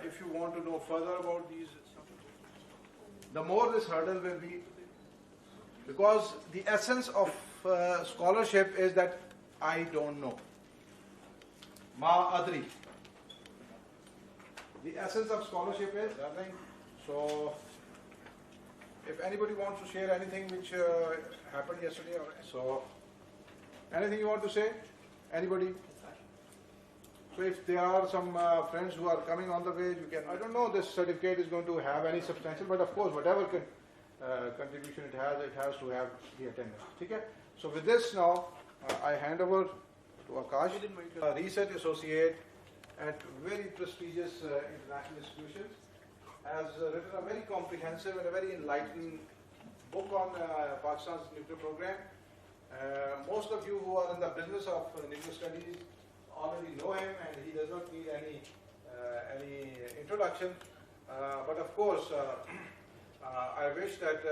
if you want to know further about these, the more this hurdle will be, because the essence of scholarship is that I don't know. Ma adri. The essence of scholarship is nothing. So, if anybody wants to share anything which happened yesterday, so anything you want to say? Anybody? So if there are some friends who are coming on the way, you can. I don't know this certificate is going to have any substantial, but of course, whatever contribution it has to have the attendance. Okay? So with this now, I hand over to Akash, a research associate at very prestigious international institutions, has written a very comprehensive and a very enlightening book on Pakistan's nuclear program. Most of you who are in the business of nuclear studies already know him, and he does not need any introduction. But of course, I wish that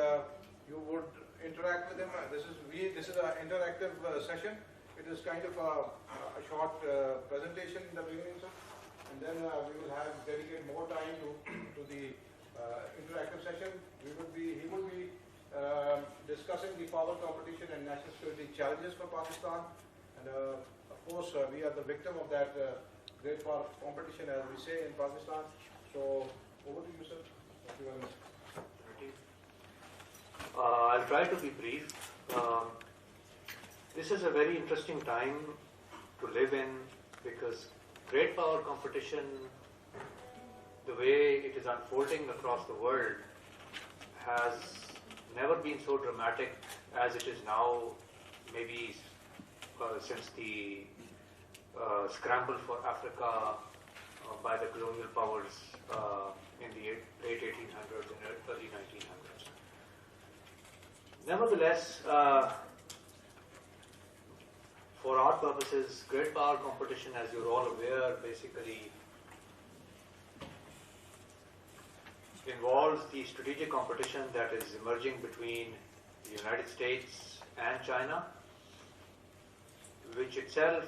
you would interact with him. This is an interactive session. It is kind of a short presentation in the beginning, sir, and then we will have dedicate more time to the interactive session. He would be discussing the power competition and national security challenges for Pakistan, and of course we are the victim of that great power competition, as we say in Pakistan. So over to you, sir. Thank you very much. I'll try to be brief. This is a very interesting time to live in, because great power competition, the way it is unfolding across the world, has never been so dramatic as it is now, maybe since the scramble for Africa by the colonial powers in the late 1800s and early 1900s. Nevertheless, for our purposes, great power competition, as you're all aware, basically involves the strategic competition that is emerging between the United States and China, which itself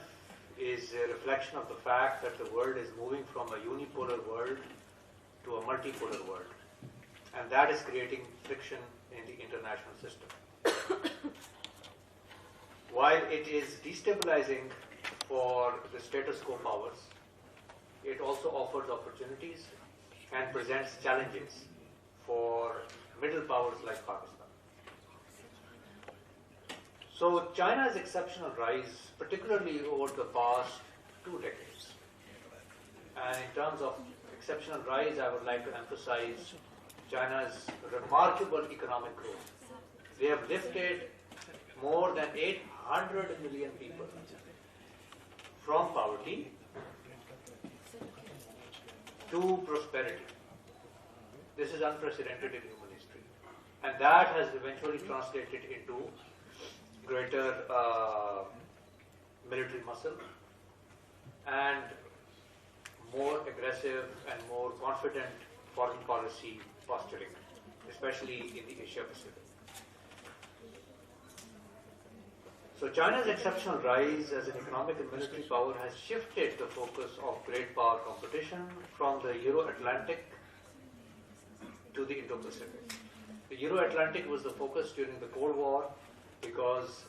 is a reflection of the fact that the world is moving from a unipolar world to a multipolar world, and that is creating friction in the international system. While it is destabilizing for the status quo powers, it also offers opportunities and presents challenges for middle powers like Pakistan. So China's exceptional rise, particularly over the past 2 decades, and in terms of exceptional rise, I would like to emphasize China's remarkable economic growth. They have lifted more than 800 million people from poverty to prosperity. This is unprecedented in human history. And that has eventually translated into greater military muscle and more aggressive and more confident foreign policy posturing, especially in the Asia Pacific. So China's exceptional rise as an economic and military power has shifted the focus of great power competition from the Euro-Atlantic to the Indo-Pacific. The Euro-Atlantic was the focus during the Cold War, because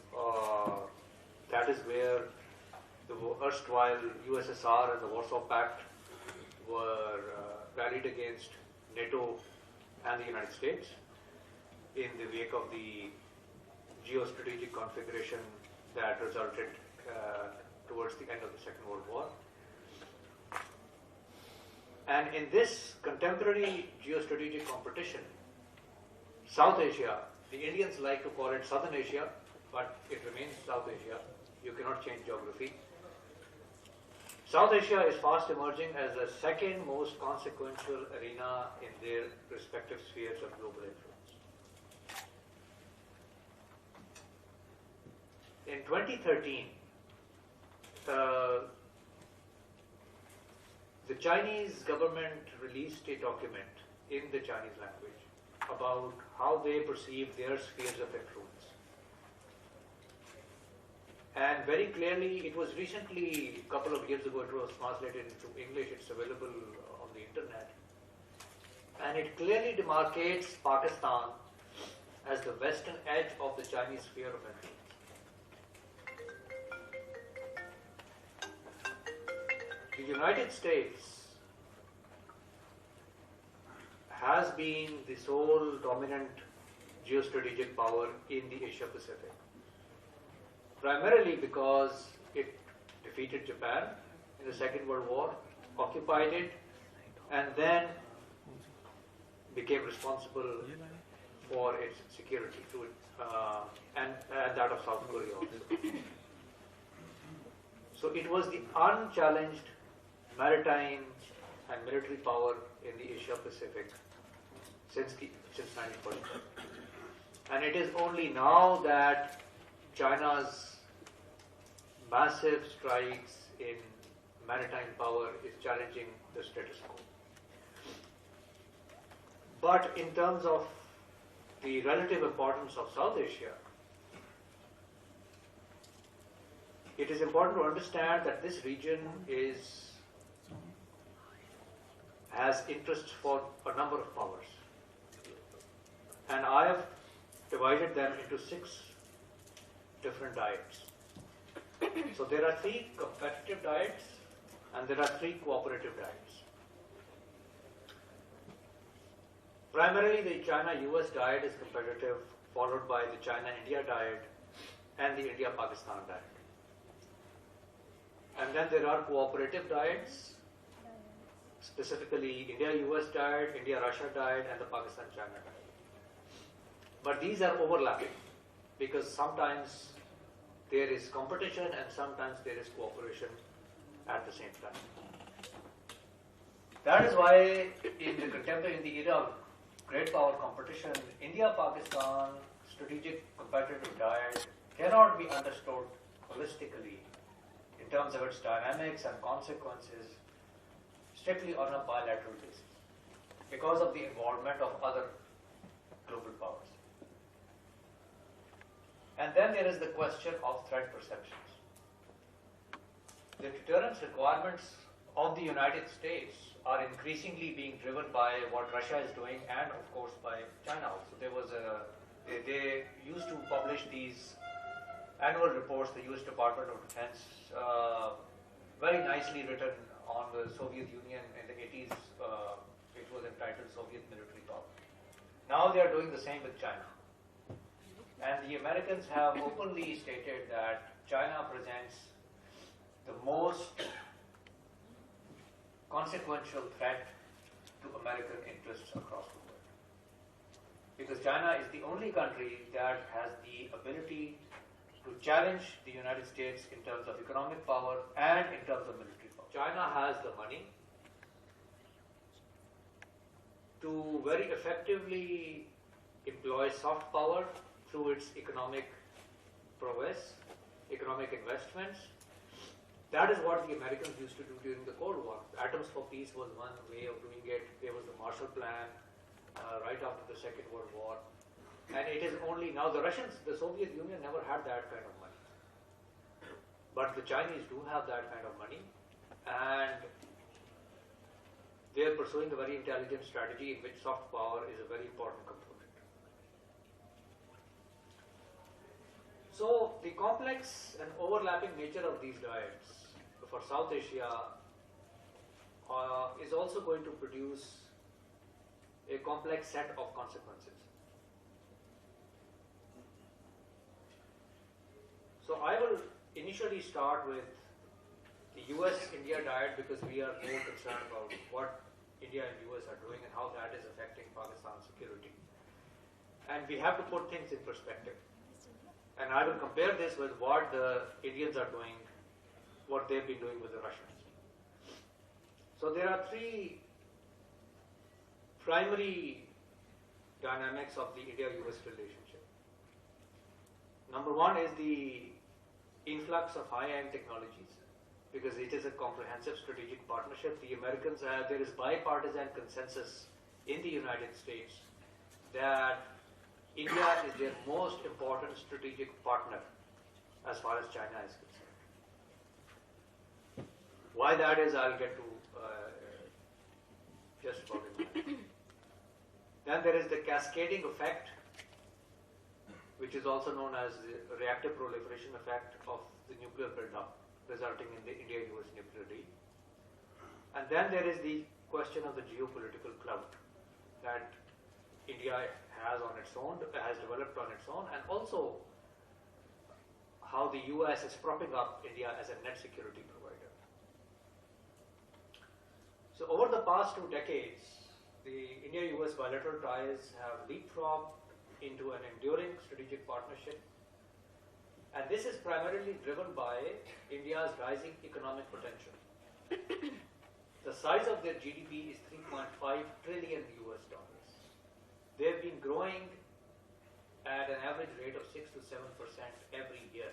that is where the erstwhile USSR and the Warsaw Pact were rallied against NATO and the United States in the wake of the geostrategic configuration that resulted towards the end of the Second World War. And in this contemporary geostrategic competition, South Asia, the Indians like to call it Southern Asia, but it remains South Asia. You cannot change geography. South Asia is fast emerging as the second most consequential arena in their respective spheres of global influence. In 2013, the Chinese government released a document in the Chinese language about how they perceive their spheres of influence. And very clearly, it was recently, a couple of years ago, it was translated into English. It's available on the internet. And it clearly demarcates Pakistan as the western edge of the Chinese sphere of influence. The United States has been the sole dominant geostrategic power in the Asia Pacific, primarily because it defeated Japan in the Second World War, occupied it, and then became responsible for its security to and that of South Korea also. So it was the unchallenged maritime and military power in the Asia Pacific since 1945. And it is only now that China's massive strides in maritime power is challenging the status quo. But in terms of the relative importance of South Asia, it is important to understand that this region has interests for a number of powers. And I have divided them into 6 different diets. So there are 3 competitive diets and there are 3 cooperative diets. Primarily the China-US diet is competitive, followed by the China-India diet and the India-Pakistan diet. And then there are cooperative diets, specifically India-US diet, India-Russia diet and the Pakistan-China diet. But these are overlapping because sometimes there is competition and sometimes there is cooperation at the same time. That is why in the era of great power competition, India-Pakistan strategic competitive diet cannot be understood holistically in terms of its dynamics and consequences strictly on a bilateral basis because of the involvement of other global powers. And then there is the question of threat perceptions. The deterrence requirements of the United States are increasingly being driven by what Russia is doing and of course by China also. They used to publish these annual reports, the US Department of Defense, very nicely written on the Soviet Union in the 80s, which was entitled Soviet Military Power. Now they are doing the same with China. And the Americans have openly stated that China presents the most consequential threat to American interests across the world. Because China is the only country that has the ability to challenge the United States in terms of economic power and in terms of military power. China has the money to very effectively employ soft power through its economic prowess, economic investments. That is what the Americans used to do during the Cold War. Atoms for Peace was one way of doing it. There was the Marshall Plan right after the Second World War. And it is only now the Russians, the Soviet Union never had that kind of money. But the Chinese do have that kind of money. And they are pursuing a very intelligent strategy in which soft power is a very important component. So the complex and overlapping nature of these diets for South Asia is also going to produce a complex set of consequences. So I will initially start with the US-India diet because we are more concerned about what India and US are doing and how that is affecting Pakistan's security. And we have to put things in perspective. And I will compare this with what the Indians are doing, what they've been doing with the Russians. So there are 3 primary dynamics of the India-US relationship. Number 1 is the influx of high-end technologies, because it is a comprehensive strategic partnership. The Americans there is bipartisan consensus in the United States that India is their most important strategic partner as far as China is concerned. Why that is, I'll get to just about imagine. Then there is the cascading effect, which is also known as the reactive proliferation effect of the nuclear buildup, resulting in the India-US nuclear deal. And then there is the question of the geopolitical clout that India has on its own, has developed on its own, and also how the US is propping up India as a net security provider. So over the past 2 decades, the India-US bilateral ties have leapfrogged into an enduring strategic partnership, and this is primarily driven by India's rising economic potential. The size of their GDP is $3.5 trillion. They've been growing at an average rate of 6 to 7% every year,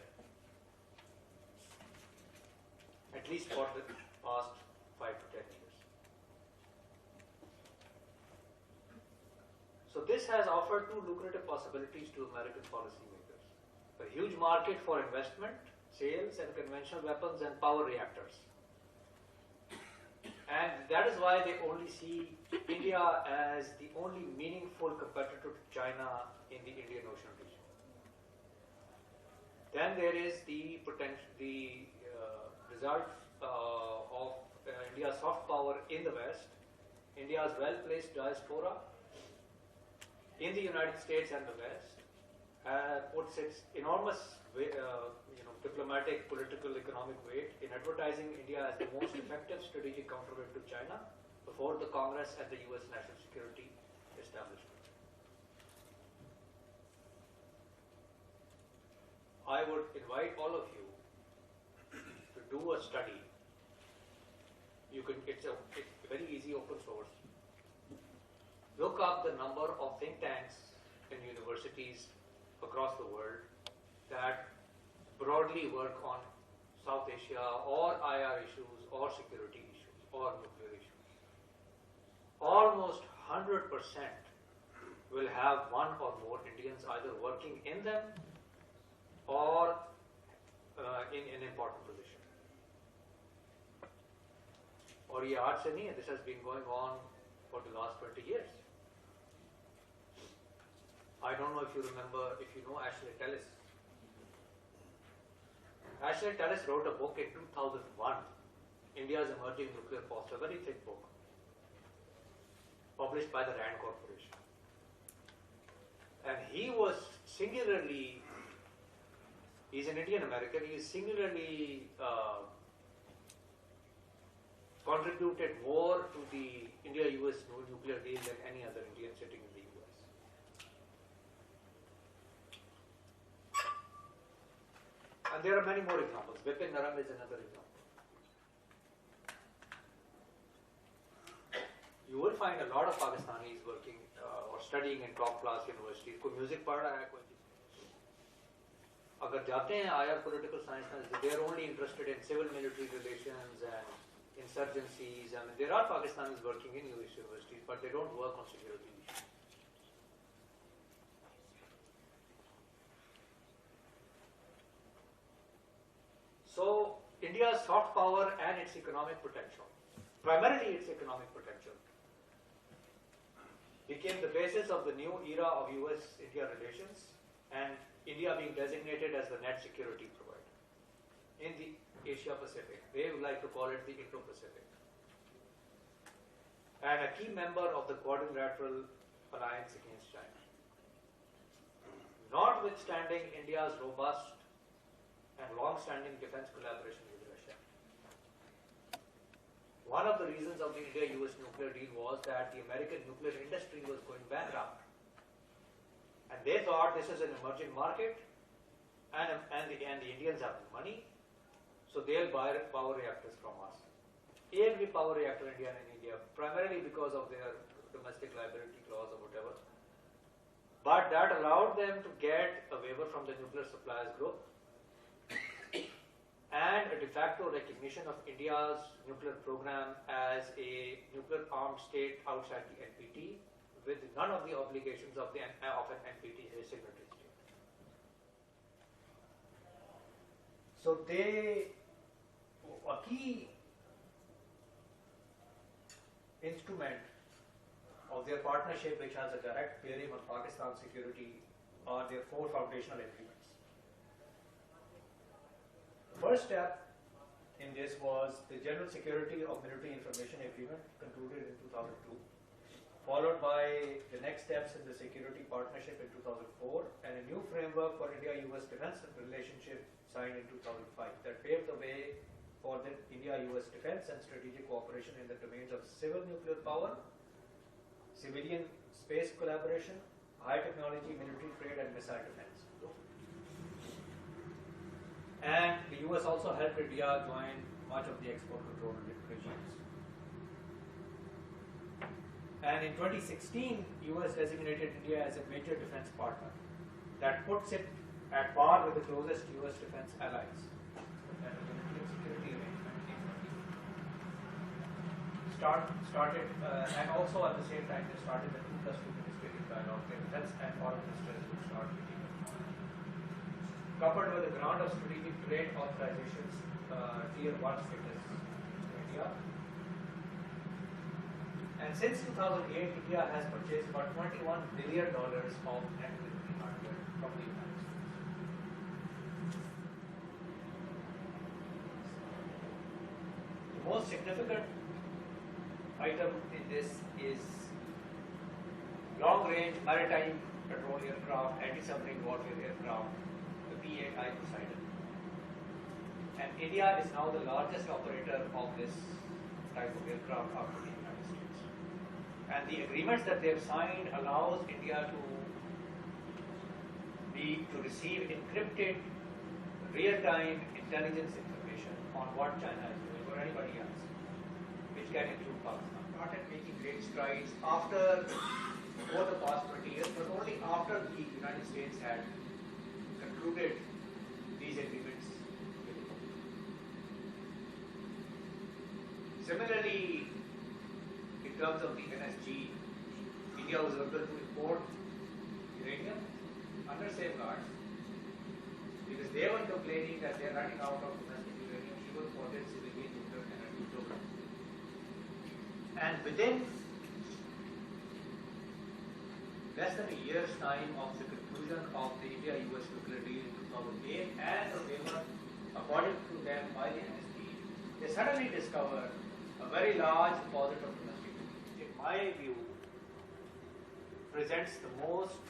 at least for the past 5 to 10 years. So this has offered 2 lucrative possibilities to American policymakers: a huge market for investment, sales, and conventional weapons and power reactors. And that is why they only see India as the only meaningful competitor to China in the Indian Ocean region. Then there is the result of India's soft power in the West, India's well-placed diaspora in the United States and the West, puts its enormous diplomatic, political, economic weight in advertising India as the most effective strategic counterweight to China before the Congress and the US national security establishment. I would invite all of you to do a study. It's very easy, open source. Look up the number of think tanks and universities across the world that broadly work on South Asia or IR issues or security issues or nuclear issues. Almost 100% will have one or more Indians either working in them or in an important position. और ये आज से नहीं है, this has been going on for the last 20 years. I don't know if you know Ashley Tellis. Ashley Tellis wrote a book in 2001, India's Emerging Nuclear Posture, a very thick book, published by the RAND Corporation. And he's an Indian American, he singularly contributed more to the India-US nuclear deal than any other Indian sitting in the US. And there are many more examples. Vipin Naram is another example. You will find a lot of Pakistanis working or studying in top class universities. कोई music पढ़ रहा है, कोई अगर जाते हैं IR political science में, they are only interested in civil-military relations and insurgencies. I mean, there are Pakistanis working in US universities, but they don't work on security issues. So, India's soft power and its economic potential, primarily its economic potential, became the basis of the new era of US-India relations, and India being designated as the net security provider in the Asia Pacific. They would like to call it the Indo-Pacific. And a key member of the Quadrilateral Alliance against China. Notwithstanding India's robust and long-standing defense collaboration with Russia. One of the reasons of the India-US nuclear deal was that the American nuclear industry was going bankrupt. And they thought this is an emerging market and the Indians have money, so they'll buy power reactors from us. एक भी power reactor India in India, primarily because of their domestic liability clause or whatever. But that allowed them to get a waiver from the Nuclear Suppliers Group and a de facto recognition of India's nuclear program as a nuclear armed state outside the NPT, with none of the obligations of an NPT signatory state. So a key instrument their partnership, which has a direct bearing on Pakistan's security, are their 4 foundational agreements. The first step in this was the General Security of Military Information Agreement concluded in 2002, followed by the next steps in the security partnership in 2004, and a new framework for India-US defense relationship signed in 2005 that paved the way for the India-US defense and strategic cooperation in the domains of civil nuclear power, civilian space collaboration, high technology military trade, and missile defense. And the US also helped India join much of the export control regimes. And in 2016, US designated India as a major defense partner that puts it at par with the closest US defense allies. And the military security arrangement started, and also at the same time they started the 2+2 ministerial dialogue. The defense and foreign ministers would start meeting. Coupled with the grant of strategic trade authorizations, Tier 1 status to India. And since 2008, India has purchased about $21 billion of net military hardware from the United States. The most significant item in this is long-range maritime patrol aircraft, anti-submarine warfare aircraft, the P-8I Poseidon. And India is now the largest operator of this type of aircraft after the United States. And the agreements that they have signed allows India to receive encrypted real-time intelligence information on what China is doing or anybody else, which can include Pakistan. Started making great strides after over the past 20 years, but only after the United States had concluded these agreements with the world. Similarly, in terms of the NSG, India was able to import uranium under safeguards because they were complaining that they are running out of domestic uranium even for their civilian nuclear energy program. And within less than a year's time of the conclusion of the India-US nuclear deal in 2008 and the waiver according to them by the NSG, they suddenly discovered a very large deposit of domestic uranium. In my view, presents the most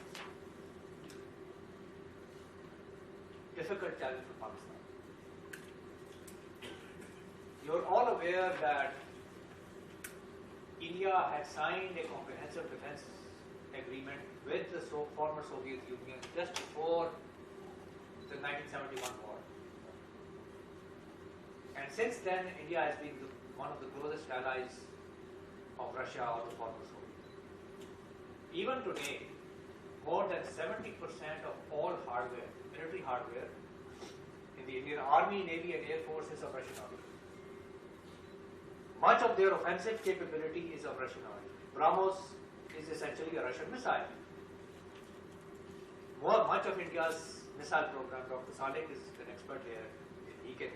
difficult challenge for Pakistan. You're all aware that India had signed a comprehensive defense agreement with the former Soviet Union just before the 1971 war. And since then, India has been one of the closest allies of Russia or the former Soviet. Even today, more than 70% of all hardware, military hardware, in the Indian Army, Navy and Air Force is of Russian origin. Much of their offensive capability is of Russian origin. BrahMos is essentially a Russian missile. Much of India's missile program, Dr. Salek is an expert here, he can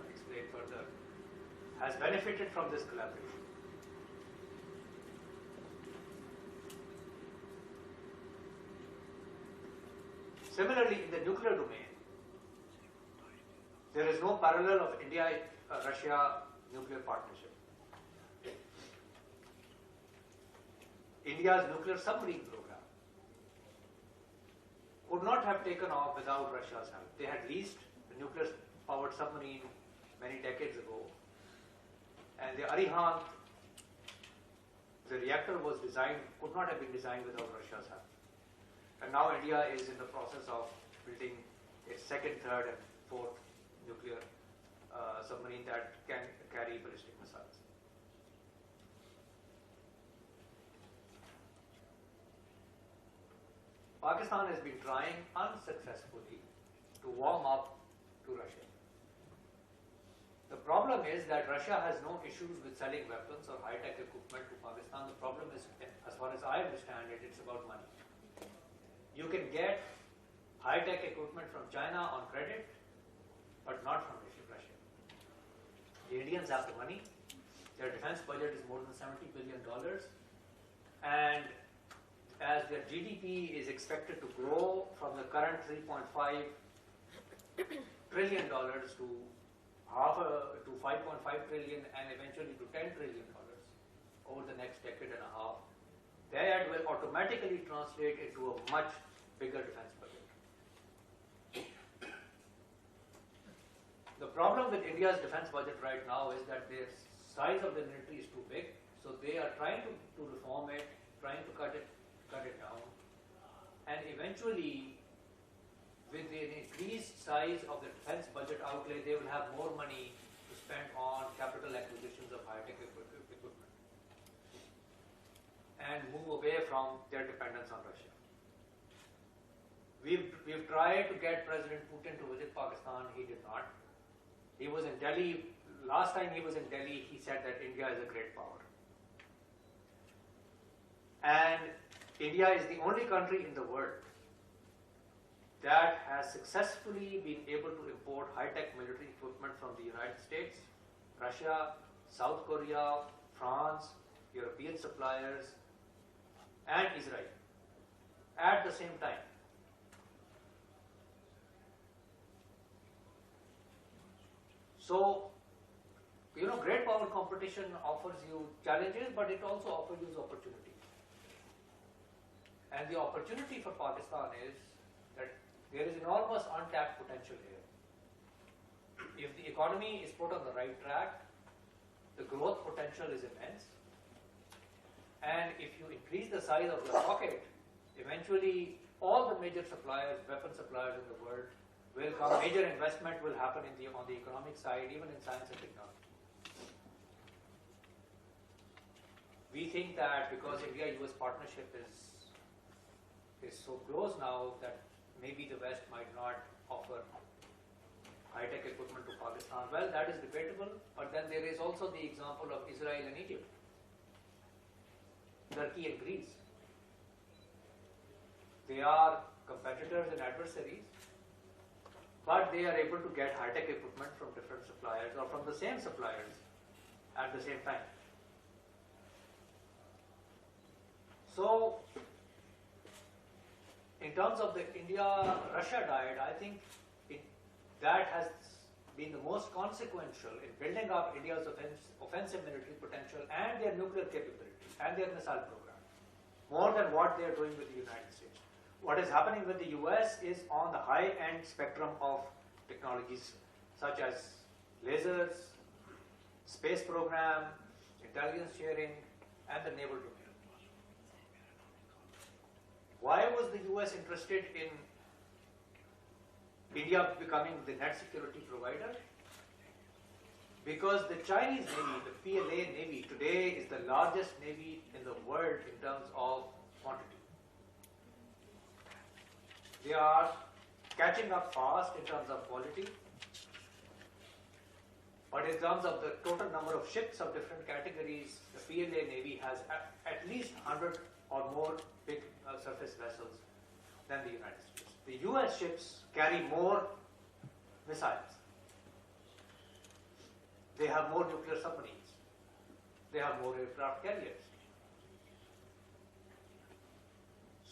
explain further, has benefited from this collaboration. Similarly, in the nuclear domain, there is no parallel of India-Russia nuclear partnership. India's nuclear submarine program could not have taken off without Russia's help. They had leased the nuclear-powered submarine many decades ago, and the Arihant, the reactor was designed, could not have been designed without Russia's help. And now India is in the process of building its second, third, and fourth nuclear submarine that can carry ballistic missiles. Pakistan has been trying unsuccessfully to warm up to Russia. The problem is that Russia has no issues with selling weapons or high-tech equipment to Pakistan. The problem is, as far as I understand it, it's about money. You can get high-tech equipment from China on credit, but not from Russia. The Indians have the money. Their defense budget is more than $70 billion. And as their GDP is expected to grow from the current $3.5 trillion to to 5.5 trillion and eventually to $10 trillion over the next decade and a half, that will automatically translate into a much bigger defense budget. The problem with India's defense budget right now is that the size of the military is too big, so they are trying to reform it, trying to cut it down, and eventually, with the increased size of the defense budget outlay, they will have more money to spend on capital acquisitions of high-tech equipment and move away from their dependence on Russia. We've tried to get President Putin to visit Pakistan. He did not. He was in Delhi. Last time he was in Delhi, he said that India is a great power. And India is the only country in the world that has successfully been able to import high-tech military equipment from the United States, Russia, South Korea, France, European suppliers, and Israel at the same time. So, great power competition offers you challenges, but it also offers you opportunities. And the opportunity for Pakistan is that there is enormous untapped potential here. If the economy is put on the right track, the growth potential is immense. And if you increase the size of your pocket, eventually all the major suppliers, weapon suppliers in the world will come, major investment will happen on the economic side, even in science and technology. We think that because India-US partnership is so close now that maybe the West might not offer high-tech equipment to Pakistan. Well, that is debatable, but then there is also the example of Israel and Egypt, Turkey and Greece. They are competitors and adversaries, but they are able to get high-tech equipment from different suppliers or from the same suppliers at the same time. So, in terms of the India-Russia diet, I think that has been the most consequential in building up India's offensive military potential and their nuclear capability and their missile program, more than what they are doing with the United States. What is happening with the US is on the high-end spectrum of technologies such as lasers, space program, intelligence sharing, and the naval domain. Why was the US interested in India becoming the net security provider? Because the Chinese Navy, the PLA Navy, today is the largest navy in the world in terms of quantity. They are catching up fast in terms of quality, but in terms of the total number of ships of different categories, the PLA Navy has at least 100 or more big surface vessels than the United States. The US ships carry more missiles. They have more nuclear submarines. They have more aircraft carriers.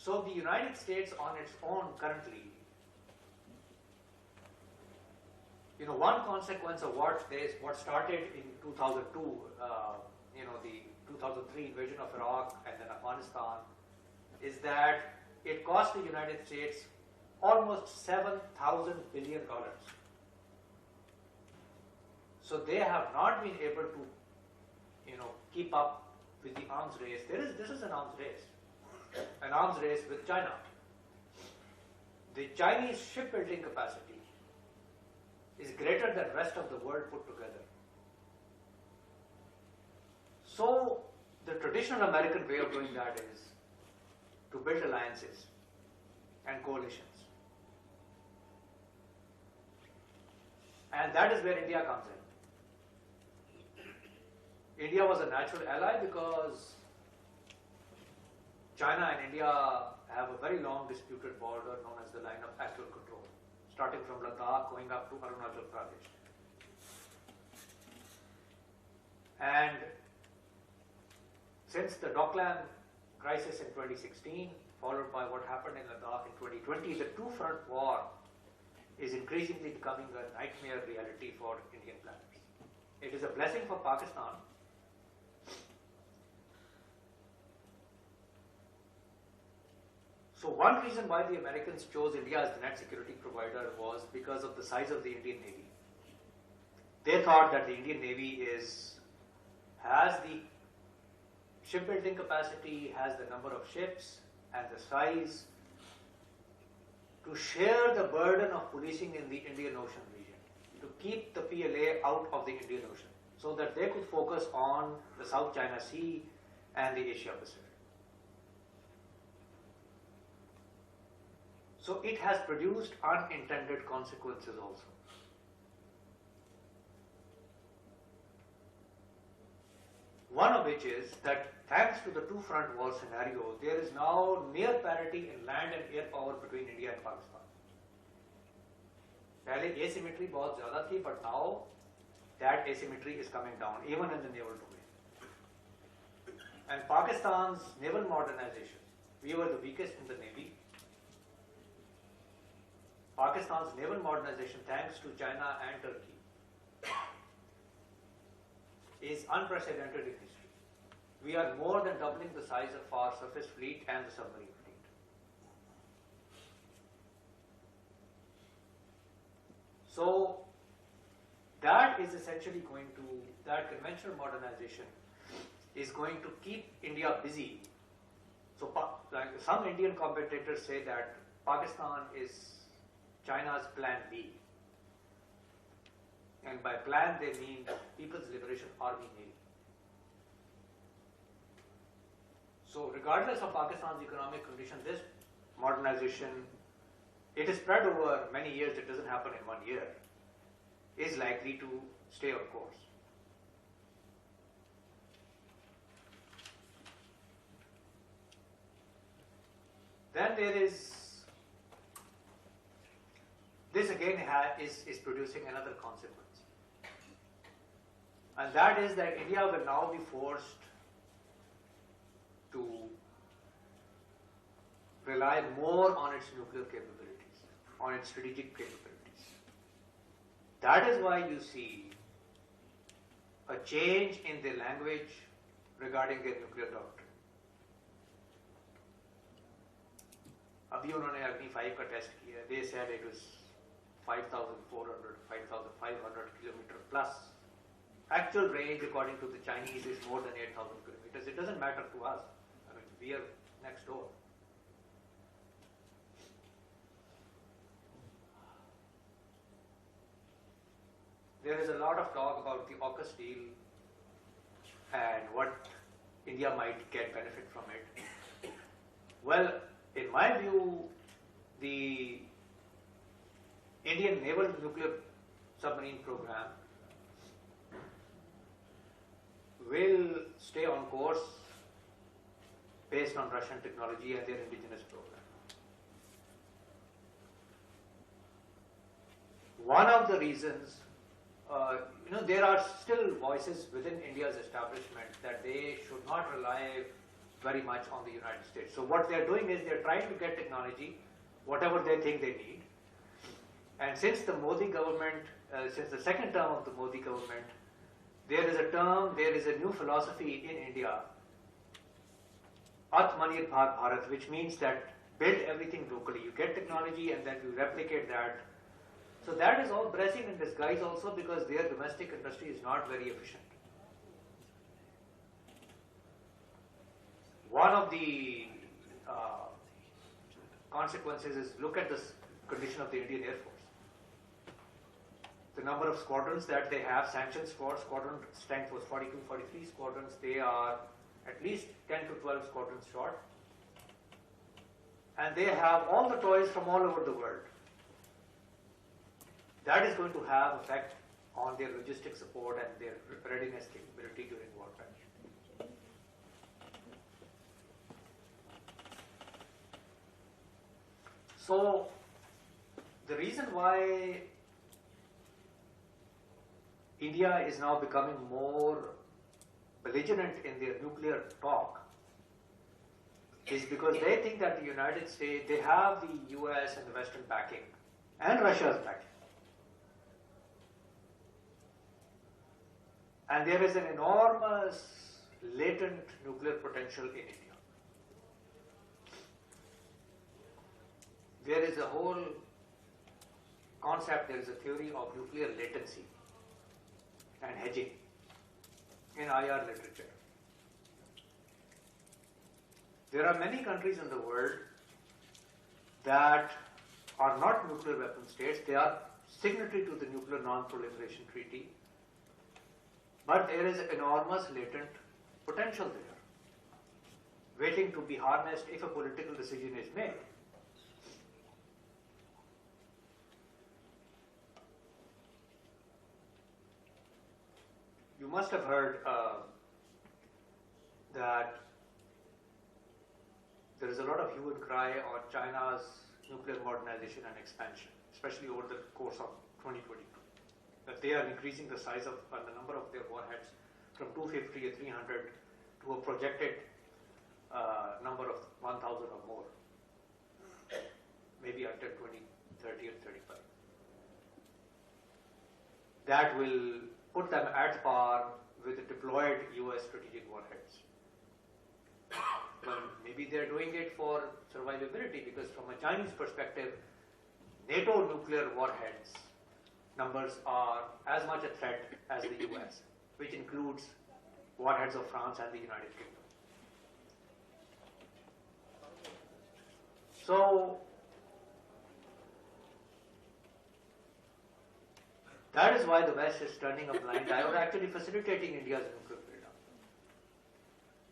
So the United States on its own currently, one consequence of what started in 2002, the 2003 invasion of Iraq and then Afghanistan, is that it cost the United States almost $7,000 billion. So they have not been able to, keep up with the arms race. This is an arms race with China. The Chinese shipbuilding capacity is greater than the rest of the world put together. So the traditional American way of doing that is to build alliances and coalitions. And that is where India comes in. India was a natural ally because China and India have a very long disputed border known as the line of actual control, starting from Ladakh going up to Arunachal Pradesh. And since the Doklam crisis in 2016, followed by what happened in Ladakh in 2020, the two-front war is increasingly becoming a nightmare reality for Indian planners. It is a blessing for Pakistan. So one reason why the Americans chose India as the net security provider was because of the size of the Indian Navy. They thought that the Indian Navy has the shipbuilding capacity, has the number of ships and the size to share the burden of policing in the Indian Ocean region, to keep the PLA out of the Indian Ocean, so that they could focus on the South China Sea and the Asia Pacific. So it has produced unintended consequences also. One of which is that thanks to the two-front war scenario, there is now near parity in land and air power between India and Pakistan. पहले asymmetry बहुत ज़्यादा थी, but now that asymmetry is coming down, even in the naval domain. And Pakistan's naval modernization, we were the weakest in the navy. Pakistan's naval modernization, thanks to China and Turkey, is unprecedented in history. We are more than doubling the size of our surface fleet and the submarine fleet. So that is essentially going to, that conventional modernization is going to keep India busy. So like some Indian commentators say that Pakistan is China's plan B. And by plan they mean People's Liberation Army Navy. So regardless of Pakistan's economic condition, this modernization, it is spread over many years, it doesn't happen in 1 year, is likely to stay on course. Then there is, this again is producing another consequence. And that is that India will now be forced to rely more on its nuclear capabilities, on its strategic capabilities. That is why you see a change in their language regarding their nuclear doctrine. अभी उन्होंने Agni 5 का test किया. They said it was 5,400, 5,500 kilometer plus. Actual range according to the Chinese is more than 8,000 kilometers. It doesn't matter to us. I mean, we are next door. There is a lot of talk about the AUKUS deal and what India might get benefit from it. Well, in my view, the Indian naval nuclear submarine program will stay on course based on Russian technology and their indigenous program. One of the reasons, there are still voices within India's establishment that they should not rely very much on the United States. So what they are doing is they are trying to get technology, whatever they think they need. And since the Modi government, since the second term of the Modi government, there is a new philosophy in India, Atmanirbhar Bharat, which means that build everything locally. You get technology and then you replicate that. So that is all blessing in disguise also, because their domestic industry is not very efficient. One of the consequences is, look at the condition of the Indian Air Force. The number of squadrons that they have, sanctions for squadron strength was 42, 43 squadrons. They are at least 10 to 12 squadrons short. And they have all the toys from all over the world. That is going to have effect on their logistic support and their readiness capability during warfare. So, the reason why India is now becoming more belligerent in their nuclear talk is because they think that the United States, they have the US and the Western backing and Russia's backing. And there is an enormous latent nuclear potential in India. There is a whole concept, there is a theory of nuclear latency and hedging in IR literature. There are many countries in the world that are not nuclear weapon states. They are signatory to the Nuclear Non-Proliferation Treaty, but there is enormous latent potential there, waiting to be harnessed if a political decision is made. You must have heard that there is a lot of hue and cry on China's nuclear modernization and expansion, especially over the course of 2022. That they are increasing the size of the number of their warheads from 250 or 300 to a projected number of 1,000 or more, maybe until 2030 or 35. That will put them at par with the deployed US strategic warheads. Well, maybe they're doing it for survivability, because from a Chinese perspective, NATO nuclear warheads numbers are as much a threat as the US, which includes warheads of France and the United Kingdom. So, that is why the West is turning a blind eye or actually facilitating India's nuclear build-up.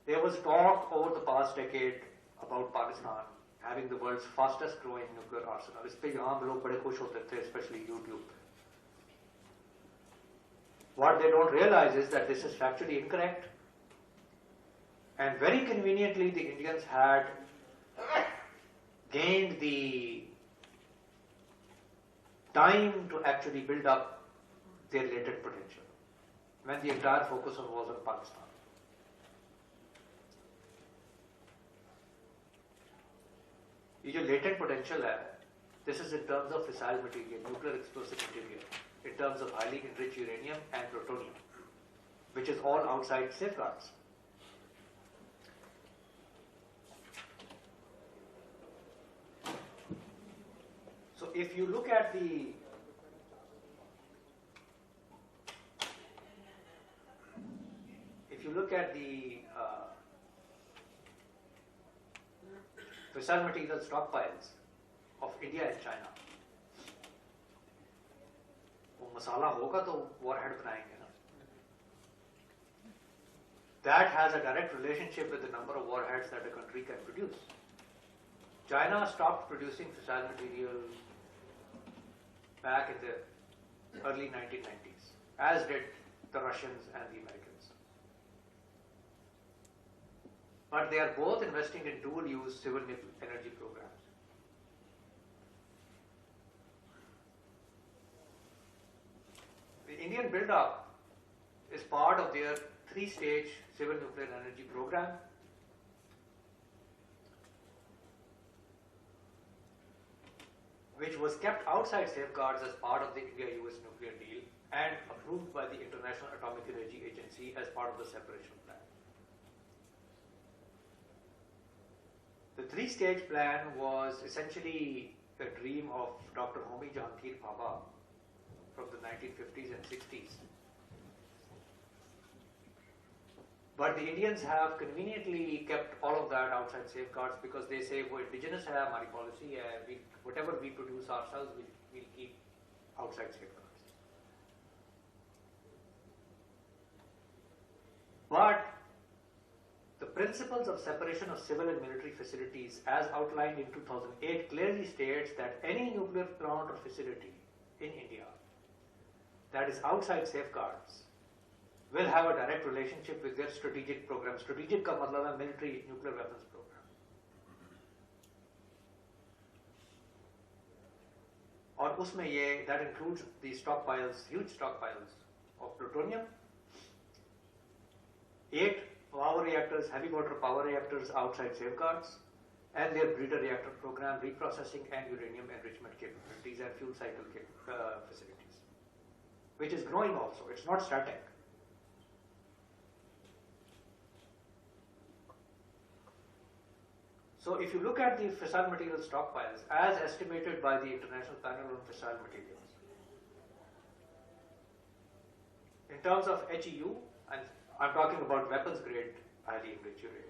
There was talk over the past decade about Pakistan having the world's fastest growing nuclear arsenal. इस पे यहाँ लोग बड़े खुश होते थे, especially YouTube. What they don't realize is that this is factually incorrect. And very conveniently, the Indians had gained the time to actually build up their latent potential when the entire focus was on Pakistan. ये जो latent potential है, this is in terms of fissile material, nuclear explosive material, in terms of highly enriched uranium and plutonium, which is all outside safeguards. So if you look at the fissile material stockpiles of India and China, वो मसाला होगा तो warhead बनाएंगे ना. That has a direct relationship with the number of warheads that a country can produce. China stopped producing fissile material back in the early 1990s, as did the Russians and the Americans. But they are both investing in dual-use civil energy programs. The Indian build-up is part of their three-stage civil nuclear energy program, which was kept outside safeguards as part of the India-US nuclear deal and approved by the International Atomic Energy Agency as part of the separation plan. The three-stage plan was essentially a dream of Dr. Homi Jahangir Bhabha from the 1950s and 60s. But the Indians have conveniently kept all of that outside safeguards because they say, वो indigenous है, हमारी policy है, whatever we produce ourselves, we'll keep outside safeguards. But the principles of separation of civil and military facilities as outlined in 2008 clearly states that any nuclear plant or facility in India that is outside safeguards will have a direct relationship with their strategic program. Strategic का मतलब है military nuclear weapons program. और उसमें ये, that includes the stockpiles, huge stockpiles of plutonium, 8 power reactors, heavy water power reactors outside safeguards, and their breeder reactor program, reprocessing and uranium enrichment capabilities and fuel cycle facilities, which is growing also. It's not static. So if you look at the fissile material stockpiles as estimated by the International Panel on Fissile Materials, in terms of HEU, and I'm talking about weapons grade highly enriched uranium,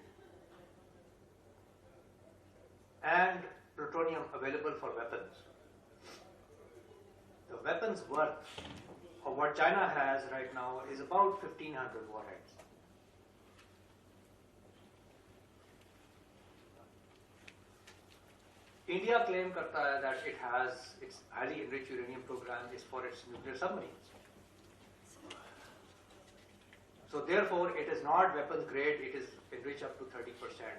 and plutonium available for weapons, the weapons worth of what China has right now is about 1,500 warheads. India claim karta hai that it has its highly enriched uranium program is for its nuclear submarines. So therefore, it is not weapons grade, it is enriched up to 30%.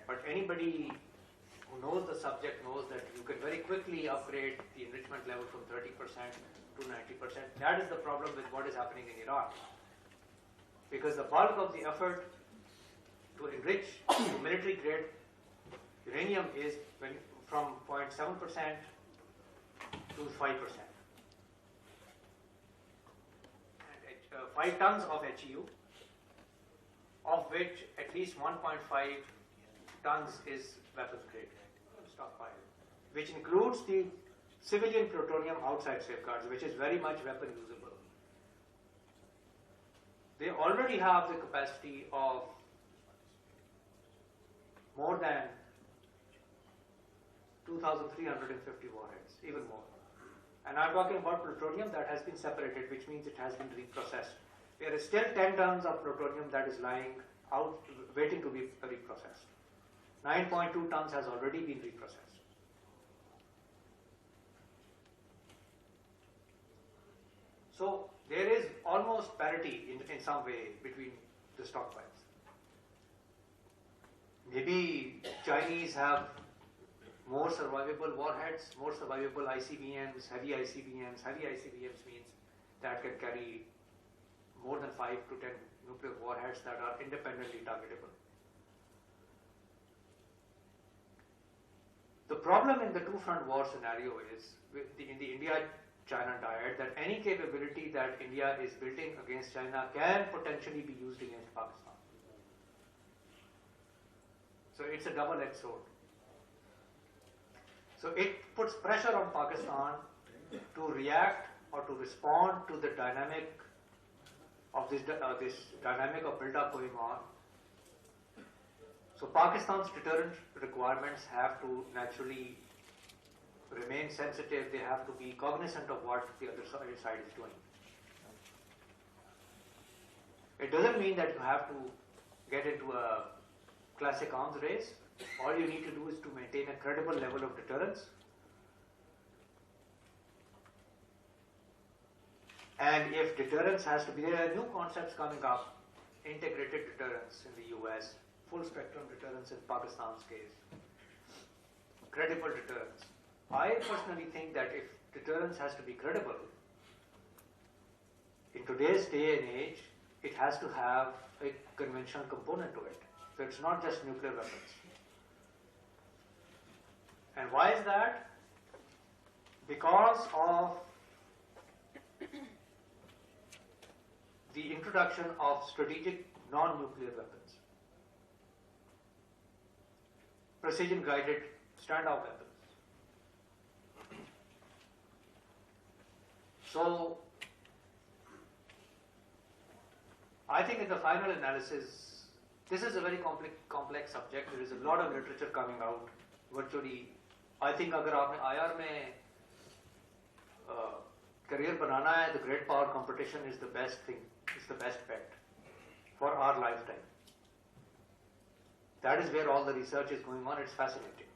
But anybody who knows the subject knows that you can very quickly upgrade the enrichment level from 30% to 90%. That is the problem with what is happening in Iran. Because the bulk of the effort to enrich military grade uranium is from 0.7% to 5%. And 5 tons of HEU, of which at least 1.5 tons is weapons grade stockpile, which includes the civilian plutonium outside safeguards, which is very much weapon usable. They already have the capacity of more than 2,350 warheads, even more. And I'm talking about plutonium that has been separated, which means it has been reprocessed. There is still 10 tons of plutonium that is lying out, waiting to be reprocessed. 9.2 tons has already been reprocessed. So there is almost parity in some way between the stockpiles. Maybe Chinese have more survivable warheads, more survivable ICBMs, heavy ICBMs. Heavy ICBMs means that can carry more than 5 to 10 nuclear warheads that are independently targetable. The problem in the two-front war scenario is, in the India-China dyad, that any capability that India is building against China can potentially be used against Pakistan. So it's a double-edged sword. So it puts pressure on Pakistan to react or to respond to the dynamic of this dynamic of build-up going on. So Pakistan's deterrent requirements have to naturally remain sensitive. They have to be cognizant of what the other side is doing. It doesn't mean that you have to get into a classic arms race. All you need to do is to maintain a credible level of deterrence. And if deterrence has to be, there are new concepts coming up, integrated deterrence in the US, full spectrum deterrence in Pakistan's case, credible deterrence. I personally think that if deterrence has to be credible, in today's day and age, it has to have a conventional component to it. So it's not just nuclear weapons. And why is that? Because of the introduction of strategic non-nuclear weapons, precision-guided standoff weapons. So, I think in the final analysis, this is a very complex subject. There is a lot of literature coming out virtually. I think अगर आपने IR में career बनाना है, the great power competition is the best thing, is the best bet for our lifetime. That is where all the research is going on. It's fascinating.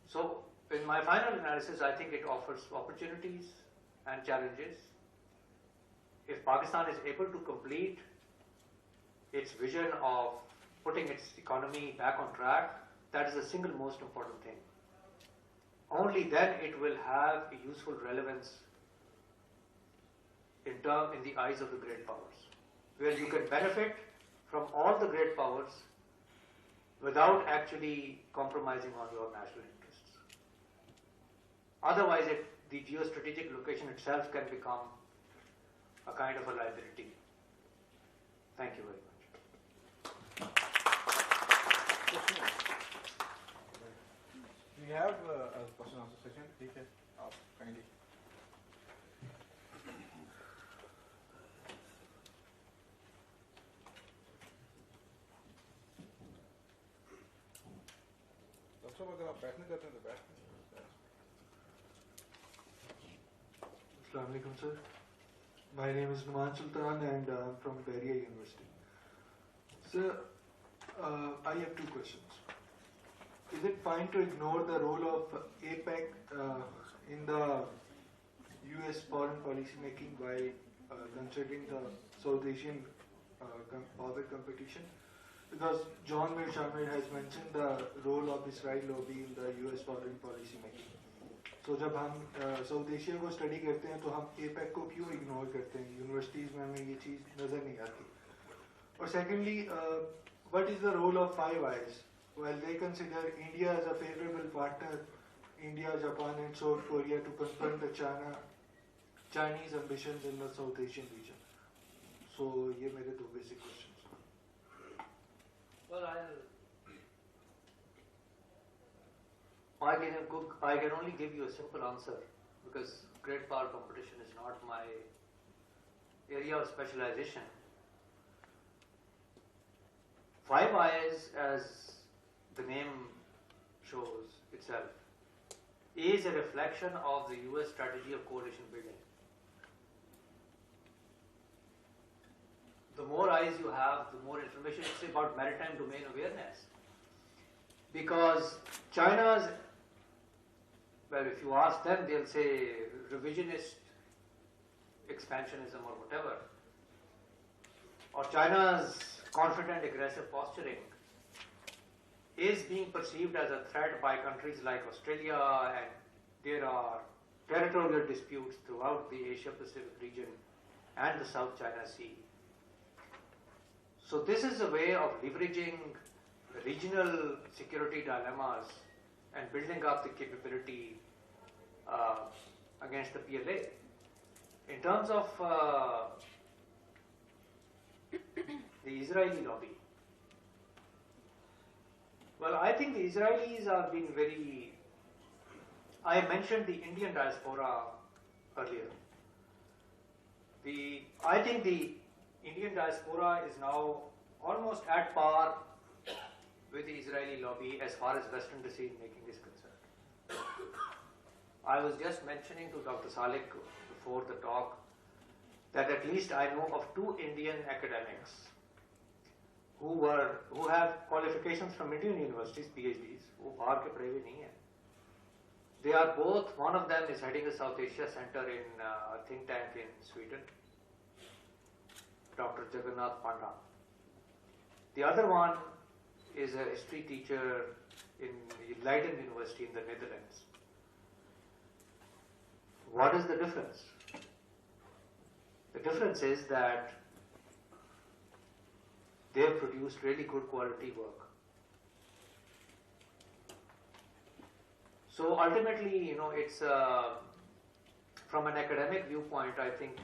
So, in my final analysis, I think it offers opportunities and challenges. If Pakistan is able to complete its vision of putting its economy back on track, that is the single most important thing. Only then it will have a useful relevance in the eyes of the great powers. where you can benefit from all the great powers without actually compromising on your national interests. Otherwise, the geostrategic location itself can become a kind of a liability. Thank you very much. We have a question answer session. ठीक है, आप kindly. Doctor साहब अगर आप बैठना चाहते हैं तो बैठ. Assalamu alaikum, sir. My name is Numan Sultan and I'm from Bahria University. Sir, I have two questions. Is it fine to ignore the role of APEC in the US foreign policy making by considering the South Asian power competition? Because John Mearsheimer has mentioned the role of Israel lobby in the US foreign policy making. तो जब हम south Asia को study करते हैं तो हम APEC को क्यों इग्नोर करते हैं? यूनिवर्सिटीज़ में हमें ये चीज़ नज़र नहीं आती. और secondly, what is the role of five eyes when they consider India as a favourable partner, India, Japan and South Korea to confront the Chinese ambitions in the South Asian region. So ये मेरे दो basic questions हैं. Well, I can only give you a simple answer because great power competition is not my area of specialization. Five Eyes, as the name shows itself, is a reflection of the US strategy of coalition building. The more eyes you have, the more information. It's about maritime domain awareness. Because China's, well, if you ask them, they'll say revisionist expansionism or whatever. Or China's confident, aggressive posturing is being perceived as a threat by countries like Australia, and there are territorial disputes throughout the Asia-Pacific region and the South China Sea. So this is a way of leveraging regional security dilemmas and building up the capability against the PLA. In terms of the Israeli lobby, well, I think the Israelis are being very, I mentioned the Indian diaspora earlier. I think the Indian diaspora is now almost at par with the Israeli lobby as far as Western decision making is concerned. I was just mentioning to Dr. Salik before the talk that at least I know of two Indian academics who have qualifications from Indian universities, PhDs, who are ke preve nahi hai. They are both, one of them is heading the South Asia Center in a think tank in Sweden, Dr. Jagannath Panda. The other one is a history teacher in Leiden University in the Netherlands. What is the difference? The difference is that they have produced really good quality work. So ultimately, it's from an academic viewpoint, I think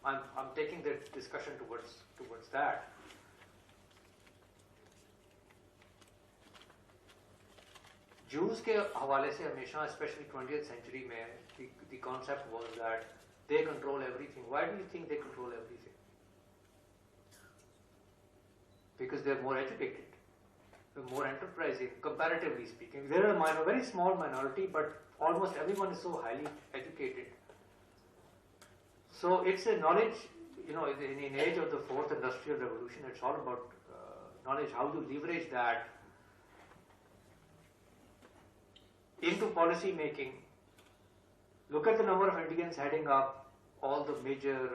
I'm taking the discussion towards that. Jews के हवाले से हमेशा, especially 20th century में, the concept was that they control everything. Why do you think they control everything? Because they're more educated, they're more enterprising, comparatively speaking. They're a very small minority, but almost everyone is so highly educated. So it's a knowledge, in an age of the fourth industrial revolution, it's all about knowledge, how you leverage that into policy making. Look at the number of Indians heading up all the major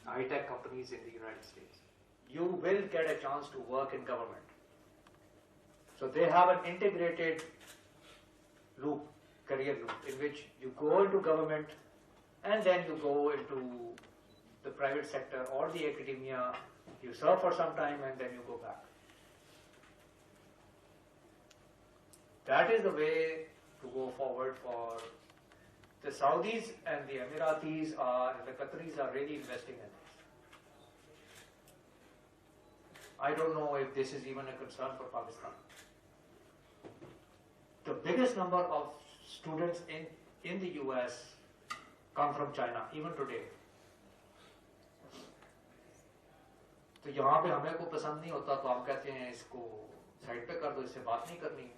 high-tech companies in the United States. You will get a chance to work in government. So they have an integrated loop, career loop, in which you go into government and then you go into the private sector or the academia, you serve for some time and then you go back. That is the way to go forward for the Saudis, and the Emiratis and the Qataris are really investing in this. I don't know if this is even a concern for Pakistan. The biggest number of students in the US come from China, even today. तो यहाँ पे हमें को पसंद नहीं होता तो हम कहते हैं इसको साइड पे कर दो, इससे बात नहीं करनी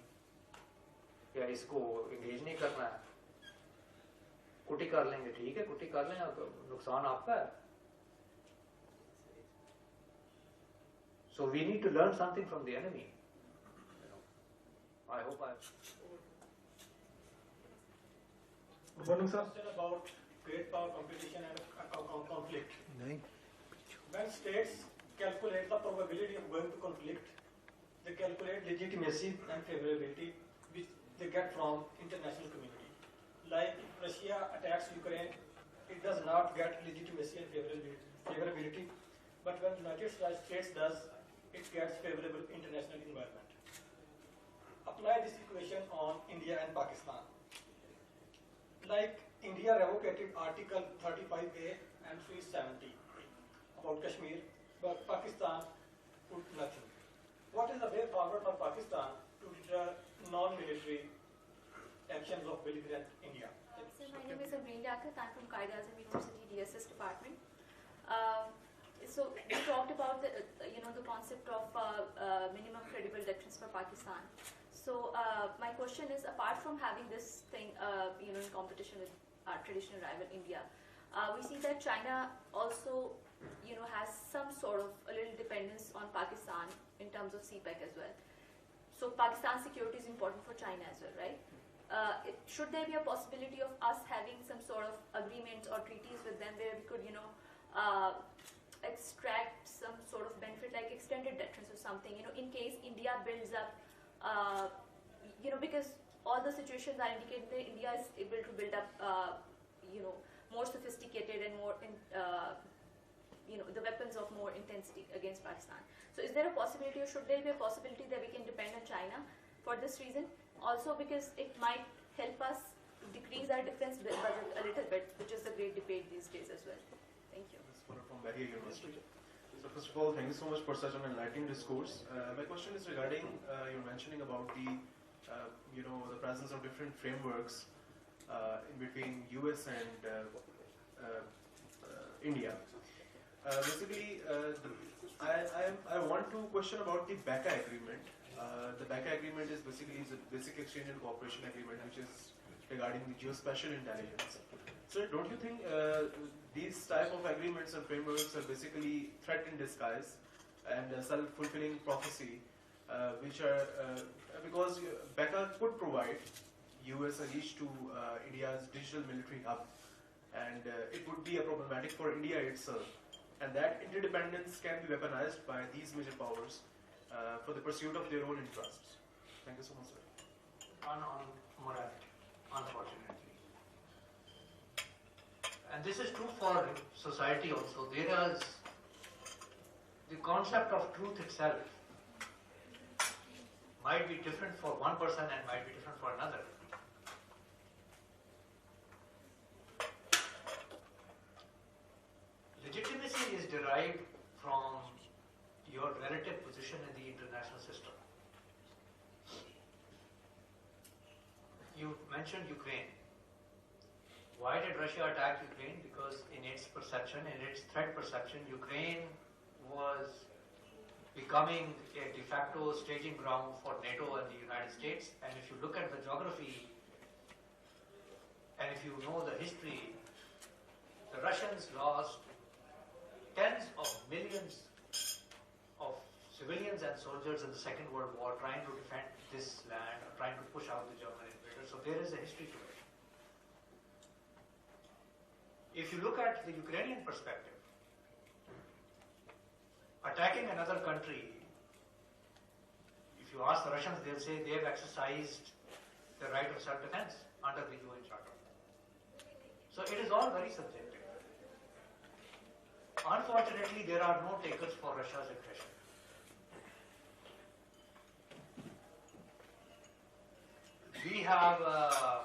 या इसको एंगेज नहीं करना है, कुटी कर लेंगे, ठीक है कुटी कर लें, नुकसान आपका है. So we need to learn something from the enemy. I hope Good morning, sir. Question about great power competition and conflict. When states calculate the probability of going to conflict, they calculate legitimacy and favorability which they get from international community. Like if Russia attacks Ukraine, it does not get legitimacy and favorability, but when United States does, it gets favorable international environment. Apply this equation on India and Pakistan. Like India revocated Article 35A and 370 about Kashmir, but Pakistan put nothing. What is the way forward for Pakistan to deter non-military actions of belligerent India? So my name is Abreen Dakat. I'm from Qaeda Azam University DSS department. So we talked about the concept of minimum credible deterrence for Pakistan. So my question is, apart from having this thing, in competition with our traditional rival India, we see that China also, has some sort of a little dependence on Pakistan in terms of CPEC as well. So Pakistan's security is important for China as well, right? Should there be a possibility of us having some sort of agreements or treaties with them where we could, extract some sort of benefit like extended deterrence or something, in case India builds up, because all the situations are indicating that India is able to build up, more sophisticated and more, the weapons of more intensity against Pakistan. So is there a possibility, or should there be a possibility that we can depend on China for this reason? Also because it might help us to decrease our defense budget a little bit, which is the great debate these days as well. Thank you. From Bahia University. So first of all, thank you so much for such an enlightening discourse. My question is regarding you're mentioning about the the presence of different frameworks in between US and India. Basically, I want to question about the BACA agreement. The BACA agreement is basically the Basic Exchange and Cooperation Agreement, which is regarding the geospatial intelligence. So don't you think these type of agreements and frameworks are basically threat in disguise and self-fulfilling prophecy, which are because BACA could provide US a reach to India's digital military hub, and it would be a problematic for India itself, and that interdependence can be weaponized by these major powers for the pursuit of their own interests. Thank you so much, sir. on morality, unfortunately. And this is true for society also. There is the concept of truth itself might be different for one person and might be different for another. Legitimacy is derived from your relative position in the international system. You mentioned Ukraine. Why did Russia attack Ukraine? Because in its perception, in its threat perception, Ukraine was becoming a de facto staging ground for NATO and the United States. And if you look at the geography, and if you know the history, the Russians lost tens of millions of civilians and soldiers in the Second World War trying to defend this land, or trying to push out the German invaders. So there is a history to it. If you look at the Ukrainian perspective, attacking another country, if you ask the Russians, they'll say they have exercised the right of self-defense under the UN Charter. So it is all very subjective. Unfortunately, there are no takers for Russia's aggression. We have a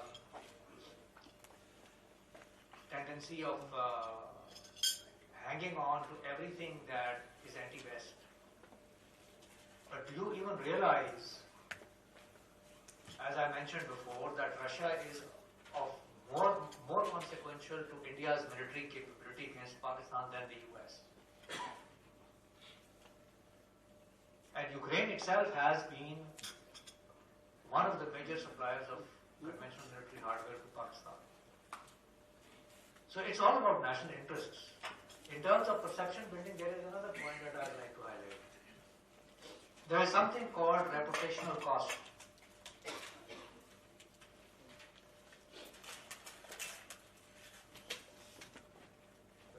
tendency of hanging on to everything that is anti-West. But do you even realize, as I mentioned before, that Russia is of more consequential to India's military capability against Pakistan than the US? And Ukraine itself has been one of the major suppliers of conventional military hardware to Pakistan. So it's all about national interests. In terms of perception building, there is another point that I would like to highlight. There is something called reputational cost.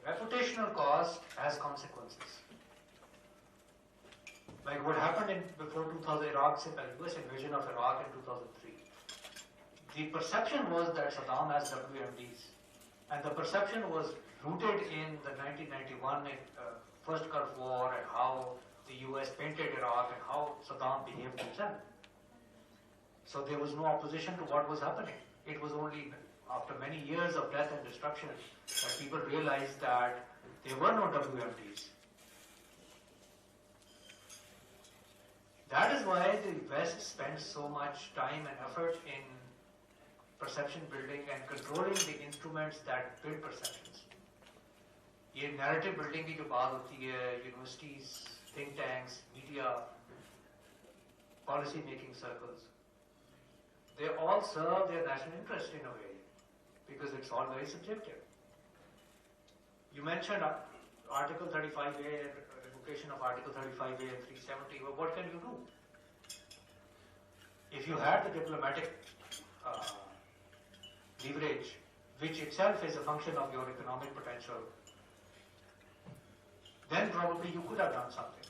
Reputational cost has consequences. Like what happened before 2000, US invasion of Iraq in 2003. The perception was that Saddam has WMDs, and the perception was rooted in the 1991 First Gulf War and how the US painted Iraq and how Saddam behaved himself. So there was no opposition to what was happening. It was only after many years of death and destruction that people realized that there were no WMDs. That is why the West spends so much time and effort in perception building and controlling the instruments that build perceptions. ये narrative building की जो बात होती है, universities, think tanks, media, policy making circles, they all serve their national interest in a way because it's all very subjective. You mentioned Article 35A, revocation of Article 35A and 370. Well, what can you do? If you had the diplomatic leverage, which itself is a function of your economic potential, then probably you could have done something.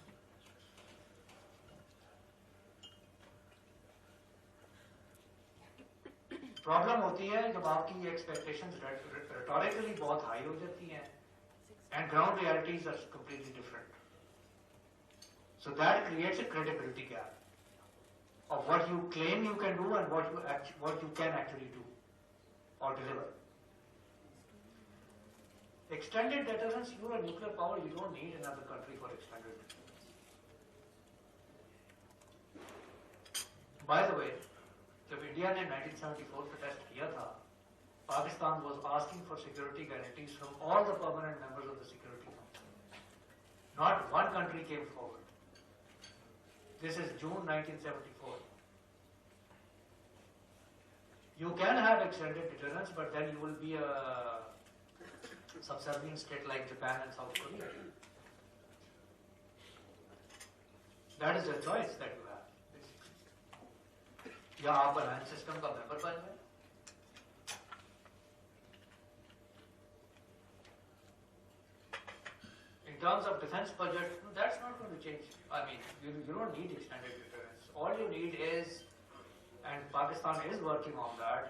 Problem होती है जब आपकी expectations rhetorically बहुत high हो जाती हैं and ground realities are completely different. So that creates a credibility gap of what you claim you can do and what you can actually do or deliver. Extended deterrence, you're a nuclear power, you don't need another country for extended deterrence. By the way, जब India ने 1974 का test किया था, Pakistan was asking for security guarantees from all the permanent members of the Security Council. Not one country came forward. This is June 1974. You can have extended deterrence, but then you will be a subservient state like Japan and South Korea. That is the choice that you have, basically. या आप alliance system का member बन गए, in terms of defense budget, that's not going to change. I mean, you don't need extended deterrence. All you need is, and Pakistan is working on that,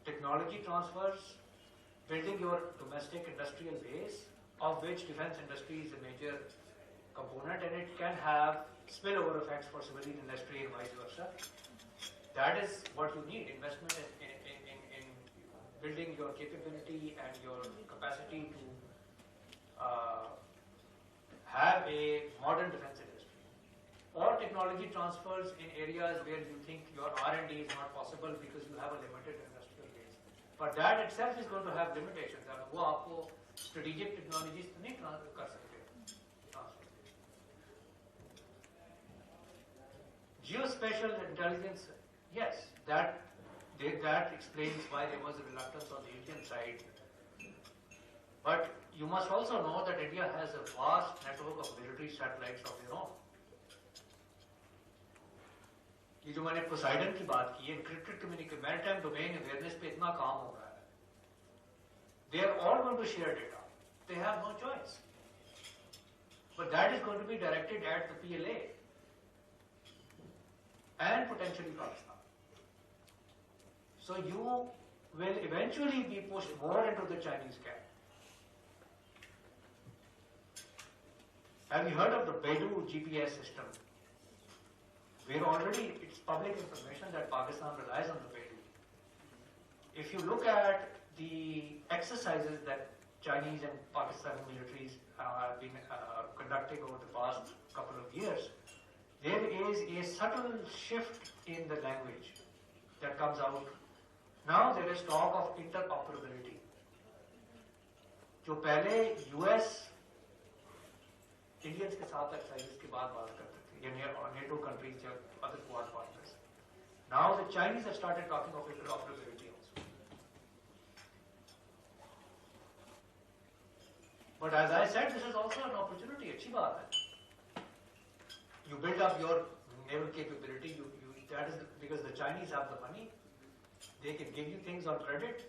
technology transfers, building your domestic industrial base, of which defense industry is a major component, and it can have spillover effects for civilian industry and vice versa. That is what you need, investment in building your capability and your capacity to have a modern defense industry. Or technology transfers in areas where you think your R&D is not possible because you have a limited industrial base. But that itself is going to have limitations. वो आपको strategic technologies तो नहीं कर सकते. Geospatial intelligence, yes, that explains why there was a reluctance on the Indian side. But you must also know that India has a vast network of military satellites of their own. ये जो मैंने Poseidon की बात की है, encrypted communication, maritime domain awareness पे इतना काम हो रहा है. They are all going to share data. They have no choice. But that is going to be directed at the PLA and potentially Pakistan. So you will eventually be pushed more into the Chinese camp. Have you heard of the Beidou GPS system? We're already, it's public information that Pakistan relies on the Beidou. If you look at the exercises that Chinese and Pakistani militaries have been conducting over the past couple of years, there is a subtle shift in the language that comes out. Now there is talk of interoperability. जो पहले US Indians के साथ exercises के बाद बात करते थे, या NATO countries या other Quad partners. Now the Chinese have started talking of interoperability also. But as I said, this is also an opportunity. अच्छी बात है. You build up your naval capability. That is because the Chinese have the money. They can give you things on credit,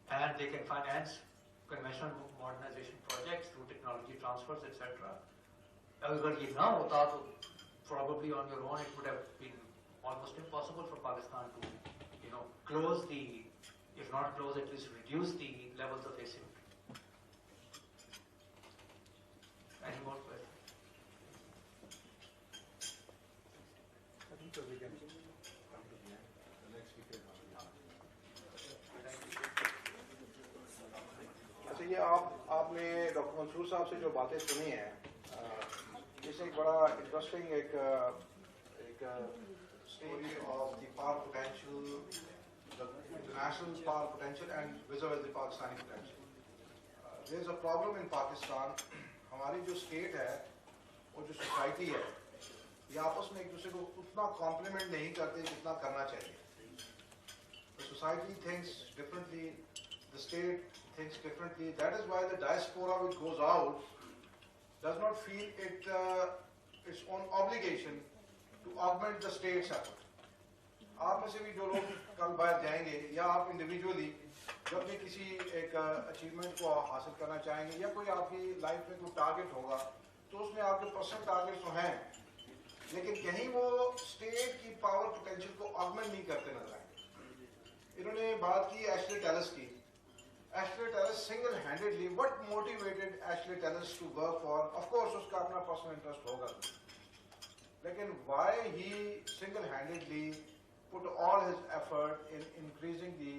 and they can finance conventional modernization projects through technology transfers, etc. अगर ये ना होता तो probably on your own it would have been almost impossible for Pakistan to, close the, if not close, at least reduce the levels of asymmetry. Any more questions? I think so we can come to the end. The next speaker. अच्छा, ये आपने doctor Mansoor साहब से जो बातें सुनी हैं, इससे एक बड़ा इंटरेस्टिंग एक story of the power potential, the international power potential and vis-a-vis the Pakistani potential. There is a problem in Pakistan. हमारी जो स्टेट है और जो सोसाइटी है, ये आपस में एक दूसरे को उतना कॉम्प्लीमेंट नहीं करते जितना करना चाहिए. The society thinks differently, the state thinks differently. That is why the diaspora which goes out does not feel its own obligation to augment the state's effort. आप में से भी जो लोग कल बाहर जाएंगे या आप इंडिविजुअली जब भी किसी एक अचीवमेंट को हासिल करना चाहेंगे या कोई आपकी लाइफ में कोई टारगेट होगा, तो उसमें आपके पर्सनल टारगेट्स तो हैं, लेकिन कहीं वो स्टेट की पावर पोटेंशियल को ऑगमेंट नहीं करते नजर आएंगे. इन्होंने बात की एशले टेलस की. Ashley Tellis singlehandedly, what motivated Ashley Tellis to work for, of course उसका अपना पर्सनल इंटरेस्ट होगा, लेकिन why he singlehandedly put all his effort in increasing the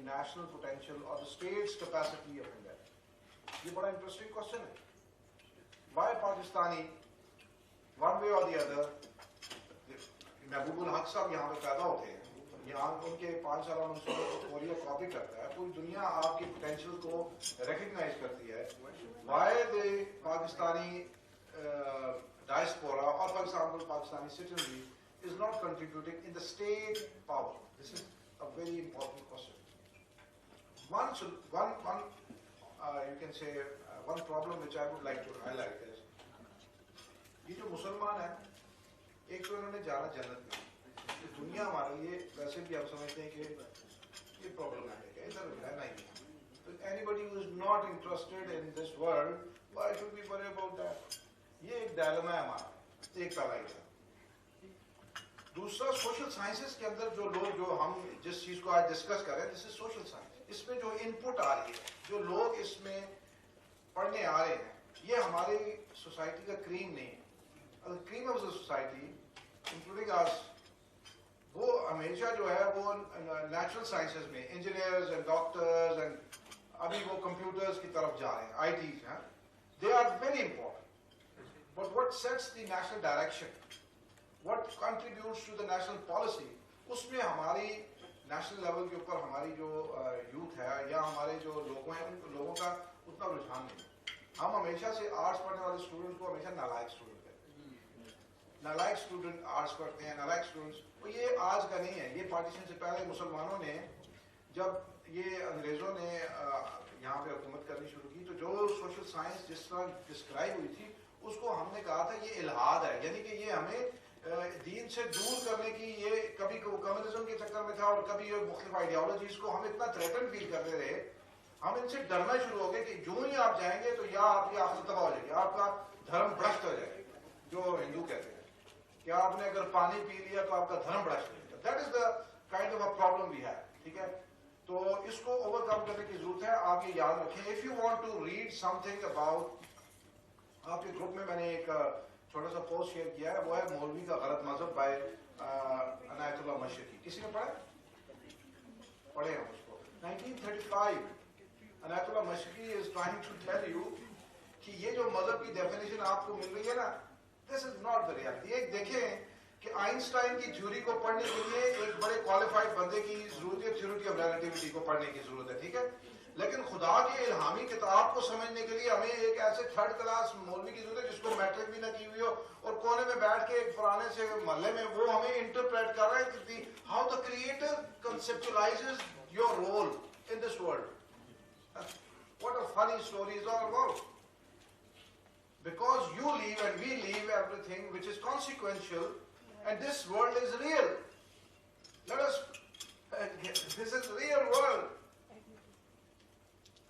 national potential or the state's capacity of India. ये बड़ा interesting question है. Why Pakistani, one way or the other, Mahbubul हक साहब यहाँ पे पैदा होते हैं, यहाँ उनके 5 साल मंसूबे को कोरिया कॉपी करता है, पूरी दुनिया आपकी पोटेंशियल को रिकग्नाइज करती है. Why the Pakistani diaspora or for example Pakistani citizenry is not contributing in the state power? This is a very important question. You can say one problem which I would like to highlight is ये जो मुसलमान है, एक तो इन्होंने जाना जन्नत में, तो दुनिया हमारे लिए वैसे भी आप समझते हैं कि ये प्रॉब्लमैटिक है, इधर रहना ही है. तो anybody who is not interested in this world, why should we worry about that? ये एक डायलेमा है हमारा, एक पहला ही. दूसरा सोशल साइंसेस के अंदर जो लोग, जो हम जिस चीज को आज डिस्कस कर रहे हैं, दिस इज सोशल साइंस. इसमें जो इनपुट आ रही है, जो लोग इसमें पढ़ने आ रहे हैं, ये हमारी सोसाइटी का क्रीम नहीं है. Cream of the society including अस, वो हमेशा जो है वो नेचुरल साइंसेस में इंजीनियर्स एंड डॉक्टर्स एंड अभी वो कंप्यूटर्स की तरफ जा रहे हैं, आईटीज हैं. They are very important, but what sets the national direction, what contributes to the national policy, उसमें हमारी नेशनल लेवल के ऊपर हमारी जो यूथ है या हमारे जो लोग हैं, उन लोगों का उतना रुझान नहीं. हम हमेशा से आर्ट्स पढ़ने वाले स्टूडेंट को हमेशा नालायक स्टूडेंट कहते हैं. नालायक स्टूडेंट आर्ट्स पढ़ते हैं, नालायक स्टूडेंट्स. तो ये आज का नहीं है, ये पार्टीशन से पहले मुसलमानों ने, जब ये अंग्रेजों ने यहाँ पे हुकूमत करनी शुरू की, तो जो सोशल साइंस जिस तरह डिस्क्राइब हुई थी, उसको हमने कहा था ये इल्हाद है, यानी कि ये हमें दीन से दूर करने की, ये कभी कम्युनिज्म के चक्कर में था और कभी ये मुख्तलिफ आइडियोलॉजीज को हम इतना थ्रेटन फील करते रहे, हम इनसे डरना शुरू हो गए कि जो ही आप जाएंगे तो या आपकी आखिरत तबाह हो जाएगी, आपका धर्म भ्रष्ट हो जाएगा, जो हिंदू कहते हैं कि आपने अगर पानी पी लिया तो आपका धर्म भ्रष्ट हो जाएगा. That is the kind of a problem we have. ठीक है, तो इसको ओवरकम करने की जरूरत है. आप ये याद रखें. If you want to read something about, आपके ग्रुप में मैंने एक छोटा सा पोस्ट शेयर किया है, वो है मौलवी का गलत मजहब बाय अनायतुल्लाह मशरकी. किसी ने पढ़ा? पढ़े हैं उसको. 1935 Inayatullah Mashriqi is trying to tell you कि ये जो मजहब की डेफिनेशन आपको मिल रही है ना, this is not the reality. एक देखें कि आइंस्टाइन की थ्योरी को पढ़ने के लिए एक बड़े क्वालिफाइड बंदे की जरूरत है, थ्योरी ऑफ रिलेटिविटी को पढ़ने की जरूरत है, ठीक है. लेकिन खुदा के इल्हामी किताब को समझने के लिए हमें एक ऐसे थर्ड क्लास मौलवी की जरूरत है जिसको मैट्रिक भी ना की हुई हो और कोने में बैठ के एक पुराने से महल्ले में वो हमें इंटरप्रेट कर रहा है कि how the creator conceptualizes your role in this world. What a funny story is all about. Because you leave and we leave everything which is consequential, and this world is real. Let us, this is real world.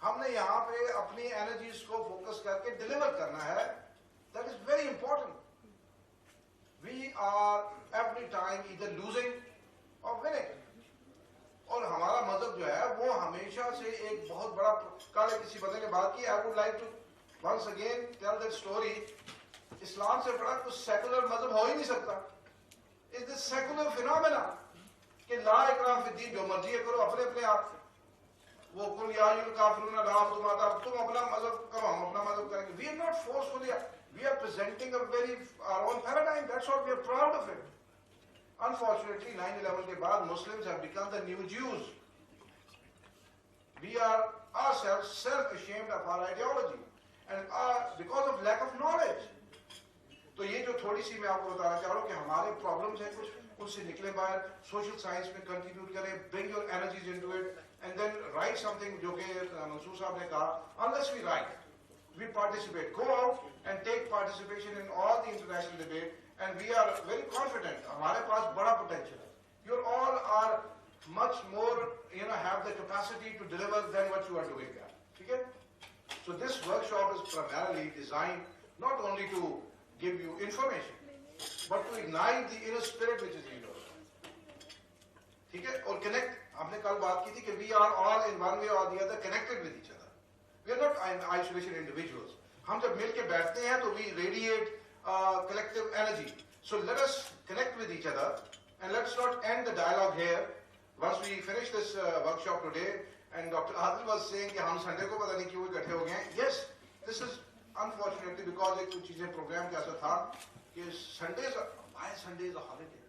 हमने यहाँ पे अपनी energies को focus करके deliver करना है. That is very important. We are every time either losing or winning. और हमारा मजहब जो है वो हमेशा से एक बहुत बड़ा, कल किसी बंदे ने बात की, I would like to once again tell that story. इस्लाम से बड़ा कुछ सेकुलर मजहब हो ही नहीं सकता. Is this secular phenomena कि ला इकराह फी दीन, जो मर्जी करो अपने अपने आप. वो कुल या युल काफिरून ला अब्दुमाता, तुम अपना मजहब करो हम अपना मजहब करेंगे. We are not forcefully, we are presenting a very our own paradigm. That's what we are proud of it. Unfortunately 9/11 के बाद Muslims have become the new Jews. We are ourselves self-ashamed of our ideology and because of lack of knowledge. तो ये जो थोड़ी सी मैं आपको बताना चाह रहा हूँ कि हमारे प्रॉब्लम्स हैं कुछ, उनसे निकले बाहर. सोशल साइंस में कंट्रीब्यूट करें, bring your energies into it and then write something. जो कि मंसूर साहब ने कहा, unless we write, we participate. Go out and take participation in all the international debate, and we are very confident. हमारे पास बड़ा potential है. You all are much more, have the capacity to deliver than what you are doing there. ठीक है? So this workshop is primarily designed not only to give you information, but to ignite the inner spirit which is in you. ठीक है? और connect. हमने कल बात की थी कि we are all in one way or the other connected with each other. We are not isolation individuals. हम जब मिल के बैठते हैं तो we radiate collective energy. So let us connect with each other and let's not end the dialogue here. Once we finish this workshop today, and Dr. Adil was saying कि हम Sunday को पता नहीं क्यों इकट्ठे हो गए हैं. Yes, this is unfortunately because एक कुछ चीजें प्रोग्राम का ऐसा था कि Sundays, why Sunday is a holiday?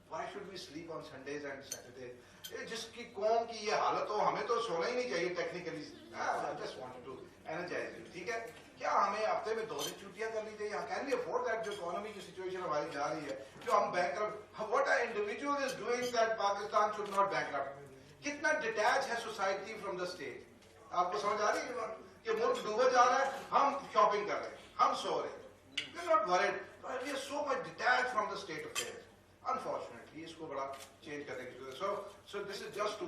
Why should we sleep on Sundays and Saturday? जिसकी कौम की ये हालत हो, हमें तो सोना ही नहीं चाहिए technically. I just wanted to energize you. ठीक है? क्या हमें हफ्ते में 2 दिन छुट्टियां कर ली चाहिए? Can we afford that? जो इकोनॉमी की सिचुएशन हमारी जा रही है, जो हम bankrupt, what a individual is doing that Pakistan should not bankrupt. कितना डिटैच है सोसाइटी फ्रॉम द स्टेट. आपको समझ आ रही है कि मुल्क डूबा जा रहा है, हम शॉपिंग कर रहे हैं, हम सो रहे हैं. We are not worried, we are so much detach from the state affairs. Unfortunately, इसको बड़ा change करने की जरूरत है. So this is just to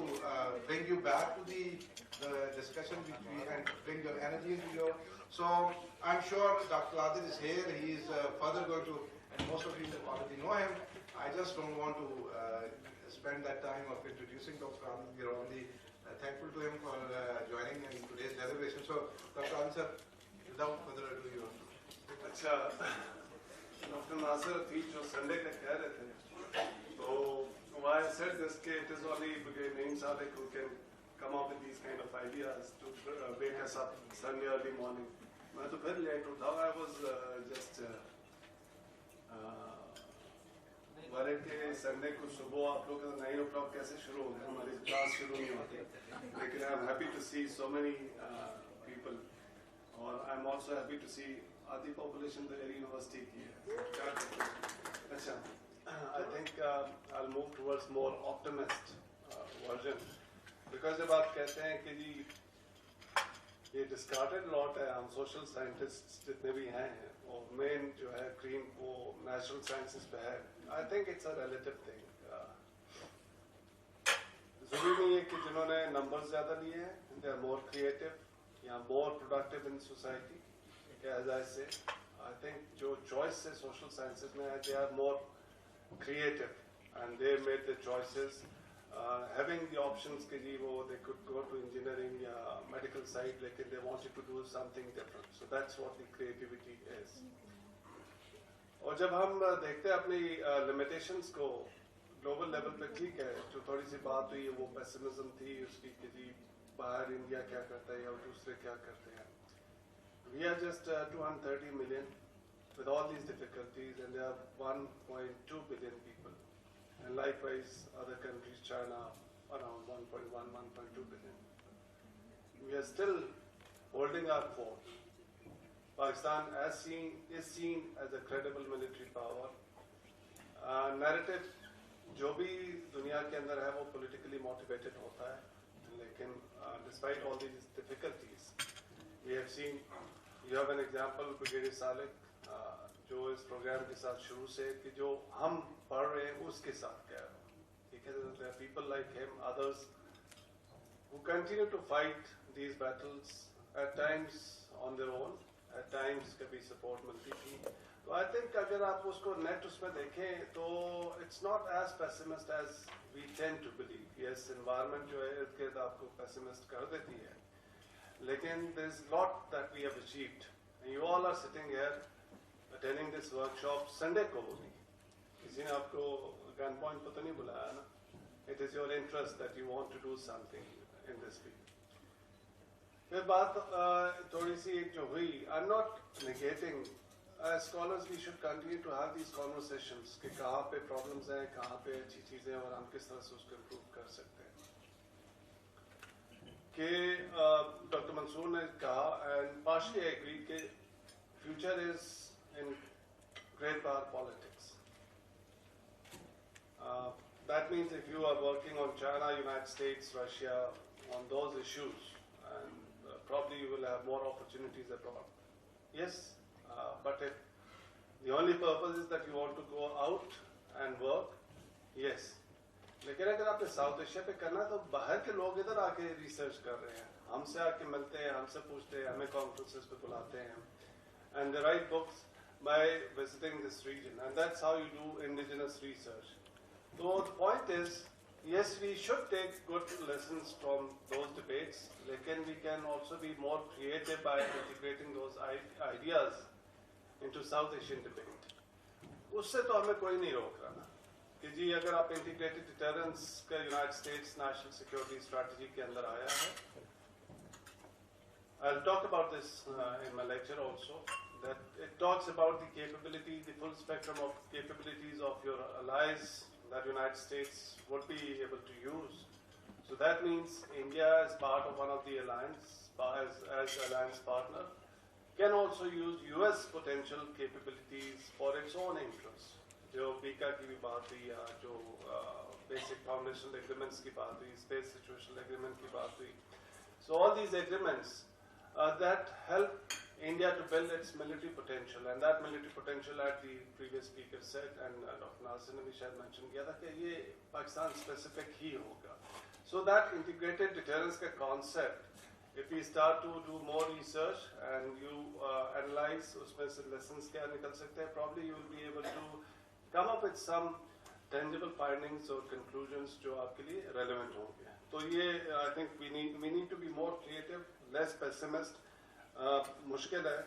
bring you back to the discussion which we and bring your energy into your. So I'm sure Dr. Adil is here. He is further going to, and most of you already know him. I just don't want to spend that time of introducing Dr. Adil. We are only thankful to him for joining in today's celebration. So Dr. Adil sir, without further ado, you. अच्छा, doctor Nasir Atiq जो Sunday का कह रहे थे, so why I said this, it is only because Naeem Sadek who can come up with these kind of ideas to wake us up Sunday early morning. मैं तो फिर late उठा. I was just worried कि Sunday को सुबह आप लोग 9 o'clock कैसे शुरू हो गया, हमारी क्लास शुरू नहीं होती. लेकिन I am happy to see so many people, और I am also happy to see आधी population the university की है. अच्छा, I think I'll move towards more optimist version, because जब आप कहते हैं कि जी ये discarded lot है, हम social scientists जितने भी हैं और main जो है cream वो natural sciences पे है. I think it's a relative thing. जरूरी नहीं है कि जिन्होंने numbers ज़्यादा लिए हैं they are more creative या more productive in society. As I say, I think जो choice है social sciences में है, they are more creative and they made the choices having the options कि जी वो they could go to engineering या medical side, लेकिन they wanted to do something different. So that's what the creativity is. और जब हम देखते हैं अपनी limitations को global level पे, ठीक है, जो थोड़ी सी बात हुई वो pessimism थी उसकी कि जी बाहर इंडिया क्या करता है या दूसरे क्या करते हैं. We are just 230 million with all these difficulties, and there are 1.2 billion people. And likewise, other countries, China, around 1.1, 1.2 billion. We are still holding our fort. Pakistan is seen as a credible military power. Narrative, जो भी दुनिया के अंदर है वो politically motivated होता है. लेकिन despite all these difficulties, we have seen. You have an example, Brigadier Salek, जो इस प्रोग्राम के साथ शुरू से कि जो हम पढ़ रहे हैं उसके साथ कह रहा हूँ, ठीक है. There are people like him, others who continue to fight these battles, at times on their own, at times कभी support मिलती थी. तो I think अगर आप उसको net उसमें देखें तो it's not as pessimist as we tend to believe. Yes, environment जो है इर्द-गिर्द आपको pessimist कर देती है, लेकिन there is lot that we have achieved. And you all are sitting here attending this workshop Sunday को होगी. किसी ने आपको गन पॉइंट पर तो नहीं बुलाया ना. It is your interest that you want to do something in this field. फिर बात थोड़ी सी एक जो हुई, I'm not negating. As scholars we should continue to have these conversations कि कहाँ पे problems हैं, कहाँ पे अच्छी चीजें हैं और हम किस तरह से उसको improve कर सकते हैं. कि डॉक्टर मंसूर ने कहा, and partially I agree कि future is in great power politics. That means if you are working on China, United States, Russia, on those issues, and probably you will have more opportunities abroad. Yes, but if the only purpose is that you want to go out and work, yes. लेकिन अगर आपने south Asia पे करना है तो बाहर के लोग इधर आके रिसर्च कर रहे हैं, हमसे आके मिलते हैं, हमसे पूछते हैं, हमें कॉन्फ्रेंसेस पे बुलाते हैं, and they write books by visiting this region, and that's how you do indigenous research. So the point is, yes, we should take good lessons from those debates, lekin we can also be more creative by integrating those ideas into South Asian debate. उससे तो हमें कोई नहीं रोक रहा ना कि जी अगर आप इंटीग्रेटेड डिटरेंस का United states national security strategy के अंदर आया है. I'll talk about this in my lecture also, that it talks about the capability, the full spectrum of capabilities of your allies that United States would be able to use. So that means India as part of one of the alliance, as alliance partner, can also use US potential capabilities for its own interests. जो बीका की भी बात हुई या जो basic foundational agreements की बात हुई, स्पेस सिचुएशनल एग्रीमेंट की बात हुई. So all these agreements that help India to build its military potential, and that military potential, as the previous speaker said, and Dr. Nasir ने भी शायद mention किया था कि ये पाकिस्तान specific ही होगा. So that integrated deterrence का concept, if we start to do more research and you analyze उसमें से lessons क्या निकल सकते हैं, probably you will be able to come up with some tangible findings or conclusions जो आपके लिए relevant होंगे. तो ये I think we need to be more creative, less pessimist. मुश्किल है.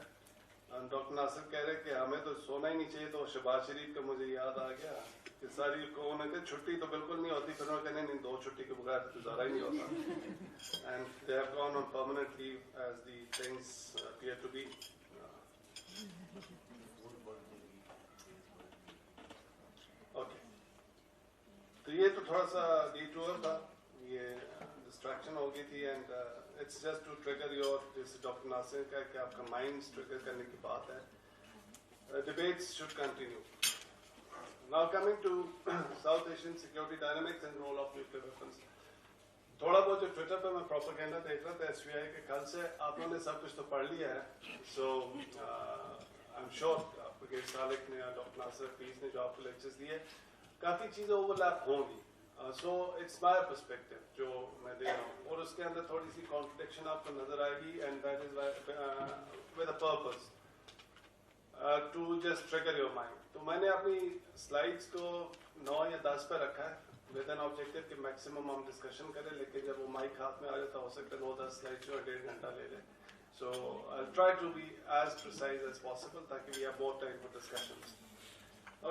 डॉक्टर नासिर कह रहे कि हमें तो सोना ही नहीं चाहिए, तो शहबाज शरीफ का मुझे याद आ गया कि सारी को उन्होंने छुट्टी तो बिल्कुल नहीं होती, फिर उन्होंने कहने नहीं 2 छुट्टी के बगैर तो गुजारा ही नहीं होता. And they have gone on permanent leave as the things appear to be. Okay. तो ये तो थोड़ा सा detour था, ये distraction हो गई थी, and it's just to trigger your, this Dr. Nasir का कि आपका minds trigger करने की बात है. Debates should continue. Now coming to South Asian security dynamics and role of nuclear weapons. थोड़ा बहुत जो ट्विटर पे मैं प्रोपेगेंडा देख रहा था SVI के, कल से आप लोगों ने सब कुछ तो पढ़ लिया है. So I'm sure brigadier Salik ने, डॉक्टर नासिर फीस ने जो आपको लेक्चर्स दिए, काफ़ी चीज़ें ओवरलैप होंगी. So it's my perspective जो मैं दे रहा हूँ, और उसके अंदर थोड़ी सी कॉन्ट्रडिक्शन आपको नजर आएगी, and that is with a purpose to just trigger your mind. तो मैंने अपनी स्लाइड्स को 9 या 10 पे रखा है विद एन ऑब्जेक्टिव कि मैक्सिमम हम डिस्कशन करें, लेकिन जब वो माइक हाथ में आ जाता हो सकता है 9-10 स्लाइड जो 1.5 घंटा ले ले. So I'll try to be as precise as possible ताकि we have more time for discussions.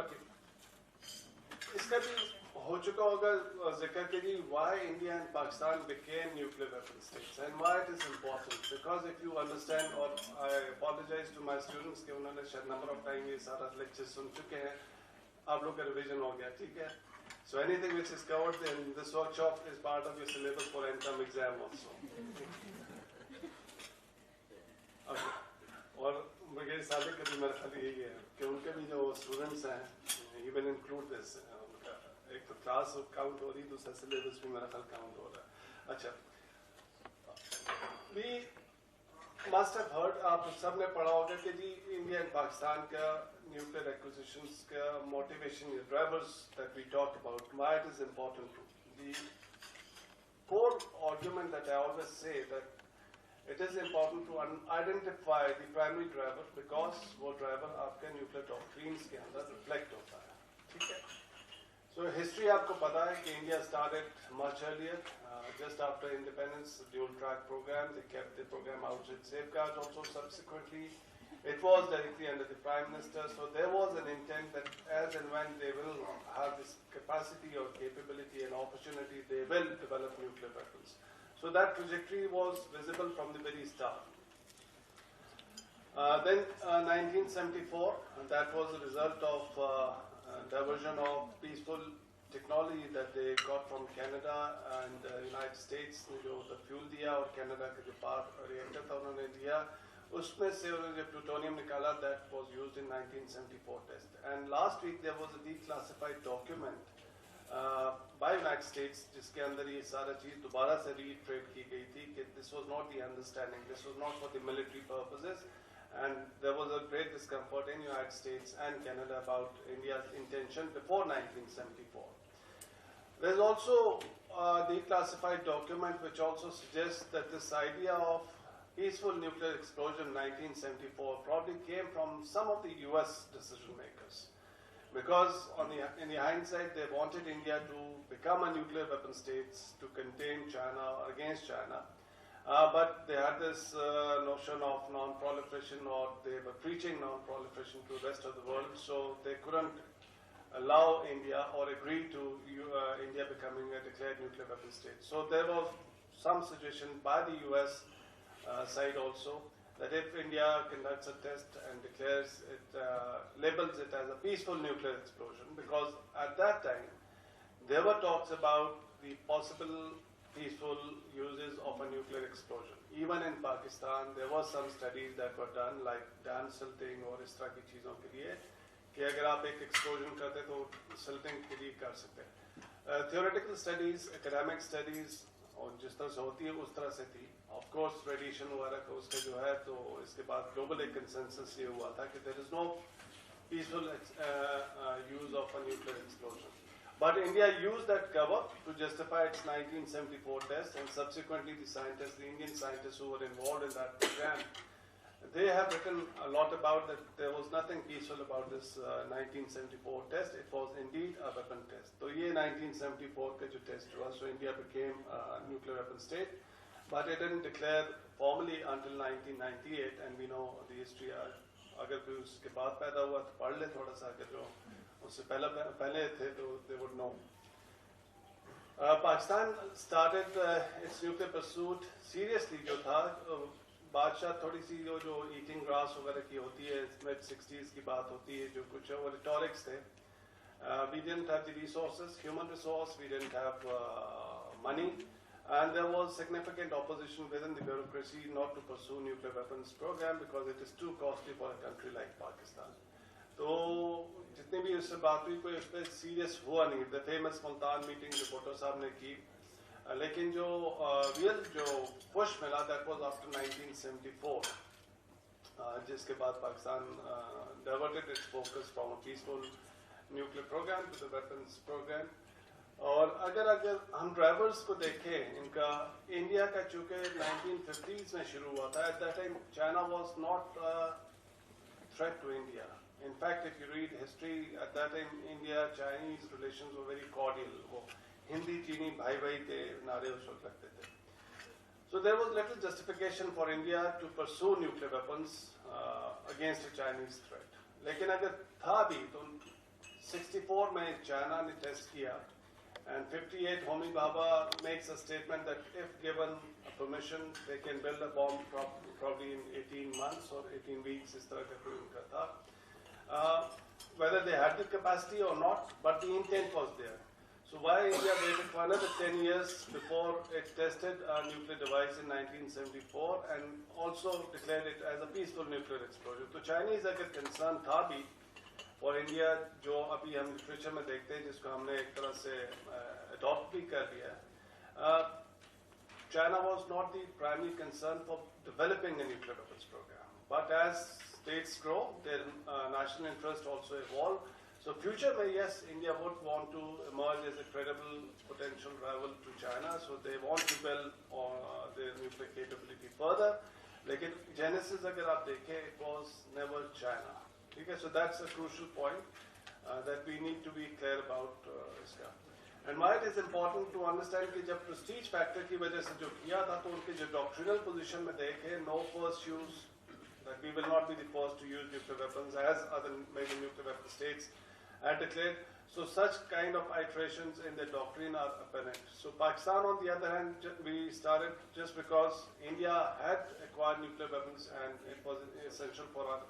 Okay. इसका भी हो चुका होगा जिक्र कि जी why India and Pakistan became nuclear weapon states and why it is important, because if you understand, or I apologize to my students कि उन्होंने शायद number of time ये सारा lecture सुन चुके हैं, आप लोग का revision हो गया, ठीक है? So anything which is covered in this workshop is part of your syllabus for income exam also. Okay. और मेरे साले का भी मेरा ख्याल यही है कि उनके भी जो स्टूडेंट्स हैं, you will include this. एक तो क्लास काउंट हो रही, दूसरा सिलेबस भी मेरा ख्याल काउंट हो रहा है. अच्छा, we must have heard, आप सबने पढ़ा होगा कि जी इंडिया एंड पाकिस्तान का न्यूक्लियर एक्विजिशंस का motivation, drivers that we talk about, why it is important. The core argument that I always say that it is important to identify the primary driver, because वो driver आपके nuclear doctrines के अंदर reflect होता है, ठीक है. So history आपको पता है कि India started much earlier, just after independence, dual track program. They kept the program out with safeguards. Also subsequently, it was directly under the Prime Minister. So there was an intent that as and when they will have this capacity or capability and opportunity, they will develop nuclear weapons. So that trajectory was visible from the very start. Then 1974, that was the result of diversion of peaceful technology that they got from Canada and United States ने जो fuel दिया और Canada का जो power reactor था उन्होंने दिया, उसमें से उन्होंने जो प्लूटोनियम निकाला, that was used in 1974 test. And last week there was a declassified document by United States जिसके अंदर ये सारा चीज दोबारा से reiterate की गई थी कि this was not the understanding, this was not for the military purposes. And there was a great discomfort in United States and Canada about India's intention before 1974. There's also a declassified document which also suggests that this idea of peaceful nuclear explosion in 1974 probably came from some of the US decision makers. Because in the hindsight, they wanted India to become a nuclear weapon state to contain China or against China. But they had this notion of non-proliferation, or they were preaching non-proliferation to the rest of the world, so they couldn't allow India or agree to India becoming a declared nuclear weapon state. So there was some suggestion by the US side also that if India conducts a test and declares it, labels it as a peaceful nuclear explosion, because at that time there were talks about the possible peaceful uses of a nuclear explosion. Even in Pakistan, there were some studies that were done, like dam silting और इस तरह की चीज़ों के लिए, कि अगर आप एक explosion करते तो silting के लिए कर सकते हैं. Theoretical studies, academic studies, और जिस तरह से होती है उस तरह से थी. Of course, radiation वगैरह का उसका जो है, तो इसके बाद global एक consensus ये हुआ था कि there is no peaceful use of a nuclear explosion. But India used that cover to justify its 1974 test, and subsequently the scientists, the Indian scientists who were involved in that program, they have written a lot about that there was nothing peaceful about this 1974 test. It was indeed a weapon test. So ये 1974 का जो test हुआ, so India became a nuclear weapon state, but it didn't declare formally until 1998, and we know the history. अगर कोई उसके बाद पैदा हुआ तो पढ़ ले थोड़ा सा, अगर जो उससे पहले थे तो they would know. Pakistan started its nuclear pursuit seriously जो था, बादशाह थोड़ी सी जो eating grass वगैरह की होती है, mid-60s की बात होती है, जो कुछ वो rhetorics थे. We didn't have the resources, human resource, we didn't have money, and there was significant opposition within the bureaucracy not to pursue nuclear weapons program because it is too costly for a country like Pakistan. तो जितनी भी उससे बात हुई कोई उस पर serious हुआ नहीं. द फेमस मुल्तान मीटिंग जो भुट्टो साहब ने की, लेकिन जो रियल जो पुश मिला दैट वाज आफ्टर 1974, जिसके बाद Pakistan diverted its focus from a peaceful nuclear program to the weapons program. और अगर हम ड्राइवर्स को देखें इनका, इंडिया का चूँकि 1950s में शुरू हुआ था, at that time China was not threat to India. In fact, if you read history, at that time, India-Chinese relations were very cordial. Hindi चीनी भाई भाई थे नारे उस वक्त लगते थे. So there was little justification for India to pursue nuclear weapons against a Chinese threat. लेकिन अगर था भी तो 64 में चाइना ने टेस्ट किया, and 58 Homi Bhabha makes a statement that if given a permission they can build a bomb probably in 18 months or 18 weeks. इस तरह का कोई उनका था. Whether they had the capacity or not, but the intent was there. So why India waited for another 10 years before it tested a nuclear device in 1974 and also declared it as a peaceful nuclear explosion? तो Chinese अगर concern था भी for India, जो अभी हम literature में देखते हैं जिसको हमने एक तरह से adopt भी कर लिया, China was not the primary concern for developing a nuclear weapons program. But as states grow, their national interest also evolve. So future may, yes, India would want to emerge as a credible potential rival to China. So they want to build their nuclear capability further. Lekin genesis agar aap dekhe, it was never China. Okay, so that's a crucial point that we need to be clear about. And why it is important to understand कि जब prestige factor की वजह से जो किया था तो उनके जो doctrinal position में देखे, no first use, that we will not be the first to use nuclear weapons as other major nuclear weapon states had declared. So such kind of iterations in the doctrine are apparent. So Pakistan on the other hand, we started just because India had acquired nuclear weapons and it was essential for our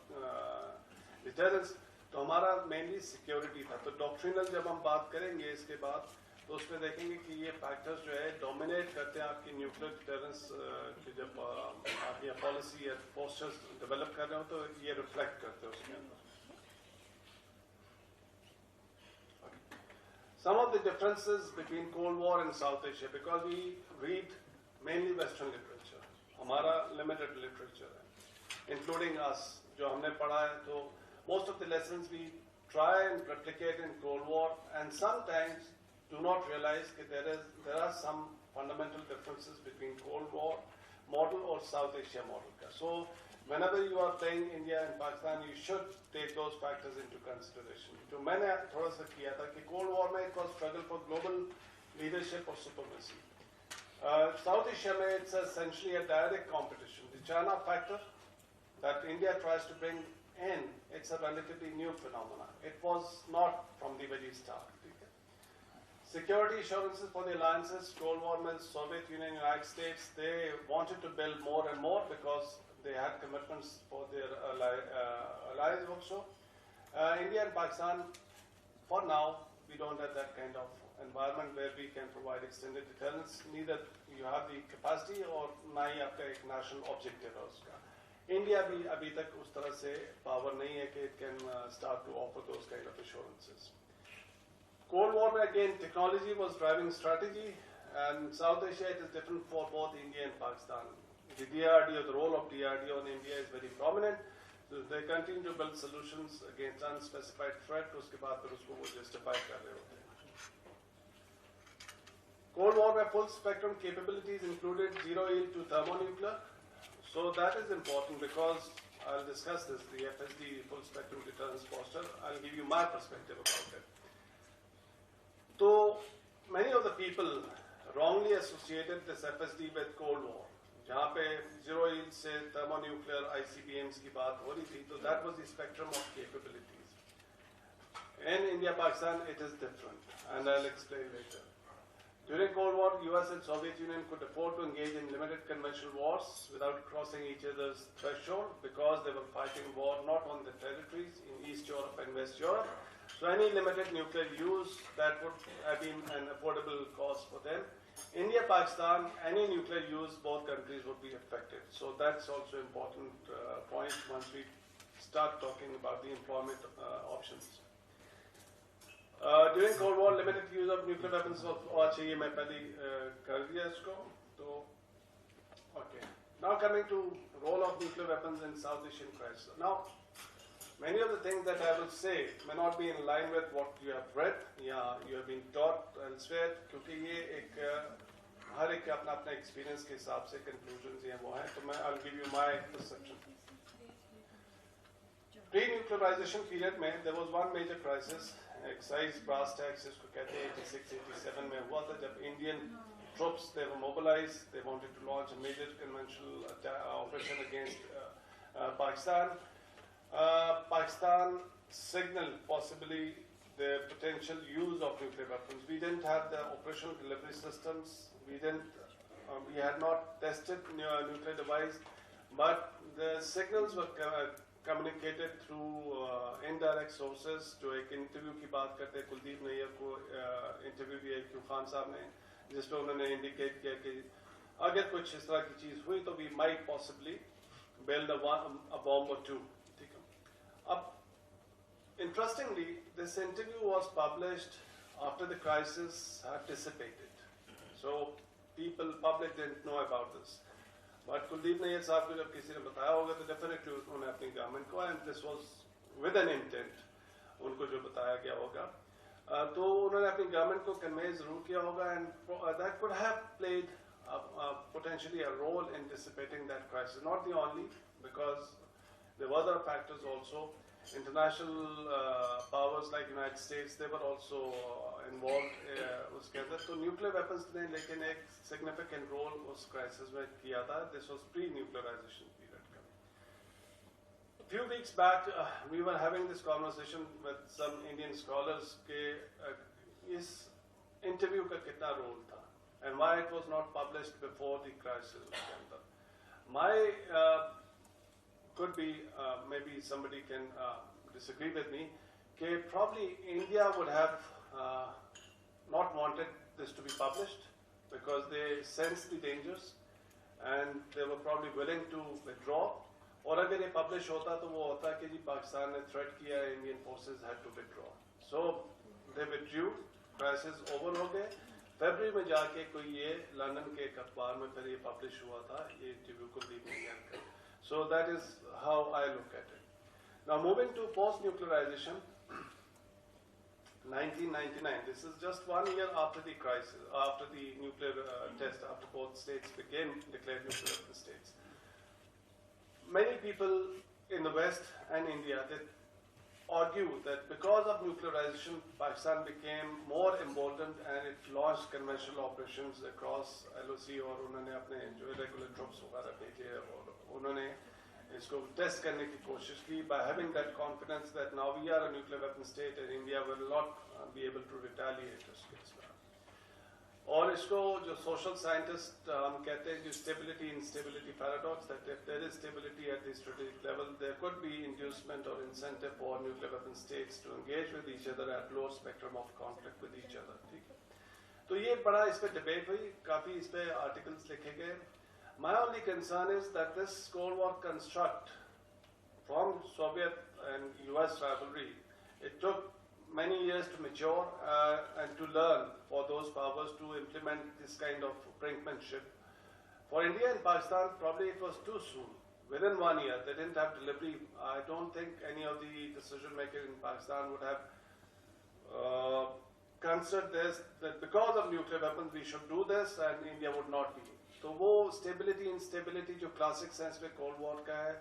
deterrence. तो हमारा mainly security था. तो doctrinal जब हम बात करेंगे इसके बाद तो उसमें देखेंगे कि ये factors जो है dominate करते हैं आपकी nuclear deterrence की जब आप ये policy या postures develop कर रहे हो तो ये reflect करते हैं उसके अंदर. Some of the differences between Cold War and South Asia, because we read mainly Western literature, हमारा limited literature है, including us, जो हमने पढ़ा है, तो most of the lessons we try and replicate in Cold War, and sometimes do not realize that there are some fundamental differences between Cold War model or South Asia model. So whenever you are playing India and Pakistan, you should take those factors into consideration. जो मैंने थोड़ा सा किया था कि Cold War में it was struggle for global leadership or supremacy. South Asia में it's essentially a direct competition. The China factor that India tries to bring in, it's a relatively new phenomenon. It was not from the very start. Security assurances for the alliances, Cold War में Soviet Union, United States, they wanted to build more and more because they had commitments for their allies also. India and Pakistan, for now, we don't have that kind of environment where we can provide extended deterrence. Neither you have the capacity or ना ही आपका एक national objective है उसका. India भी अभी तक उस तरह से power नहीं है कि it can start to offer those kind of assurances. Cold War again, technology was driving strategy, and South Asia it is different for both India and Pakistan. The DRDO, the role of DRDO in India is very prominent. So they continue to build solutions against unspecified threat. उसके बाद फिर उसको वो justify कर रहे होते हैं. Cold War में full spectrum capabilities included zero yield to thermonuclear. So that is important because I'll discuss this, the FSD full spectrum deterrence posture. I'll give you my perspective about it. So many of the people wrongly associated this FSD with Cold War. जहाँ पे zero yield से thermonuclear ICBMs की बात हो रही थी, तो that was the spectrum of capabilities. In India, Pakistan, it is different, and I'll explain later. During Cold War, US and Soviet Union could afford to engage in limited conventional wars without crossing each other's threshold because they were fighting war not on the territories in East Europe and West Europe. So any limited nuclear use, that would have been an affordable cost for them. India, Pakistan, any nuclear use, both countries would be affected. So that's also an important point once we start talking about the employment options. During Cold War, limited use of nuclear weapons was चाहिए मैं पहले कर दिया इसको तो okay. Now coming to role of nuclear weapons in South Asian crisis. Now many of the things that I will say may not be in line with what you have read, you have been taught elsewhere, क्योंकि ये एक हर एक अपना अपना experience के हिसाब से conclusions ये वो हैं, तो मैं I'll give you my perception. Pre-nuclearization period में there was one major crisis exercise Brasstacks इसको कहते हैं 86-87 में हुआ था जब Indian troops they were mobilized, they wanted to launch a major conventional operation against Pakistan. Pakistan signaled possibly their potential use of nuclear weapons. We didn't have the operational delivery systems. We had not tested nuclear device, but the signals were communicated through indirect sources. जो एक interview की बात करते हैं कुलदीप नैयर को interview दिया Q Khan साहब ने जिसमें उन्होंने इंडिकेट किया कि अगर कुछ इस तरह की चीज हुई तो we might possibly build a bomb or two. ठीक है. अब interestingly, this interview was published after the crisis had dissipated, so public didn't know about this. But Kuldeep Nair साहब को जब किसी ने बताया होगा तो definitely उन्होंने अपनी गवर्नमेंट को and this was with an intent उनको जो बताया गया होगा तो उन्होंने अपनी गवर्नमेंट को कन्वे जरूर किया होगा and that could have played potentially a role in dissipating that crisis. Not the only, because there were other factors also. International powers like United States, they were also involved उसके अंदर. तो nuclear weapons ने लेकिन एक significant role उस crisis में किया था. This was pre-nuclearization period. A few weeks back, we were having this conversation with some Indian scholars के इस interview का कितना role था and why it was not published before the crisis उसके अंदर. My could be, maybe somebody can disagree with me, that probably India would have not wanted this to be published because they sensed the dangers and they were probably willing to withdraw. और अगर ये publish होता तो वो होता कि जी पाकिस्तान ने threat किया, Indian forces had to withdraw. So they withdrew, crisis over हो गए. February में जाके कोई ये लंदन के एक अखबार में फिर ये publish हुआ था ये इंटरव्यू कुलदीप नैयर का. So that is how I look at it. Now moving to post-nuclearization, 1999. This is just 1 year after the crisis, after the nuclear test, after both states became declared nuclear weapon states. Many people in the West and India they argue that because of nuclearization, Pakistan became more emboldened and it launched conventional operations across LOC और उन्होंने अपने जो regular troops वगैरह भेजे और उन्होंने इसको test करने की कोशिश की by having that confidence that now we are a nuclear weapon state and India will not be able to retaliate उसके इसमें. और इसको जो social scientist हम कहते हैं जो stability instability paradox, that if there is stability at the strategic level, there could be inducement or incentive for nuclear weapon states to engage with each other at low spectrum of conflict with each other. ठीक है. तो ये बड़ा इस पे debate हुई, काफी इस पे articles लिखे गए. My only concern is that this Cold War construct from Soviet and US rivalry, it took many years to mature and to learn for those powers to implement this kind of brinkmanship. For India and Pakistan, probably it was too soon. Within 1 year, they didn't have delivery. I don't think any of the decision makers in Pakistan would have considered this, that because of nuclear weapons we should do this and India would not be. So wo stability instability jo classic sense mein Cold War ka hai,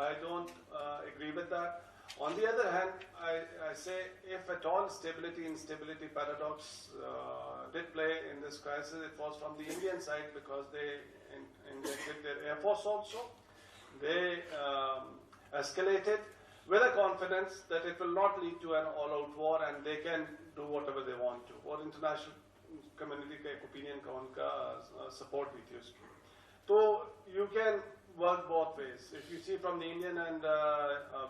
I don't agree with that. On the other hand, I say if at all stability instability paradox did play in this crisis, it was from the Indian side because they injected their air force also. They escalated with a confidence that it will not lead to an all-out war and they can do whatever they want to. Or international community का एक opinion का उनका support भी थी उसकी. तो you can work both ways. If you see from the Indian and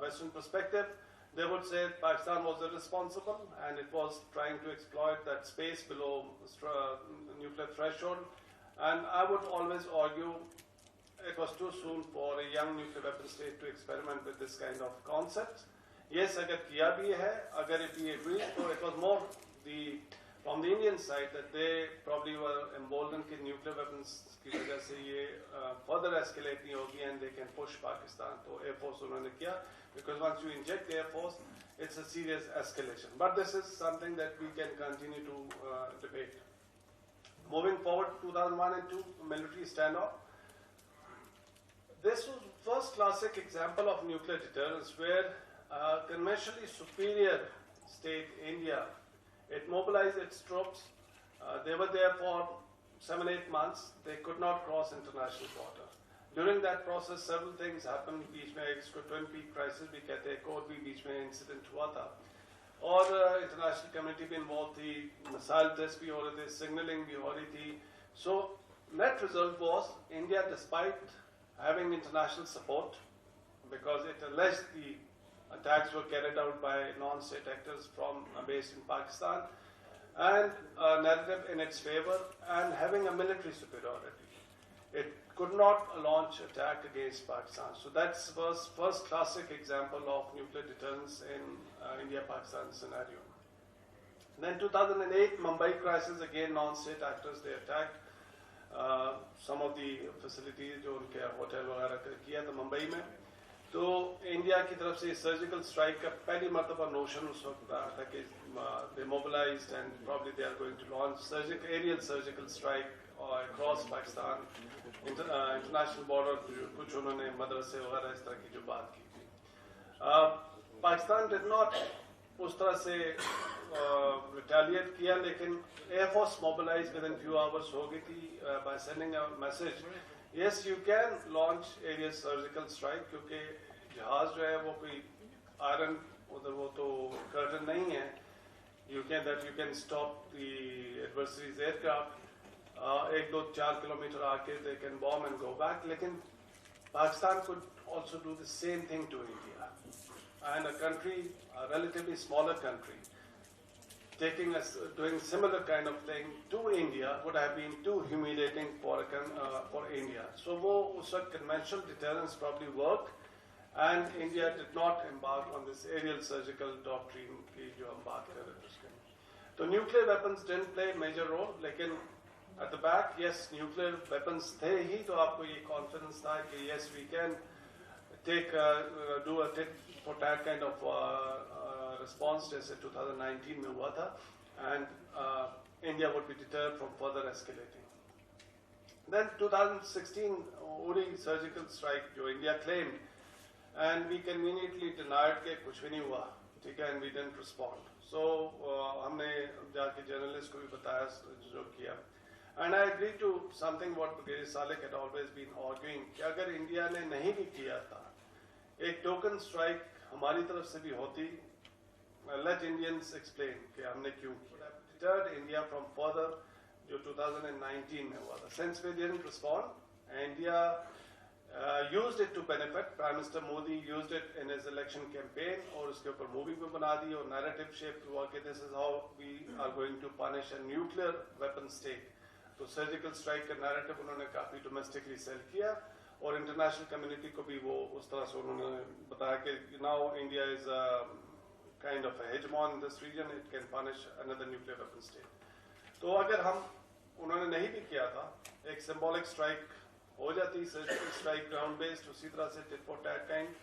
Western perspective, they would say Pakistan was irresponsible and it was trying to exploit that space below nuclear threshold. And I would always argue it was too soon for a young nuclear weapon state to experiment with this kind of concept. Yes, अगर किया भी है, अगर if we agree, so it was more from the Indian side that they probably were emboldened कि nuclear weapons की वजह से ये further escalate नहीं होगी and they can push Pakistan. तो Air Force उन्होंने किया because once you inject Air Force, it's a serious escalation. But this is something that we can continue to debate. Moving forward, 2001 and 2 military standoff. This was first classic example of nuclear deterrence where conventionally superior state, India, it mobilized its troops. They were there for 7-8 months. They could not cross international border. During that process, several things happened. बीच में इसको Twin Peak crisis भी कहते हैं, एक और भी बीच में incident हुआ था. और international community भी involved थी, missile tests भी हो रहे थे, signaling भी हो रही थी. So net result was India, despite having international support, because it alleged the attacks were carried out by non-state actors from based in Pakistan, and a narrative in its favor, and having a military superiority. It could not launch attack against Pakistan. So that was first classic example of nuclear deterrence in India-Pakistan scenario. Then 2008 Mumbai crisis, again non-state actors, they attacked some of the facilities जो उनके hotel वगैरह किया था मुंबई में. तो India की तरफ से सर्जिकल स्ट्राइक का पहली मर्तबा नोशन उस वक्त आया था कि they mobilized and probably they are going to launch aerial surgical strike across Pakistan, international border. कुछ उन्होंने मदरसे वगैरह इस तरह की जो बात की थी. पाकिस्तान did not उस तरह से retaliate किया, लेकिन Air Force mobilized within few hours हो गई थी by sending a message. Yes, you can launch aerial surgical strike क्योंकि जहाज जो है वो कोई आयरन उधर वो तो कर्टन नहीं है. You can stop the adversary's aircraft. 1-2-4 kilometer आके they can bomb and go back. लेकिन Pakistan could also do the same thing to India, and a country, a relatively smaller country, doing similar kind of thing to India would have been too humiliating for India. So वो उस वक्त conventional deterrence probably worked, and India did not embark on this aerial surgical doctrine की जो हम बात कर रहे थे उसके. तो nuclear weapons didn't play a major role, लेकिन at the back, yes, nuclear weapons थे ही, तो आपको ये confidence था कि yes, we can do a tit for tat kind of response जैसे 2019 में हुआ था, and India would be deterred from further escalating. Then 2016 Uri surgical strike जो India claimed, and we conveniently denied कि कुछ भी नहीं हुआ, ठीक है, and we didn't respond. So हमने जाके journalists को भी बताया जो किया. And I agree to something what Brigadier Salek had always been arguing कि अगर इंडिया ने नहीं भी किया था, एक टोकन स्ट्राइक हमारी तरफ से भी होती. Let Indians explain कि हमने क्यों किया. Deterred India from further जो 2019 में हुआ था. Since we didn't respond, India used it to benefit. Prime Minister Modi used it in his election campaign और उसके ऊपर मूवी भी बना दी और narrative shape हुआ कि this is how we are going to punish a nuclear weapon state. तो surgical strike का नैरेटिव उन्होंने काफी डोमेस्टिकली सेल किया और इंटरनेशनल कम्युनिटी को भी वो उस तरह से उन्होंने बताया कि now India is kind of hegemon in this region, it can punish another nuclear weapon state. तो अगर हम उन्होंने नहीं भी किया था, एक सिंबॉलिक स्ट्राइक हो जाती, सर्जिकल स्ट्राइक ग्राउंड बेस्ड, उसी तरह से tit for tat kind.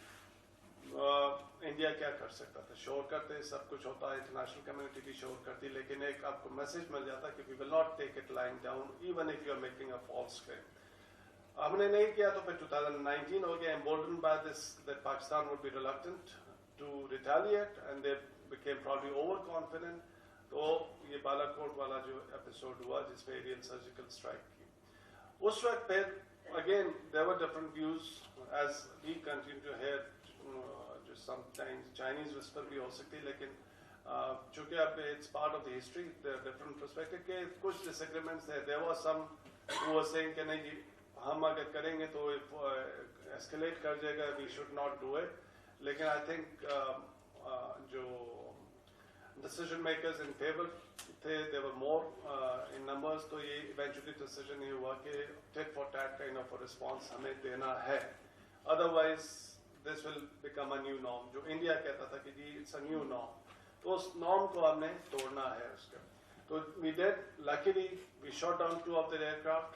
India क्या कर सकता था? शोर करते, सब कुछ होता है, इंटरनेशनल कम्युनिटी भी शोर करती, लेकिन एक आपको मैसेज मिल जाता कि we will not take it lying down even if you are making a false claim. हमने नहीं किया तो फिर 2019 हो गया, emboldened by this that Pakistan would be reluctant to retaliate and they became probably overconfident. तो ये बालाकोट वाला जो एपिसोड हुआ जिसमें एरियल सर्जिकल स्ट्राइक की, उस वक्त फिर again there were different views as we continue to hear. जो sometimes Chinese whisper भी हो सकती है, लेकिन चूंकि अब it's part of the history, there are different perspective के कुछ disagreements थे. There was some who were saying कि नहीं हम अगर करेंगे तो escalate कर जाएगा, we should not do it. लेकिन I think जो decision makers in favor थे, they were more in numbers, तो ये eventually decision ये हुआ कि tit for tat kind of a response हमें देना है. Otherwise this will become a new norm. जो इंडिया कहता था कि जी it's a new norm, तो उस norm को हमने तोड़ना है उसका. तो we did. Luckily we shot down 2 of their aircraft.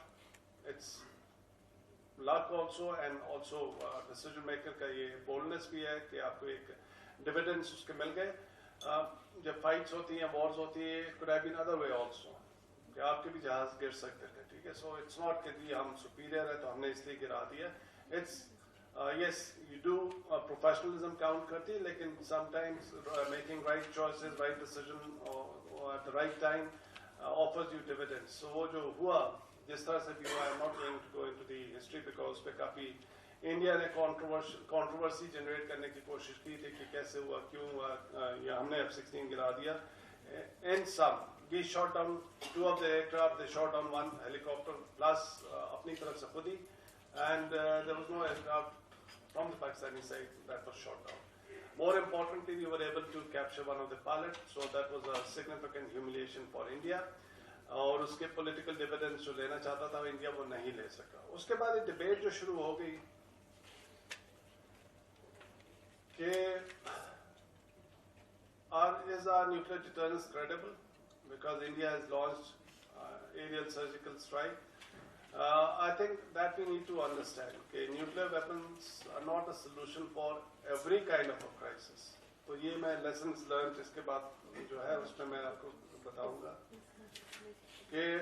It's luck also and also decision maker का ये boldness भी है कि आपको एक dividends उसके मिल गए. जब fights होती हैं, wars होती है, it could have been other way also कि आपके भी जहाज गिर सकते थे, ठीक है. So it's not कि जी हम superior है तो हमने इसलिए गिरा दिया. It's yes, you do professionalism count करती है, लेकिन sometimes making right choices, right decision or at the right time offers you dividends. So वो जो हुआ, जिस तरह से भी हुआ, I'm not going to go into the history because पे काफी इंडिया ने controversy generate करने की कोशिश की थी कि कैसे हुआ, क्यों हुआ, या हमने F-16 गिरा दिया. In sum, we shot down 2 of the aircraft. They shot down 1 helicopter plus अपनी तरफ से खुद ही, and there was no aircraft from the Pakistani side that was shot down. More importantly, we were able to capture one of the pilots, so that was a significant humiliation for India. और उसके political dividends जो लेना चाहता था India वो नहीं ले सका. उसके बाद ये debate जो शुरू हो गई कि is our nuclear deterrence credible? Because India has launched aerial surgical strike. I think that we need to understand that nuclear weapons are not a solution for every kind of a crisis. तो ये मैं lessons learned इसके बाद जो है उसमें मैं आपको बताऊंगा कि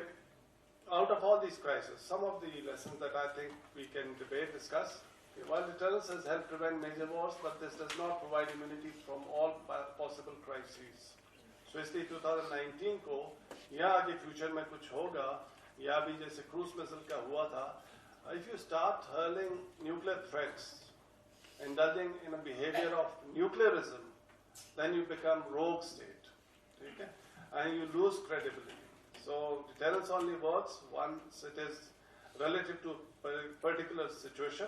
out of all these crises, some of the lessons that I think we can debate, discuss. While deterrence has helped prevent major wars, but this does not provide immunity from all possible crises. So इसलिए 2019 को या आगे future में कुछ होगा या भी जैसे क्रूज मिसाइल का हुआ था, if you start hurling nuclear threats, indulging in a behavior of nuclearism, then you become rogue state, okay? And you lose credibility. So deterrence only works once it is relative to a particular situation.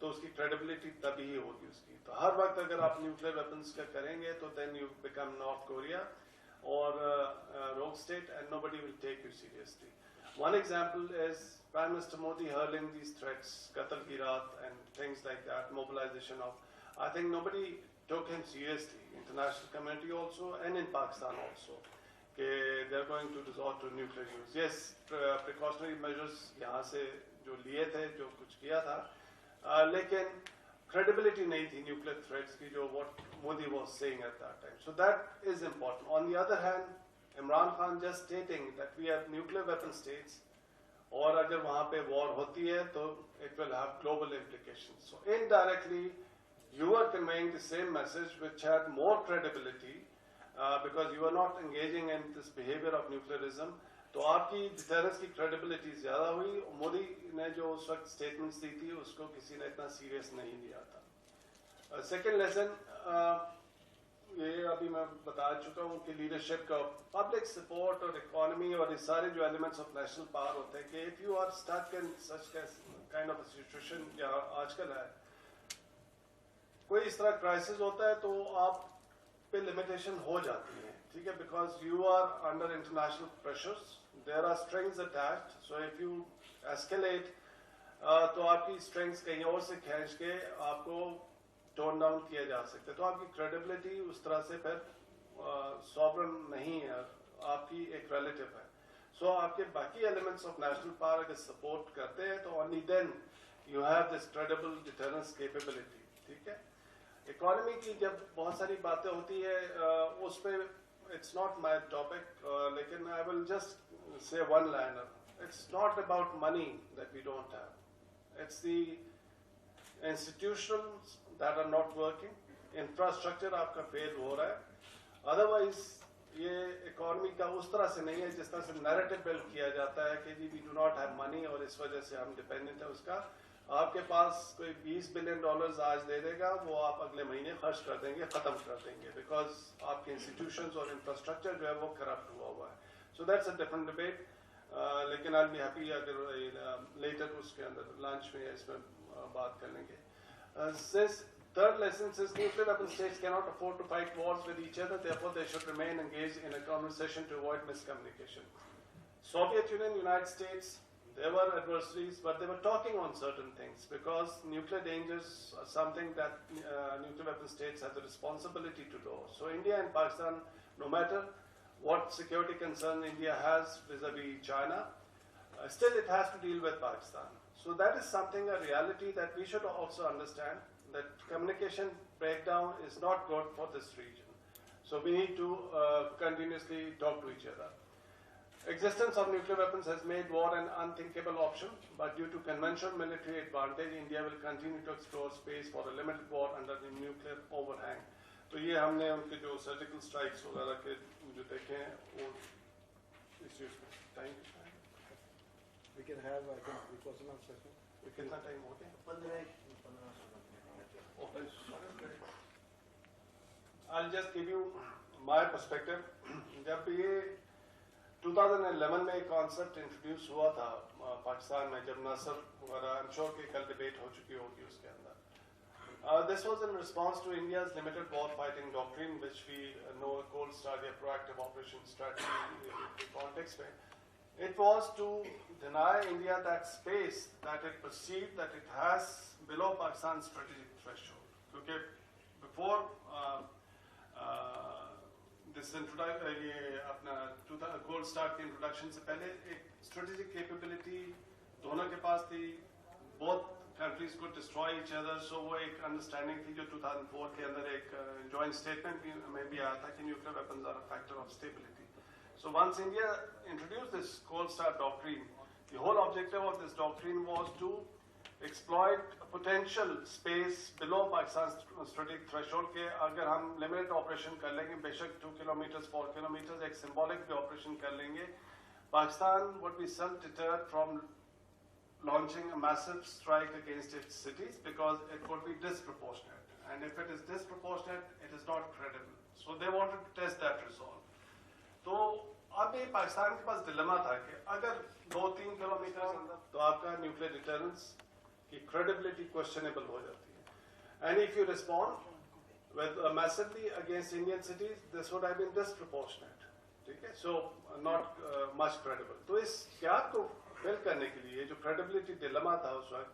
तो उसकी credibility तभी ही होगी उसकी. तो हर वक्त अगर आप nuclear weapons का करेंगे तो then you become North Korea or rogue state and nobody will take you seriously. One example is Prime Minister Modi hurling these threats, Qatl ki Raat and things like that, mobilization of. I think nobody took him seriously, international community also and in Pakistan also. They are going to resort to nuclear use. Yes, precautionary measures यहाँ से जो लिए थे, जो कुछ किया था. लेकिन credibility नहीं थी nuclear threats की जो what Modi was saying at that time. So that is important. On the other hand, Imran Khan just stating that we are nuclear weapon states और अगर वहाँ पे war होती है तो it will have global implications. So indirectly, you are conveying the same message which had more credibility because you are not engaging in this behavior of nuclearism. तो आपकी deterrence की क्रेडिबिलिटी ज़्यादा हुई. मोदी ने जो उस वक्त स्टेटमेंट्स दी थी उसको किसी ने इतना सीरियस नहीं लिया था. सेकेंड लेसन ये अभी मैं बता चुका हूँ कि लीडरशिप का पब्लिक सपोर्ट और इकोनॉमी और ये सारे जो एलिमेंट्स ऑफ नेशनल पावर होते हैं कि if you are stuck in such kind of situation या आजकल है कोई इस तरह क्राइसिस होता है तो आप पे लिमिटेशन हो जाती है, ठीक है, because you are under international pressures. There are strings attached, so if you escalate, तो आपकी strings कहीं और से खींच के आपको tone down किया जा सकता है. तो आपकी credibility उस तरह से फिर sovereign नहीं है, आपकी एक relative है. So आपके बाकी elements of national power अगर support करते हैं तो only then you have this credible deterrence capability, ठीक है. Economy की जब बहुत सारी बातें होती है उस पे it's not my topic, लेकिन I will just say one liner. It's not about money that we don't have. It's the institutions that are not working. Infrastructure आपका fail हो रहा है. Otherwise ये economy का उस तरह से नहीं है जिस तरह से narrative build किया जाता है कि जी we do not have money और इस वजह से हम dependent है उसका. आपके पास कोई $20 बिलियन आज दे देगा वो आप अगले महीने खर्च कर देंगे, ख़त्म कर देंगे बिकॉज आपके इंस्टीट्यूशंस और इंफ्रास्ट्रक्चर जो है वो करप्ट हुआ है. So that's a different debate. लेकिन आई विल बी हैप्पी अगर लेटर उसके अंदर लंच में इसमें बात कर लेंगे. Third lesson says nuclear weapon states cannot afford to fight wars with each other, therefore they should remain engaged in a conversation to avoid miscommunication. Soviet Union, United States, they were adversaries, but they were talking on certain things because nuclear dangers are something that nuclear weapon states have the responsibility to do. So India and Pakistan, no matter what security concern India has vis-a-vis China, still it has to deal with Pakistan. So that is something, a reality that we should also understand, that communication breakdown is not good for this region. So we need to continuously talk to each other. Existence of nuclear weapons has made war an unthinkable option, but due to conventional military advantage, India will continue to explore space for a limited war under the nuclear overhang. तो ये हमने उनके जो surgical strikes वगैरह के जो देखे हैं वो issues में time We can have, I think, the personal session. कितना टाइम हो गया? 15 I'll just give you my perspective. जब ये 2011 में एक कॉन्सेप्ट इंट्रोड्यूस हुआ था पाकिस्तान में, जब नसर वगैरह, आई एम श्योर कि कल डिबेट हो चुकी होगी उसके अंदर. This was in response to India's limited war fighting doctrine, which we know Gold Star, the proactive operation strategy context में. It was to deny India that space that it perceived that it has below Pakistan's strategic threshold. Okay, before this ये अपना gold star के introduction से पहले एक strategic capability दोनों के पास थी. both countries could destroy each other, so वो एक अंडरस्टैंडिंग थी जो 2004 के अंदर एक जॉइंट स्टेटमेंट में भी आया था कि nuclear weapons are a factor of stability. So once India introduced this Gold Star doctrine, the whole objective of this doctrine was to exploit potential space below Pakistan's strategic threshold के अगर हम limited operation कर लेंगे, बेशक 2 kilometers, 4 kilometers, एक symbolic भी operation कर लेंगे, Pakistan would be self-deterred from launching a massive strike against its cities because it would be disproportionate. And if it is disproportionate, it is not credible. So they wanted to test that resolve. तो अब ये पाकिस्तान के पास dilemma था कि अगर 2-3 kilometre अंदर तो आपका न्यूक्लियर डिटरेंस की credibility questionable हो जाती है. And if you respond with massively against Indian cities, this would have been disproportionate. ठीक है? So not much credible. तो इस gap को fill करने के लिए जो credibility dilemma था उस वक्त,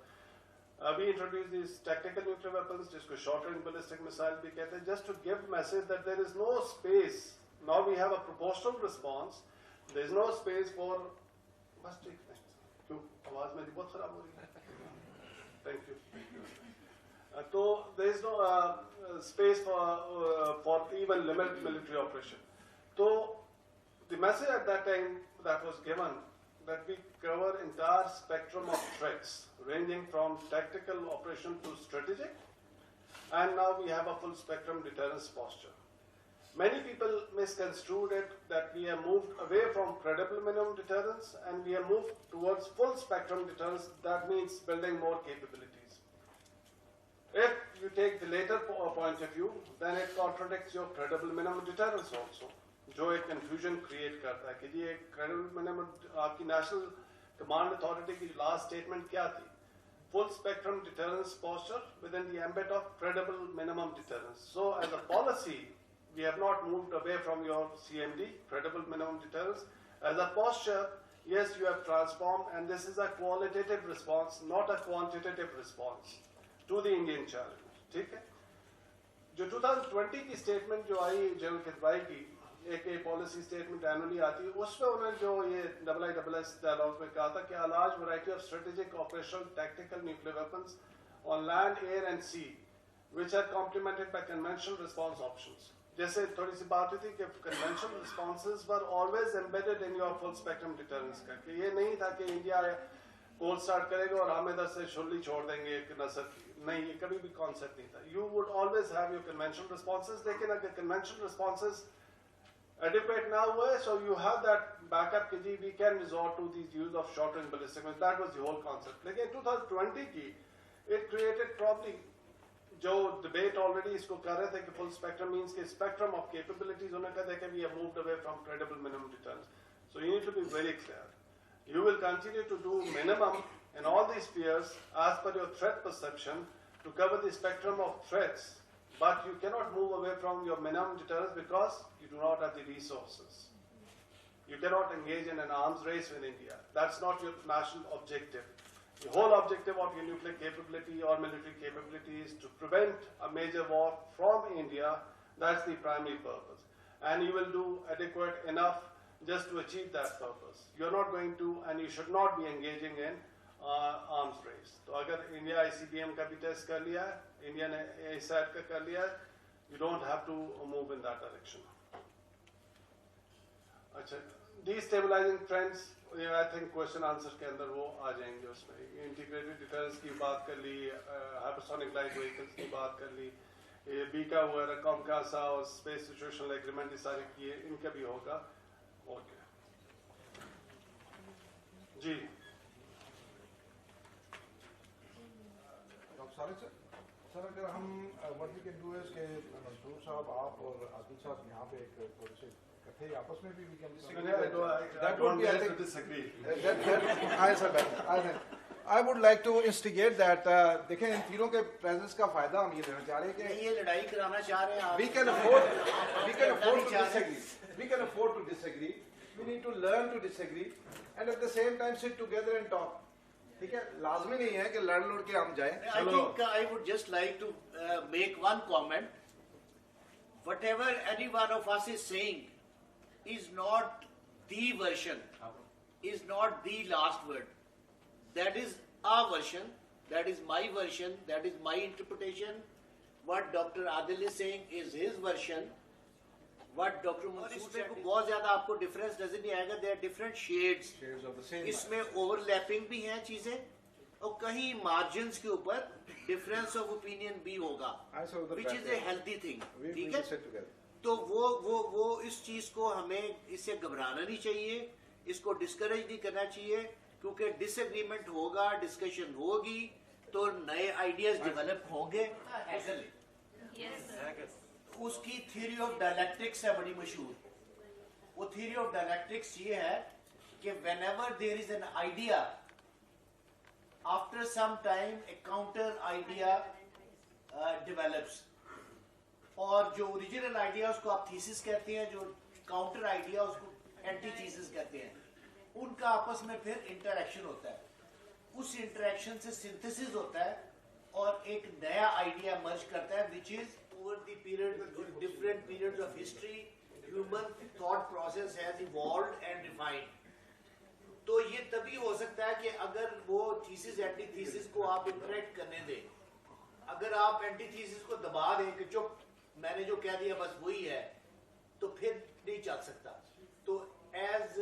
we introduced these tactical nuclear weapons, जिसको short range ballistic missile भी कहते हैं, just to give message that there is no space. Now we have a proportional response. There is no space for. बस ठीक है. क्यों आवाज मेरी बहुत खराब हो रही है? Thank you. So there is no space for even limited military operation. So the message at that time that was given that we cover entire spectrum of threats ranging from tactical operation to strategic, and now we have a full spectrum deterrence posture. Many people misconstrued it that we have moved away from credible minimum deterrence and we have moved towards full spectrum deterrence. That means building more capabilities. If you take the later point of view, then it contradicts your credible minimum deterrence also. जो एक confusion create करता है कि ये credible minimum आपकी national command authority की last statement क्या थी? Full spectrum deterrence posture within the ambit of credible minimum deterrence. So as a policy, we have not moved away from your CMD, credible minimum deterrence. As a posture, yes, you have transformed, and this is a qualitative response, not a quantitative response to the Indian challenge. ठीक है? जो 2020 की statement जो I general कितवाई की, एक policy statement annually आती है, उसमें उन्होंने जो ये IISS dialogue में कहा था कि a large variety of strategic, operational, tactical nuclear weapons on land, air, and sea, which are complemented by conventional response options. जैसे थोड़ी सी बात हुई थी कि conventional responses were always embedded in your full spectrum deterrence का, कि ये नहीं था कि इंडिया कोल्ड स्टार्ट करेगा और हम इधर से शुल्ली छोड़ देंगे एक नसर की, नहीं, ये कभी भी कॉन्सेप्ट नहीं था. You would always have your conventional responses, लेकिन अगर conventional responses adequate ना हुए, so you have that backup कि जी we can resort to these use of short range ballistic missiles. That was the whole concept. लेकिन 2020 की it created probably जो debate already इसको कर रहे थे कि full spectrum means कि spectrum of capabilities उन्होंने कहा था कि we have moved away from credible minimum deterrence. So you need to be very clear. You will continue to do minimum in all these spheres as per your threat perception to cover the spectrum of threats, but you cannot move away from your minimum deterrence because you do not have the resources. You cannot engage in an arms race with India. That's not your national objective. The whole objective of your nuclear capability or military capability is to prevent a major war from India. That's the primary purpose. And you will do adequate enough just to achieve that purpose. You're not going to, and you should not be engaging in arms race. तो अगर India ICBM का भी test कर लिया है, India ने ASAT का कर लिया है, you don't have to move in that direction. अच्छा, destabilising trends, I think question answer के अंदर वो आ जाएंगे उसमें. इंटीग्रेटेड डिफेंस की बात कर ली, हाइपरसोनिक लाइट व्हीकल्स की बात कर ली, ये बीका वगैरह कॉमकासा और स्पेस सिचुएशनल एग्रीमेंट ये सारे किए, इनका भी होगा. ओके जी. सर अगर हम what we can do is के मंसूर साहब, आप और आदिल साहब यहाँ पे एक थोड़े से इकट्ठे आपस में भी we can I would like to instigate that. देखें, इन तीनों के प्रेजेंस का फायदा हम ये लेना चाह रहे हैं कि ये लड़ाई कराना चाह रहे हैं आप. we can afford to disagree. We can afford to disagree. We need to learn to disagree and at the same time sit together and talk. ठीक है, लाजमी नहीं है कि लड़ के हम जाएं. I think I would just like to make one comment. Whatever any one of us is saying is not the version, is not the last word. That is our version, that is my version, that is my interpretation. What Dr. Adil is saying is his version. What Dr. Mansoor said, बहुत ज़्यादा आपको difference नजर नहीं आएगा. There are different shades. Shades of the same. इसमें overlapping भी हैं चीजें और कहीं margins के ऊपर difference of opinion भी होगा, which is a healthy thing. ठीक है? Sit together. तो वो इस चीज को हमें इससे घबराना नहीं चाहिए, इसको डिस्करेज नहीं करना चाहिए, क्योंकि डिसएग्रीमेंट होगा, डिस्कशन होगी तो नए आइडियाज डेवलप होंगे. उसकी थ्योरी ऑफ डायलैक्टिक्स है बड़ी मशहूर. वो थ्योरी ऑफ डायलैक्टिक्स ये है कि whenever there is an idea, after some time a counter idea develops. और जो ओरिजिनल आइडिया उसको आप थीसिस कहते हैं, जो काउंटर आइडिया उसको एंटी थीसिस कहते हैं. उनका आपस में फिर इंटरेक्शन होता है. उस इंटरेक्शन से सिंथेसिस होता है और एक नया आइडिया मर्ज करता है, which is over the period, different periods of history, human thought process has evolved and refined. तो ये तभी हो सकता है कि अगर वो थीसिस एंटी थीसिस को आप इंटरेक्ट करने दें. अगर आप एंटी थीसिस को दबा दें कि चुप, मैंने जो कह दिया बस वही है, तो फिर नहीं चल सकता. तो as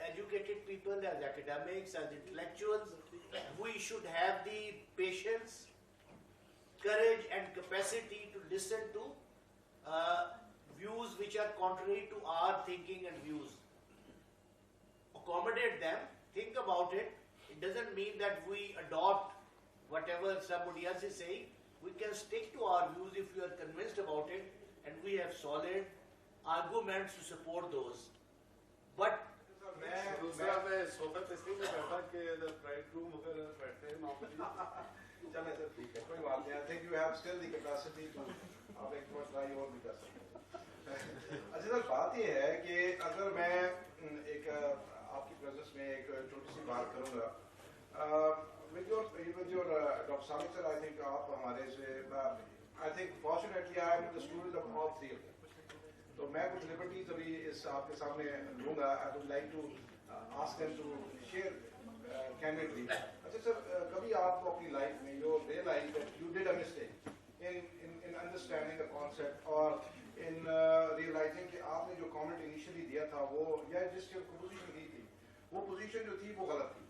educated people, as academics, as intellectuals, we should have the patience, courage and capacity to listen to views which are contrary to our thinking and views. Accommodate them, think about it. It doesn't mean that we adopt whatever somebody else is saying. We can stick to our views if we are convinced about it and we have solid arguments to support those. But दूसरा मैं सोफे पे इसलिए नहीं बैठा कि the bridegroom अगर बैठते हैं नॉर्मली. चलें सर, ठीक है, कोई बात नहीं. I think you have still the capacity to आप एक बार ट्राई और भी कर सकते हैं. अच्छा सर, बात ये है कि अगर मैं एक आपकी प्रेजेंस में एक छोटी सी बात करूँगा, with your Dr. Samik sir, I think आप हमारे से, I think fortunately I am the student of all three of them. तो मैं कुछ लिबर्टीज अभी इस आपके सामने लूँगा. I would like to ask them to share candidly. अच्छा सर, कभी आपको अपनी लाइफ में you realise that you did a mistake in understanding the concept और इन रियलाइजिंग कि आपने जो कमेंट इनिशियली दिया था वो, या जिस पोजीशन दी थी, वो पोजीशन जो थी वो गलत थी,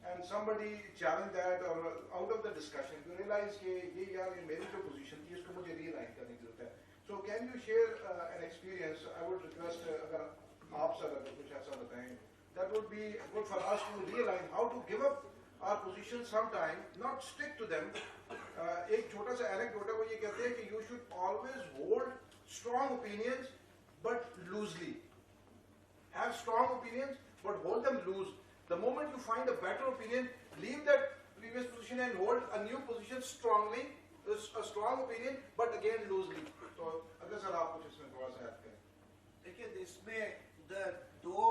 एंड समबडी चैलेंज दैट, और out of the discussion you realise कि ये यार मेरी जो पोजीशन थी इसको मुझे रियलाइज करने की जरूरत है. So can you share an experience? I would request अगर आप सर अगर कुछ ऐसा बताएं, that would be good for us to realize how to give up our position sometime, not stick to them. एक छोटा सा anecdote है, वो ये कहते हैं कि you should always hold strong opinions but loosely. Have strong opinions but hold them loose. The moment you find a better opinion, leave that previous position and hold a new position strongly. A strong opinion but again loosely. तो अगर sir आप कुछ इसमें थोड़ा सा add करें. देखिए, इसमें दो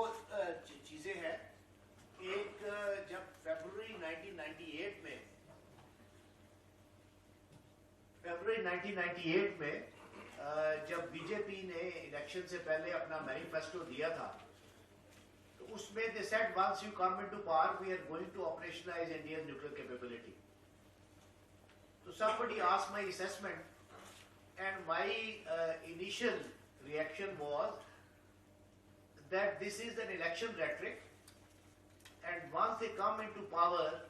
चीजें हैं. एक, जब फरवरी 1998 में जब बीजेपी ने इलेक्शन से पहले अपना मैनिफेस्टो दिया था, तो उसमें they said once you come into power we are going to operationalise Indian nuclear capability. So somebody asked my assessment, and my initial reaction was that this is an election rhetoric, and once they come into power,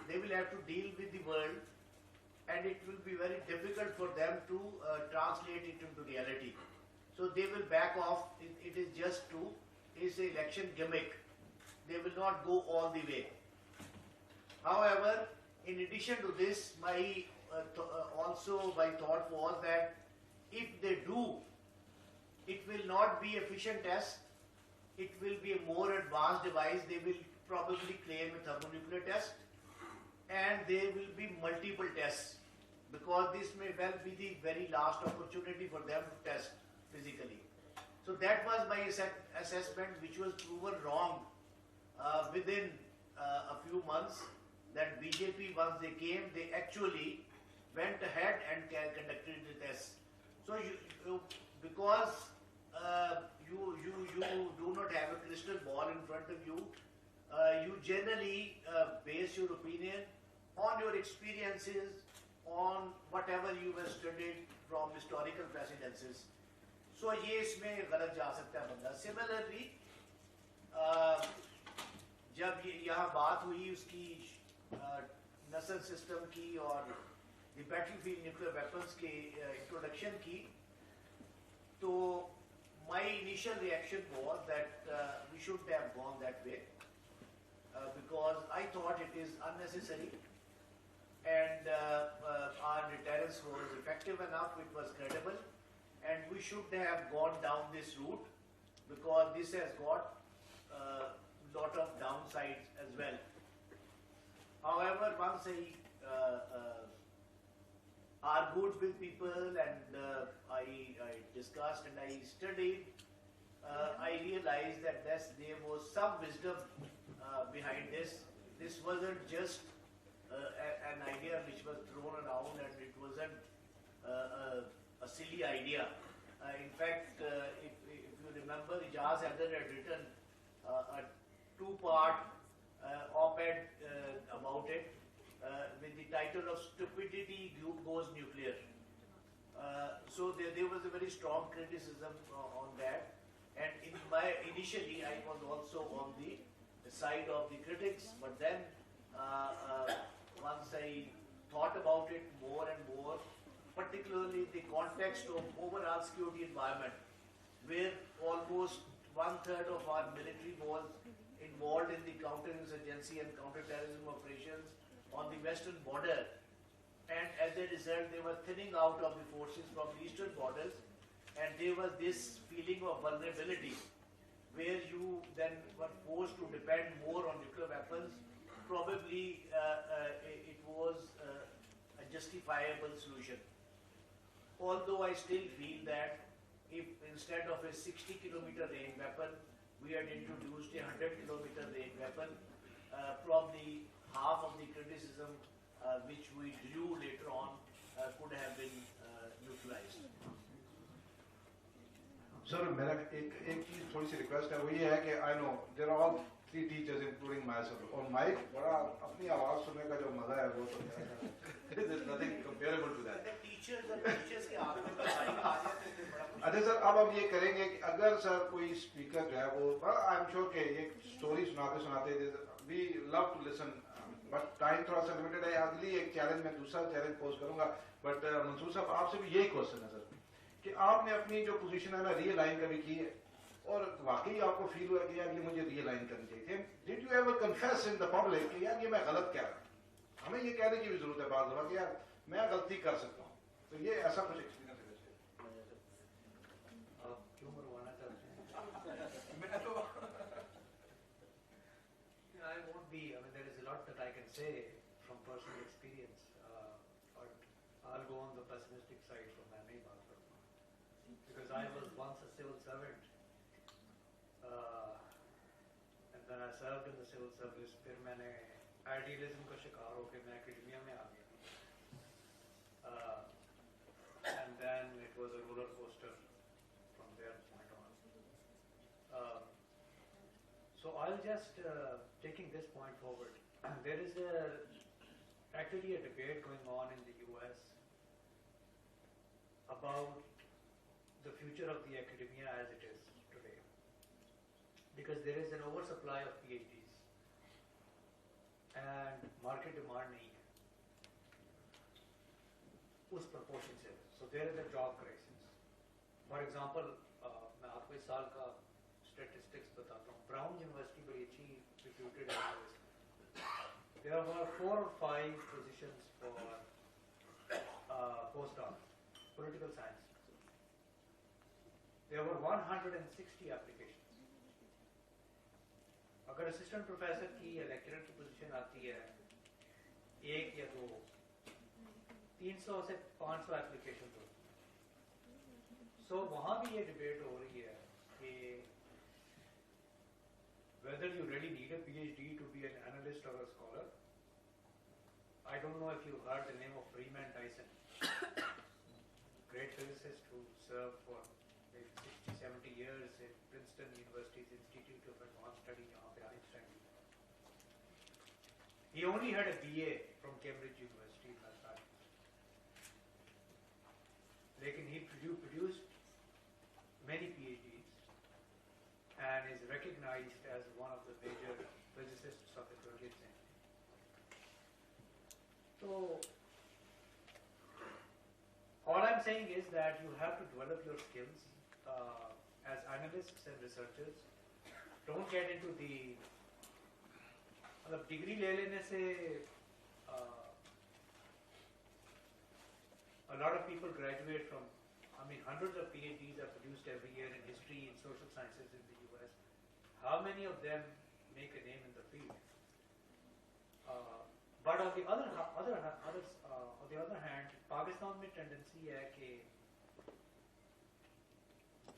they will have to deal with the world, and it will be very difficult for them to translate it into reality. So they will back off. It is just it's an election gimmick. They will not go all the way. However, in addition to this, my thought was that if they do, it will not be efficient test. It will be a more advanced device. They will probably claim a thermonuclear test, and there will be multiple tests, because this may well be the very last opportunity for them to test physically. So that was my assessment, which was proven wrong within a few months. That BJP, once they came, they actually went ahead and conducted the tests. So because you do not have a crystal ball in front of you, you generally base your opinion on your experiences, on whatever you have studied from historical precedences. So ये इसमें गलत जा सकता है बंदा. Similarly, जब यहाँ बात हुई उसकी नस्ल सिस्टम की और the battlefield nuclear weapons के introduction की, तो my initial reaction was that we shouldn't have gone that way, because I thought it is unnecessary, and our deterrence was effective enough, it was credible, and we should have gone down this route, because this has got lot of downsides as well. However, once I argued with people and I discussed and I studied, I realized that there was some wisdom behind this. This wasn't just an idea which was thrown around, and it wasn't a silly idea. In fact, if you remember, Ijaz Haider had written a two-part op-ed about it with the title of "Stupidity Goes Nuclear." So there was a very strong criticism on that, and initially I was also on the side of the critics, but then once I thought about it more and more, particularly in the context of overall security environment, where almost 1/3 of our military was involved in the counterinsurgency and counterterrorism operations on the western border, and as a result they were thinning out of the forces from the eastern borders, and there was this feeling of vulnerability where you then were forced to depend more on nuclear weapons. Probably it was a justifiable solution. Although I still feel that if instead of a 60-kilometer range weapon, we had introduced a 100-kilometer range weapon, probably half of the criticism which we drew later on could have been neutralized. Sir मेरा एक चीज थोड़ी सी request है, वो ये है कि I know there are all 3 teachers including myself, और माइक बड़ा अपनी आवाज सुनने का जो मजा है वो तो there is nothing comparable to that. Teachers के हाथ में आ जाते थे बड़ा. अच्छा सर, अब हम ये करेंगे कि अगर सर कोई स्पीकर जो है वो, आई एम श्योर कि एक स्टोरी सुनाते सुनाते we love to listen, but time थोड़ा सा लिमिटेड है. अगली एक चैलेंज मैं दूसरा चैलेंज पोज करूंगा, बट मंसूर साहब आपसे भी यही क्वेश्चन है सर कि आपने अपनी जो पोजीशन है ना रीअलाइन कभी की है, और वाकई आपको फील हुआ कि यार ये मुझे रीअलाइन करनी चाहिए. Did you ever confess in the public कि यार ये मैं गलत कह रहा हूं? हमें ये कहने की भी जरूरत है बात कि यार मैं गलती कर सकता हूँ. तो ये ऐसा कुछ एक्सपीरियंस है? क्यों मरवाना चाहते हैं? मैं तो I won't be. I mean, there is a lot that I can say from personal experience, but I'll go on the pessimistic side for my main part, because I was once a civil servant, and then I served in the civil service. फिर मैंने idealism का शिकार होकर मैं academia में आ गया, and then it was a roller coaster from there point on. So I'll just taking this point forward. There is actually a debate going on in the US about the future of the academia as it is today. because there is an oversupply of PhDs and market demand नहीं है उस proportion से. So there is a job crisis. For example, मैं आपको इस साल का statistics बताता हूँ. Brown University बड़ी अच्छी reputed university. There are 4 or 5 positions for postdoc, political science. There were 160 applications. अगर assistant professor की या lecturer की position आती है 1 या 2, 300 से 500 applications होती हैं. So वहाँ भी ये debate हो रही है कि whether you really need a PhD to be an analyst or a scholar. I don't know if you heard the name of Freeman Dyson, great physicist who served for maybe 60-70 years in Princeton University's Institute of Advanced Study, यहाँ पे Einstein. He only had a BA from Cambridge University in mathematics. लेकिन he produced many PhDs and is recognized as one of the major physicists of the 20th century. So, all I'm saying is that you have to develop your skills as analysts and researchers. Don't get into the degree ले लेने से a lot of people graduate from, I mean, hundreds of PhDs are produced every year in history and social sciences in the US. How many of them make a name in the field? But on the other hand, Pakistan में tendency है कि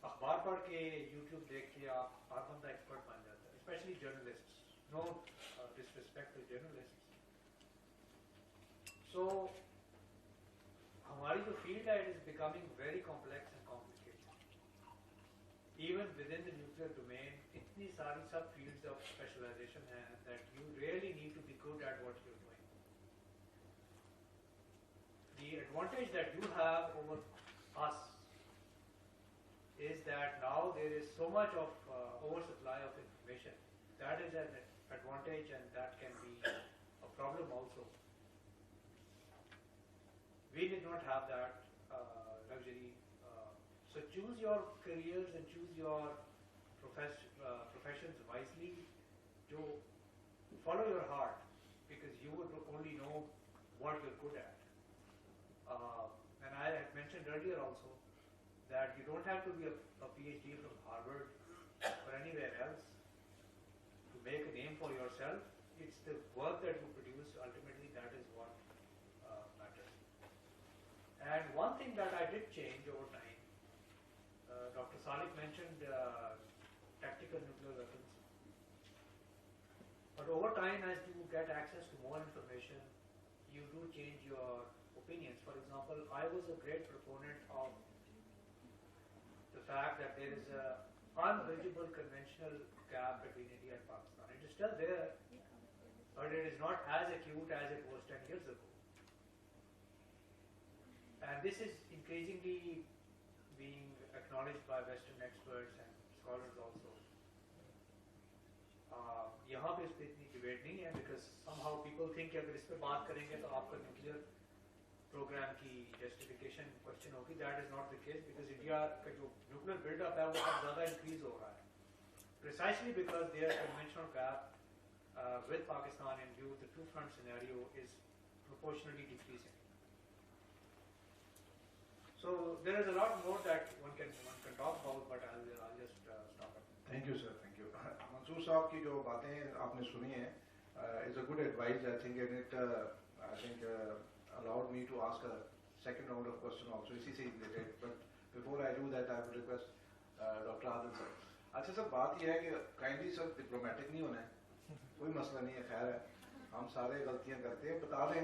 अखबार पढ़ के YouTube देख के आप हर बंदा expert बन जाता है, especially journalists. No disrespect to journalists. So हमारी जो field है, it is becoming very complex and complicated. Even within the nuclear domain, इतनी सारी sub fields of specialization है that you really need to be good at what you're doing. The advantage that you have over us is that now there is so much of oversupply of information. That is an advantage, and that can be a problem also. We did not have that luxury. So choose your careers and choose your professions wisely. To follow your heart, because you would only know what you're good at. And I had mentioned earlier also that you don't have to be a PhD from Harvard or anywhere else to make a name for yourself. It's the work that you produce, ultimately, that is what matters. And one thing that I did change over time, Dr. Salik mentioned tactical nuclear weapons. But over time, as you get access to more information, you do change your opinions. For example, I was a great proponent of the fact that there is an unbridgeable conventional gap between India and Pakistan. It is still there, but it is not as acute as it was 10 years ago. And this is increasingly being acknowledged by Western experts and scholars also. यहाँ पे इस पे इतनी debate नहीं है, because somehow people think कि अगर इस पे बात करेंगे तो आपका न्यूक्लियर प्रोग्राम की जस्टिफिकेशन क्वेश्चन होगी. That is not the case, because India का जो न्यूक्लियर बिल्डअप है वो बहुत ज़्यादा इंक्रीज हो रहा है, precisely because their conventional gap with Pakistan in view the two-front scenario is proportionally decreasing. So there is a lot more that one can talk about, but I'll just stop it. Thank you, sir. Thank you. Mansoor साहब की जो बातें आपने सुनी हैं is a good advice, I think, and it allowed me to ask a second round of question also इसी से related. But before I do that, I would request Dr. Adil sir. अच्छा सर, बात यह है कि kindly sir diplomatic नहीं होना है, कोई मसला नहीं है, खैर है, हम सारे गलतियां करते हैं, बता दें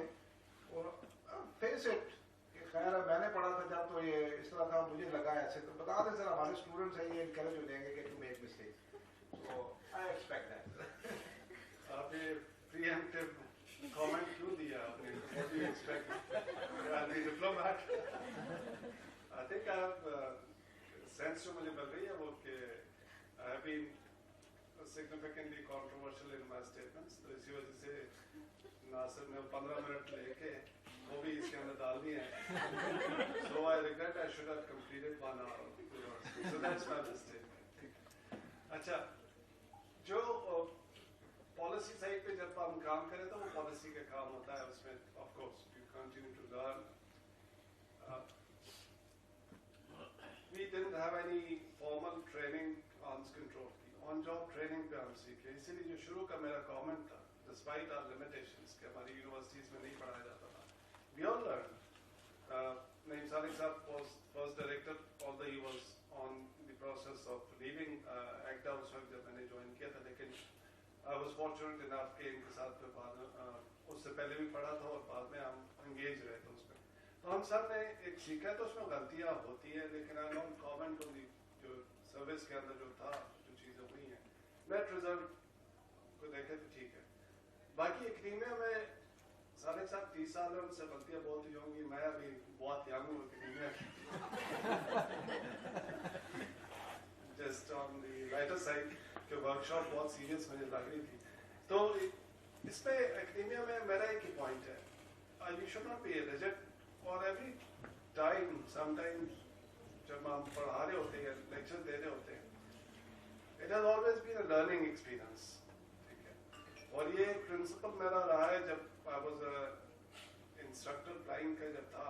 और फेस इट कि खैर मैंने पढ़ा था जब तो ये इस तरह था, मुझे लगा ऐसे, तो बता दें सर, हमारे स्टूडेंट्स हैं ये इनकरेज हो जाएंगे कि to make mistake. So I expect that. आपने preemptive comment क्यों दिया आपने? What do you expect? The diplomat. I think I have sense जो मुझे मिल रही है वो कि I have been significantly controversial in my statements. तो इसी वजह से नासिर ने 15 मिनट लेके वो भी इसके अंदर डालनी है. So I regret I should have completed 1 hour. So that's my mistake. अच्छा, जो पॉलिसी साइड पे जब हम काम करें तो वो पॉलिसी का काम होता है, उसमें of course you continue to learn. We didn't have any formal training on control. On job training पे हम सीखे, इसीलिए जो शुरू का मेरा comment था, despite our limitations कि हमारी universities में नहीं पढ़ाया जाता था, we all learned. Naeem Sadiq Sahab was first director, although he was on the process of leaving ACTA उस वक्त जब मैंने join किया था, लेकिन I was fortunate enough कि इनके साथ में बाद उससे पहले भी पढ़ा था और बाद में हम engage रहे थे उसमें. तो हम सब ने एक सीखा, तो उसमें गलतियाँ होती है, लेकिन I don't comment on the जो सर्विस के अंदर जो था, जो चीज़ें हुई हैं, नेट रिजल्ट को देखे तो ठीक है. बाकी एकेडमिया में सारे साथ 30 साल में उनसे गलतियाँ बहुत ही होंगी. मैं अभी बहुत यंग हूँ academia, just on the lighter side के वर्कशॉप बहुत सीरियस मुझे लग रही थी. तो इसमें एकेडमिया में मेरा एक ही पॉइंट है, you should not be rigid for every time. Sometimes जब हम पढ़ा रहे होते हैं, लेक्चर दे रहे होते हैं, it has always been a learning experience. ठीक है, और ये एक प्रिंसिपल मेरा रहा है जब आई वाज इंस्ट्रक्टर फ्लाइंग का जब था,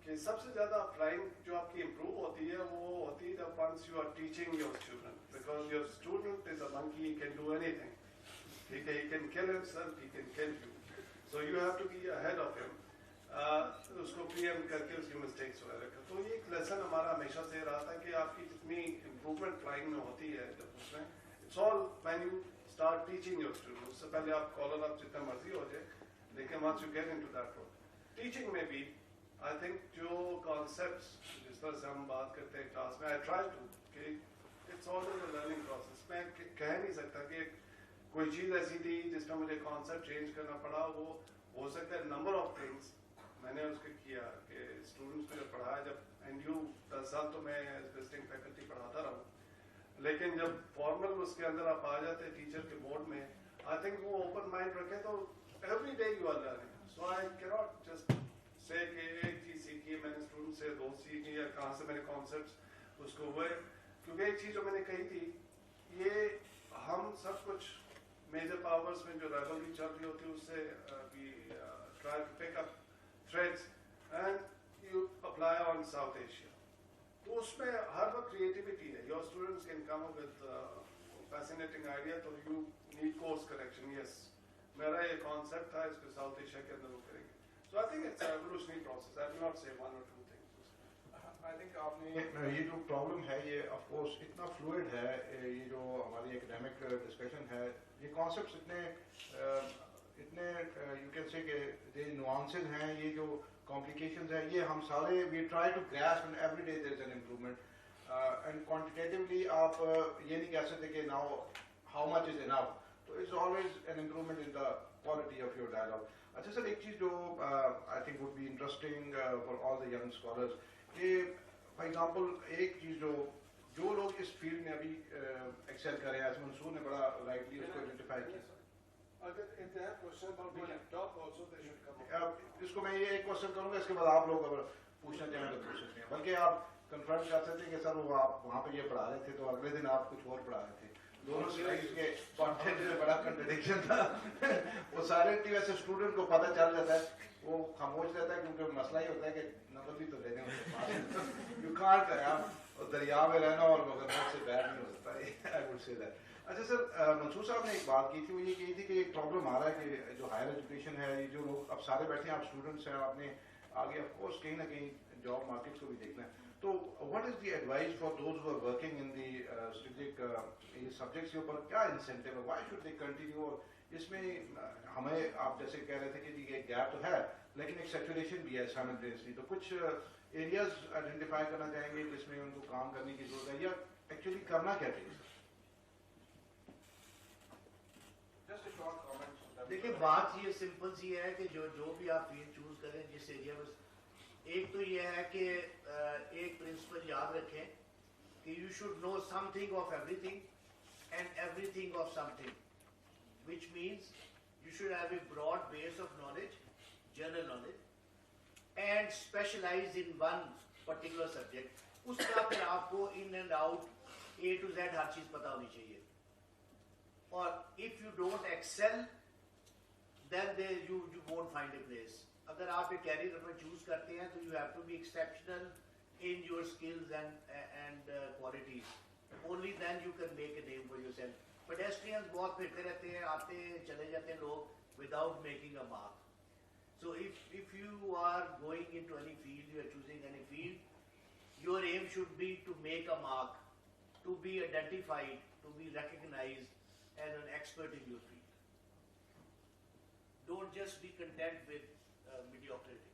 कि सबसे ज्यादा फ्लाइंग जो आपकी इम्प्रूव होती है वो होती है जब once you are teaching your student, because your student is a monkey, he can do anything. ठीक है, he can kill himself, he can kill you, so you have to be ahead of him. उसको preempt करके उसकी mistakes वगैरह का. तो ये एक लेसन हमारा हमेशा से रहा था कि आपकी जितनी इम्प्रूवमेंट फ्लाइंग में होती है, जब उसमें it's all when you start teaching your student. उससे पहले आप कॉलर अप जितना मर्जी हो जाए, लेकिन once you get into that role, teaching में भी आई थिंक जो कॉन्सेप्ट्स जिस तरह से हम बात करते हैं क्लास में, आई ट्राई टू कि it's always a learning process. मैं कह नहीं सकता कि कोई चीज़ ऐसी थी जिसमें मुझे कॉन्सेप्ट चेंज करना पड़ा. वो हो सकता है नंबर ऑफ थिंग्स मैंने उसके किया कि स्टूडेंट्स को जब पढ़ाया, जब एनडीयू 10 साल तो मैं विजिटिंग फैकल्टी पढ़ाता रहा, लेकिन जब फॉर्मल उसके अंदर आप आ जाते टीचर के बोर्ड में, आई थिंक वो ओपन माइंड रखे तो every day you are learning. So I can not just say कि एक चीज़ सीखी मैंने स्टूडेंट से, 2 सीखी, या कहाँ से मैंने कॉन्सेप्ट उसको हुए. क्योंकि एक चीज़ जो मैंने कही थी, ये हम सब कुछ मेजर पावर्स में जो राइवलरी चल रही होती है उससे we try to pick up threads and you apply on South Asia. तो उसमें हर वक्त creativity है. Your students can come up with fascinating idea, तो you need course correction. Yes, मेरा ये concept था, इसको South Asia के अंदर वो करेंगे. So I think it's an evolutionary process. I will not say 1 or 2 things. I think आपने ये जो प्रॉब्लम है, ये of course इतना fluid है, ये जो हमारी academic discussion है, ये concepts इतने you can say कि the nuances हैं, ये जो complications हैं, ये हम सारे we try to grasp, and every day there is an improvement. And quantitatively आप ये नहीं कह सकते कि now how much is enough. So it's always an improvement in the quality of your dialogue. अच्छा सर, एक चीज़ जो I think would be interesting for all the young scholars, कि for example एक चीज़ जो लोग इस फील्ड में अभी excel कर रहे हैं, मंसूर ने बड़ा rightly उसको identify किया. अगर if they have question about my laptop also they should come up. इसको मैं ये एक क्वेश्चन करूंगा, इसके बाद आप लोग अगर पूछना चाहें तो पूछ सकते हैं. बल्कि आप कंफर्म कर सकते हैं कि सर वो आप वहाँ पे ये पढ़ा रहे थे तो अगले दिन आप कुछ और पढ़ा रहे थे. दोनों स्लाइड्स के कंटेंट में बड़ा कंट्रडिक्शन था. वो साइलेंटली वैसे स्टूडेंट को पता चल जाता है, वो खामोश रहता है, क्योंकि मसला ही होता है कि नंबर भी तो लेने होते हैं. यू कांट आप दरिया में रहना और मगरमच्छ से बैर नहीं हो सकता. I would say that. अच्छा सर, मंसूर साहब ने एक बात की थी, वो ये कही थी कि एक प्रॉब्लम आ रहा है कि जो हायर एजुकेशन है, ये जो लोग अब सारे बैठे हैं, आप स्टूडेंट्स हैं, आपने आगे ऑफ कोर्स कहीं ना कहीं जॉब मार्केट को भी देखना है. तो what is the advice for those who are working in the strategic subjects के ऊपर क्या इंसेंटिव है, व्हाई शुड दे कंटिन्यू? और इसमें हमें आप जैसे कह रहे थे कि ये गैप तो है, लेकिन एक सैचुरेशन भी है साइमल्टेनियसली. तो कुछ एरियाज आइडेंटिफाई करना चाहेंगे जिसमें उनको काम करने की जरूरत है, या एक्चुअली करना क्या चाहिए? देखिए, बात ये सिंपल सी है कि जो भी आप फील्ड चूज करें, जिस एरिया में, एक तो ये है कि एक प्रिंसिपल याद रखें कि you should know something of everything, and everything of something, which means you should have a broad base of knowledge, general knowledge, and specialize in one particular subject. उसका फिर आपको in and out A to Z हर चीज पता होनी चाहिए. Or if you don't excel, then you won't find a place. अगर आप एक कैरियर अपना चूज करते हैं तो you have to be exceptional in your skills and qualities. Only then you can make a name for yourself. Pedestrians बहुत फिरते रहते हैं, आते चले जाते हैं लोग without making a mark. So if you are going into any field, you are choosing any field, your aim should be to make a mark, to be identified, to be recognized as an expert in your field. Don't just be content with mediocrity.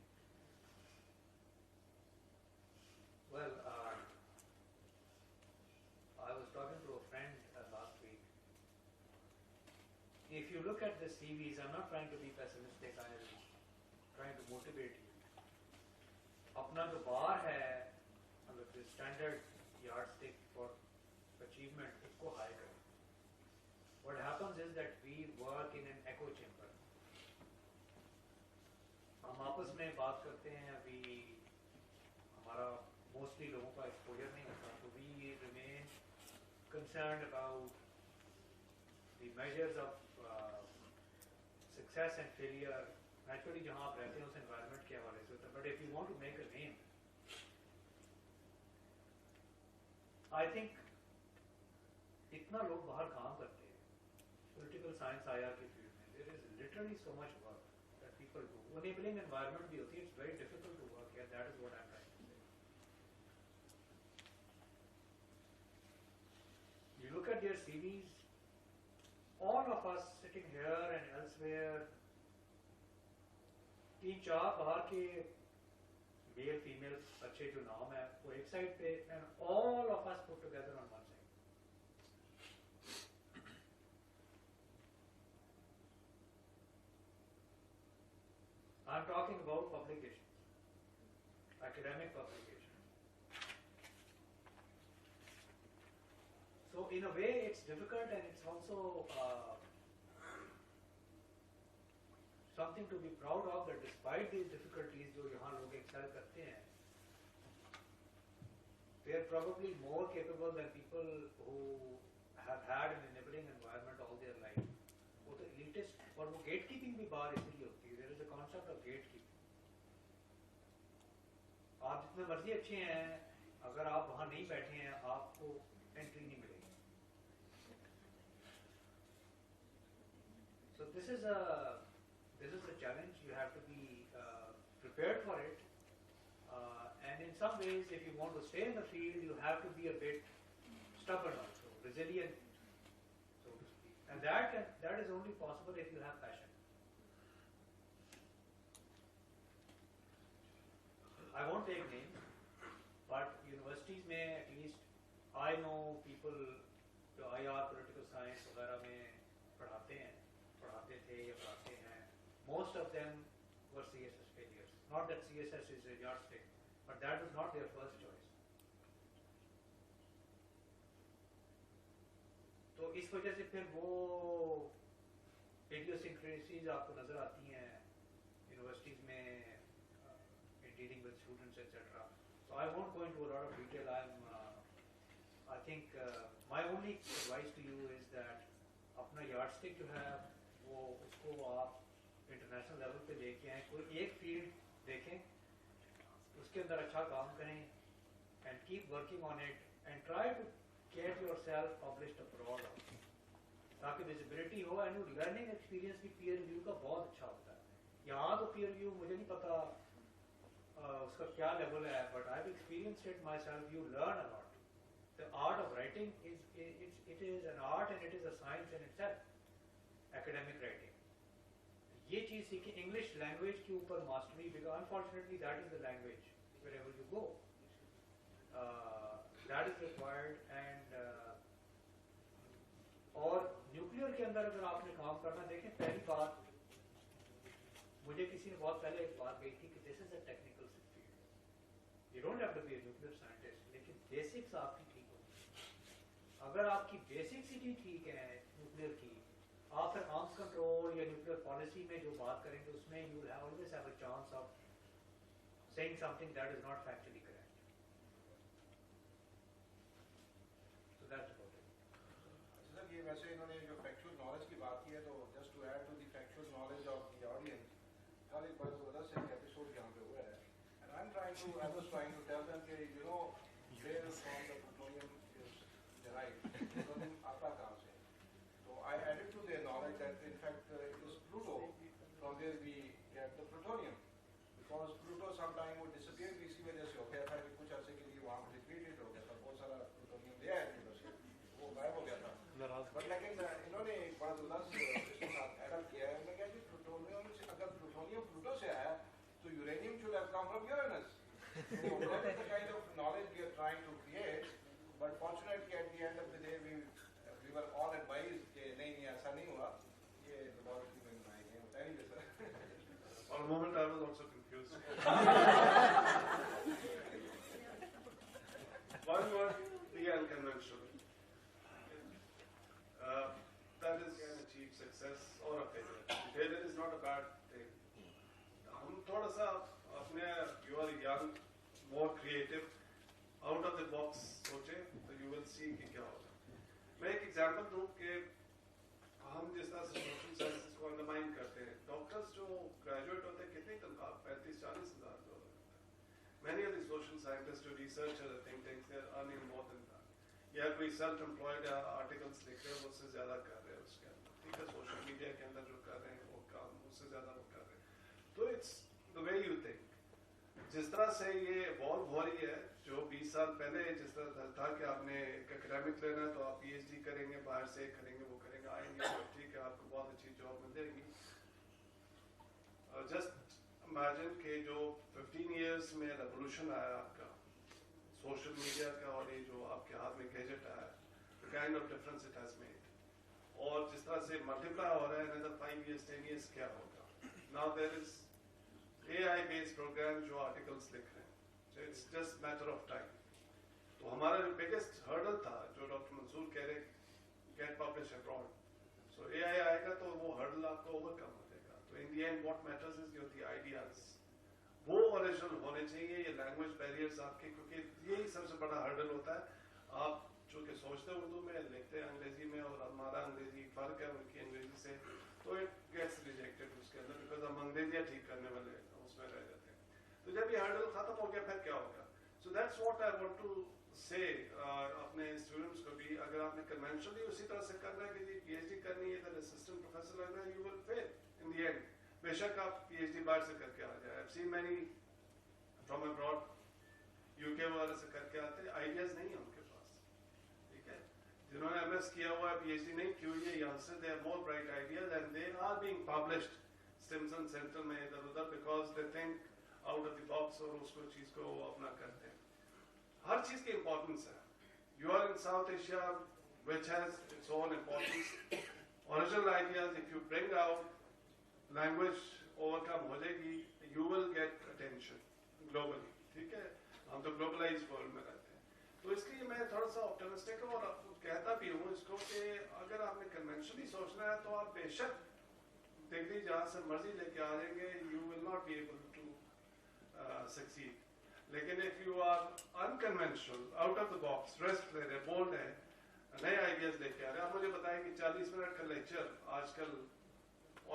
Well, I was talking to a friend last week. If you look at the CVs, I'm not trying to be pessimistic, I am trying to motivate you. अपना जो बार है, मतलब the standard yardstick for achievement, इसको high करें. What happens is that we work in an echo chamber. हम आपस में बात करते हैं, अभी हमारा mostly लोगों का exposure नहीं होता, so we remain concerned about the measures of success and failure. Naturally, जहाँ आप रहते हैं उस environment के हवाले से होता है. But if you want to make a name, I think इतना लोग बाहर काम करते हैं. Political science IR की field में, there is literally so much work that people do. Enabling environment भी होती है. It's very difficult to work here. That is what I'm trying to say. You look at their CVs. All of us sitting here and elsewhere, तीन चार बाहर के male female अच्छे जो नाम है वो एक साइड पे, and all of us put together on one side. I'm talking about publications, academic publications. So in a way it's difficult, and it's also something to be proud of, that despite these difficulties जो यहाँ लोग excel करते हैं, they are probably more capable than people who have had an enabling environment all their life. वो तो elitist, और वो gatekeeping भी बाहर इसलिए होती है. There is a concept of gatekeeping. आप जितने मर्जी अच्छे हैं, अगर आप वहाँ नहीं बैठे हैं, आपको एंट्री नहीं मिलेगी. So this is a challenge. You have to be prepared for it, and in some ways, if you want to stay in the field, you have to be a bit stubborn also, resilient, so to speak. And that is only possible if you have passion. I won't take names, but universities में at least I know people जो IR political science वगैरह में पढ़ाते थे या पढ़ाते हैं. Most of them were CSS failures. Not that CSS is a yardstick, but that was not their first choice. तो इस वजह से फिर वो idiosyncrasies आपको नजर आती हैं universities में in dealing with students, etc. So I won't go into a lot of detail. I think my only advice to you is that अपना yardstick जो है वो उसको आप इंटरनेशनल लेवल पे लेके आए. कोई एक फील्ड देखें, उसके अंदर अच्छा काम करें, and keep working on it, and try to get yourself published abroad, ताकि विजिबिलिटी हो. एंड लर्निंग एक्सपीरियंस भी पीयर रिव्यू का बहुत अच्छा होता है. यहाँ तो पीयर रिव्यू मुझे नहीं पता उसका क्या लेवल है, but I have experienced it my self. You learn a lot. The art of writing it is an art and it is a science in itself. Academic writing ये चीज सीखी. English language के ऊपर mastery, because unfortunately that is the language wherever you go. That is required. And और nuclear के अंदर अगर आपने काम करना, देखें पहली बात मुझे किसी ने बहुत पहले एक बात कही थी कि this is a technical field. You don't have to be a nuclear scientist, लेकिन बेसिक्स आपकी ठीक होगी. अगर आपकी बेसिसिटी ठीक है न्यूक्लियर की, आप फिर आर्म्स कंट्रोल या न्यूक्लियर पॉलिसी में जो बात करेंगे उसमें you will always have a chance of saying something that is not factually correct. So that's about it. Sir ये वैसे इन्होंने जो फैक्चुअल नॉलेज की बात की है, तो just to add to the factual knowledge of the audience, कल एक बड़ा ज़बरदस्त एक एपिसोड यहाँ पे हुआ है, and I was trying to tell them कि you know where from the plutonium is derived, plutonium आता कहाँ से. तो I added to their knowledge that in fact it is Pluto from where we get the plutonium, because Pluto some time वो disappear भी इसी वजह से हो गया था कि कुछ अर्से के लिए वहाँ पर डिप्लीटेड हो गया था, बहुत सारा प्लूटोनियम दिया है प्लूटो से, वो गायब हो गया था. बट लेकिन इन्होंने एक बड़ा ज़बरदस्त इसके साथ एडअप किया है. उन्होंने कहा कि प्लूटोनियम से, अगर प्लूटोनियम प्लूटो से आया तो uranium should have come from Uranus. So that is the kind of knowledge we are trying to create. But fortunately at the end of the day we were all advised कि नहीं ऐसा नहीं हुआ, ये laboratory में बनाए गए. Anyway sir. For a moment I was also confused. One word, the unconventional. That is can achieve success or a failure. Failure is not a bad thing. हम थोड़ा सा अपने you are young, more creative, out of the box सोचे तो you will see कि क्या होगा. मैं एक एग्जांपल दूं कि हम जिस तरह से सोशल साइंसेस को अंडरमाइन करते हैं, डॉक्टर्स जो ग्रेजुएट होते हैं कितनी तनख्वाह 35-40 हज़ार डॉलर होता है. Many of the social scientists जो research think tanks they are earning more than that. या कोई सेल्फ एम्प्लॉयड आर्टिकल्स लिख रहे हैं उससे ज्यादा कर रहे हैं उसके अंदर, ठीक है. सोशल मीडिया के अंदर जो कर रहे हैं वो काम उससे ज्यादा वो कर रहे हैं. तो it's the way you think. जिस तरह से ये इवॉल्व हो रही है, जो 20 साल पहले जिस तरह था कि आपने एक एकेडमिक लेना है तो आप PhD करेंगे, बाहर से करेंगे, वो करेंगे, आएंगे तो ठीक है आपको बहुत अच्छी जॉब मिल जाएगी. जस्ट इमेजिन कि जो 15 इयर्स में रेवोल्यूशन आया आपका सोशल मीडिया का और ये जो आपके हाथ में गैजेट आया, the kind of difference it has made. और जिस तरह से मल्टीप्लाई हो रहा है another 5 years 10 years क्या होगा. Now there is AI based program जो आर्टिकल्स लिख रहे हैं, so it's just matter of time. तो हमारा जो biggest hurdle था जो डॉक्टर मंसूर कह रहे get published abroad, so AI आएगा तो वो hurdle आपको overcome हो जाएगा. तो in the end what matters is your the ideas. वो ओरिजिनल होने चाहिए. ये लैंग्वेज बैरियर्स आपके, क्योंकि यही सबसे बड़ा हर्डल होता है. आप चूंकि सोचते हैं उर्दू में, लिखते हैं अंग्रेजी में, और हमारा अंग्रेजी फर्क है उनकी अंग्रेजी से, तो इट गेट्स रिजेक्टेड उसके अंदर, बिकॉज हम अंग्रेजियाँ ठीक करने वाले उसमें रह जाते हैं. तो जब ये हर्डल खत्म हो गया फिर क्या होगा. So that's what I want to say अपने स्टूडेंट्स को भी, अगर आपने कन्वेंशनली उसी तरह से करना है कि जी PhD करनी है, इधर असिस्टेंट प्रोफेसर लगना है, you will fail in the end. बेशक आप PhD बाहर से करके आ जाए. I've seen many from abroad, UK वगैरह से करके आते हैं, आइडियाज नहीं है उनके पास, ठीक है. जिन्होंने MS किया हुआ है, PhD नहीं की हुई है, यहाँ से they have more bright ideas and they are being published Stimson Center में इधर उधर, because they think out of the box और उसको चीज को अपना करते हैं. हर चीज की इम्पोर्टेंस है. You are in South Asia, which has its own importance. Original ideas, if you bring out, language overcome हो जाएगी, you will get attention globally, ठीक है. हम तो ग्लोबलाइज वर्ल्ड में रहते हैं. तो इसलिए मैं थोड़ा सा ऑप्टिमिस्टिक हूँ और कहता भी हूँ इसको कि अगर आपने कन्वेंशनली सोचना है तो आप बेशक डिग्री जहाँ से मर्जी लेके आ जाएंगे, you will not be able to succeed. लेकिन if you are unconventional, out of the box, rest ले रहे, बोल्ड है, नए आइडियाज लेके आ रहे हैं. आप मुझे बताएं कि 40 मिनट का लेक्चर आजकल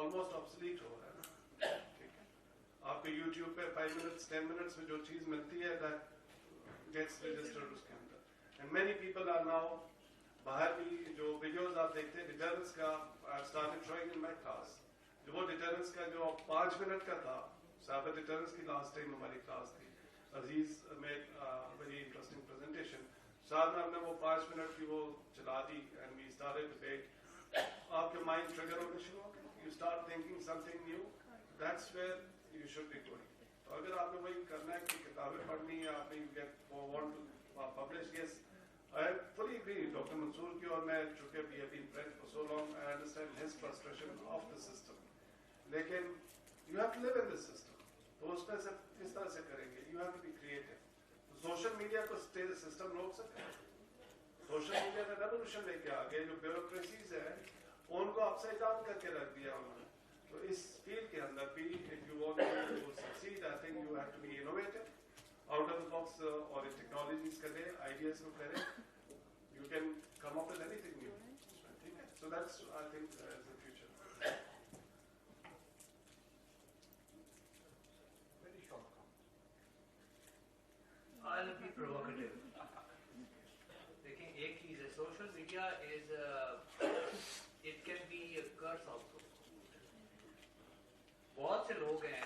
ऑलमोस्ट ऑब्सलीट हो रहा है ना, ठीक है. आपको YouTube पे 5 मिनट्स 10 मिनट्स में जो चीज मिलती है दैट गेट्स रजिस्टर्ड उसके अंदर. And many people are now, बाहर भी जो वीडियोस आप देखते हैं डिटरेंस का, I started showing in my class. जो वो डिटरेंस का जो 5 मिनट का था, साबित डिटरेंस की लास्ट टाइम हमारी क्लास थी, अजीज मेड वेरी इंटरेस्टिंग प्रेजेंटेशन. साथ में हमने वो 5 मिनट की वो चला दी एंड वी स्टार्टेड डिबेट. आपके माइंड ट्रिगर होने शुरू हो गए, you start thinking something new. That's where you should be going. तो अगर आपने वही करना है कि किताबें पढ़नी है, आपने you get want to publish, yes, I fully agree Dr. Mansoor की, और मैं चूंकि we have been friends for so long, I understand his frustration of the system. लेकिन you have to live in this system. तो उसमें से किस तरह से करेंगे? You have to be creative. Social media को सिस्टम रोक सकते हैं, सोशल मीडिया ने रेवोल्यूशन लेके आ गए, जो ब्यूरोक्रेसीज है उनको अपसाइड डाउन करके रख दिया उन्होंने। तो इस फील्ड के अंदर भी if you want to succeed, I think you have to be innovative, out of the box और टेक्नोलॉजीज करें, आइडियाज को करें, you can come up with anything new, ठीक है? So that's I think is the future. Very short comment. I'll be provocative. देखिए एक चीज है, social media is it can be a curse also. बहुत से लोग हैं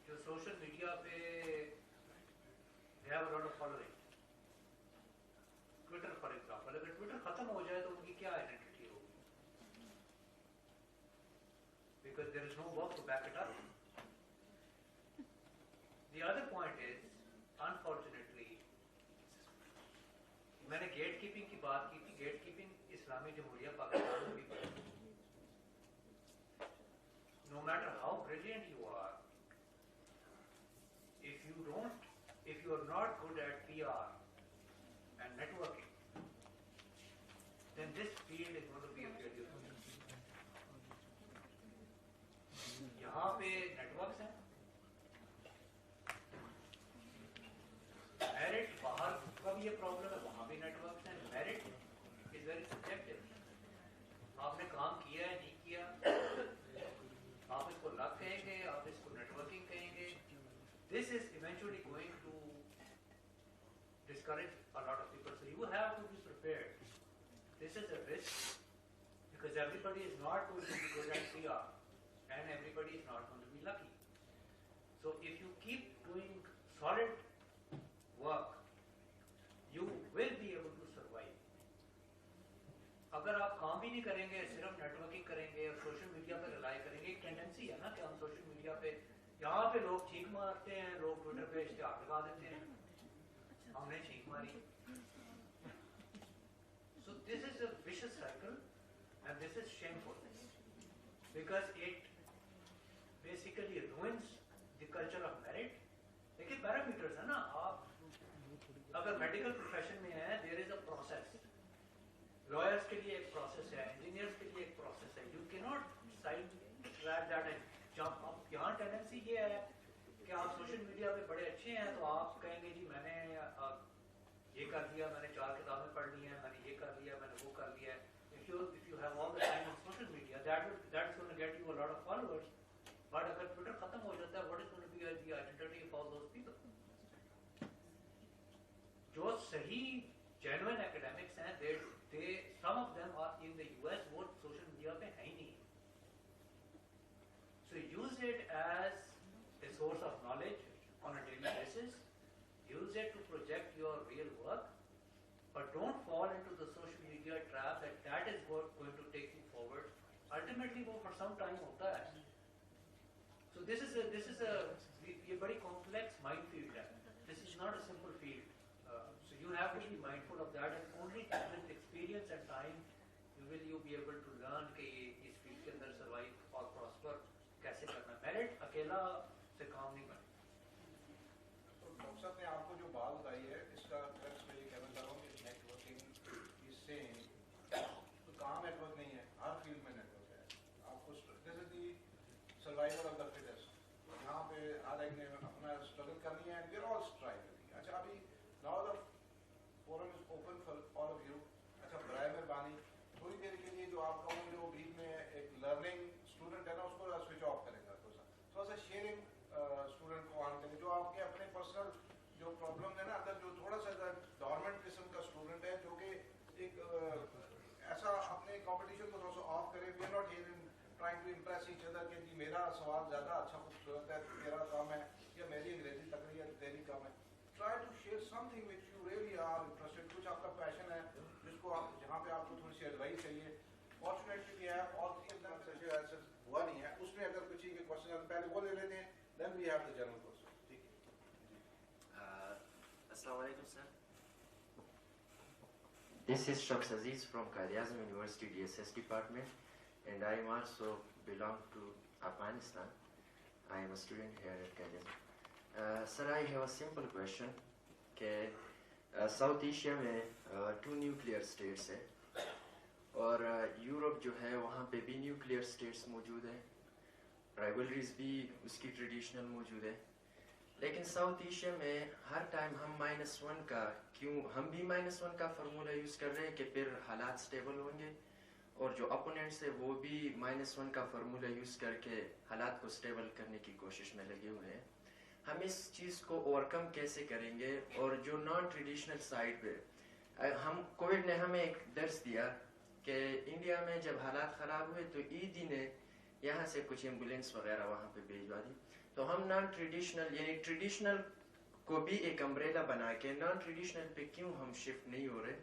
जो सोशल मीडिया पे they have a lot of following. Twitter for example, अगर ट्विटर खत्म हो जाए तो उनकी क्या आइडेंटिटी होगी? Because there is no work to back it up. The other point is, unfortunately, मैंने गेट कीपिंग की बात की थी। गेट कीपिंग इस्लामी जमहूरिया पाकिस्तान में भी करी। No matter how brilliant you are, if you are not good at PR and networking, then this field is going to be a failure. यहाँ पे नेटवर्क्स हैं, मेरिट बाहर का भी ये प्रॉब्लम है, वहां भी नेटवर्क्स हैं। Merit is very subjective. आपने काम किया है, नहीं किया, आप इसको लक कहेंगे, आप इसको नेटवर्किंग कहेंगे। This is eventually going to discourage a lot of people. So you have to be prepared. This is a risk because everybody is not going to be good at PR and everybody is not going to be lucky. So if you keep doing solid work, you will be able to survive. अगर आप काम भी नहीं करेंगे, सिर्फ networking करेंगे और social media पे रिलाई करेंगे, एक टेंडेंसी है ना कि हम सोशल मीडिया पे, यहाँ पे लोग छींक मारते हैं, लोग ट्विटर पे इश्तिहार लगा देते हैं, हमने छींक मारी। So this is a vicious cycle and this is shameful because it basically ruins the culture of merit. देखिए पैरामीटर्स है ना, आप अगर मेडिकल प्रोफेशन में है, there is a process. Lawyers के लिए एक प्रोसेस है, इंजीनियर्स के लिए एक प्रोसेस है। You can not side track that and jump up. यहाँ टेंडेंसी ये है कि आप सोशल मीडिया पे बड़े अच्छे हैं तो आप कहेंगे जी मैंने ये कर दिया, मैंने 4 किताबें पढ़ ली हैं, मैंने ये कर लिया, मैंने वो कर लिया। If you have all the time on social media, that's going to get you a lot of followers. But अगर ट्विटर खत्म हो जाता है, what is going to be the identity of all those people? जो सही genuine academics हैं, they some of them are in the US, वो social media पे है ही नहीं। So use it as a source of knowledge on a daily basis. Use it to project your real work, but don't fall into the social media trap that is going to take you forward. Ultimately, वो for some time होता है। So this is a ये बड़ी complex minefield है। This is not a simple field. So you have to be mindful of that, and only with experience and time you be able to learn कि इस field के अंदर survive और prosper कैसे करना। Merit अकेला से काम नहीं बनता। तो डॉक्टर साहब ने आपको जो बात बताई है, इसका क्रक्स में ये कहना चाह रहा हूँ कि नेटवर्किंग इज सेम, तो कहाँ नेटवर्क नहीं है? हर फील्ड में नेटवर्क है। आपको this is the survival of the fittest. यहाँ पे हर एक ने अपना स्ट्रगल करनी है, and we are all striving. अच्छा, अभी now the forum is open for all of you. अच्छा, बराए मेहरबानी थोड़ी देर के लिए जो आप लोगों जो बीच में एक लर्निंग स्टूडेंट है ना, उसको स्विच ऑफ करेगा थोड़ा सा शेयरिंग स्टूडेंट को ऑन करें। जो आपके अपने पर्सनल जो प्रॉब्लम है ना अंदर, जो थोड़ा सा डॉर्मेंट किस्म का स्टूडेंट है जो कि एक ऐसा अपने कंपटीशन को थोड़ा सा ऑफ करे। We are not here in trying to impress each other कि जी मेरा सवाल ज़्यादा अच्छा खूबसूरत है, तेरा कम है, या मेरी अंग्रेजी तकड़ी है, तेरी कम है। Try to share something which you really are interested, कुछ आपका पैशन है जिसको आप, जहाँ पे आपको थोड़ी सी एडवाइस चाहिए। फॉर्चुनेटली है और ऐसा हुआ नहीं है, उसमें अगर किसी के क्वेश्चन पहले वो ले लेते हैं, then we have the general question. ठीक है। Assalamu alaikum, sir. This is Shams Aziz from Qaid-e-Azam University DSS department, and I am also belong to Afghanistan. I am a student here at Qaid-e-Azam. Sir, I have a simple question. Okay, south Asia में 2 nuclear states है और Europe जो है वहाँ पे भी nuclear states मौजूद है, राइवलरीज भी उसकी ट्रेडिशनल मौजूद है। लेकिन साउथ एशिया में हर टाइम हम -1 का हम भी -1 का फार्मूला यूज़ कर रहे हैं कि फिर हालात स्टेबल होंगे, और जो अपोनेंट्स है वो भी -1 का फार्मूला यूज़ करके हालात को स्टेबल करने की कोशिश में लगे हुए हैं। हम इस चीज़ को ओवरकम कैसे करेंगे? और जो नॉन ट्रेडिशनल साइड पे हम कोविड ने हमें एक दर्स दिया कि इंडिया में जब हालात ख़राब हुए तो ईदी ने यहाँ से कुछ एम्बुलेंस वगैरह वहाँ पे भिजवा दी। तो हम नॉन ट्रेडिशनल यानी ट्रेडिशनल को भी एक अम्ब्रेला बना के नॉन ट्रेडिशनल पे क्यों हम शिफ्ट नहीं हो रहे?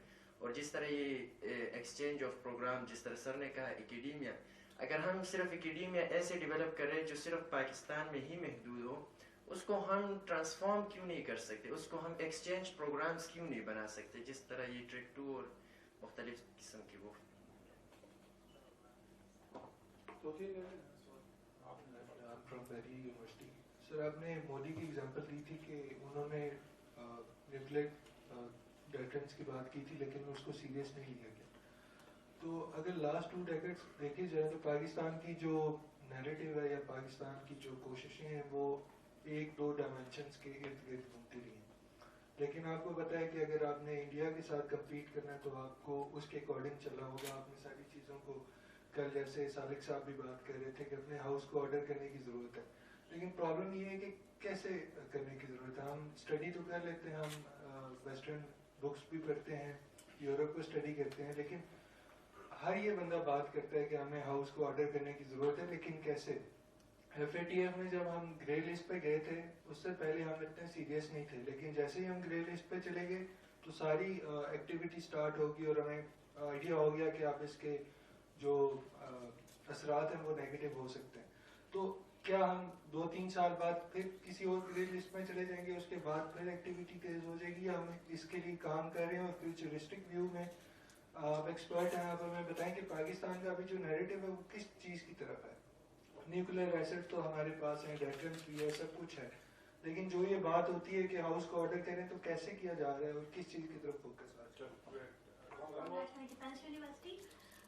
और जिस तरह ये एक्सचेंज ऑफ प्रोग्राम, जिस तरह सर ने कहा एकेडेमिया, अगर हम सिर्फ एकेडेमिया ऐसे डेवलप करें जो सिर्फ पाकिस्तान में ही महदूद हो, उसको हम ट्रांसफॉर्म क्यों नहीं कर सकते? उसको हम एक्सचेंज प्रोग्राम्स क्यों नहीं बना सकते जिस तरह ये ट्रेक टू और मुख्तलिफ किस्म की वो। From Beria university. सर आपने मोदी की एग्जांपल दी थी कि उन्होंने न्यूक्लियर डेटरेंस की बात की थी लेकिन उसको सीरियस नहीं लिया गया। तो अगर लास्ट 2 डेकेड्स देखी जाए तो पाकिस्तान की जो नैरेटिव है या पाकिस्तान की जो कोशिशें हैं वो 1-2 डायमेंशंस के इर्द गिर्द घूमती रही हैं। लेकिन आपको पता है कि अगर आपने इंडिया के साथ कम्पीट करना है तो आपको उसके अकॉर्डिंग चलना होगा। आपने सारी चीज़ों को कल जैसे सालिक साहब भी बात कर रहे थे कि अपने हाउस को ऑर्डर करने की ज़रूरत है, लेकिन प्रॉब्लम ये है कि कैसे करने की ज़रूरत है। हम स्टडी तो कर लेते हैं, हम वेस्टर्न बुक्स भी पढ़ते हैं, यूरोप को स्टडी करते हैं, लेकिन हर ये बंदा बात करता है कि हमें हाउस को ऑर्डर करने की ज़रूरत है, लेकिन कैसे? FATF में जब हम ग्रे लिस्ट पे गए थे उससे पहले हम इतने सीरियस नहीं थे, लेकिन जैसे ही हम ग्रे लिस्ट पे चले गए तो सारी एक्टिविटी स्टार्ट होगी और हमें आइडिया हो गया कि आप इसके जो असरात हैं वो नेगेटिव हो सकते हैं। तो क्या हम 2-3 साल बाद फिर किसी और ग्रे लिस्ट में चले जाएंगे, उसके बाद फिर एक्टिविटी तेज हो जाएगी, या हम इसके लिए काम कर रहे हैं? और फ्यूचरिस्टिक व्यू में आप एक्सपर्ट हैं, आप हमें बताएं कि पाकिस्तान का अभी जो नैरेटिव है वो किस चीज़ की तरफ है? न्यूक्लियर एसिड तो हमारे पास है, डेटरेंस भी है, सब कुछ है, लेकिन जो ये बात होती है कि हाउस को ऑर्डर करें तो कैसे किया जा रहा है और किस चीज़ की तरफ फोकस आ रहा है? Defense University.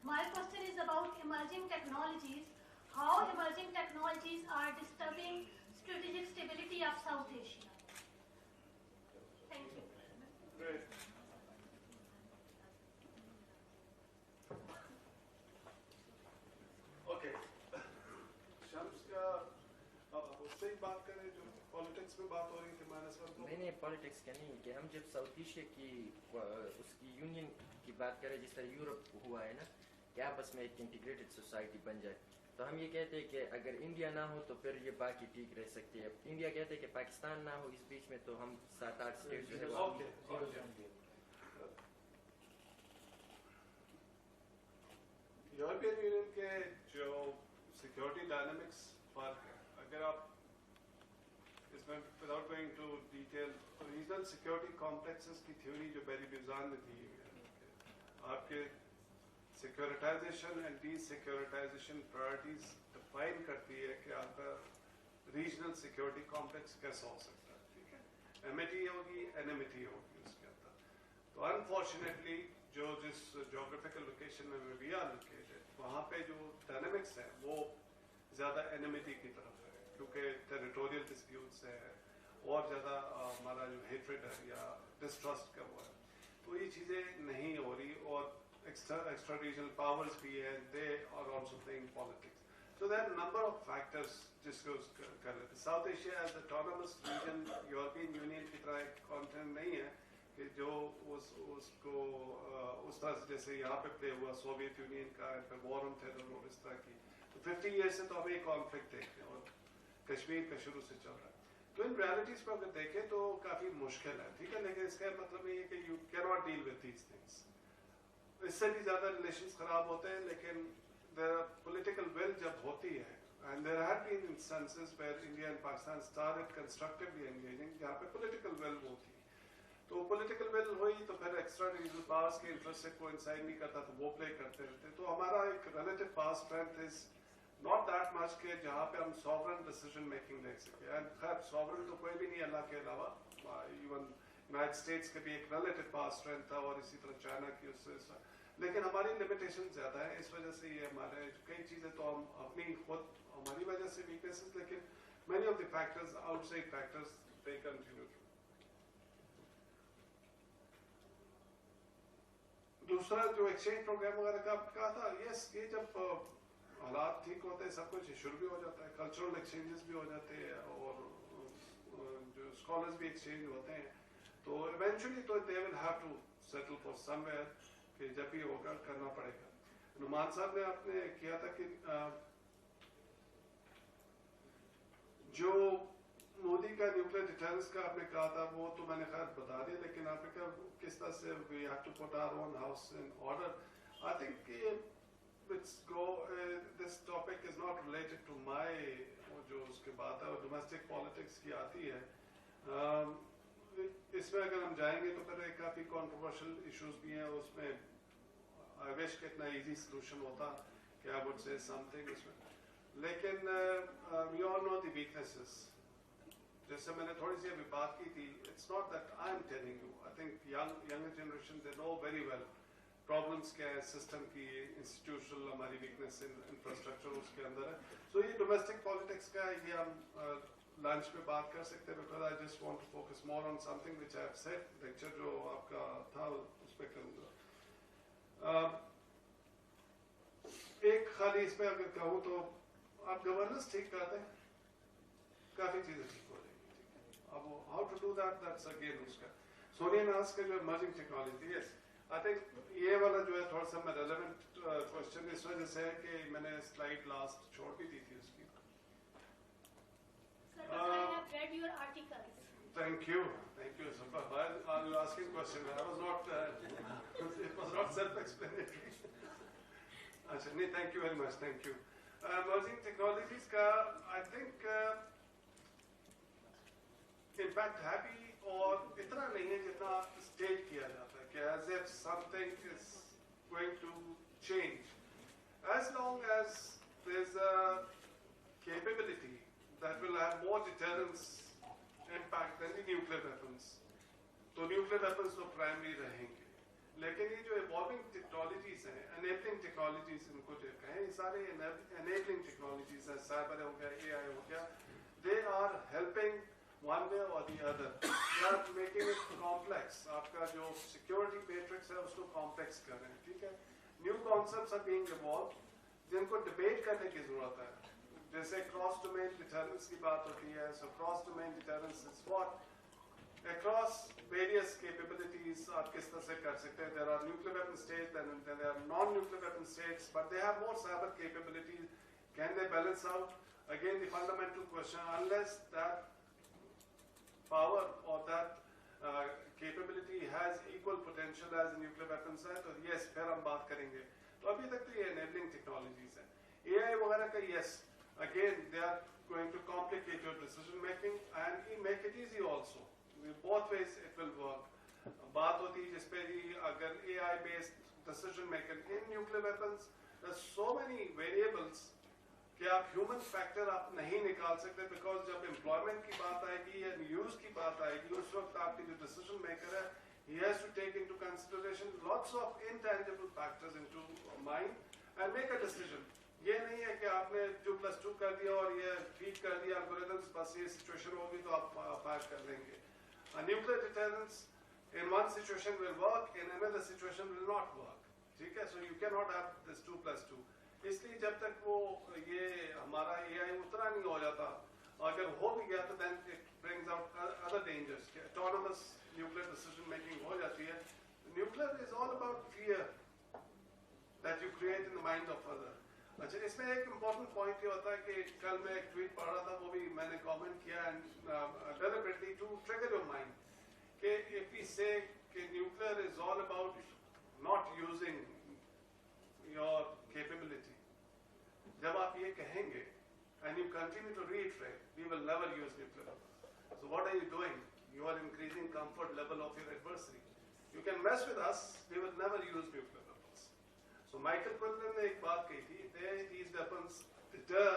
My question is about emerging technologies. How emerging technologies are disturbing strategic stability of South Asia? Thank you. Great. Okay. Shams का अब उससे ही बात करें जो पॉलिटिक्स में बात हो रही थी -1 को। नहीं पॉलिटिक्स का नहीं, कि हम जब साउथ एशिया की उसकी यूनियन की बात करें जिस तरह यूरोप हुआ है ना कि आपस में एक इंटीग्रेटेड सोसाइटी बन जाए, तो हम ये कहते हैं कि अगर इंडिया ना हो तो फिर ये बाकी ठीक रह सकती है। इंडिया कहते हैं कि पाकिस्तान ना हो इस बीच में, तो हम 7-8 स्टेट जो है वो यूरोपियन यूनियन के जो सिक्योरिटी डायनामिक्स फर्क है, अगर आप इसमें without going to detail, regional security complexes की थ्योरी जो बेरी बिजान ने दी है, आपके securitisation and desecuritisation priorities define करती है कि आपका रीजनल सिक्योरिटी कॉम्प्लेक्स कैसा हो सकता है। ठीक है, एमिटी होगी, एनिमिटी होगी उसके अंदर। तो अनफॉर्चुनेटली जो जिस जोग्राफिकल लोकेशन में वी आर लोकेटेड, वहाँ पे जो डायनेमिक्स है वो ज़्यादा एनिमिटी की तरफ है, क्योंकि टेरिटोरियल डिस्प्यूट्स है और ज़्यादा हमारा जो हेट्रेड है या डिस्ट्रस्ट का हुआ है, तो ये चीज़ें नहीं हो रही। और extra regional powers भी है, they are also playing politics. So there are a number of factors जिसको कर लेते हैं। South Asia as autonomous region European Union की तरह एक कॉन्टिनेंट नहीं है कि जो उसको उस तरह से जैसे यहाँ पे प्ले हुआ सोवियत यूनियन का, फिर वॉर ऑन टेरर और इस तरह की। तो 50 ईयर से तो हमें कॉन्फ्लिक्ट देखते हैं और कश्मीर का शुरू से चल रहा है। तो इन रियलिटीज को अगर देखें तो काफी मुश्किल है, ठीक है, लेकिन इसका मतलब ये है कि you can not deal with these things. इससे भी ज्यादा रिलेशंस खराब होते हैं, लेकिन देयर पॉलिटिकल विल जब होती है, and there have been instances where India and Pakistan started constructively engaging, जहाँ पे पॉलिटिकल विल वो थी। तो पॉलिटिकल विल हुई तो फिर एक्स्ट्रा रीजनल पावर्स के इंटरेस्ट से कोइंसाइड नहीं करता तो वो प्ले करते रहते। तो हमारा एक relative power strength is not that much के जहाँ पे हम सॉवरेन डिसीजन मेकिंग देख सके। एंड खैर सॉवरेन तो कोई भी नहीं अल्लाह के अलावा, इवन यूनाइटेड स्टेट्स के भी एक रिलेटिव पावर स्ट्रेंथ था और इसी तरह चाइना की उससे, लेकिन हमारी लिमिटेशन ज़्यादा है, इस वजह से ये हमारे कई चीज़ें तो हम अपनी खुद हमारी वजह से वीकनेसेस, लेकिन many of the factors, outside factors, they continue to. दूसरा जो एक्सचेंज प्रोग्राम वगैरह का कहा था, यस, ये जब हालात ठीक होते हैं सब कुछ शुरू भी हो जाता है, कल्चरल एक्सचेंजेस भी हो जाते हैं और जो स्कॉलर्स भी एक्सचेंज होते हैं, तो इवेंचुअली तो they will have to settle for somewhere कि जब भी होगा करना पड़ेगा। नुमान साहब ने आपने किया था कि जो मोदी का न्यूक्लियर डिटेरेंस का आपने कहा था वो तो मैंने खैर बता दिया, लेकिन आपने कहा किस तरह से we have to put our own house in order. I think this topic is not related to my जो उसके बात है और डोमेस्टिक पॉलिटिक्स की आती है, इसमें अगर हम जाएंगे तो फिर काफी कंट्रोवर्शियल इश्यूज भी हैं, उसमें आई विश कि इतना इजी सोल्यूशन होता कि आई वुड से समथिंग इसमें, लेकिन we all know the weaknesses, जैसे मैंने थोड़ी सी अभी बात की थी, it's not that I am telling you, I think younger generation they know very well problems क्या है सिस्टम की, इंस्टीट्यूशनल हमारी वीकनेस इंफ्रास्ट्रक्चर उसके अंदर है। सो ये डोमेस्टिक पॉलिटिक्स का ये हम लंच में बात कर सकते हैं, because I just want to focus more on something which I have said, lecture जो आपका था उस पर करूँगा। एक खाली इस पर अगर कहूँ तो आप गवर्नेंस ठीक करते हैं, काफी चीजें ठीक हो जाएंगी। अब how to do that, that's again उसका सोनिया नास का जो emerging technology, yes I think ये वाला जो है थोड़ा सा मैं रेलेवेंट क्वेश्चन इस वजह से है कि मैंने स्लाइड लास्ट छोड़ भी दी थी उसकी। Sir, but I have read your articles. Thank you Safa. Why are you asking question? I was not it was not self-explanatory. अच्छा नहीं, thank you very much, thank you. Emerging technologies का I think impact है भी और इतना नहीं है जितना स्टेट किया जाता है कि as if something is going to change. As long as there's a capability that will have more deterrence impact than the nuclear weapons, तो nuclear weapons तो primary रहेंगे, लेकिन ये जो evolving technologies हैं, enabling technologies इनको जो कहें, ये सारे enabling technologies हैं, cyber हो गया, AI हो गया, they are helping one way or the other, they are making it complex, आपका जो security matrix है उसको complex कर रहे हैं, ठीक है? New concepts are being evolved, जिनको debate करने की जरूरत है, जैसे cross domain deterrence की बात होती है, so cross domain deterrence is what across various capabilities आप किस तरह से कर सकते हैं, there are nuclear weapon states and then there are non-nuclear weapon states, but they have more cyber capabilities, can they balance out? Again the fundamental question, unless that power or that capability has equal potential as nuclear weapons है, तो yes फिर हम बात करेंगे, तो अभी तक तो ये enabling technologies हैं, AI वगैरह का yes, again they are going to complicate your decision making and make it easy also. Both ways it will work. बात होती है जिसपे अगर AI based decision making in nuclear weapons, there's so many variables कि आप human factor आप नहीं निकाल सकते, because जब employment की बात आएगी या use की बात आएगी, उस वक्त आपकी जो decision maker है, he has to take into consideration lots of intangible factors into mind and make a decision. ये नहीं है कि आपने 2+2 कर दिया और ये ठीक कर दिया algorithms, बस ये situation होगी तो आप पार कर लेंगे. A nuclear deterrence in one situation will work, in another situation will not work. ठीक है? So you cannot have this 2+2. इसलिए जब तक वो ये हमारा AI उतना नहीं हो जाता, अगर हो भी गया तो then it brings out other dangers. Autonomous nuclear decision making हो जाती है. Nuclear is all about fear that you create in the mind of other. अच्छा, इसमें एक important point ये होता है कि कल मैं एक tweet पढ़ रहा था, वो भी मैंने comment किया and deliberately to trigger your mind कि if we say कि nuclear is all about not using your capability, जब आप ये कहेंगे and you continue to reiterate, we will never use nuclear weapons. So what are you doing? You are increasing comfort level of your adversary. You can mess with us, we will never use nuclear weapons. So Michael Quinlan ने एक बात कही थी, these weapons deter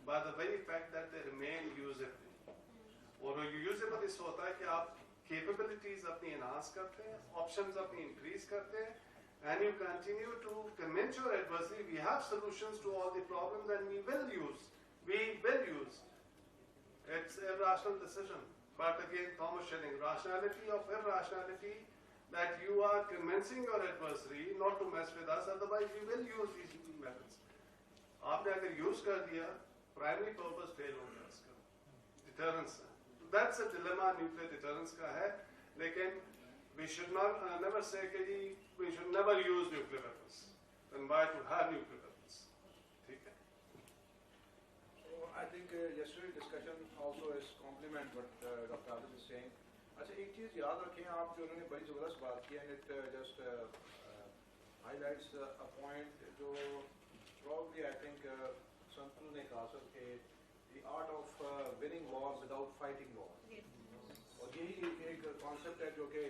by the very fact that they remain usable. और usable इस होता है कि आप capabilities अपनी enhance करते हैं, options अपनी increase करते हैं, and you continue to convince your adversary we have solutions to all the problems and we will use. It's a rational decision. But again, Thomas Schelling, rationality of irrationality, that you are convincing your adversary not to mess with us, otherwise we will use these methods. आपने अगर use कर दिया, primary purpose fail हो गया इसका, deterrence. That's a dilemma nuclear deterrence का है, लेकिन we should not never say कि we should never use nuclear weapons. Then why to have nuclear weapons? ठीक है? So I think yesterday's discussion also is complement what Dr. Abid is saying. अच्छा एक चीज याद रखें आप जो उन्होंने बड़ी जबरदस्त बात की and it just highlights a point जो probably I think संतु ने कहा सर कि the art of winning war without fighting war. और यही एक concept है जो कि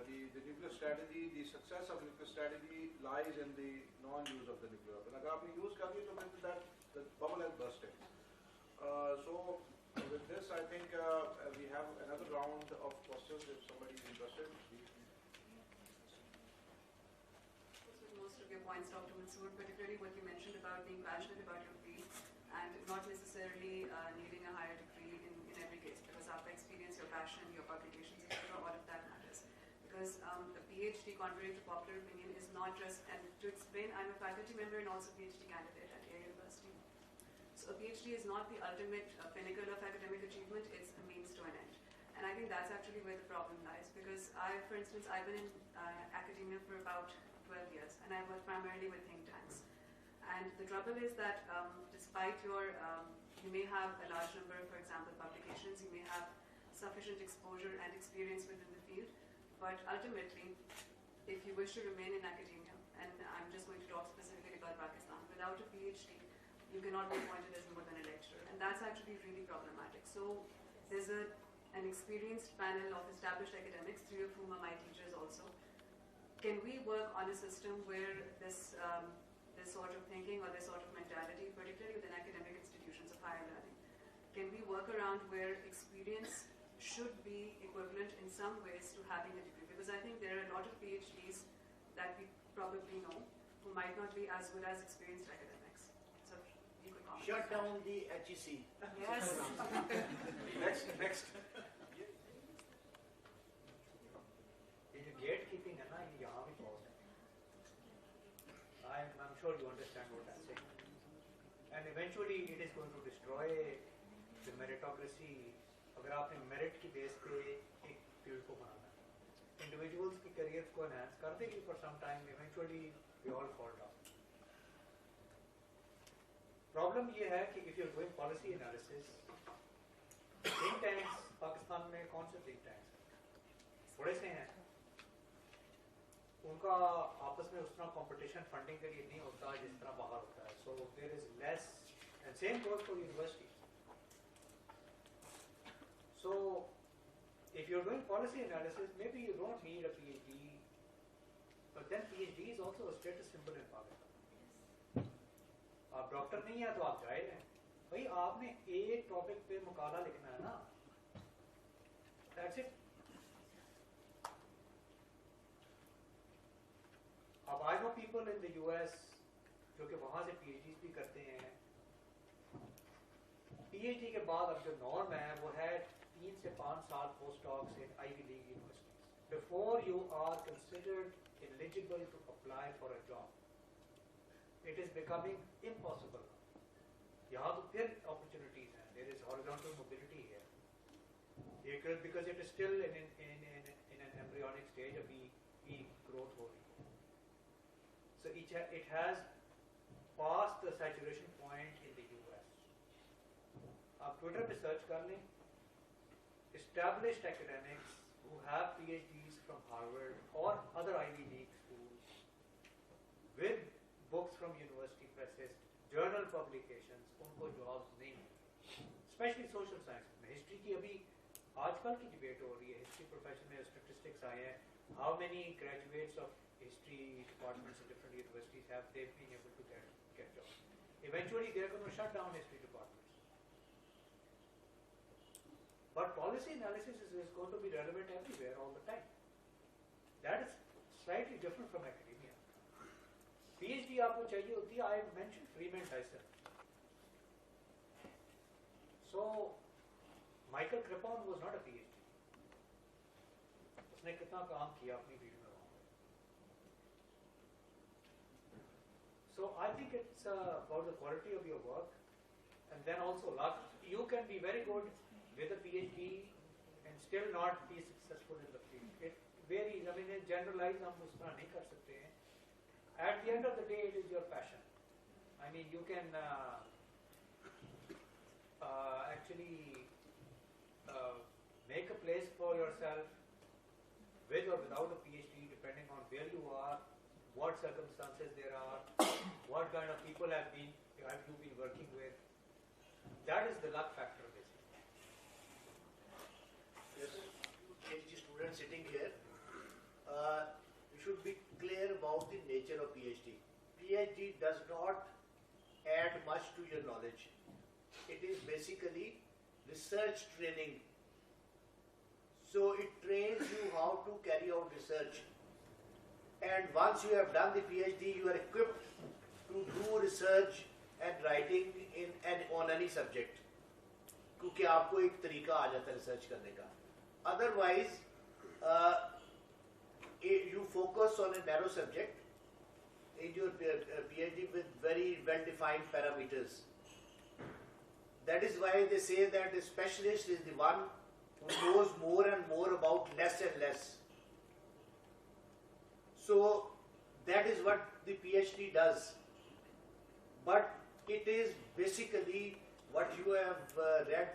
the nuclear strategy, the success of nuclear strategy lies in the non-use of the nuclear weapon. अगर आपने use कर दिया तो फिर that the bubble has busted. So with this, I think we have another round of questions if somebody is interested. Most of your points, Dr. Mansoor, particularly what you mentioned about being passionate about your field and not necessarily needing a higher degree in every case, because after experience, your passion, your publications, etc., all of that matters. Because a PhD, contrary to popular opinion, is not just, and to explain, I'm a faculty member and also PhD candidate at Yale University. So a PhD is not the ultimate pinnacle of academic achievement, it's a means to an end. And I think that's actually where the problem lies, because for instance, I've been in academia for about 12 years, and I work primarily with think tanks. And the trouble is that despite you may have a large number of, for example, publications, you may have sufficient exposure and experience within the field, but ultimately, if you wish to remain in academia, and I'm just going to talk specifically about Pakistan, without a PhD, you cannot be appointed as more than a lecturer, and that's actually really problematic. So there's an experienced panel of established academics, 3 of whom are my teachers also. Can we work on a system where this sort of thinking or this sort of mentality, particularly within academic institutions of higher learning, can we work around where experience should be equivalent in some ways to having a degree? Because I think there are a lot of PhDs that we probably know who might not be as good as experienced academics. So you could comment. Shut down the HEC. Yes. Next. ये gatekeeping है ना, ये यहाँ भी बहुत है. I'm sure you understand what I'm saying. And eventually it is going to destroy the meritocracy. अगर आपने merit की base पे एक field को बनाना है, individuals की careers को enhance कर देगी for some time. Eventually we all fall down. Problem ये है कि if you're doing policy analysis, think tanks Pakistan में कौन से think tanks हैं? थोड़े से हैं. उनका आपस में उस तरह कंपटीशन फंडिंग के लिए नहीं होता जिस तरह बाहर होता है. So there is less, and same goes for universities. So if you're doing policy analysis, maybe you don't need a PhD, but then PhD is also a status symbol in Pakistan. आप doctor नहीं है तो आप जाहिल हैं. भाई आपने एक टॉपिक पे मकाला लिखना है ना, that's it. अब I know people in the US जो कि वहाँ से PhDs भी करते हैं. PhD के बाद अब जो नॉर्म है वो है 3 से 5 साल postdocs in Ivy League universities before you are considered eligible to apply for a job. It is becoming impossible. यहाँ तो फिर opportunities हैं. There is horizontal mobility here. Because it is still in an embryonic stage. अभी growth हो रही है. So it has passed the saturation point in the US. आप Twitter पे search कर लें, established academics who have PhDs from Harvard or other Ivy League schools with books from university presses, journal publications, उनको jobs नहीं हैं. Especially social science में. History की अभी आजकल की debate हो रही है. History profession में statistics आए हैं. How many graduates of history departments in different universities have they been able to get jobs? Eventually, they are going to shut down history departments. But policy analysis is going to be relevant everywhere all the time. That is slightly different from academia. PhD आपको चाहिए होती है. I mentioned Freeman Dyson. So Michael Crippen was not a PhD. उसने कितना काम किया अपनी video में वहाँ पे. So I think it's about the quality of your work, and then also luck. You can be very good with a PhD and still not be successful in the field. It varies. I mean, in generalize हम उस तरह नहीं कर सकते हैं. At the end of the day, it is your passion. I mean, you can actually make a place for yourself with or without a PhD, depending on where you are, what circumstances there are, what kind of people have you been working with. That is the luck factor, basically. Yes, PhD students sitting here, you should be clear about the nature of PhD. PhD does not add much to your knowledge. It is basically research training. So it trains you how to carry out research. And once you have done the PhD, you are equipped to do research and writing on any subject. क्योंकि आपको एक तरीका आ जाता है research करने का. Otherwise, you focus on a narrow subject in your PhD with very well-defined parameters. That is why they say that a specialist is the one who knows more and more about less and less. So that is what the PhD does. But it is basically what you have read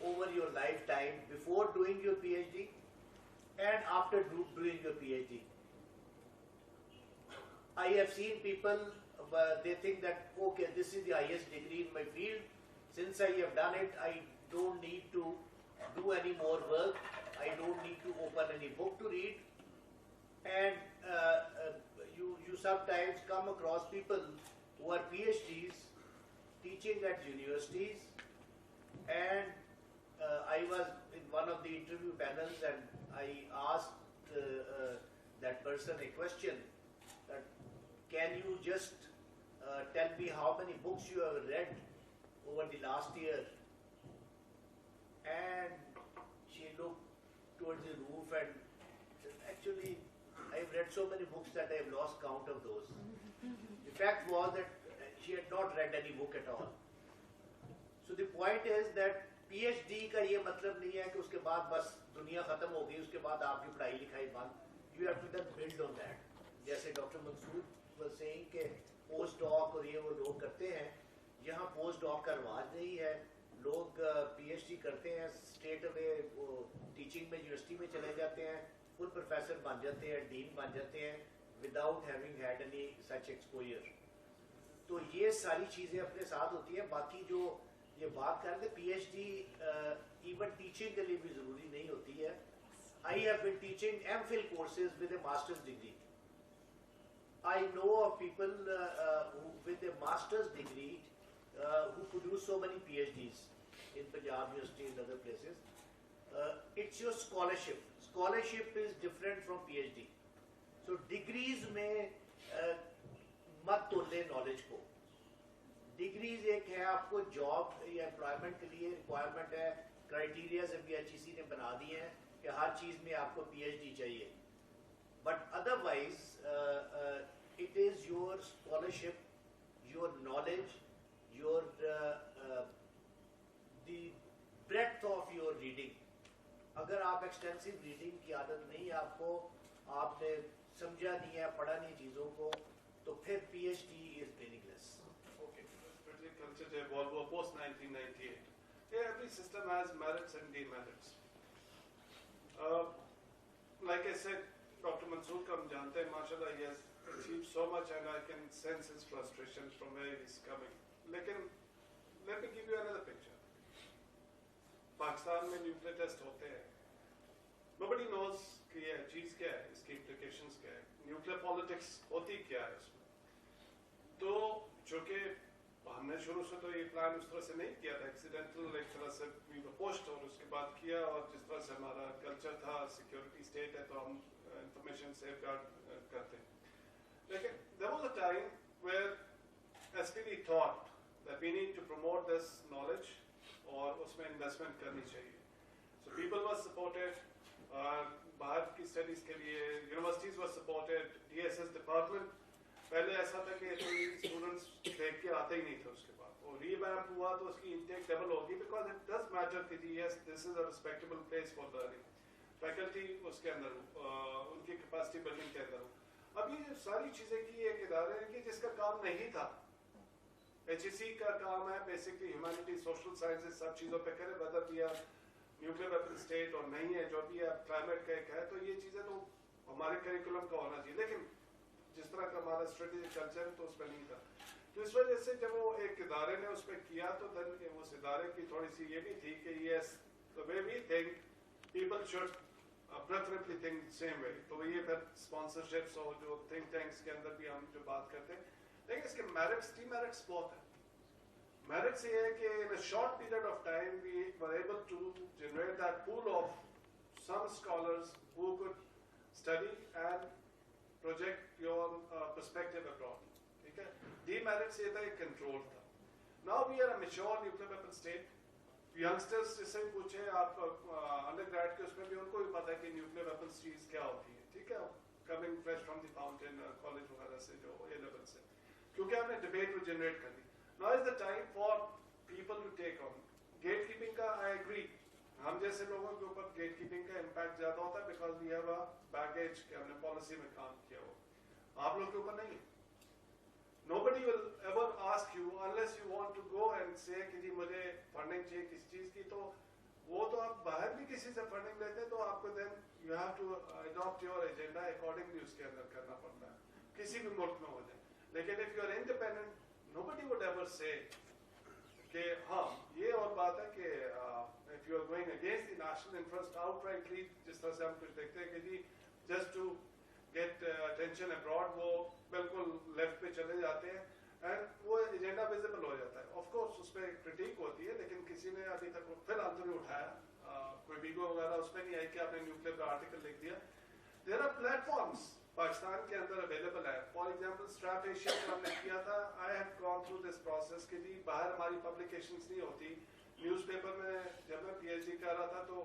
over your lifetime before doing your PhD and after doing your PhD. I have seen people, they think that, okay, this is the highest degree in my field. Since I have done it, I don't need to do any more work. I don't need to open any book to read. And you sometimes come across people who are PhDs teaching at universities. And I was in one of the interview panels and I asked that person a question that, can you just tell me how many books you have read over the last year? And she looked towards the roof and said, actually, I've read so many books that I have lost count of those. The fact was that she had not read any book at all. So the point is that PhD का ये मतलब नहीं है कि उसके बाद बस दुनिया खत्म हो गई, उसके बाद आपकी पढ़ाई लिखाई बंद. You have to then build on that. जैसे डॉक्टर मंसूर was saying कि पोस्ट डॉक और ये वो लोग करते हैं, यहाँ पोस्ट डॉक का रिवाज नहीं है. लोग PhD करते हैं, स्ट्रेट अवे वो टीचिंग में यूनिवर्सिटी में चले जाते हैं, फुल प्रोफेसर बन जाते हैं, डीन बन जाते हैं, without having had any such exposure. तो ये सारी चीज़ें अपने साथ होती हैं. बाकी जो ये बात कर रहे थे PhD इवन टीचिंग के लिए भी ज़रूरी नहीं होती है. I have been teaching MPhil courses with a master's degree. I know of people who, with a master's degree who produce so many PhDs in Punjab University and other places. It's your scholarship. Scholarship is different from PhD. So degrees में मत तोले knowledge को. Degrees एक है आपको job या employment के लिए requirement है, criteria BHEC ने बना दिए हैं कि हर चीज़ में आपको PhD चाहिए. But otherwise, it is your scholarship, your knowledge, your the breadth of your reading. अगर आप extensive reading की आदत नहीं है आपको, आपने समझा नहीं है, पढ़ा नहीं चीज़ों को, तो फिर PhD is meaningless. Okay, let's consider Volvo post 1998. Yeah, every system has merits and demerits. Like I said, Dr. Mansoor Kam jante hain, mashallah, he has achieved so much and I can sense his frustrations from where he's coming. Lekin, let me give you another picture. Pakistan mein nuclear test hote hain. Nobody knows कि ये चीज़ क्या है, इसकी implications क्या है, nuclear politics होती क्या है इसमें. तो जो कि हमने शुरू से तो ये प्लान उस तरह से नहीं किया था, एक्सीडेंटल एक तरह से पोस्ट और उसके बाद किया, और जिस तरह से हमारा कल्चर था, सिक्योरिटी स्टेट है तो हम इंफॉर्मेशन सेफ गार्ड करते हैं. लेकिन there was a time where SPD thought that we need to promote this knowledge और उसमें इन्वेस्टमेंट करनी चाहिए. So people were supported, बाहर की स्टडीज के लिए universities were supported, DSS department पहले ऐसा था कि स्टूडेंट्स देख के आते ही नहीं थे, उसके बाद वो रीवैम्प हुआ तो उसकी इंटेक डबल होगी, बिकॉज इट डज मैटर कि जी yes this is a respectable place for learning. Faculty उसके अंदर उनकी कैपेसिटी बिल्डिंग के अंदर. अब ये सारी चीजें की एक इदारे हैं कि जिसका काम नहीं था, HEC का काम है बेसिकली ह्यूमैनिटी सोशल साइंसेज सब चीजों पे करे, whether we are nuclear weapon state और नहीं है, जो भी है क्लाइमेट का एक है, तो ये चीजें तो हमारे करिकुलम का होना चाहिए. लेकिन जिस तरह का हमारा स्ट्रेटेजिक कल्चर तो उसमें नहीं था, तो इस वजह से जब वो एक इदारे ने उस पर किया तो देन उस इदारे की थोड़ी सी ये भी थी कि yes the way we think people should preferably think same way. तो ये फिर स्पॉन्सरशिप्स और जो थिंक टैंक्स के अंदर भी हम जो बात करते हैं, लेकिन इसके मेरिट्स डीमेरिट्स बहुत है. Merits ये है कि in a short period of time we were able to generate that pool of some scholars who could study and project your perspective abroad. ठीक है? Demerits ये था, एक control था. Now we are a mature nuclear weapon state. Youngsters जिससे भी पूछे आप undergrad के उसमें भी उनको भी पता है कि nuclear weapons चीज क्या होती है. ठीक है? Coming fresh from the fountain college वगैरह से जो A level से, क्योंकि हमने debate को generate कर दी. Now is the time for people to take on. Gatekeeping का I agree. हम जैसे लोगों के ऊपर gatekeeping का impact ज़्यादा होता है because we have a baggage कि हमने policy में काम किया हो. आप लोग के ऊपर नहीं है. Nobody will ever ask you unless you want to go and say कि जी मुझे funding चाहिए किसी चीज़ की, तो वो तो आप बाहर भी किसी से funding लेते हैं तो आपको then you have to adopt your agenda accordingly उसके अंदर करना पड़ता है, किसी भी मुल्क में हो जाए. लेकिन if you are independent, nobody would ever say कि हाँ ये और बात है कि if you are going against the national interest outrightly, जिस तरह से हम कुछ देखते हैं कि जी just to get attention abroad वो बिल्कुल लेफ्ट पे चले जाते हैं and वो एजेंडा विजिबल हो जाता है. ऑफ कोर्स उस पर क्रिटिक होती है, लेकिन किसी ने अभी तक फिर आंसर उठाया, कोई वीगो वगैरह उसमें नहीं आई कि आपने न्यूक्लियर का आर्टिकल लिख दिया. देयर आर प्लेटफॉर्म्स पाकिस्तान के अंदर अवेलेबल है. फॉर एग्जांपल स्ट्रैप एशिया जो हमने किया था, I have gone through this process कि जी बाहर हमारी पब्लिकेशंस नहीं होती. न्यूज़पेपर में जब मैं PhD कर रहा था तो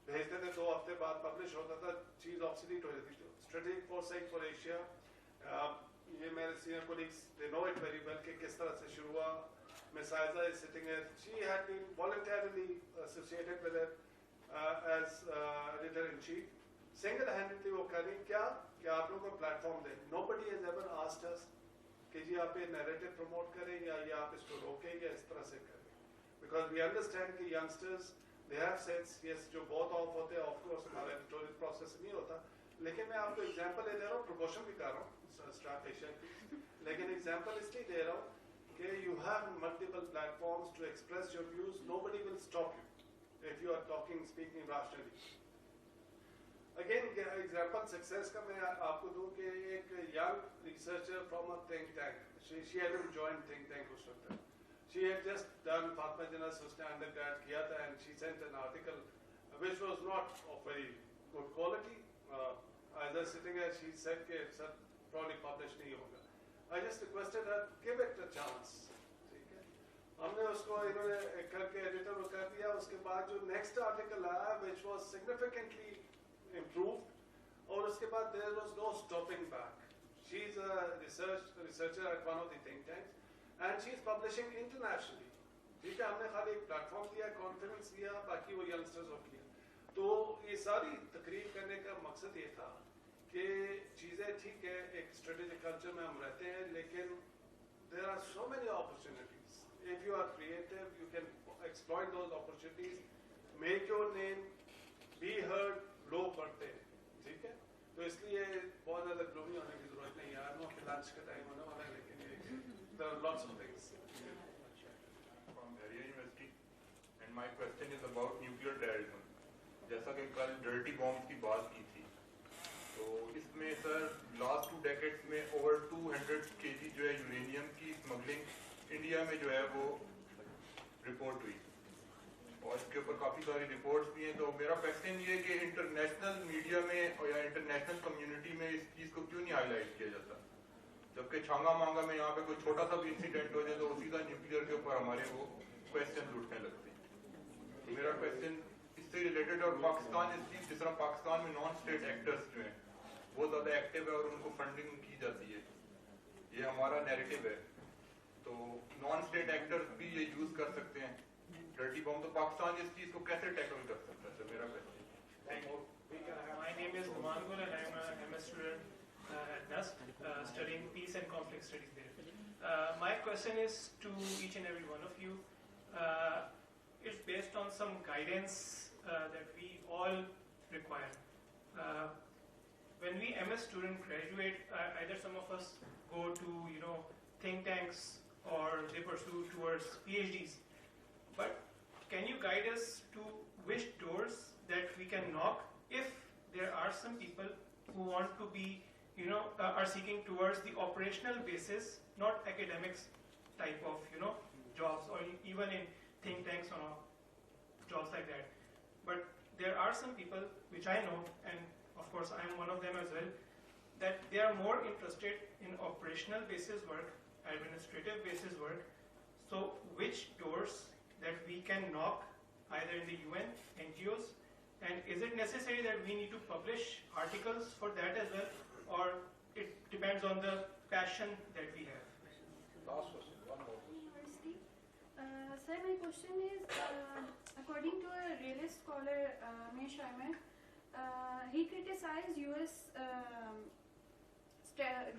भेजते थे, 2 हफ्ते बाद पब्लिश होता था, चीज़ ऑब्सोलीट हो जाती थी. स्ट्रेटेजिक फोरसाइट फॉर एशिया, ये मेरे senior colleagues they know it very well कि किस तरह से शुरू हुआ. Miss Aiza is sitting here. She had been voluntarily associated with it as editor-in-chief. Single-handedly वो करी क्या कि आप लोगों को प्लेटफॉर्म दें. Nobody has ever asked us कि जी आप ये नैरेटिव प्रमोट करें या ये आप इसको रोकें या इस तरह से करें. Because we understand कि youngsters they have sets, yes, जो बहुत ऑफ होते हैं, ऑफ कोर्स हमारा एडिटोरियल प्रोसेस नहीं होता. लेकिन मैं आपको एग्जांपल दे रहा हूँ, प्रमोशन भी कर रहा हूँ स्ट्रैप एशिया की, लेकिन एग्जांपल इसलिए दे रहा हूँ कि you have multiple platforms to express your views. Nobody will stop you if you are speaking rationally. Again, example success का मैं आपको दूं कि एक young researcher from a think tank, she hadn't joined think tank उस वक्त. She had just done Fatma Jannas उसने undergrad किया था and she sent an article which was not of very good quality. As I was sitting here, she said कि sir probably publish नहीं होगा. I just requested her give it a chance. ठीक है, हमने उसको इन्होंने करके एडिटर को कर दिया. उसके बाद जो next article आया which was significantly improved, और उसके बाद there was no stopping back. She is a researcher at one of the think tanks and she is publishing internationally. ठीक है, हमने खाली एक प्लेटफॉर्म दिया, कॉन्फ्रेंस दिया, बाकी वो यंगस्टर्स को किया. तो ये सारी तकरीर करने का मकसद ये था कि चीज़ें ठीक है, एक स्ट्रेटेजिक कल्चर में हम रहते हैं, लेकिन there are so many opportunities. If you are creative, you can exploit those opportunities, make your name, be heard. लोग पढ़ते हैं, ठीक है, तो इसलिए बहुत ज़्यादा ग्लोमी होने की जरूरत नहीं है. आई नो कि लंच का टाइम होने वाला है, लेकिन there are lots of things. From Bahria University, and my question is about nuclear terrorism. जैसा कि कल डर्टी बॉम्ब्स की बात की थी, तो इसमें सर लास्ट 2 decades में over 200 kg जो है यूरेनियम की स्मगलिंग इंडिया में जो है वो रिपोर्ट हुई और इसके ऊपर काफ़ी सारी रिपोर्ट्स भी हैं। तो मेरा क्वेश्चन ये है कि इंटरनेशनल मीडिया में और या इंटरनेशनल कम्युनिटी में इस चीज़ को क्यों नहीं हाईलाइट किया जाता, जबकि छांगा मांगा में यहाँ पे कोई छोटा सा भी इंसिडेंट हो जाए तो सीधा न्यूक्लियर के ऊपर हमारे वो क्वेश्चन उठने लगते हैं। तो मेरा क्वेश्चन इससे रिलेटेड, और पाकिस्तान जिस तरह पाकिस्तान में नॉन स्टेट एक्टर्स जो हैं बहुत ज़्यादा एक्टिव है और उनको फंडिंग की जाती है, ये हमारा नैरेटिव है, तो नॉन स्टेट एक्टर्स भी ये यूज़ कर सकते हैं डर्टी बॉम्ब, तो पाकिस्तान इस चीज़ को कैसे टैकल कर सकता है? सर मेरा question. Thank you. My name is Numangul and I am a MS student at NUST, studying peace and conflict studies there. My question is to each and every one of you. It's based on some guidance that we all require. When we MS student graduate, either some of us go to think tanks or they pursue towards PhDs. But can you guide us to which doors that we can knock if there are some people who want to be, are seeking towards the operational basis, not academics type of, jobs, or even in think tanks or jobs like that. But there are some people which I know, and of course I am one of them as well, that they are more interested in operational basis work, administrative basis work. So which doors that we can knock either in the UN, NGOs, and is it necessary that we need to publish articles for that as well, or it depends on the passion that we have? Last question, one more. University. Sir, my question is, according to a realist scholar, May Sharma, he criticized US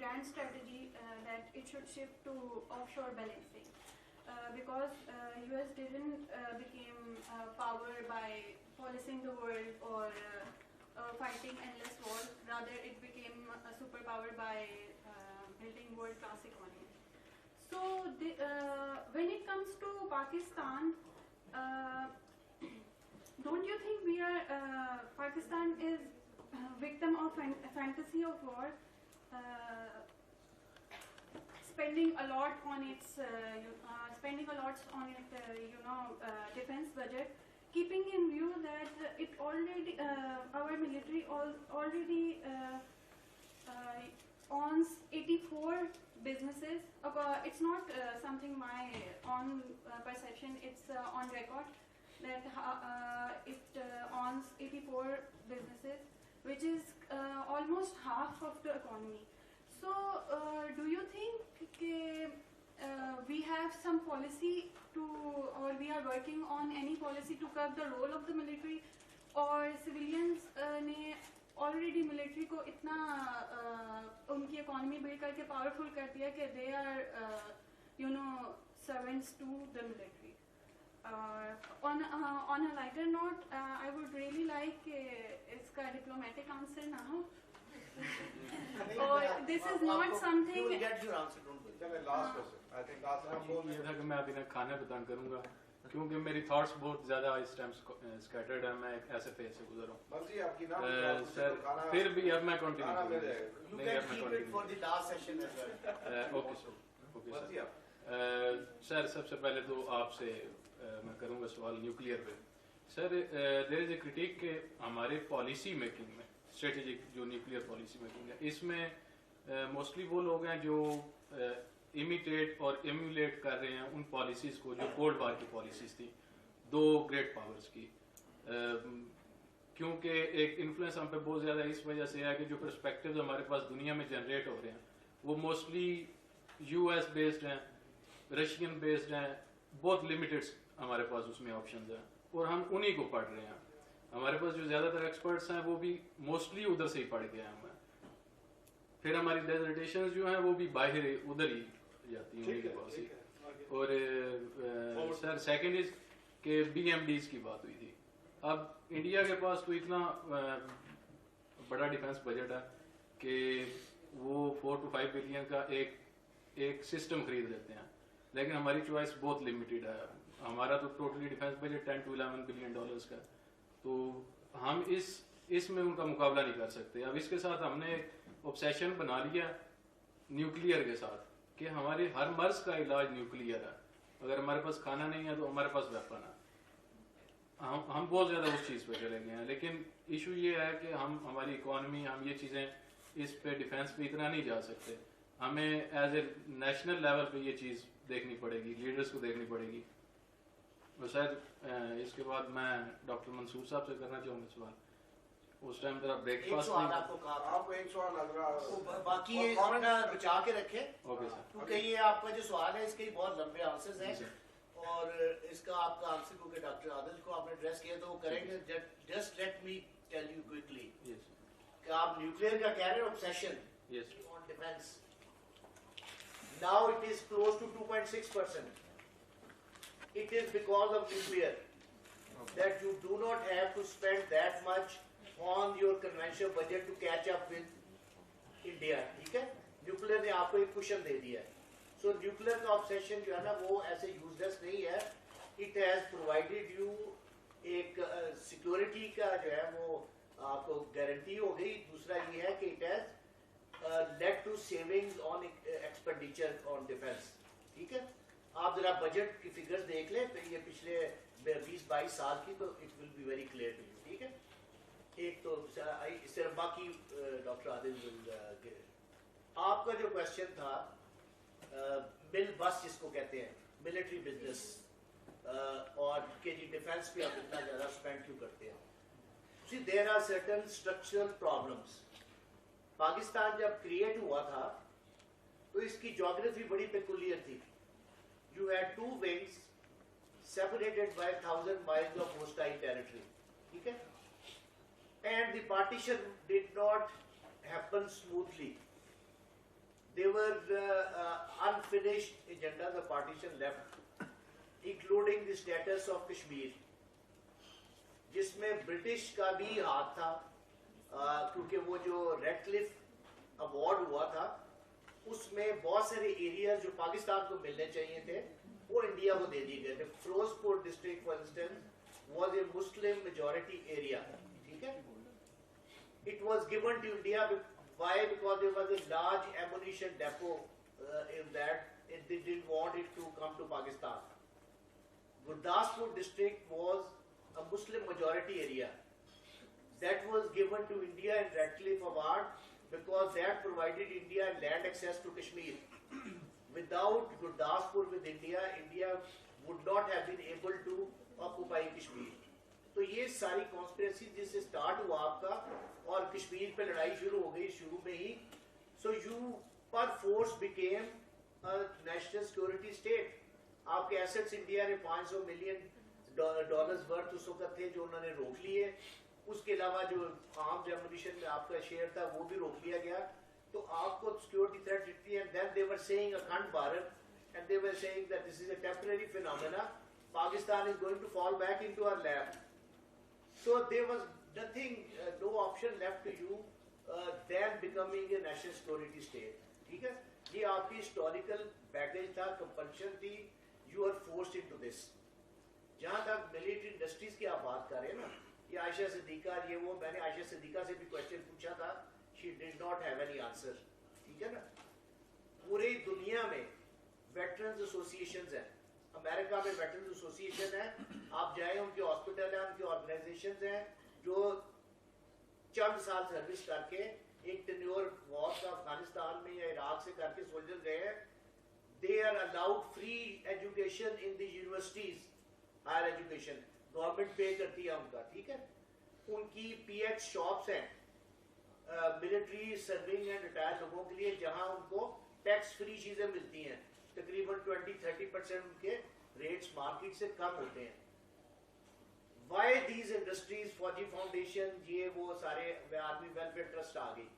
grand strategy that it should shift to offshore balancing. Because US didn't become power by policing the world or fighting endless wars. Rather, it became a superpower by building world-class economy. So, when it comes to Pakistan, don't you think we are Pakistan is victim of a fantasy of war? Spending a lot on its defense budget, keeping in view that it already our military already owns 84 businesses. It's not something my own perception. It's on record that it owns 84 businesses, which is almost half of the economy. So, do you think we have some policy to, or we are working on any policy to curb the role of the military, or civilians ने already military को इतना उनकी economy build करके powerful कर दिया कि they are servants to the military. On a lighter note, I would really like इसका diplomatic answer now. Or this is not something. You will get your answer. Don't worry. Last question. I think last one. ये था कि मैं अभी ना खाना बयान करूँगा क्योंकि मेरी थॉट्स बहुत ज़्यादा इस टाइम स्कैटर्ड है, मैं एक ऐसे फेज से गुजर रहा हूँ। सर फिर भी अब मैं कंटिन्यू ओके सर। सर सबसे पहले तो आपसे मैं करूँगा सवाल न्यूक्लियर पे। Sir there is a critic के हमारे पॉलिसी मेकिंग में, स्ट्रेटेजिक जो न्यूक्लियर पॉलिसी मेकिंग है, इसमें मोस्टली वो लोग हैं जो इमिटेट और एम्यूलेट कर रहे हैं उन पॉलिसीज़ को जो कोल्ड वार की पॉलिसीज़ थी दो ग्रेट पावर्स की, क्योंकि एक इन्फ्लुएंस हम पे बहुत ज़्यादा इस वजह से है कि जो पर्सपेक्टिव्स हमारे पास दुनिया में जनरेट हो रहे हैं वो मोस्टली यूएस बेस्ड हैं, रशियन बेस्ड हैं, बहुत लिमिटेड हमारे पास उसमें ऑप्शंस हैं और हम उन्हीं को पढ़ रहे हैं। हमारे पास जो ज़्यादातर एक्सपर्ट्स हैं वो भी मोस्टली उधर से ही पढ़ के आए हैं, फिर हमारी डेजर्टेशंस जो हैं वो भी बाहर उधर ही जाती हैं उन्हीं के पास ही। और सर सेकंड इज के BMDs की बात हुई थी। अब इंडिया के पास तो इतना बड़ा डिफेंस बजट है कि वो 4 to 5 बिलियन का एक सिस्टम खरीद लेते हैं, लेकिन हमारी चॉइस बहुत लिमिटेड है। हमारा तो totally defence budget 10 to 11 billion dollars का, तो हम इसमें उनका मुकाबला नहीं कर सकते। अब इसके साथ हमने ऑब्सेशन बना लिया न्यूक्लियर के साथ कि हमारी हर मर्ज का इलाज न्यूक्लियर है। अगर हमारे पास खाना नहीं है तो हमारे पास वेपन है। हम बहुत ज़्यादा उस चीज़ पे चले गए हैं, लेकिन इशू ये है कि हमारी इकोनॉमी, हम ये चीज़ें इस पे डिफेंस पे इतना नहीं जा सकते। हमें एज ए नेशनल लेवल पे ये चीज़ देखनी पड़ेगी, लीडर्स को देखनी पड़ेगी। और शायद इसके बाद मैं डॉक्टर मंसूर साहब से करना चाहूँगा सवाल। उस टाइम जरा ब्रेकफास्ट आपको एक सवाल लग रहा, बाकी ये अपना बचा के रखें। Okay sir. क्योंकि ये आपका जो सवाल है इसके बहुत लंबे आंसर्स हैं और इसका आपका आंसर क्योंकि डॉक्टर आदिल को आपने एड्रेस किया तो वो करेंगे। Just let me tell you quickly कि आप न्यूक्लियर का कह रहे हो obsession on defence. Now it is close to 2.6%. It is because of nuclear that you do not have to spend that much on your conventional budget to catch up with India. ठीक है, nuclear ने आपको एक cushion दे दिया है। सो nuclear का obsession जो है ना वो ऐसे यूजलेस नहीं है। इट हैज प्रोवाइडेड यू एक सिक्योरिटी का जो है वो आपको गारंटी हो गई। दूसरा ये है कि it has led to savings on expenditure on defence. ठीक है, आप जरा बजट की फिगर्स देख लें तो ये पिछले 20-22 साल की, तो it will be very clear to you. ठीक है, एक तो सिर्फ बाकी डॉक्टर आदिल आपका जो क्वेश्चन था मिल बस जिसको कहते हैं मिलिट्री बिजनेस और के जी डिफेंस पे आप इतना ज़्यादा स्पेंड क्यों करते हैं। See there are certain structural problems. Pakistan जब क्रिएट हुआ था तो इसकी ज्योग्राफी बड़ी पेकुलियर थी। You had two wings separated by 1,000 miles of hostile territory. ठीक है? And the partition did not happen smoothly. There were unfinished agendas of partition left, including the status of Kashmir, जिसमें British का भी हाथ था क्योंकि वो जो रेडक्लिफ अवार्ड हुआ था उसमें बहुत सारे एरियाज जो पाकिस्तान को मिलने चाहिए थे वो इंडिया को दे दिए गए थे। Ferozepur district for instance was a Muslim majority area. ठीक है, it was given to India why because there was a large ammunition depot in that they didn't want it to come to Pakistan. Gurdaspur district was a Muslim majority area that was given to India in Radcliffe Award because that provided India land access to Kashmir. Without Gurdaspur with India, India would not have been able to occupy Kashmir. तो ये सारी conspiracy जिससे start हुआ आपका और कश्मीर पे लड़ाई शुरू हो गई शुरू में ही। सो यू पर force became a national security state. आपके एसेट्स इंडिया ने $500 मिलियन वर्थ उस वक्त थे जो उन्होंने रोक लिए। उसके अलावा जो आर्म्स एमुनिशन में आपका शेयर था वो भी रोक लिया गया। तो आपको सिक्योरिटी थ्रेट दिखती है। Then they were saying Akhand Bharat and they were saying that this is a temporary phenomena, Pakistan is going to fall back into our lap. So there was nothing, no option left to you then becoming a national security state. ठीक है, ये आपकी historical baggage था, compulsion थी, you are forced into this. जहां तक military industries की आप बात कर रहे हैं ना, ये आयशा सिद्दीका ये वो, मैंने आयशा सिद्दीका से भी क्वेश्चन पूछा था, she did not have any answer. ठीक है ना, पूरी दुनिया में वेटरन्स एसोसिएशंस हैं। अमेरिका में वेटरन्स एसोसिएशन है, आप जाए उनके हॉस्पिटल है, उनके ऑर्गेनाइजेशंस हैं जो चंद साल सर्विस करके एक टेन्योर वॉर का अफगानिस्तान में या इराक से करके सोल्जर गए हैं। They are allowed free education in the universities, higher education government pay करती है उनका। ठीक है, उनकी पीएच शॉप्स हैं मिलिट्री सर्विंग एंड रिटायर्ड लोगों के लिए जहां उनको टैक्स फ्री चीजें मिलती हैं। तकरीबन 20-30% उनके रेट्स मार्केट से कम होते हैं। वाई दीज इंडस्ट्रीज, फौजी फाउंडेशन, ये वो सारे आर्मी वेलफेयर ट्रस्ट आ गई,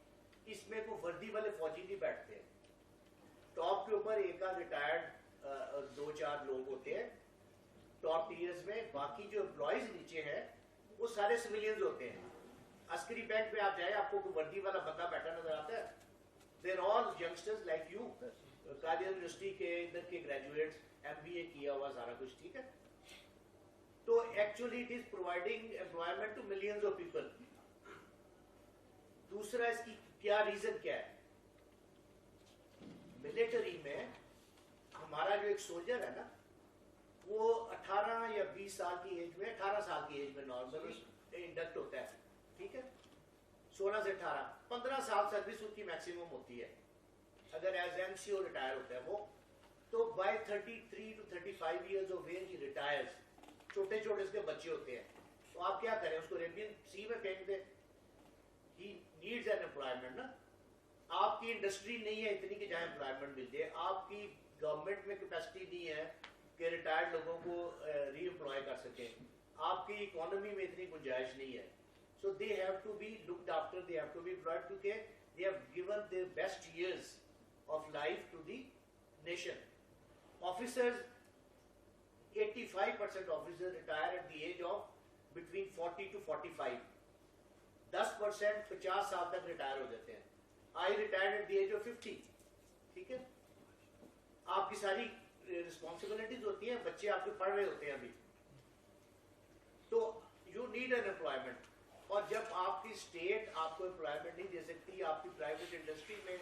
इसमें कोई वर्दी वाले फौजी नहीं बैठते। टॉप के ऊपर एक आध रिटायर्ड 2-4 लोग होते हैं टॉप टीयर्स में, बाकी जो एम्प्लॉइज नीचे है वो सारे सिविलियंस होते हैं। अस्करी बैंक पे आप जाए आपको कोई वर्दी वाला बंदा बैठा नजर आता है? There all youngsters like you, Qadir university के इधर के ग्रेजुएट्स, एमबीए किया हुआ सारा कुछ। ठीक है, तो actually it is providing employment to millions of people. दूसरा इसकी क्या रीजन क्या है? मिलिट्री में हमारा जो एक सोल्जर है ना, वो 18 या 20 साल की एज में, 18 साल की एज में नॉर्मली इंडक्ट होता है, ठीक है, 16 से 18, 15 साल सर्विस उसकी मैक्सिमम होती है अगर एज एनसीओ रिटायर होता है वो। तो by 33 to 35 years of age ही रिटायर्स, छोटे छोटे उसके बच्चे होते हैं, तो आप क्या करें, उसको अरेबियन सी में फेंक दें? ही नीड्स एन एम्प्लॉयमेंट ना। आपकी इंडस्ट्री नहीं है इतनी कि जहाँ एम्प्लॉयमेंट मिल जाए, आपकी गवर्नमेंट में कैपेसिटी नहीं है कि रिटायर्ड लोगों को री एम्प्लॉय कर सके, आपकी इकोनॉमी में इतनी गुंजाइश नहीं है। So they have to be looked after, they have to be employed क्योंकि they have given their best years of life to the nation. Officers, 85% officers retire at the age of between 40 to 45, 10% 50 साल तक retire हो जाते हैं। I retired at the age of 50, ठीक है। आपकी सारी रिस्पॉन्सिबिलिटीज होती हैं, बच्चे आपके पढ़ रहे होते हैं अभी, तो यू नीड एन एम्प्लॉयमेंट। और जब आपकी स्टेट आपको एम्प्लॉयमेंट नहीं दे सकती, आपकी प्राइवेट इंडस्ट्री में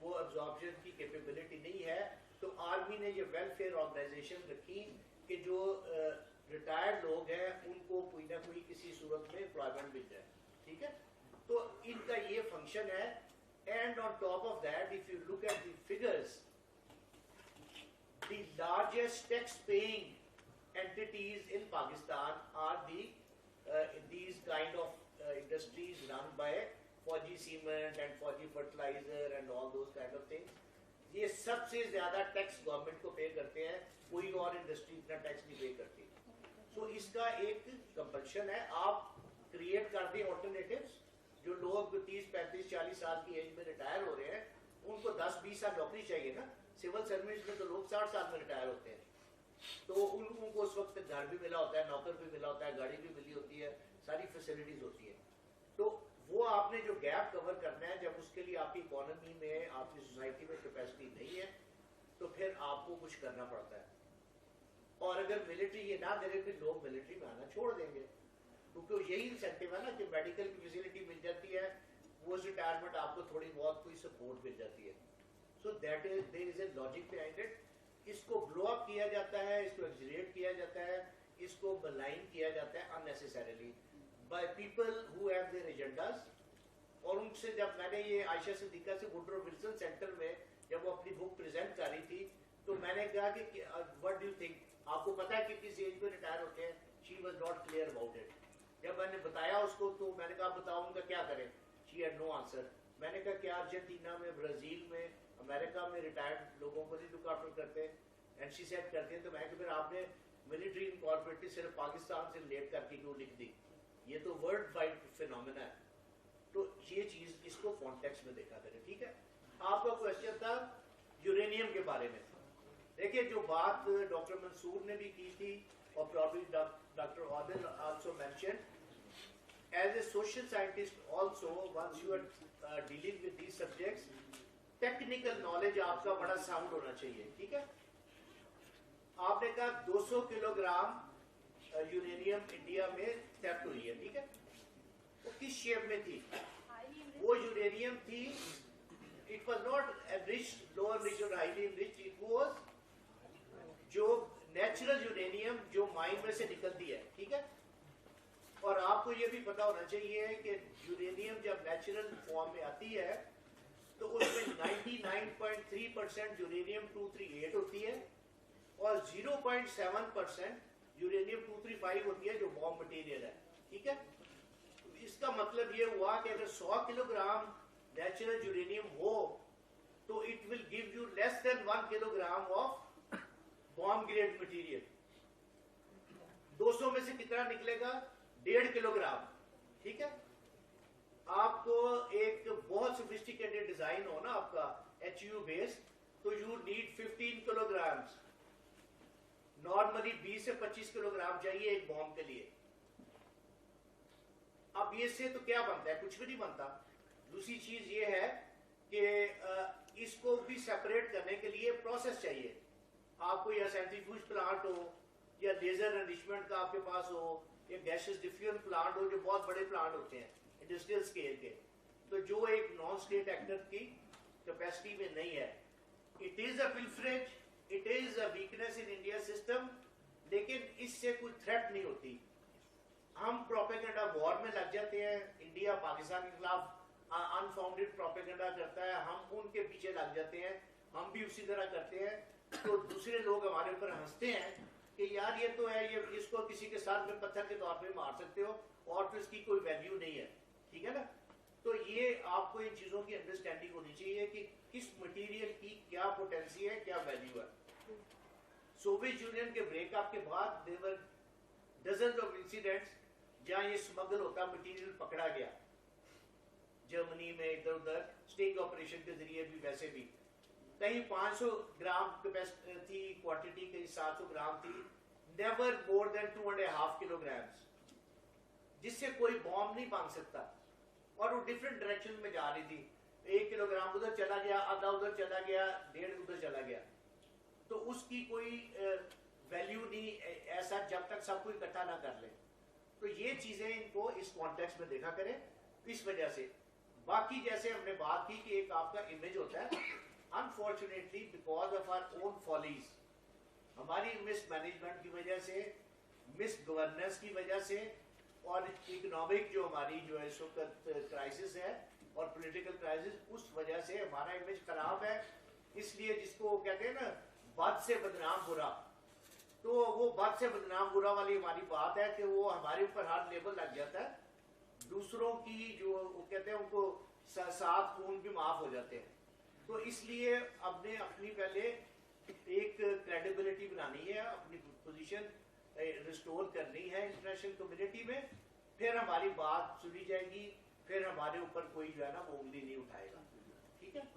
वो एब्जॉर्प्शन की कैपेबिलिटी नहीं है, तो आर्मी ने ये वेलफेयर ऑर्गेनाइजेशन रखी कि जो रिटायर्ड लोग हैं उनको कोई ना कोई किसी सूरत में एम्प्लॉयमेंट मिल जाए, ठीक है। तो इनका ये फंक्शन है। And on top of that, if you look at the figures, the largest tax paying entities in Pakistan are these kind of industries run by Fauji cement and Fauji fertilizer and all those kind of things. ये सबसे ज्यादा tax government को पे करते हैं, कोई और industry इतना टैक्स नहीं पे करती। सो इसका एक कंपल्शन है, आप क्रिएट कर दें ऑल्टरनेटिव्स। जो लोग 30, 35, 40 साल की एज में रिटायर हो रहे हैं, उनको 10-20 साल नौकरी चाहिए ना। सिविल सर्विस में तो लोग 60 साल में रिटायर होते हैं, तो उनको उस वक्त घर भी मिला होता है, नौकर भी मिला होता है, गाड़ी भी मिली होती है, सारी फैसिलिटीज होती है। तो वो आपने जो गैप कवर करना है, जब उसके लिए आपकी इकोनॉमी में, आपकी सोसाइटी में कैपेसिटी नहीं है, तो फिर आपको कुछ करना पड़ता है। और अगर मिलिट्री ये ना करे, फिर लोग मिलिट्री में आना छोड़ देंगे, क्योंकि यही इंसेंटिव है ना कि मेडिकल की फैसिलिटी मिल जाती है, वो रिटायरमेंट आपको थोड़ी बहुत कोई सपोर्ट मिल जाती है। So that is, there is a logic behind it. इसको ब्लो अप किया जाता है, इसको एक्सरेट किया जाता है, इसको मलाइन किया जाता है unnecessarily by people who have their agendas. और उनसे जब मैंने ये आयशा सिद्दीका से वुडरो विल्सन सेंटर में जब वो अपनी बुक प्रेजेंट कर रही थी, तो मैंने कहा कि व्हाट डू यू थिंक, आपको पता है कि किस एज में रिटायर होते हैं? She was not clear about it. जब मैंने बताया उसको, तो मैंने कहा बताओ उनका क्या करें? She had no answer. मैंने कहा क्या अर्जेंटीना में, ब्राजील में, अमेरिका में रिटायर्ड लोगों को नहीं लुक आफ्टर करते? एंड शी सेड करते हैं। तो मैं फिर आपने मिलिट्री इनकॉर्पोरेटेड सिर्फ पाकिस्तान से रिलेट करके क्यों लिख दी? ये तो वर्ल्ड वाइड फिनोमेना है। तो ये चीज, इसको कॉन्टेक्स्ट में देखा करें, ठीक है। आपका क्वेश्चन था यूरेनियम के बारे में। देखिए, जो बात डॉक्टर मंसूर ने भी की थी और probably doctor Adil also mention, as a social scientist also, once you are dealing with these subjects, technical knowledge आपका बड़ा साउंड होना चाहिए, ठीक है। आपने कहा 200 किलोग्राम यूरेनियम इंडिया में थेफ्ट हुई है, ठीक है। वो किस शेप में थी? वो यूरेनियम थी, it was not enriched, low enriched और हाईली एनरिच्ड, इट वाज जो नेचुरल यूरेनियम जो माइन में से निकलती है, ठीक है। और आपको ये भी पता होना चाहिए कि यूरेनियम जब नेचुरल फॉर्म में आती है तो उसमें 99.3% यूरेनियम 238 होती है और 0.7% यूरेनियम 235 होती है जो बॉम्ब मटेरियल है, ठीक है। इसका मतलब ये हुआ कि अगर 100 किलोग्राम नेचुरल यूरेनियम हो तो it will give you less than 1 kilogram of bomb grade material. 200 में से कितना निकलेगा? 1.5 किलोग्राम, ठीक है। आपको एक बहुत सोफिस्टिकेटेड डिजाइन हो ना आपका HU बेस्ड, तो यू नीड 15 किलोग्राम। नॉर्मली 20 से 25 किलोग्राम चाहिए एक बॉम्ब के लिए। अब ये से तो क्या बनता है? कुछ भी नहीं बनता। दूसरी चीज ये है कि इसको भी सेपरेट करने के लिए प्रोसेस चाहिए। आपको या सेंट्रीफ्यूज प्लांट हो या लेजर एनरिचमेंट का आपके पास हो या गैसेस डिफ्यूजन प्लांट हो, जो बहुत बड़े प्लांट होते हैं इंडस्ट्रियल स्केल के, तो जो एक नॉन स्टेट एक्टर की कैपेसिटी में नहीं है। It is a pilferage, it is a weakness in India system, लेकिन इससे कोई थ्रेट नहीं होती. हम प्रोपेगेंडा वॉर में लग जाते हैं, इंडिया पाकिस्तान के खिलाफ अनफाउंडेड प्रोपेगेंडा करता है, हम उनके पीछे लग जाते हैं, हम भी उसी तरह करते हैं. तो दूसरे लोग हमारे ऊपर हंसते हैं कि यार ये तो है, ये इसको किसी के साथ में पत्थर के तौर पे मार सकते हो और तो इसकी कोई वैल्यू नहीं है. ठीक है ना. तो ये आपको इन चीजों की अंडरस्टैंडिंग होनी चाहिए कि किस मटेरियल की क्या पोटेंसी है, क्या वैल्यू है. सोवियत यूनियन के ब्रेकअप के बाद देवर डजन ऑफ इंसिडेंट्स जहां ये स्मगल होता मटेरियल पकड़ा गया, जर्मनी में इधर उधर स्टिंग ऑपरेशन के जरिए भी, वैसे भी कहीं 500 ग्राम कैपेसिटी थी, क्वांटिटी कहीं 700 ग्राम थी, नेवर मोर देन 2.5 किलोग्राम्स, जिससे कोई बॉम्ब नहीं बांध सकता. और वो डिफरेंट डायरेक्शन में जा रही थी, 1 किलोग्राम उधर चला गया, आधा उधर चला गया, 1.5 उधर चला गया. तो उसकी कोई वैल्यू नहीं ऐसा जब तक सब कोई इकट्ठा ना कर ले. तो ये चीजें इनको इस कॉन्टेक्स्ट में देखा करें. इस वजह से बाकी जैसे हमने बात की कि एक आपका इमेज होता है, unfortunately because of our own follies, हमारी मिस मैनेजमेंट की वजह से, मिस गवर्नेंस की वजह से, और इकोनॉमिक जो हमारी जो है इस वक्त क्राइसिस है और पॉलिटिकल क्राइसिस, उस वजह से हमारा इमेज खराब है. इसलिए जिसको कहते हैं ना बद से बदनाम बुरा, तो वो बद से बदनाम बुरा वाली हमारी बात है कि वो हमारे ऊपर हर लेबल लग जाता है. दूसरों की जो वो कहते हैं उनको साथ खून भी माफ हो जाते हैं. तो इसलिए अपने अपनी पहले एक क्रेडिबिलिटी बनानी है, अपनी पोजीशन रिस्टोर करनी है इंटरनेशनल कम्युनिटी में, फिर हमारी बात सुनी जाएगी, फिर हमारे ऊपर कोई जो है ना वो उंगली नहीं उठाएगा. ठीक है.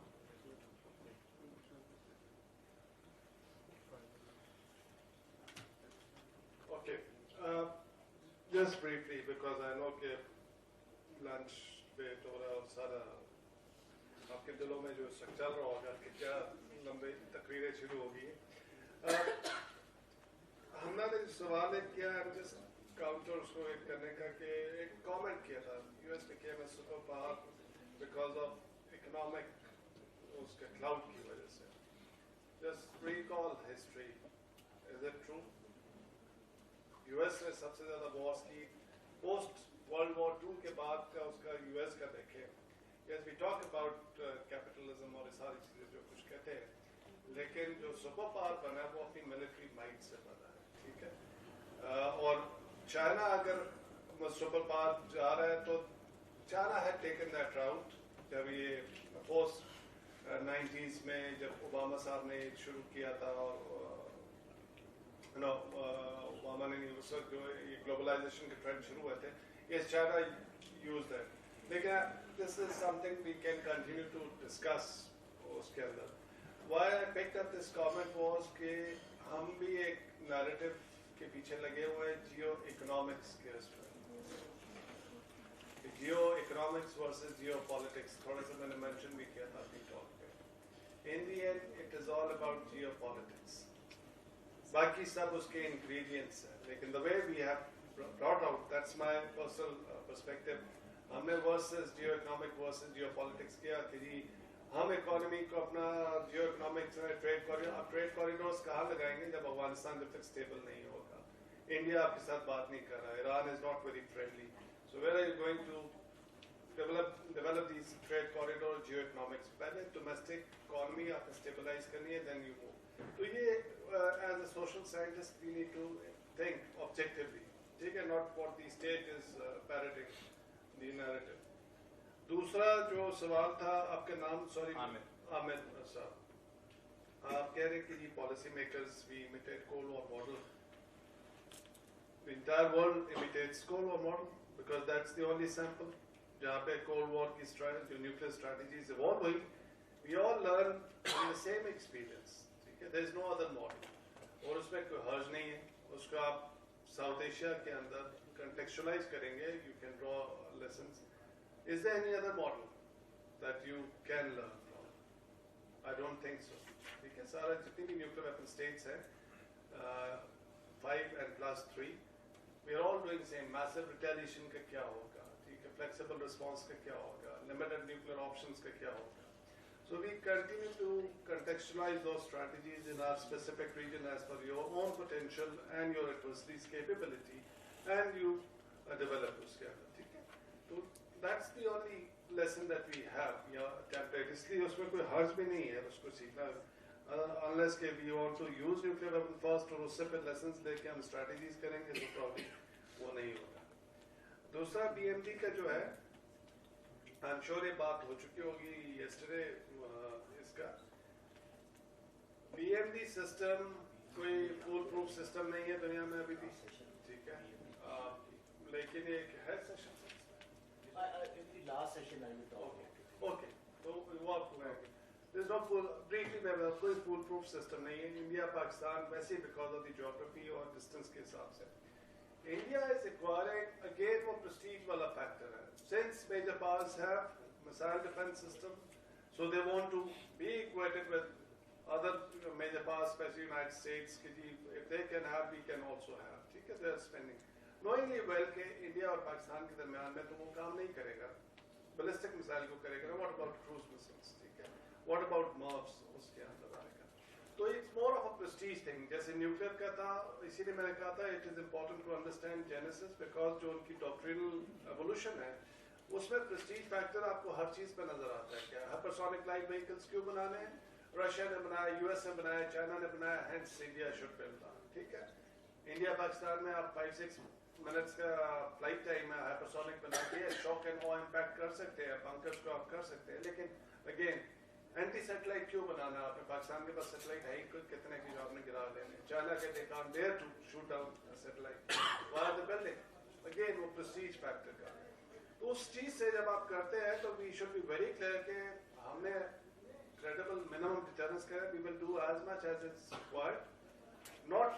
Okay. Just briefly, because I know कि lunch break हो रहा है और सारा आपके दिलों में जो चल रहा होगा कि क्या लंबी तकरीरें शुरू होगी. हमने जो सवाल एक किया है, जिस काउंटर उसको एक करने का कि एक कमेंट किया था, US became a super power because of economic उसके क्लाउड की वजह से. Just recall history. Is it true? US ने सबसे ज्यादा वॉर्स की पोस्ट वर्ल्ड वॉर 2 के बाद का उसका यूएस का देखें. Yes, we talk about capitalism और सारी चीजें जो कुछ कहते हैं, लेकिन जो सुपर पावर बना है वो अपनी मिलिट्री माइट से बना है. ठीक है. और चाइना अगर सुपर पावर जा रहा है तो चाइना है टेकन दैट राउट. जब ये पोस्ट 90s में जब ओबामा साहब ने शुरू किया था और ओबामा ने उस वक्त जो ये ग्लोबलाइजेशन के ट्रेंड शुरू हुए थे, yes, China used that. लेकिन this is something we can continue to discuss उसके अंदर. Why I picked up this comment was कि हम भी एक narrative के पीछे लगे हुए हैं जियो इकोनॉमिक्स के उसमें. जियो इकोनॉमिक्स वर्सेस जियो पॉलिटिक्स थोड़ा सा मैंने मेंशन भी किया था अपनी टॉक पे. In the end, it is all about geopolitics. बाकी सब उसके ingredients हैं, लेकिन the way we have brought out, that's my personal perspective. हमने versus geo-economic versus geopolitics किया कि जी हम इकोनॉमी को अपना जियो-इकोनॉमिक्स में ट्रेड कॉरिडोर्स कहाँ लगाएंगे जब अफगानिस्तान जब तक स्टेबल नहीं होगा. इंडिया आपके साथ बात नहीं कर रहा, Iran is not very friendly. So where are you going to develop these trade corridors, geo-economics? पहले domestic economy आपने stabilize करनी है, then you move. तो ये as a social scientist we need to think objectively. ठीक है, not what the state is parroting the narrative. दूसरा जो सवाल था आपका नाम, सॉरी, आमिर साहब. आप कह रहे कि policy makers we imitate Cold War model. The entire world imitates Cold War model because that's the only sample. जहाँ पे Cold War की जो nuclear strategies evolve हुई, we all learn from the same experience. ठीक है, there is no other model. और उसमें कोई हर्ज नहीं है. उसको आप साउथ एशिया के अंदर contextualize करेंगे, you can draw lessons. Is there any other model that you can learn from? I don't think so. ठीक है, सारा जितनी भी nuclear weapon states हैं, 5 and plus 3, we are all doing the same. Massive retaliation का क्या होगा, ठीक है, flexible response का क्या होगा, limited nuclear options का क्या होगा. So So we continue to contextualize those strategies in our specific region as per your own potential and your adversary's capability, and you develop उसके अंदर, ठीक है? तो that's the only lesson that we have, या template, इसलिए उसमें कोई हर्ज भी नहीं है उसको सीखना, unless के we want to use nuclear weapon first और उससे फिर lessons लेके हम strategies करेंगे तो probably वो नहीं होगा. दूसरा BMD का जो है, I'm sure ये बात हो चुकी होगी yesterday, इसका BMD system कोई fool proof system नहीं है दुनिया में अभी भी, ठीक है? लेकिन एक है session, last session I will talk. Okay, तो वो आपको कहेंगे. There's no full, briefly कोई fool proof system नहीं है. India, Pakistan वैसे because of the geography और distance के हिसाब से. India is acquiring again वो prestige वाला factor है. Since major powers have missile defense system, so they want to be equated with other major powers, especially United States. कि जी if they can have, we can also have. ठीक है? They are spending. Knowingly well कि India और Pakistan के दरमियान में तो वो काम नहीं करेगा. Ballistic missile को करेगा. What about cruise missiles? ठीक है? What about MIRVs? उसके अंदर आएगा. तो it's more of a prestige thing. जैसे nuclear का था, इसीलिए मैंने कहा था it is important to understand genesis because जो उनकी doctrinal evolution है, उसमें prestige factor आपको हर चीज पे नजर आता है. क्या hypersonic light vehicles क्यों बनाने हैं? रशिया ने बनाया, यूएस ने बनाया, चाइना ने बनाया, hence India should build that. ठीक है? इंडिया पाकिस्तान में आप 5-6 मिनट्स का फ्लाइट टाइम है, हाइपरसोनिक बना के शॉक एंड ऑ इम्पैक्ट कर सकते हैं, बंकर्स को आप कर सकते हैं, लेकिन अगेन एंटी सैटेलाइट क्यों बनाना? आपने पाकिस्तान के पास सैटेलाइट है ही कितने की जो आपने गिरा लेने. चाइना के they can't dare to shoot down satellite. Why are they building? Again वो प्रेस्टीज फैक्टर का. तो उस चीज से जब आप करते हैं तो we should be very clear कि हमने credible minimum deterrence का है. We will do as much as is required, not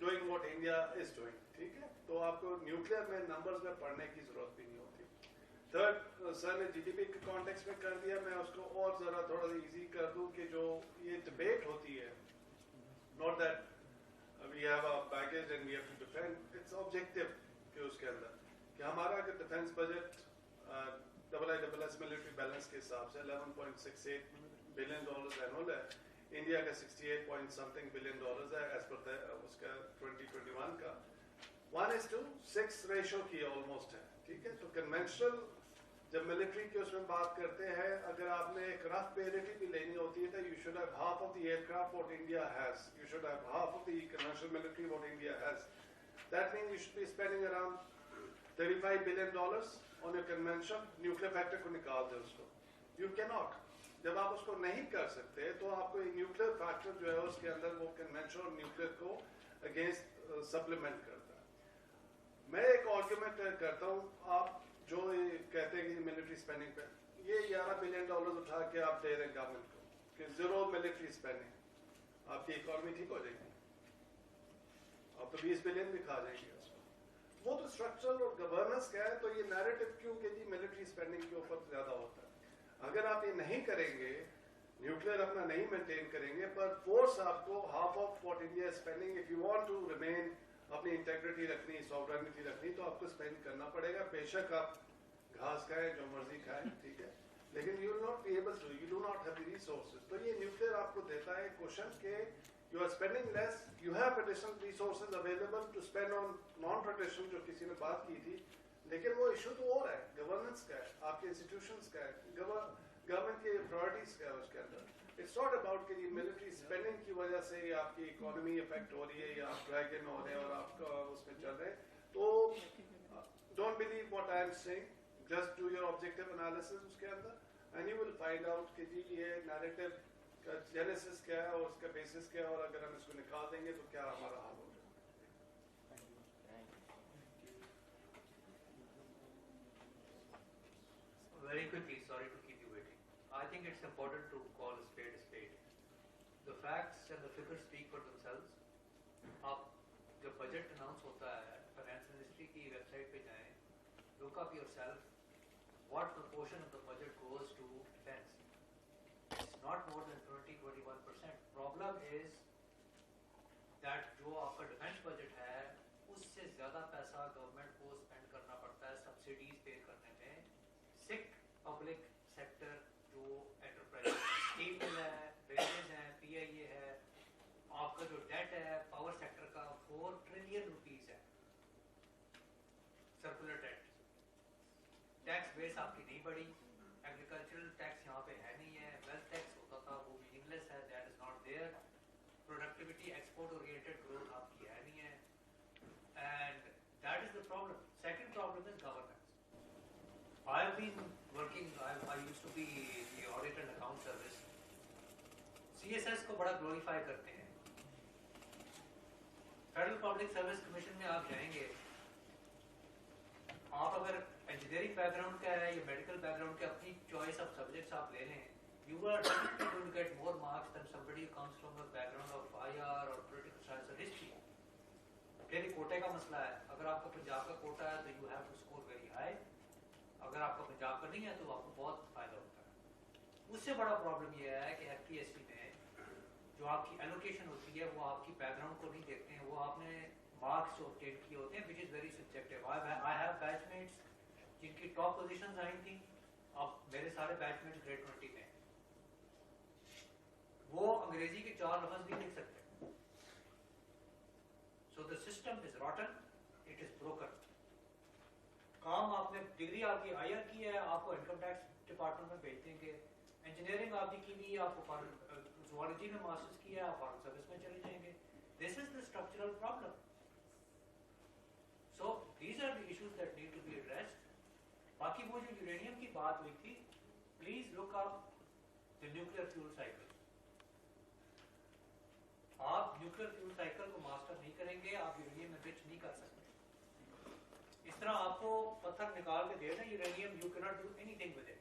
doing what India is doing. ठीक है? तो आपको न्यूक्लियर में नंबर्स में पढ़ने की जरूरत भी नहीं होती. थर्ड सर ने जीडीपी के कॉन्टेक्स्ट में कर दिया, मैं उसको और जरा थोड़ा सा इजी कर दूं कि जो ये डिबेट होती है, not that we have a package and we have to defend, it's objective कि उसके अंदर कि हमारा अगर defence budget IISS military balance के हिसाब से $11.68 बिलियन एनुअल है, इंडिया का 68 पॉइंट समथिंग बिलियन है एज पर उसका 2021 का 1:6 रेशो की ऑलमोस्ट है. ठीक है? तो कन्वेंशनल जब मिलिट्री के उसमें बात करते हैं, अगर आपने एक रफ पेरिटी भी लेनी होती है तो you should have half of the aircraft what India has, you should have half of the conventional military what India has. That means you should be spending around $35 billion on your convention. Nuclear factor को निकाल दे उसको, you can not. जब आप उसको नहीं कर सकते तो आपको न्यूक्लियर फैक्टर जो है उसके अंदर वो कन्वेंशन और न्यूक्लियर को अगेंस्ट सप्लीमेंट करता है. मैं एक आर्गुमेंट करता हूँ, आप जो ये कहते हैं कि मिलिट्री स्पेंडिंग पे ये $11 बिलियन उठा के आप दे रहे हैं गवर्नमेंट को कि जीरो मिलिट्री स्पेंडिंग, आपकी इकोनॉमी ठीक हो जाएगी. आप तो 20 बिलियन भी खा जाएंगे उसको. वो तो स्ट्रक्चरल और गवर्नेंस का है. तो ये नैरेटिव क्यों कि जी मिलिट्री स्पेंडिंग के ऊपर ज्यादा होता है. अगर आप ये नहीं करेंगे, न्यूक्लियर अपना नहीं मेंटेन करेंगे, पर फोर्स आपको half of what India spending, if you want to remain अपनी इंटेग्रिटी रखनी, सॉवरेनिटी रखनी, तो आपको स्पेंड करना पड़ेगा. बेशक आप घास खाएं, जो मर्जी खाएं, ठीक है, लेकिन you will not be able to, you do not have the resources. तो ये न्यूक्लियर आपको देता है क्वेश्चन के you are spending less, you have additional resources available to spend on non traditional, जो किसी ने बात की थी. लेकिन वो इशू तो और है, गवर्नेंस का है, आपके इंस्टीट्यूशंस का है, गवर्नमेंट के प्रायोरिटीज का है उसके अंदर. इट्स नॉट अबाउट कि ये मिलिट्री स्पेंडिंग की वजह से आपकी इकोनॉमी इफेक्ट हो रही है या आप ड्रैगन हो रहे हैं और आपका उसमें चल रहे हैं. तो don't believe what I am saying, just do your objective analysis उसके अंदर and you will find out कि जी ये नैरेटिव का जेनेसिस क्या है और उसका बेसिस क्या है, और अगर हम इसको निकाल देंगे तो क्या हमारा हाल होगा. Very quickly, sorry to keep you waiting. I think it's important to call a spade a spade. The facts and the figures speak for themselves. आप जब बजट अनाउंस होता है, फाइनेंस मिनिस्ट्री की वेबसाइट पे जाएं, look up yourself what proportion of the budget goes to defense. It's not more than 20-21%. Problem is that जो आपका defence budget है उससे ज्यादा पैसा गवर्नमेंट को स्पेंड करना पड़ता है सब्सिडीज पे करने में. सिक पब्लिक सेक्टर जो आपका जो डेट है पावर सेक्टर का 4 ट्रिलियन रुपीस है, सर्कुलर डेट। टैक्स बेस आपकी नहीं बढ़ी, एग्रीकल्चरल टैक्स यहाँ पे है नहीं है, वेल्थ टैक्स होता था वो मीनिंगलेस है, that is not there. Productivity export oriented growth आपकी है नहीं है, and that is the problem. Second problem is governance. I have been working, I used to be the audit and account service. CSS को बड़ा glorify करते हैं। Federal public service commission में आप जाएंगे, आप अगर इंजीनियरिंग बैकग्राउंड का है या मेडिकल बैकग्राउंड के अपनी चॉइस ऑफ सब्जेक्ट्स आप ले लें, you are definitely going to get more marks than somebody who comes from a background of IR or political science or history. फिर कोटे का मसला है, अगर आपका पंजाब का कोटा है तो you have to score very high, अगर आपका पंजाब का नहीं है तो आपको बहुत फायदा होता है। उससे बड़ा प्रॉब्लम यह है कि FPSC में जो आपकी एलोकेशन होती है वो आपकी बैकग्राउंड को नहीं देखते हैं, वो आपने मार्क्स जो ऑब्टेन किए होते हैं, which is very subjective. I have batchmates जिनकी टॉप पोजीशंस आई थी, अब मेरे सारे बैचमेट्स ग्रेड 20 में, वो अंग्रेजी के 4 लफ्ज भी लिख सकते। So the system is रॉटन, it is broken. काम आपने डिग्री आपकी IR की है, आपको इनकम टैक्स डिपार्टमेंट में भेज देंगे। इंजीनियरिंग आपकी की हुई है, आपको ज़ूलॉजी में मास्टर्स किया है, आप फॉरेन सर्विस में चले जाएंगे। This is the structural problem. So these are the issues that need to be addressed. बाकी वो जो यूरेनियम की बात हुई थी, please look up the nuclear fuel cycle. आप न्यूक्लियर फ्यूल साइकिल को मास्टर नहीं करेंगे, आप यूरेनियम एनरिच नहीं कर सकते। इस तरह आपको पत्थर निकाल के दे दें uranium, you can not do anything with it.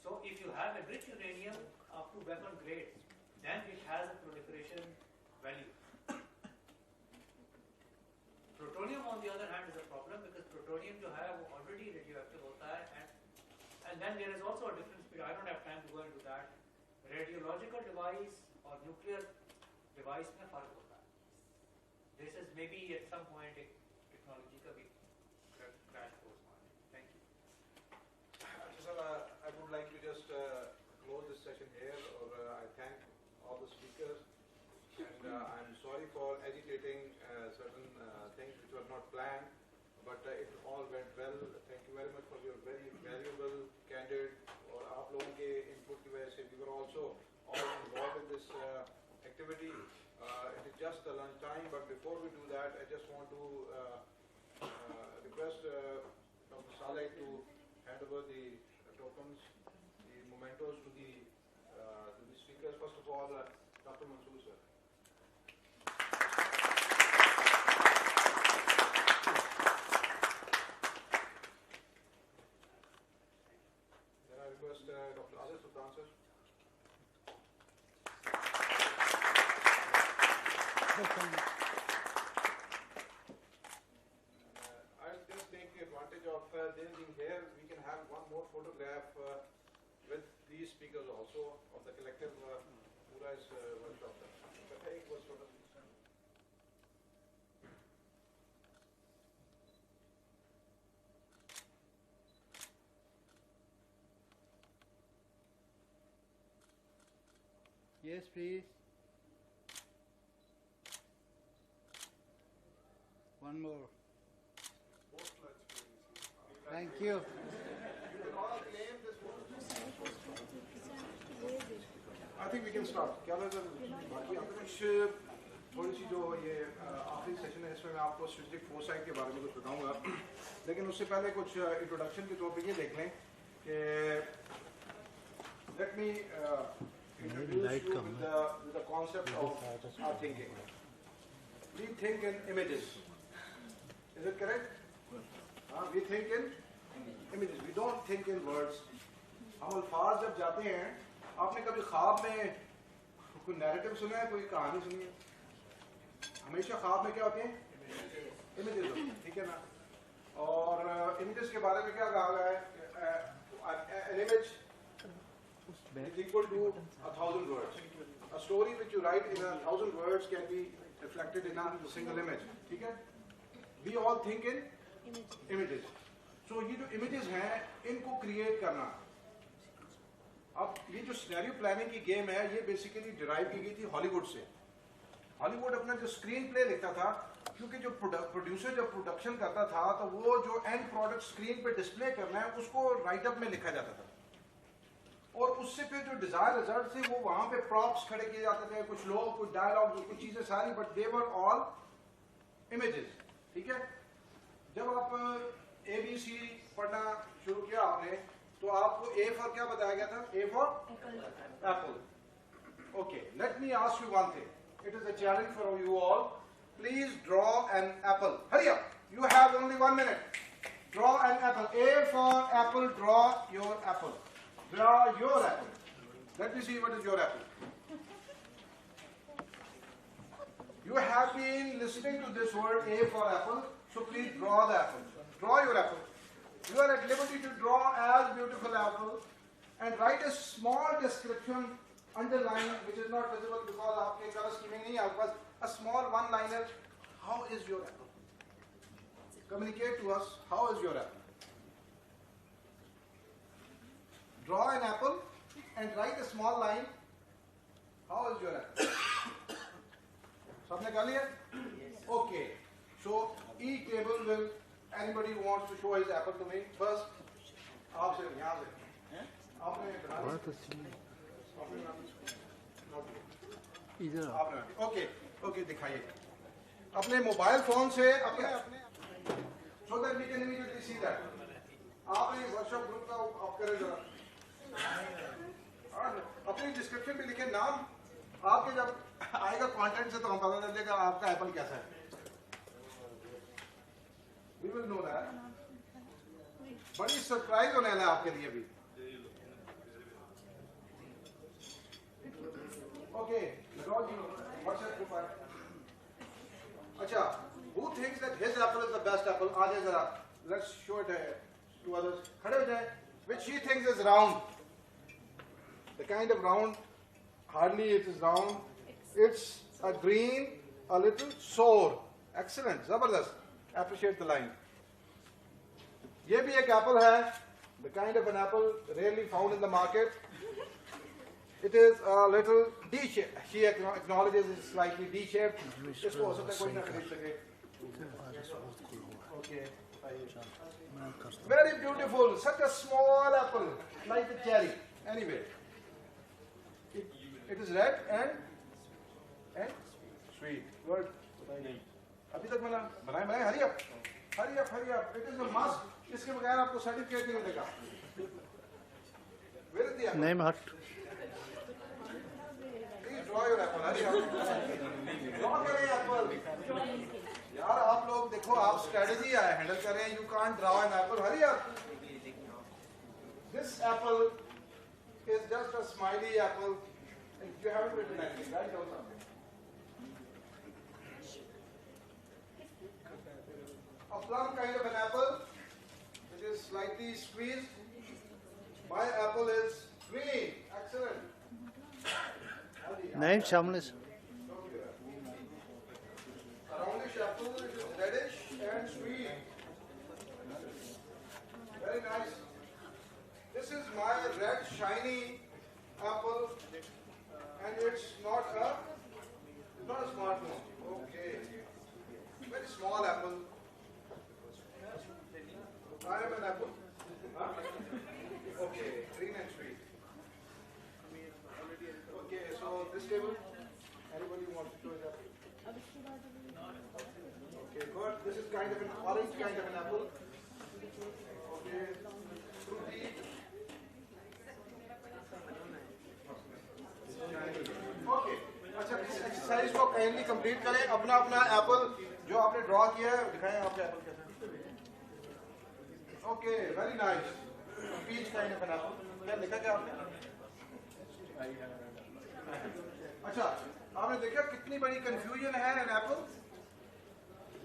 So if you have enriched uranium up to weapon grade, then it has a proliferation value. Plutonium on the other hand is a problem, because plutonium जो है वो already radioactive होता है, and then there is also a difference between, I don't have time to go into that, radiological device और nuclear device में फर्क होता है। This is maybe at some point a technology का भी crash course मान लें। Thank you. Sir, I would like to just close this session here, or I thank all the speakers, and I'm sorry for agitating certain things which were not planned, but it all went well. Thank you very much for your very valuable, candid, और आप लोगों के input की वजह से we were also all involved in this activity. It is just the lunch time, but before we do that, I just want to request Dr. Saleh to hand over the tokens, the mementos to the speakers. First of all, Dr. Mansoor, sir. Then I request Dr. Adil Sultan, sir. I'll just take advantage of them being here. We can have one more photograph with these speakers also of the collective पूरा इस workshop का। एक बस photograph. Yes, please. One more. Thank you. I think we can start. क्या लगा बाकी आपको कुछ थोड़ी सी जो ये आखिरी सेशन है इसमें मैं आपको स्ट्रेटेजिक फोरसाइट के बारे में कुछ बताऊंगा, लेकिन उससे पहले कुछ इंट्रोडक्शन के तौर पे ये देख लें कि let me introduce you with the concept of our thinking. We think in images. Is it correct? We think in images. We don't think in words. हम अल्फाज जब जाते हैं, आपने कभी ख्वाब में कोई नैरेटिव सुना है, कोई कहानी सुनी है? हमेशा ख्वाब में क्या होते हैं? इमेजेस होते हैं, ठीक है ना? और इमेजेस के बारे में क्या कहा गया है? An image is equal to 1,000 words. A story which you write in 1,000 words can be reflected in a single image. ठीक है? We all think in images. So ये जो images हैं, इनको create करना. अब ये जो सिनेरियो प्लानिंग की गेम है ये बेसिकली डिराइव की गई थी हॉलीवुड से। हॉलीवुड अपना जो स्क्रीन प्ले लिखता था, क्योंकि जो प्रोड्यूसर जब प्रोडक्शन करता था तो वो जो एंड प्रोडक्ट स्क्रीन पे डिस्प्ले करना है उसको राइट अप में लिखा जाता था, और उससे फिर जो डिजायर रिजल्ट थे वो वहां पे प्रॉप्स खड़े किए जाते थे, कुछ लोग, कुछ डायलॉग, कुछ चीजें सारी, but they were all images. ठीक है, जब आप ABC पढ़ना शुरू किया आपने तो आपको A फॉर क्या बताया गया था? A for Apple. Okay, let me ask you one thing, it is a challenge for you all. Please draw an apple. Hurry up, you have only 1 minute. Draw an apple. A for apple, draw your apple. Draw your apple. Let me see what is your apple. You have been listening to this word A for apple, so please draw the apple. Draw your apple. You are at liberty to draw as beautiful apple and write a small description underline which is not visible because आपके color scheming नहीं है आपके पास, a small one liner. How is your apple? Communicate to us, how is your apple? Draw an apple and write a small line. How is your apple? सबने कर लिया? Okay. So each table will, anybody who wants to show his apple to me first? आपसे यहाँ से आपने बना लिया? इधर आपने ओके ओके दिखाइए अपने मोबाइल फोन से अपने so that we can immediately see that. आपने वर्कशॉप ग्रुप का आप करें जरा, अपनी डिस्क्रिप्शन भी लिखे नाम आपके, जब आएगा कंटेंट से तो हम पता चल जाएगा आपका एप्पल कैसा है। We will know that. बड़ी सरप्राइज होने वाला है आपके लिए भी। Okay, WhatsApp group है। अच्छा, who thinks that his apple is the best apple? आ जाए जरा, let's show it to others. खड़े हो जाए। Which she thinks is round. The kind of round, hardly it is round. It's a green, a little sour. Excellent, जबरदस्त. Appreciate the line. ये भी एक apple है. The kind of an apple rarely found in the market. It is a little D-shaped. She acknowledges it's slightly D-shaped. इसको हो सकता है कोई ना खरीद सके. Okay. Very beautiful. Such a small apple, like a cherry. Anyway, it is red and sweet. Good. अभी तक बनाए. Hurry up. It is a must. इसके बगैर आपको सर्टिफिकेट नहीं मिलेगा. Where is the apple? Name hut. Draw your apple. Hurry up. Draw करें apple. यार आप लोग देखो, आप strategy handle कर रहे हैं. You can't draw an apple. Hurry up. This apple is just a smiley apple. And you haven't written anything. Write down something. A plum kind of an apple, which is slightly squeezed. My apple is green. Excellent. Name Shamlis. A roundish apple, which is reddish and sweet. Very nice. This is my red shiny apple, and it's not a smartphone. Okay. Very small apple. I am an apple. Huh? Okay, green and sweet. Okay, so this table, anybody wants to show his apple? Okay, good. This is kind of an orange kind of an apple. Okay, fruity. Okay, अच्छा इस exercise को kindly complete करें. अपना अपना Apple जो आपने draw किया है दिखाएं आपका एप्पल कैसा है. Okay, very nice. Peach kind of an apple. क्या लिखा क्या आपने? अच्छा, आपने देखा कितनी बड़ी कंफ्यूजन है an apple.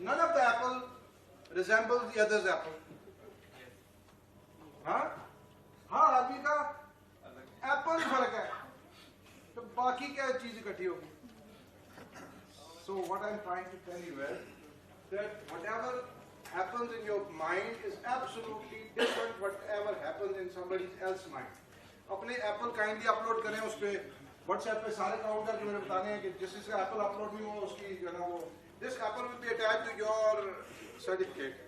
None of the apple resembles the other's apple. हाँ, आदमी का एप्पल ही फर्क है, तो बाकी क्या चीज इकट्ठी होगी. So what I'm trying to tell you is that whatever happens in your mind is absolutely different whatever happens in somebody else's mind. अपने एप्पल काइंडली अपलोड करें उस पर व्हाट्सएप पे सारे काउंट करके मुझे बताने हैं कि जिस जिसका एप्पल अपलोड नहीं हुआ उसकी जो है ना वो this apple will be attached to your certificate.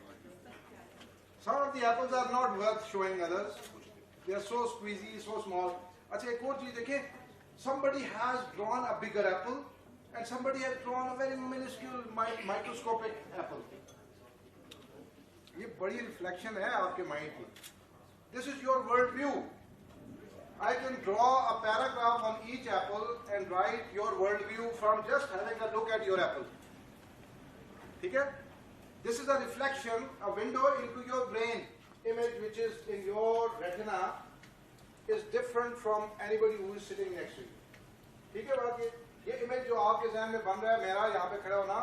Some of the apples are not worth showing others. They are so squeezy, so small. अच्छा एक और चीज देखें. Somebody has drawn a bigger apple and somebody has drawn a very minuscule microscopic apple. ये बड़ी reflection है आपके mind की. This is your world view. I can draw a paragraph on each apple and write your world view from just having a look at your apple. ठीक है? This is a reflection, a window into your brain. Image which is in your retina is different from anybody who is sitting next to you. ठीक है बात ये image जो आपके ज़हन में बन रहा है मेरा यहाँ पे खड़ा होना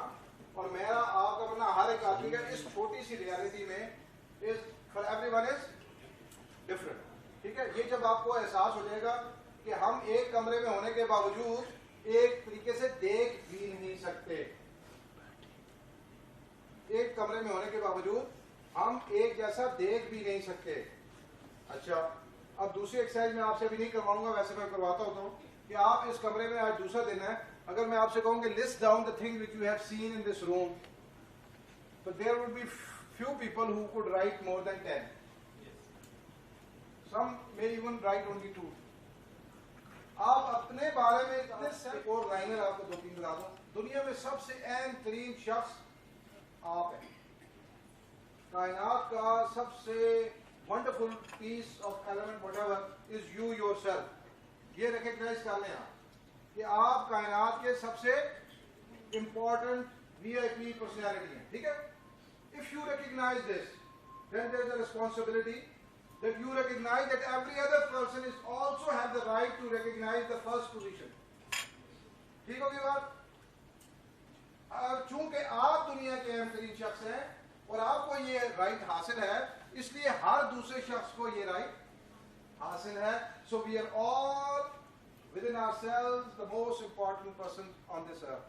और मेरा आपका बनना हर एक आदमी का इस छोटी सी रियलिटी में is for everyone is different. ठीक है ये जब आपको एहसास हो जाएगा कि हम एक कमरे में होने के बावजूद एक तरीके से देख भी नहीं सकते. एक कमरे में होने के बावजूद हम एक जैसा देख भी नहीं सकते. अच्छा अब दूसरी एक्सरसाइज मैं आपसे भी नहीं करवाऊंगा वैसे मैं करवाता होता हूँ कि आप इस कमरे में आज दूसरा दिन है अगर मैं आपसे कहूँ कि list down the thing which you have seen in this room तो there would be few people who could write more than 10. Some may even write only 2. आप अपने बारे में इतने एक और लाइनर आपको 2-3 बता दूं. दुनिया में सबसे अहम तरीन शख्स आप हैं. कायनात का सबसे wonderful piece of element whatever is you yourself. ये रिकॉग्नाइज कर लें आप कि आप कायनात के सबसे इंपॉर्टेंट वीआईपी पर्सनैलिटी हैं. ठीक है. If you recognize this, then there is a responsibility that you recognize that every other person is also have the right to recognize the first position. ठीक होगी बात? चूंकि आप दुनिया के अहम तरीन शख्स हैं और आपको ये राइट हासिल है इसलिए हर दूसरे शख्स को ये राइट हासिल है. So we are all within ourselves the most important person on this earth.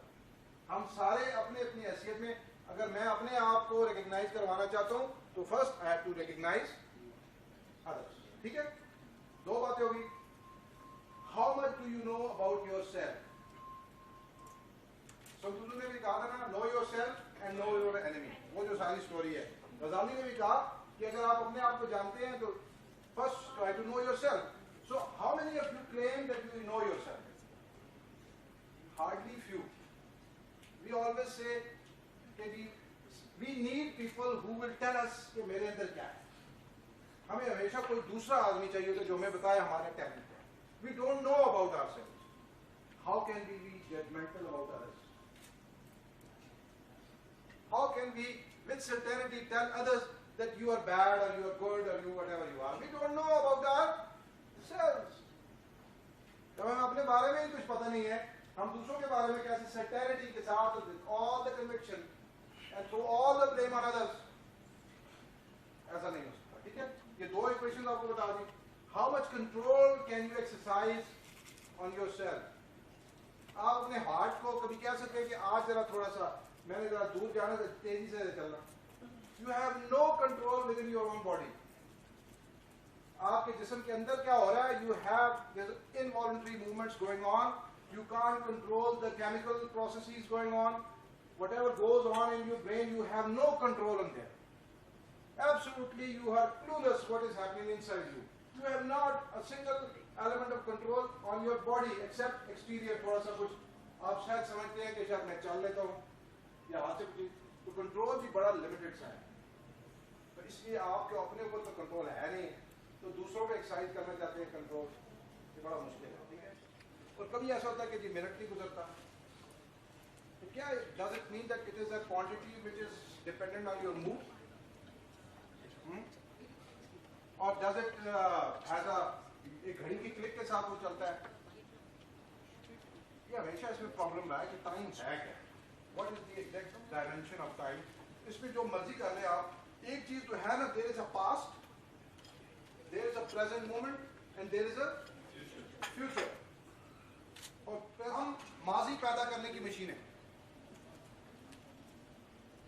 हम सारे अपने अपनी हैसियत में अगर मैं अपने आप को रिकॉग्नाइज करवाना चाहता हूं तो first I have to recognize others. ठीक है. दो बातें होगी. How much do you know about yourself. संतुलु ने भी कहा था ना know yourself and know your enemy. वो जो सारी स्टोरी है गजाली ने भी कहा कि अगर आप अपने आप को जानते हैं तो first try to know yourself. So how many of you claim that you know yourself. Hardly few. We always say we need people who will tell us कि मेरे अंदर क्या है. हमें हमेशा कोई दूसरा आदमी चाहिए होता जो हमें बताए हमारे टैलेंट है. We don't know about ourselves. How can we be judgmental about others? How can we with certainty tell others that you are bad or you are good or you whatever you are? We don't know about ourselves. जब हमें अपने बारे में ही कुछ पता नहीं है हम दूसरों के बारे में कैसे certainty के साथ with all the conviction and throw all the blame on others. ऐसा नहीं हो सकता. ठीक है. ये दो इक्वेशन आपको बता दी. How much control can you exercise on yourself? आप अपने हार्ट को कभी कह सकते हैं कि आज जरा थोड़ा सा मैंने जरा दूर जाना है तेजी से चलना. You have no control within your own body. आपके जिस्म के अंदर क्या हो रहा है? You have involuntary movements going on. You can't control the chemical processes going on. Whatever goes on in your brain, you have no control on them. Absolutely, you are clueless what is happening inside you. You have not a single element of control on your body except exterior. थोड़ा सा कुछ आप शायद समझते हैं कि शायद मैं चल लेता हूँ या हाथ से कुछ तो कंट्रोल भी बड़ा लिमिटेड सा है. तो इसलिए आपके अपने ऊपर तो कंट्रोल है नहीं तो दूसरों को एक्सरसाइज करना चाहते हैं कंट्रोल ये बड़ा मुश्किल है. ठीक है. और कभी ऐसा होता है कि जी मिनट नहीं गुजरता तो क्या does it mean that it is a quantity which is dependent on your mood? और does it has a एक घड़ी की क्लिक के साथ वो चलता है. ये हमेशा इसमें प्रॉब्लम रहा है कि टाइम है क्या. What is the exact dimension of time? इसमें जो मर्जी कर ले आप. एक चीज तो है ना there is a past, there is a present moment and there is a future. और फिर हम माजी पैदा करने की मशीन है.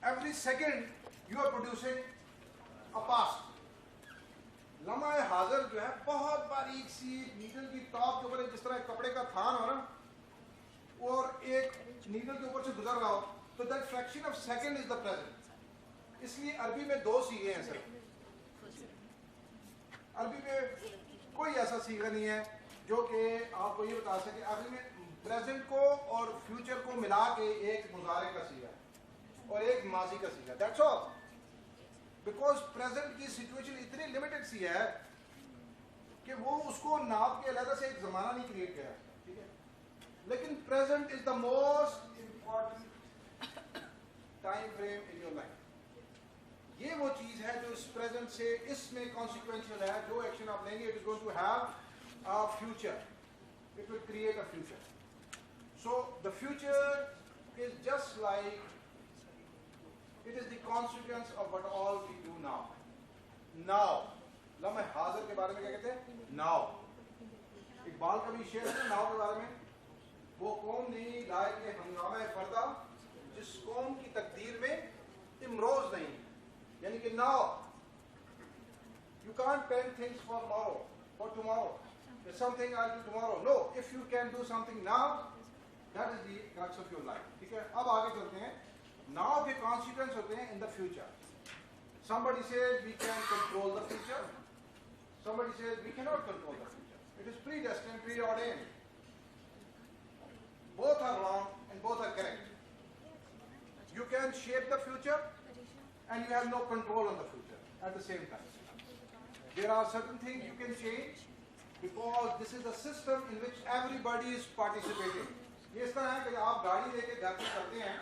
Every second you are producing a past. लम्हा हाजिर जो है बहुत बारीक सी नीडल की टॉप के ऊपर जिस तरह कपड़े का थान हो ना, और एक नीडल के ऊपर से गुजर रहा हो, तो that fraction of second is the present. इसलिए अरबी में दो सीगे हैं सिर्फ. अरबी में कोई ऐसा सीगा नहीं है जो कि आपको ये बता सके. अरबी में प्रेजेंट को और फ्यूचर को मिला के एक मुजारे का सीगा और एक माजी का सीगा. That's all. बिकॉज प्रेजेंट की सिचुएशन इतनी लिमिटेड सी है कि वो उसको नाप के अलग से एक जमाना नहीं क्रिएट किया. ठीक है, लेकिन present is the most important time frame in your life. ये वो चीज है जो इस प्रेजेंट से इसमें कॉन्सिक्वेंशियल है. जो एक्शन आप लेंगे it is going to have a future. It will create a future. So the future is just like it is the consequence of what all we do now. Now. लम्हे हाजिर के बारे में क्या कहते हैं? Now. इकबाल का भी शेर है ना now के बारे में. वो कौम नहीं लाए के हंगामा फरदा जिस कौम की तकदीर में इमरोज नहीं. यानी कि now. You can't plan things for tomorrow. There's something I'll do tomorrow. No. If you can do something now, that is the crux of your life. ठीक है, अब आगे चलते हैं. Now the consequence होते हैं in the future. Somebody says we can control the future. Somebody says we cannot control the future. It is predestined, preordained. Both are wrong and both are correct. You can shape the future and you have no control on the future at the same time. There are certain things you can change because this is a system in which everybody is participating. ये इस तरह है कि आप गाड़ी लेके घर से चलते हैं.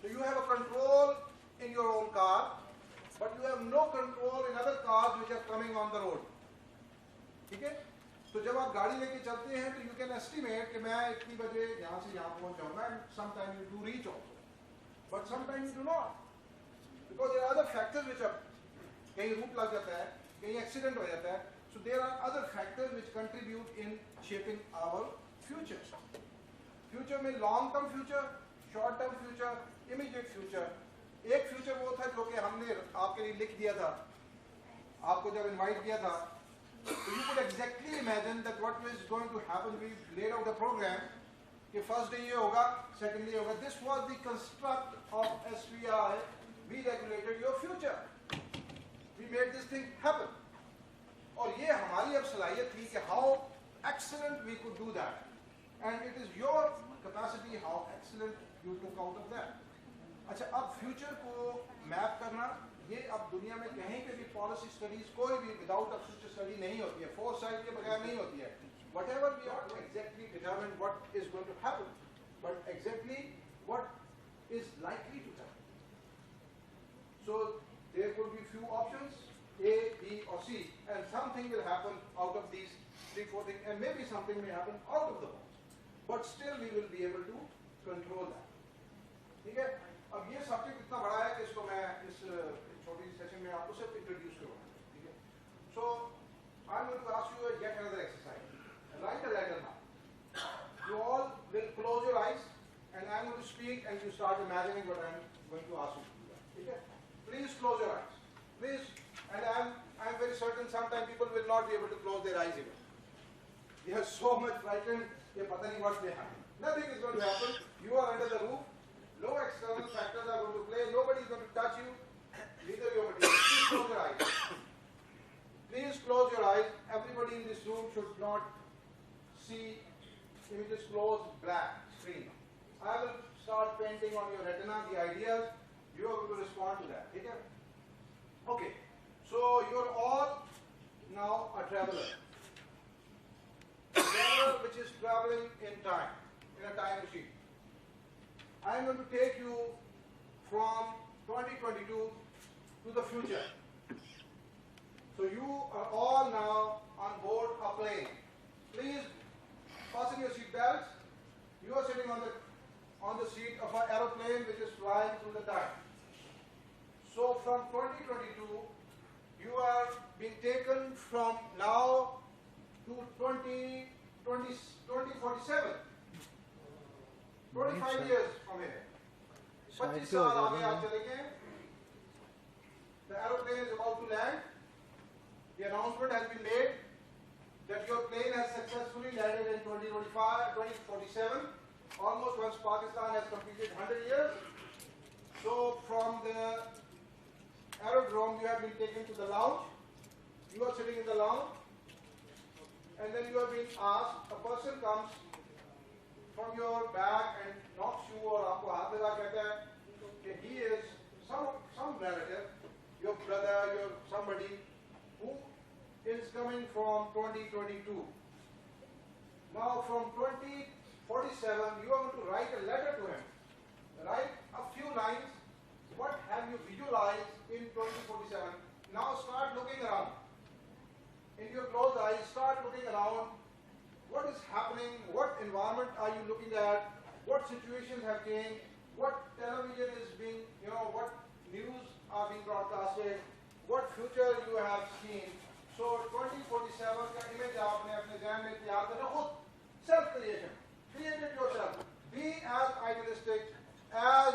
So you have a control in your own car, but you have no control in other cars which are coming on the road. ठीक है? तो जब आप गाड़ी लेके चलते हैं तो you can estimate कि मैं इतनी बजे यहाँ से यहाँ पहुँच जाऊँगा. Sometimes you do reach also, but sometimes you do not, because there are other factors which are कहीं रूट लग जाता है, कहीं एक्सीडेंट हो जाता है. So there are other factors which contribute in shaping our future. Future में long term future, short term future, immediate future. एक फ्यूचर वो था जो कि हमने आपके लिए लिख दिया था, आपको जब इनवाइट किया था. So you could exactly imagine that what is going to happen. We laid out the program कि first day ये होगा, second day ये होगा. This was the construct of SVI. We regulated your future. We made this thing happen. और ये हमारी अब सलाहियत थी कि how excellent we could do that. And it is your capacity how excellent you took out of that. अच्छा, अब future को मैप करना, ये अब दुनिया में कहीं पे भी पॉलिसी स्टडीज कोई भी विदाउट अ फ्यूचर स्टडी नहीं होती है. फोरसाइट के बगैर नहीं होती है. Whatever we ought to exactly determine what is going to happen, but exactly what is likely to happen. So there could be few options, A, B or C, and something will happen out of these 3-4 things, and maybe something may happen out of the box. But still we will be able to control that. ठीक है? अब ये subject इतना बड़ा है कि इसको मैं इस छोटी सेशन में आपको सिर्फ इंट्रोड्यूस करूँगा. ठीक है? So I'm going to ask you yet another exercise. Write a letter now. You all will close your eyes and I'm going to speak and you start imagining what I'm going to ask you to do. ठीक है? Please close your eyes. Please. And I'm very certain sometimes people will not be able to close their eyes even. They are so much frightened. They pata nahi what may happen. Nothing is going to happen. You are under the roof. No external factors are going to play. Nobody is going to touch you. Neither your material. Please close your eyes. Please close your eyes. Everybody in this room should not see images closed, black screen. I will start painting on your retina the ideas. You are going to respond to that. Okay. So you're all now a traveler. A traveler which is traveling in time, in a time machine. I am going to take you from 2022 to the future. So you are all now on board a plane. Please fasten your seat belts. You are sitting on the seat of an aeroplane which is flying through the time. So from 2022, you are being taken from now to 2047. 25 years from here. 25 साल आगे आप चलेंगे. The aeroplane is about to land. the announcement has been made that your plane has successfully landed in 2047, almost once Pakistan has completed 100 years. So from the aerodrome, you have been taken to the lounge. You are sitting in the lounge, and then you have been asked, a person comes from your back and knocks you or aapko haath laga kehta hai कि he is some relative, your brother, your somebody who is coming from 2022. Now from 2047, you are going to write a letter to him. Write a few lines. What have you visualized in 2047? Now start looking around. In your closed eyes, start looking around. What is happening? What environment are you looking at? What situations have changed? What television is being, what news are being broadcasted? What future you have seen? So 2047 का image आपने अपने ज़हन में तैयार करना खुद, self creation, create it yourself. Be as idealistic, as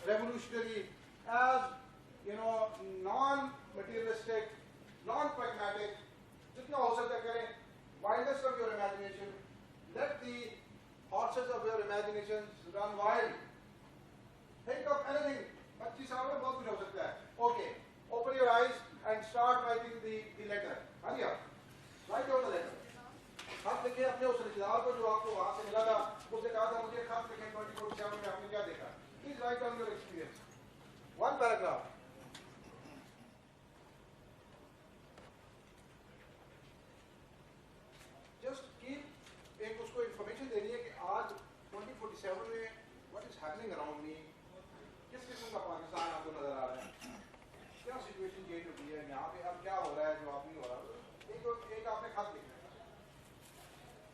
revolutionary, as non-materialistic, non-pragmatic. जितना हो सकता है करें. Wildness of your imagination. Let the horses of your imaginations run wild. Think of anything. 25 साल में बहुत कुछ हो सकता है. Okay. Open your eyes and start writing the letter. हाँ जी आप. Write down the letter. आप लिखिए अपने उस रिश्तेदार को जो आपको वहाँ से मिला था, उससे कहा था मुझे खत लिखें 2047 में आपने क्या देखा. Please write down your experience. One paragraph. Just keep एक उसको information देनी है कि आज 2047 में what is happening around me, किस किस्म का पाकिस्तान आपको नजर आ रहा है, क्या सिचुएशन चेंज हो गई है यहाँ पे, अब क्या हो रहा है जो आप नहीं हो रहा. एक आपने खत लिखना है.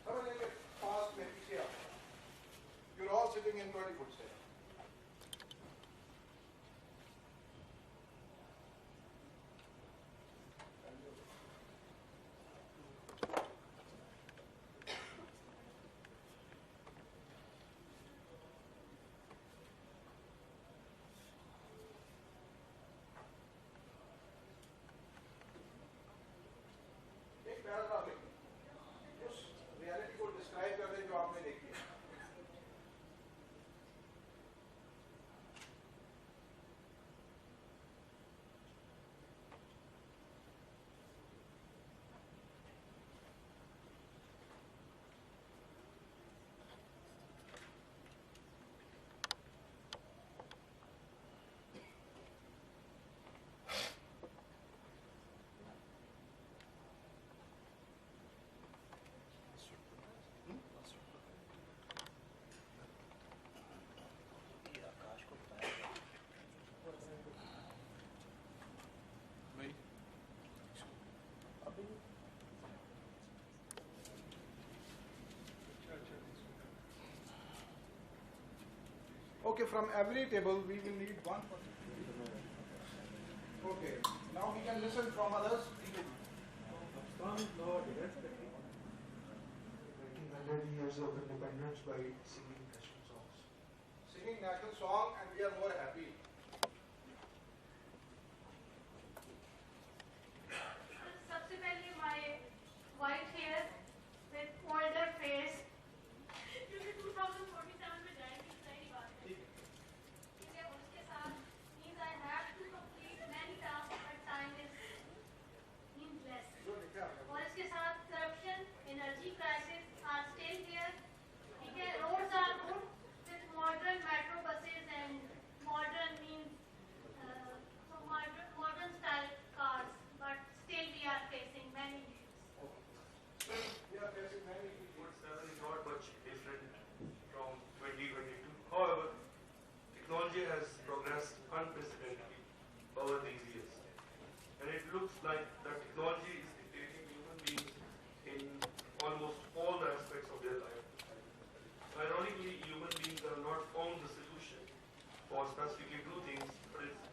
समझ लेंगे पास्ट में पीछे आप. You're all sitting in 2047. Paragraph लिखें, उस रियलिटी को डिस्क्राइब कर दें जो आपने देखी है. Okay, from every table we will need one person. Okay, now we can listen from others. Pakistan is now making 100 years of independence by singing national songs. Singing national song, and we are more happy. सबसे पहले my white hair with older face. क्योंकि 2047 में जाएंगे सही बात है. ठीक है, उसके साथ means I have to complete many tasks, but time is less. और इसके साथ corruption, energy crisis are still here. ठीक है, roads are good with modern metro buses and modern means modern style cars, but still we are facing many issues. We are facing many issues. 47 is not much different from 2022. However, technology has progressed unprecedentedly over these years. And it looks like that technology is dictating human beings in almost all the aspects of their life. Ironically, human beings have not found the solution for specifically two things, but it's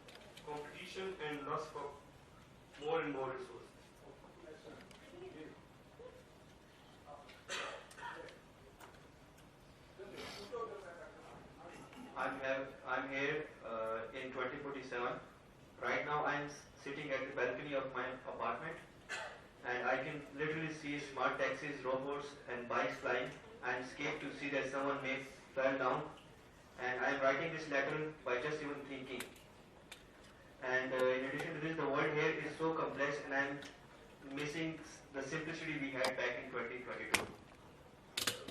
competition and lust for more and more resources. I'm here in 2047. Right now I'm sitting at the balcony of my apartment and I can literally see smart taxis, robots, and bikes flying. I'm scared to see that someone may fall down, and I'm writing this letter by just even thinking. And in addition to this, the world here is so complex, and I'm missing the simplicity we had back in 2022.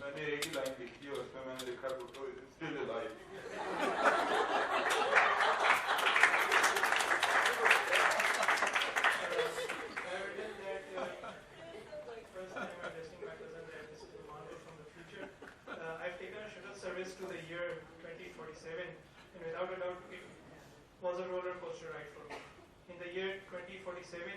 मैंने एक ही line लिखी है उसमें मैंने लिखा Bhutto is still alive. I've taken a shuttle service to the year 2047, and without a doubt, it was a roller coaster ride for me. In the year 2047,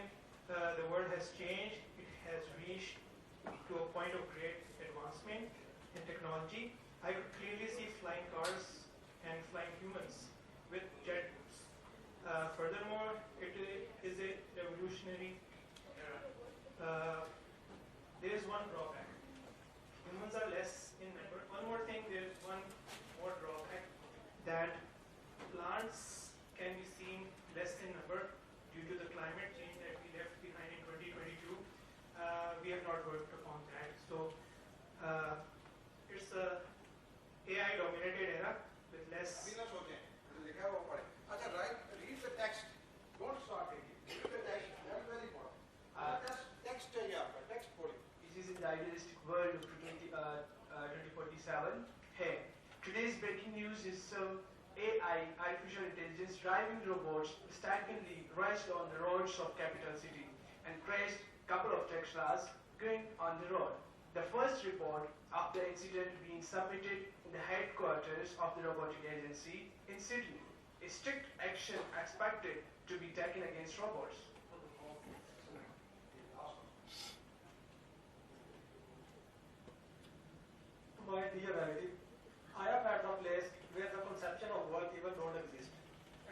the world has changed. It has reached to a point of great advancement in technology. I could clearly see flying cars and flying humans with jets. Furthermore, it is a revolutionary era. There is one drawback. Humans are less in number. One more thing, there is one more drawback, that plants can be seen less in number due to the climate change that we left behind in 2022. We have not worked upon that. So it's a AI dominated era with less. अभी ना सोचें, लिखा है वो पढ़ें. अच्छा, read the text. Don't start reading. Read the text. That's very important. Text चाहिए आपका. Text पढ़िए. This is in the idealistic world of 2047. Hey, today's breaking news is AI, artificial intelligence, driving robots mistakenly rushed on the roads of capital city and crashed couple of Teslas going on the road. The first report of the incident being submitted in the headquarters of the robotic agency in Sydney. A strict action expected to be taken against robots. My dear relative, I am at a place where the conception of work even don't exist.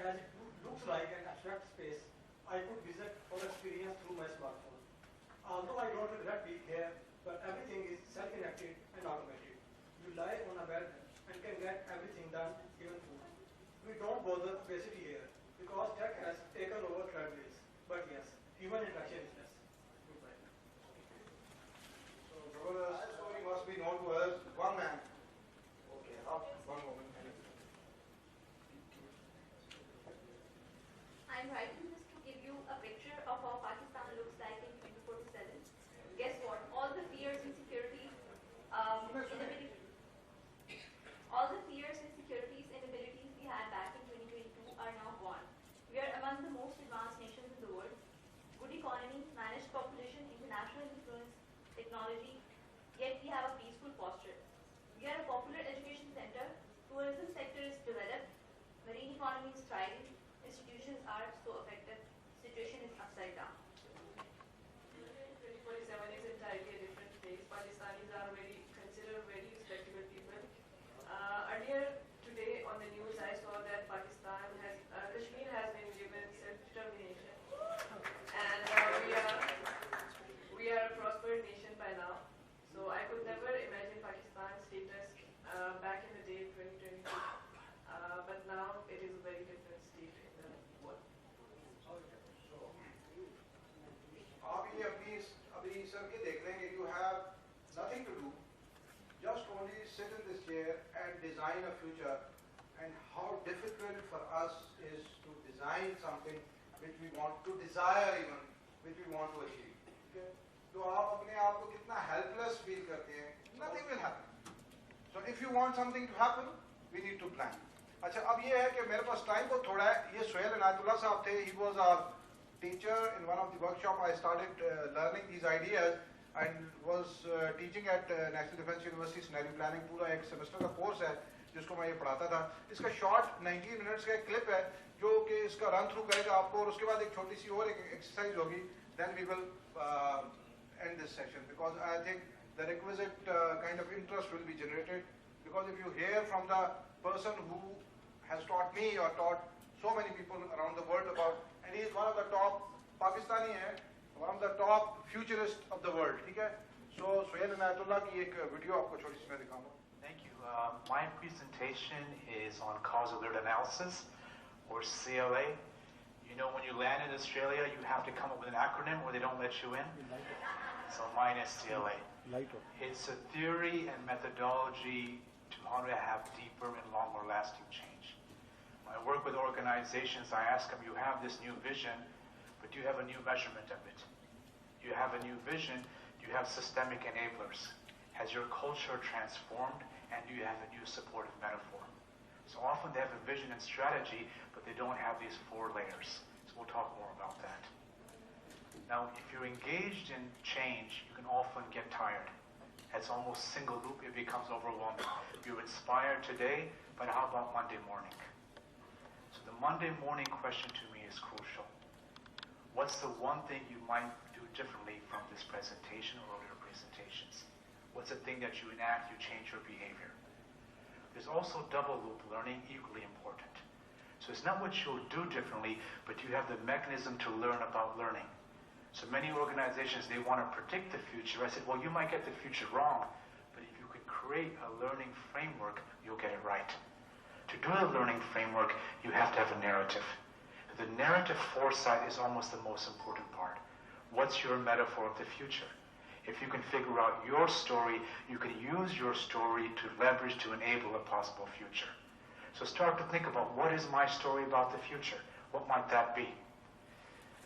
As it looks like an abstract space, I could visit or experience through my smartphone. Although I don't regret being here, but everything is self-connected and automated. You lie on a bed and can get everything done, even food. We don't bother obesity here because tech has taken over treadmills. But yes, human interaction is less. Goodbye. So, Governor's story must be known to us. One man. Okay, up. One moment. I'm writing this to give you a picture of how Pakistan looks like in 2047. Guess what? All the fears, insecurities, inabilities we had back in 2022 are now gone. We are among the most advanced nations in the world. Good economy, managed population, international influence, technology, yet we have a peaceful posture. We are a popular education center, tourism sector is developed, marine economy is thriving, institutions are so effective, situation is upside down. 2047 is entirely a different place. Pakistanis are considered very respectable people. Earlier today on the news I saw that Kashmir has been given self-determination, and we are a prosperous nation by now. So I could never imagine Pakistan's status back in the day 2022. But now it is a very different state in the world. अभी sir के देख लेंगे. You have nothing to do. Just only sit in this chair and design a future. And how difficult for us is to design something which we want to desire even, which we want to achieve. Okay? तो आप अपने आप को कितना helpless feel करते हैं? Nothing will happen. So if you want something to happen, we need to plan. अच्छा, अब ये है कि मेरे पास टाइम बहुत थोड़ा है. ये सुहेल इनायतुल्लाह साहब थे. He was our teacher in one of the workshop. I started learning these ideas and was teaching at National Defence University scenario planning. पूरा एक semester का course है जिसको मैं ये पढ़ाता था. इसका short 19 minutes का एक clip है जो कि इसका run through करेगा आपको, और उसके बाद एक छोटी सी और एक exercise होगी. Then we will end this session because I think the requisite kind of interest will be generated. Because if you hear from the person who has taught me or taught so many people around the world about, and he is one of the top Pakistani hai, one of the top futurists of the world. ठीक है? So Suhail Inayatullah की एक video आपको छोटी सी मैं दिखाऊंगा. Thank you. My presentation is on causal alert analysis, or CLA. You know, when you land in Australia, you have to come up with an acronym or they don't let you in. So mine is CLA. It's a theory and methodology to how to have deeper and longer lasting change. When I work with organizations, I ask them, you have this new vision, but do you have a new measurement of it? Do you have a new vision? Do you have systemic enablers? Has your culture transformed? And do you have a new supportive metaphor? So often they have a vision and strategy, but they don't have these 4 layers. So we'll talk more about that. Now, if you're engaged in change, you can often get tired. It's almost single loop, it becomes overwhelming. You're inspired today, but how about Monday morning? So the Monday morning question to me is crucial. What's the one thing you might do differently from this presentation or earlier presentations? What's the thing that you enact, you change your behavior? There's also double loop learning, equally important. So it's not what you'll do differently, but you have the mechanism to learn about learning. So many organizations, they want to predict the future. I said, well, you might get the future wrong, but if you could create a learning framework, you'll get it right. To do a learning framework, you have to have a narrative. The narrative foresight is almost the most important part. What's your metaphor of the future? If you can figure out your story, you can use your story to leverage to enable a possible future. So start to think about, what is my story about the future? What might that be?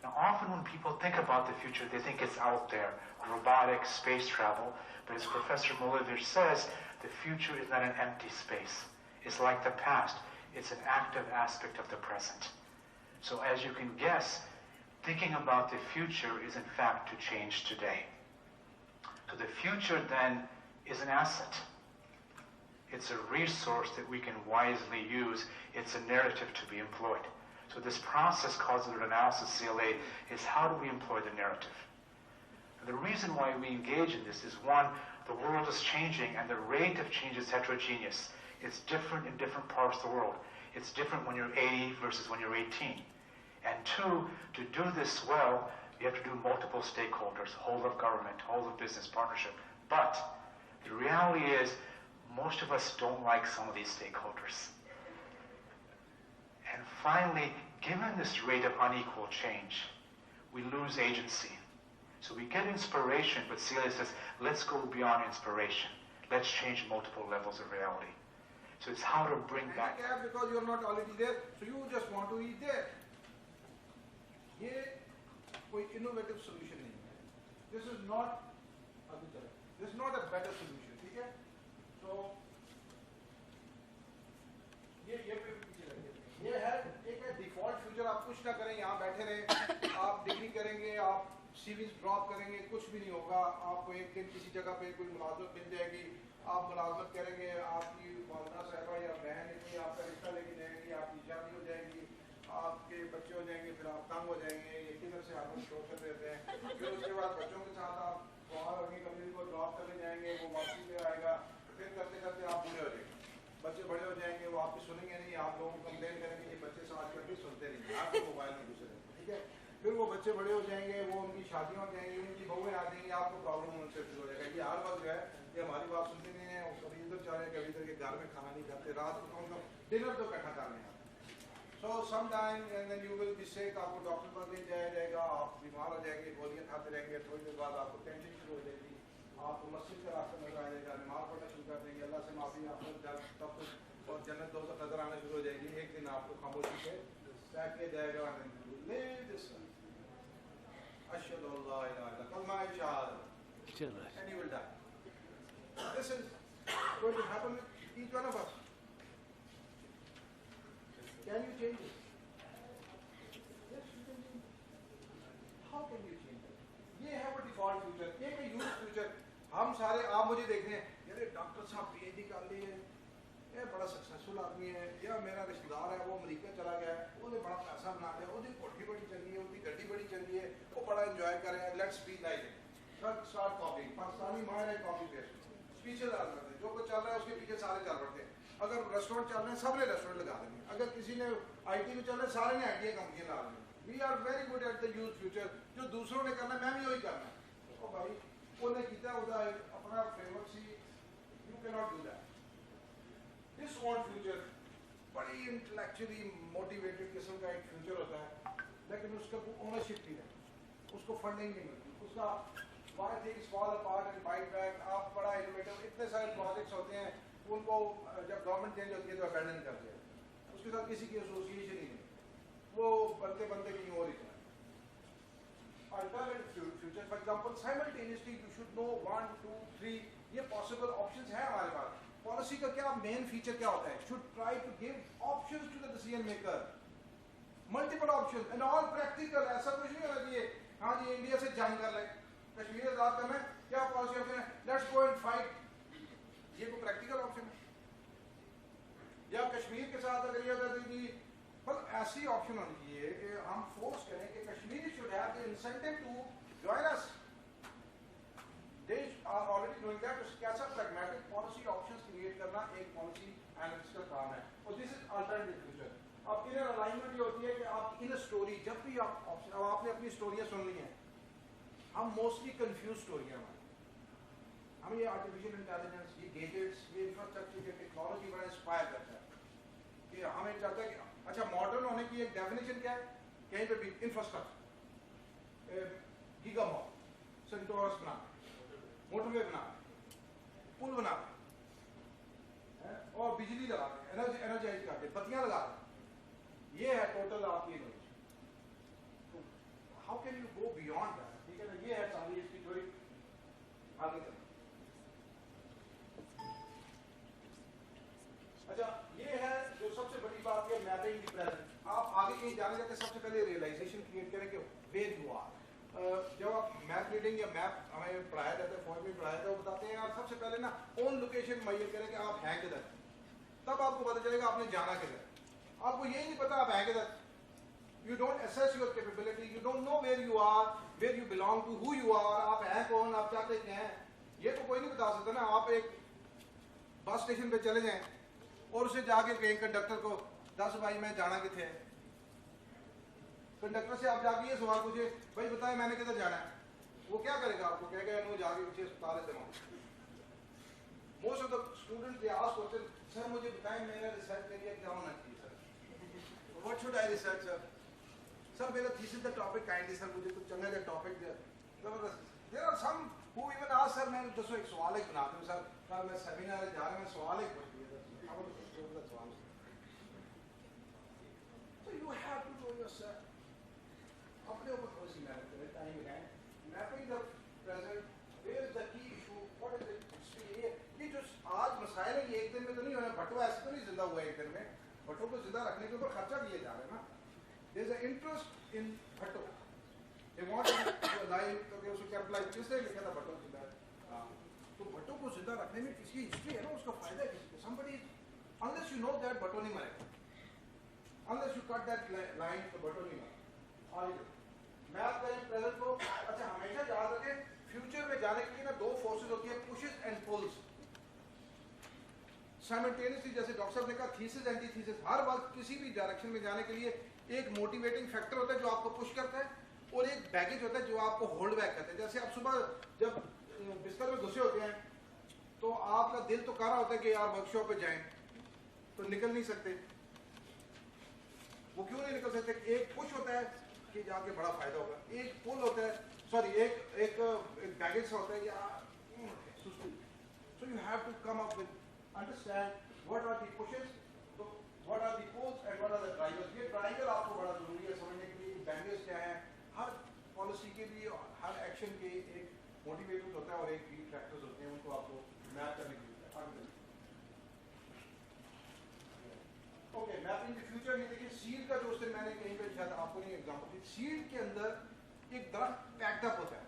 Now often when people think about the future, they think it's out there, robotics, space travel, but as Professor Milovich says, the future is not an empty space. It's like the past. It's an active aspect of the present. So as you can guess, thinking about the future is in fact to change today. So the future then is an asset. It's a resource that we can wisely use. It's a narrative to be employed. So this process called analysis CLA is how do we employ the narrative? And the reason why we engage in this is, one, the world is changing and the rate of change is heterogeneous. It's different in different parts of the world. It's different when you're 80 versus when you're 18. And 2, to do this well, you have to do multiple stakeholders, whole of government, whole of business partnership. But the reality is, most of us don't like some of these stakeholders. And finally, given this rate of unequal change, we lose agency. So we get inspiration, but CLA says, let's go beyond inspiration. Let's change multiple levels of reality. So it's how to bring back... Because you're not already there, so you just want to eat there. ये कोई innovative solution नहीं है. This is not a better solution, ठीक है? So ये है एक default future. आप कुछ ना करें, यहाँ बैठे रहें, आप डिग्री करेंगे, आप CVs ड्रॉप करेंगे, कुछ भी नहीं होगा. आपको एक दिन किसी जगह पे कोई मुलाजमत मिल जाएगी, आप मुलाजमत करेंगे, आपकी वालदा साहिबा या बहन कोई आपका रिश्ता लेके जाएंगी, आपकी शादी हो जाएगी, आपके बच्चे हो जाएंगे, फिर आप तंग हो जाएंगे. ये किधर से आप शो कर देते हैं. फिर उसके बाद बच्चों के साथ आप बाहर अपनी कम्युनिटी को ड्रॉप करने जाएंगे, वो वापसी पे आएगा, फिर करते करते आप बूढ़े हो जाएंगे. बच्चे बड़े हो जाएंगे, वो आपकी सुनेंगे नहीं, आप लोगों को कंप्लेन करेंगे, ये बच्चे से आजकल भी सुनते नहीं, आपके मोबाइल में घुसे रहते हैं, ठीक है. फिर वो बच्चे बड़े हो जाएंगे, वो उनकी शादियाँ हो जाएंगी, उनकी बहुएं आ जाएंगी, आपको प्रॉब्लम उनसे शुरू हो जाएगा. ये हर वक्त जो है, ये हमारी बात सुनते नहीं है, कभी इधर जा रहे हैं, कभी इधर के घर में खाना नहीं खाते, रात को कम से कम डिनर तो इकट्ठा कर लें. So sometime and then you will be sick, आपको डॉक्टर पर ले जाया जाएगा, आप बीमार हो जाएंगे, गोलियां खाते रहेंगे, थोड़ी देर बाद आपको टेंशन शुरू हो जाएगी, आपको मस्जिद का रास्ता नजर आ जाएगा, नमाज पढ़ना शुरू कर देंगे, अल्लाह से माफी आपको तब तक और जन्नत दो तक नजर आना शुरू हो जाएगी. एक दिन आपको खामोशी से सैक किया जाएगा, अशहदु अल्ला इलाहा इल्लल्लाह, कलमा शहादत, and you will die. This is going to happen with each one of us. Can you change it? Yes, you can change it. How can you change it? ये है वो default future, ये कोई use future. हम सारे आप मुझे देख रहे हैं, यार डॉक्टर साहब PhD कर लिए, ये बड़ा सक्सेसफुल आदमी है, या मेरा रिश्तेदार है वो अमेरिका चला गया है, उसने बड़ा पैसा बना लिया, उसकी कोठी बड़ी चली है, उसकी गड्डी बड़ी चली है, वो बड़ा एंजॉय कर रहे हैं. Let's be like it. Start copy. Pakistani माहिर है कॉपी पेस्ट, स्पीचेस आ जाते हैं, जो कुछ चल रहा है उसके पीछे सारे चल पड़ते हैं. अगर रेस्टोरेंट चल रहे हैं, सबने रेस्टोरेंट लगा देंगे. अगर किसी ने IT में चल रहे हैं, सारे ने IT कंपनियां ला देंगे. We are very good at the youth future. जो दूसरों ने करना है, मैं भी वही करना है. ओ भाई, उन्हें किया उदा अपना framework see, you can not do that. This own future बड़ी इंटेलेक्चुअली मोटिवेटेड किस्म का एक फ्यूचर होता है. लेकिन उसका ओनरशिप नहीं है, उसको फंडिंग नहीं मिलती, उसका why things fall apart and bite back. आप बड़ा इनोवेटिव, इतने सारे प्रोजेक्ट्स होते हैं, उनको जब गवर्नमेंट चेंज होती है तो अबैंडन कर दिया, उसके साथ किसी की एसोसिएशन ही नहीं, वो बनते बनते कहीं और ही जाए. Alternate future, for example, simultaneously you should know 1, 2, 3 ये possible options है हमारे पास. पॉलिसी का क्या मेन फीचर क्या होता है? Should try to give options to the decision maker. Multiple options and all practical. ऐसा कुछ नहीं होना चाहिए हाँ जी इंडिया से जंग कर लें, कश्मीर आजाद करना है, क्या पॉलिसी ऑप्शन है? Let's go and fight. ये कोई प्रैक्टिकल ऑप्शन है? या कश्मीर के साथ अगर ये होता है कि मतलब ऐसी ऑप्शन होनी चाहिए कि हम फोर्स करें कि Kashmir should have the incentive to join us. They are already doing that. कैसा प्रैग्मेटिक पॉलिसी ऑप्शंस क्रिएट करना एक पॉलिसी एनालिस्ट का काम है. और दिस इज अल्टरनेटिव फ्यूचर. अब इनर अलाइनमेंट ये होती है कि आप इन स्टोरी जब भी आप ऑप्शन, अब आपने अपनी स्टोरियां सुन ली हैं, हम मोस्टली कंफ्यूज स्टोरियां हमारी, हम ये आर्टिफिशियल इंटेलिजेंस, ये गैजेट्स, ये इंफ्रास्ट्रक्चर, ये टेक्नोलॉजी बड़ा इंस्पायर करता है कि हमें चाहता है कि अच्छा मॉडर्न होने की एक डेफिनेशन क्या है? कहीं पे भी इंफ्रास्ट्रक्चर, गीगा मॉल, सेंटोरस बना, मोटरवे बना, पुल बना और बिजली लगा दें, एनर्जाइज कर दें, बत्तियां लगा दें. ये है टोटल आपकी नॉलेज. तो how can you go beyond that? ठीक है ना, ये है सारी इसकी थोड़ी आगे चल. अच्छा ये है जो सबसे बड़ी बात है मैपिंग द प्रेजेंट. आप आगे कहीं जाने जाते सबसे पहले रियलाइजेशन क्रिएट करें कि वेयर यू आर. जब आप मैप रीडिंग या मैप हमें पढ़ाया जाता है, फौज में पढ़ाया जाता है, वो बताते हैं आप सबसे पहले ना ओन लोकेशन मुहैया करें कि आप हैं किधर, तब आपको पता चलेगा आपने जाना किधर. आपको यही नहीं पता आप हैं किधर. You don't assess your capability. You don't know where you are, where you belong to, who you are. आप हैं कौन, आप चाहते क्या हैं, ये तो कोई नहीं बता सकता ना. आप एक बस स्टेशन पे चले जाएं और उसे जाके कहें कंडक्टर को 10 भाई मैं जाना किथे है. कंडक्टर से आप जाके ये सवाल पूछे भाई बताएं मैंने किधर जाना है, वो क्या करेगा? आपको कहेगा इन्होंने जाके पीछे अस्पताल से मांगो. Most of the students they ask question, sir मुझे बताएं मेरा रिसर्च एरिया क्या होना चाहिए sir, what should I research sir, sir मेरा thesis the topic kindly sir मुझे कुछ चंगा सा टॉपिक दे. There are some who even ask sir मैं दसो एक सवाल एक बनाता हूं सर, कल मैं सेमिनार जा रहा हूं मैं सवाल एक पूछ लिया सवाल. So you have to know yourself. अपने ऊपर थोड़ी सी मेहनत करें, टाइम लगाएं. Mapping the present, where is the key issue, what is it. ये जो आज मसाइल है ये एक दिन में तो नहीं होना. भट्टो ऐसे तो नहीं जिंदा हुआ एक दिन में. भट्टो को जिंदा रखने के ऊपर खर्चा किए जा रहे हैं ना. There is a interest in भट्टो. दे वांट टू लाइव तो कि उसको कैपिटलाइज किसने लिखा था भट्टो जिंदा है. तो भट्टो को जिंदा रखने में किसी हिस्ट्री है ना, उसका फायदा है किसी को. Somebody unless you know that भट्टो नहीं मरेगा, unless you cut that line तो भट्टो नहीं मरेगा. और मैप करें प्रेजेंट को. अच्छा हमेशा याद रखें फ्यूचर में जाने के लिए ना दो फोर्सेस होती है, पुशेस एंड पुल्स. साइमल्टेनियसली जैसे डॉक्टर साहब ने कहा थीसिस एंटीथीसिस, हर वक्त किसी भी डायरेक्शन में जाने के लिए एक मोटिवेटिंग फैक्टर होता है जो आपको पुश करता है और एक बैगेज होता है जो आपको होल्ड बैक करता है. जैसे आप सुबह जब बिस्तर में घुसे होते हैं तो आपका दिल तो कर रहा होता है कि यार वर्कशॉप पे जाएं, तो निकल नहीं सकते. वो क्यों नहीं निकल सकते? एक पुश होता है कि जाके बड़ा फायदा होगा, एक पुल होता है, सॉरी एक बैगेज होता है या सुस्ती. So you have to come up with understand what are the pushes, what are the pulls and what are the drivers. ये ड्राइवर आपको बड़ा जरूरी है समझने के लिए. बैगेज क्या है, हर पॉलिसी के लिए हर एक्शन के एक मोटिवेटर होता है और एक लीड फैक्टर्स होते हैं, उनको आपको मैप करने के लिए. Okay mapping the future. ये देखिए सीड का जो उससे मैंने कहीं पे शायद आपको नहीं एग्जांपल दी. सीड के अंदर एक दरख्त पैक्ड अप होता है.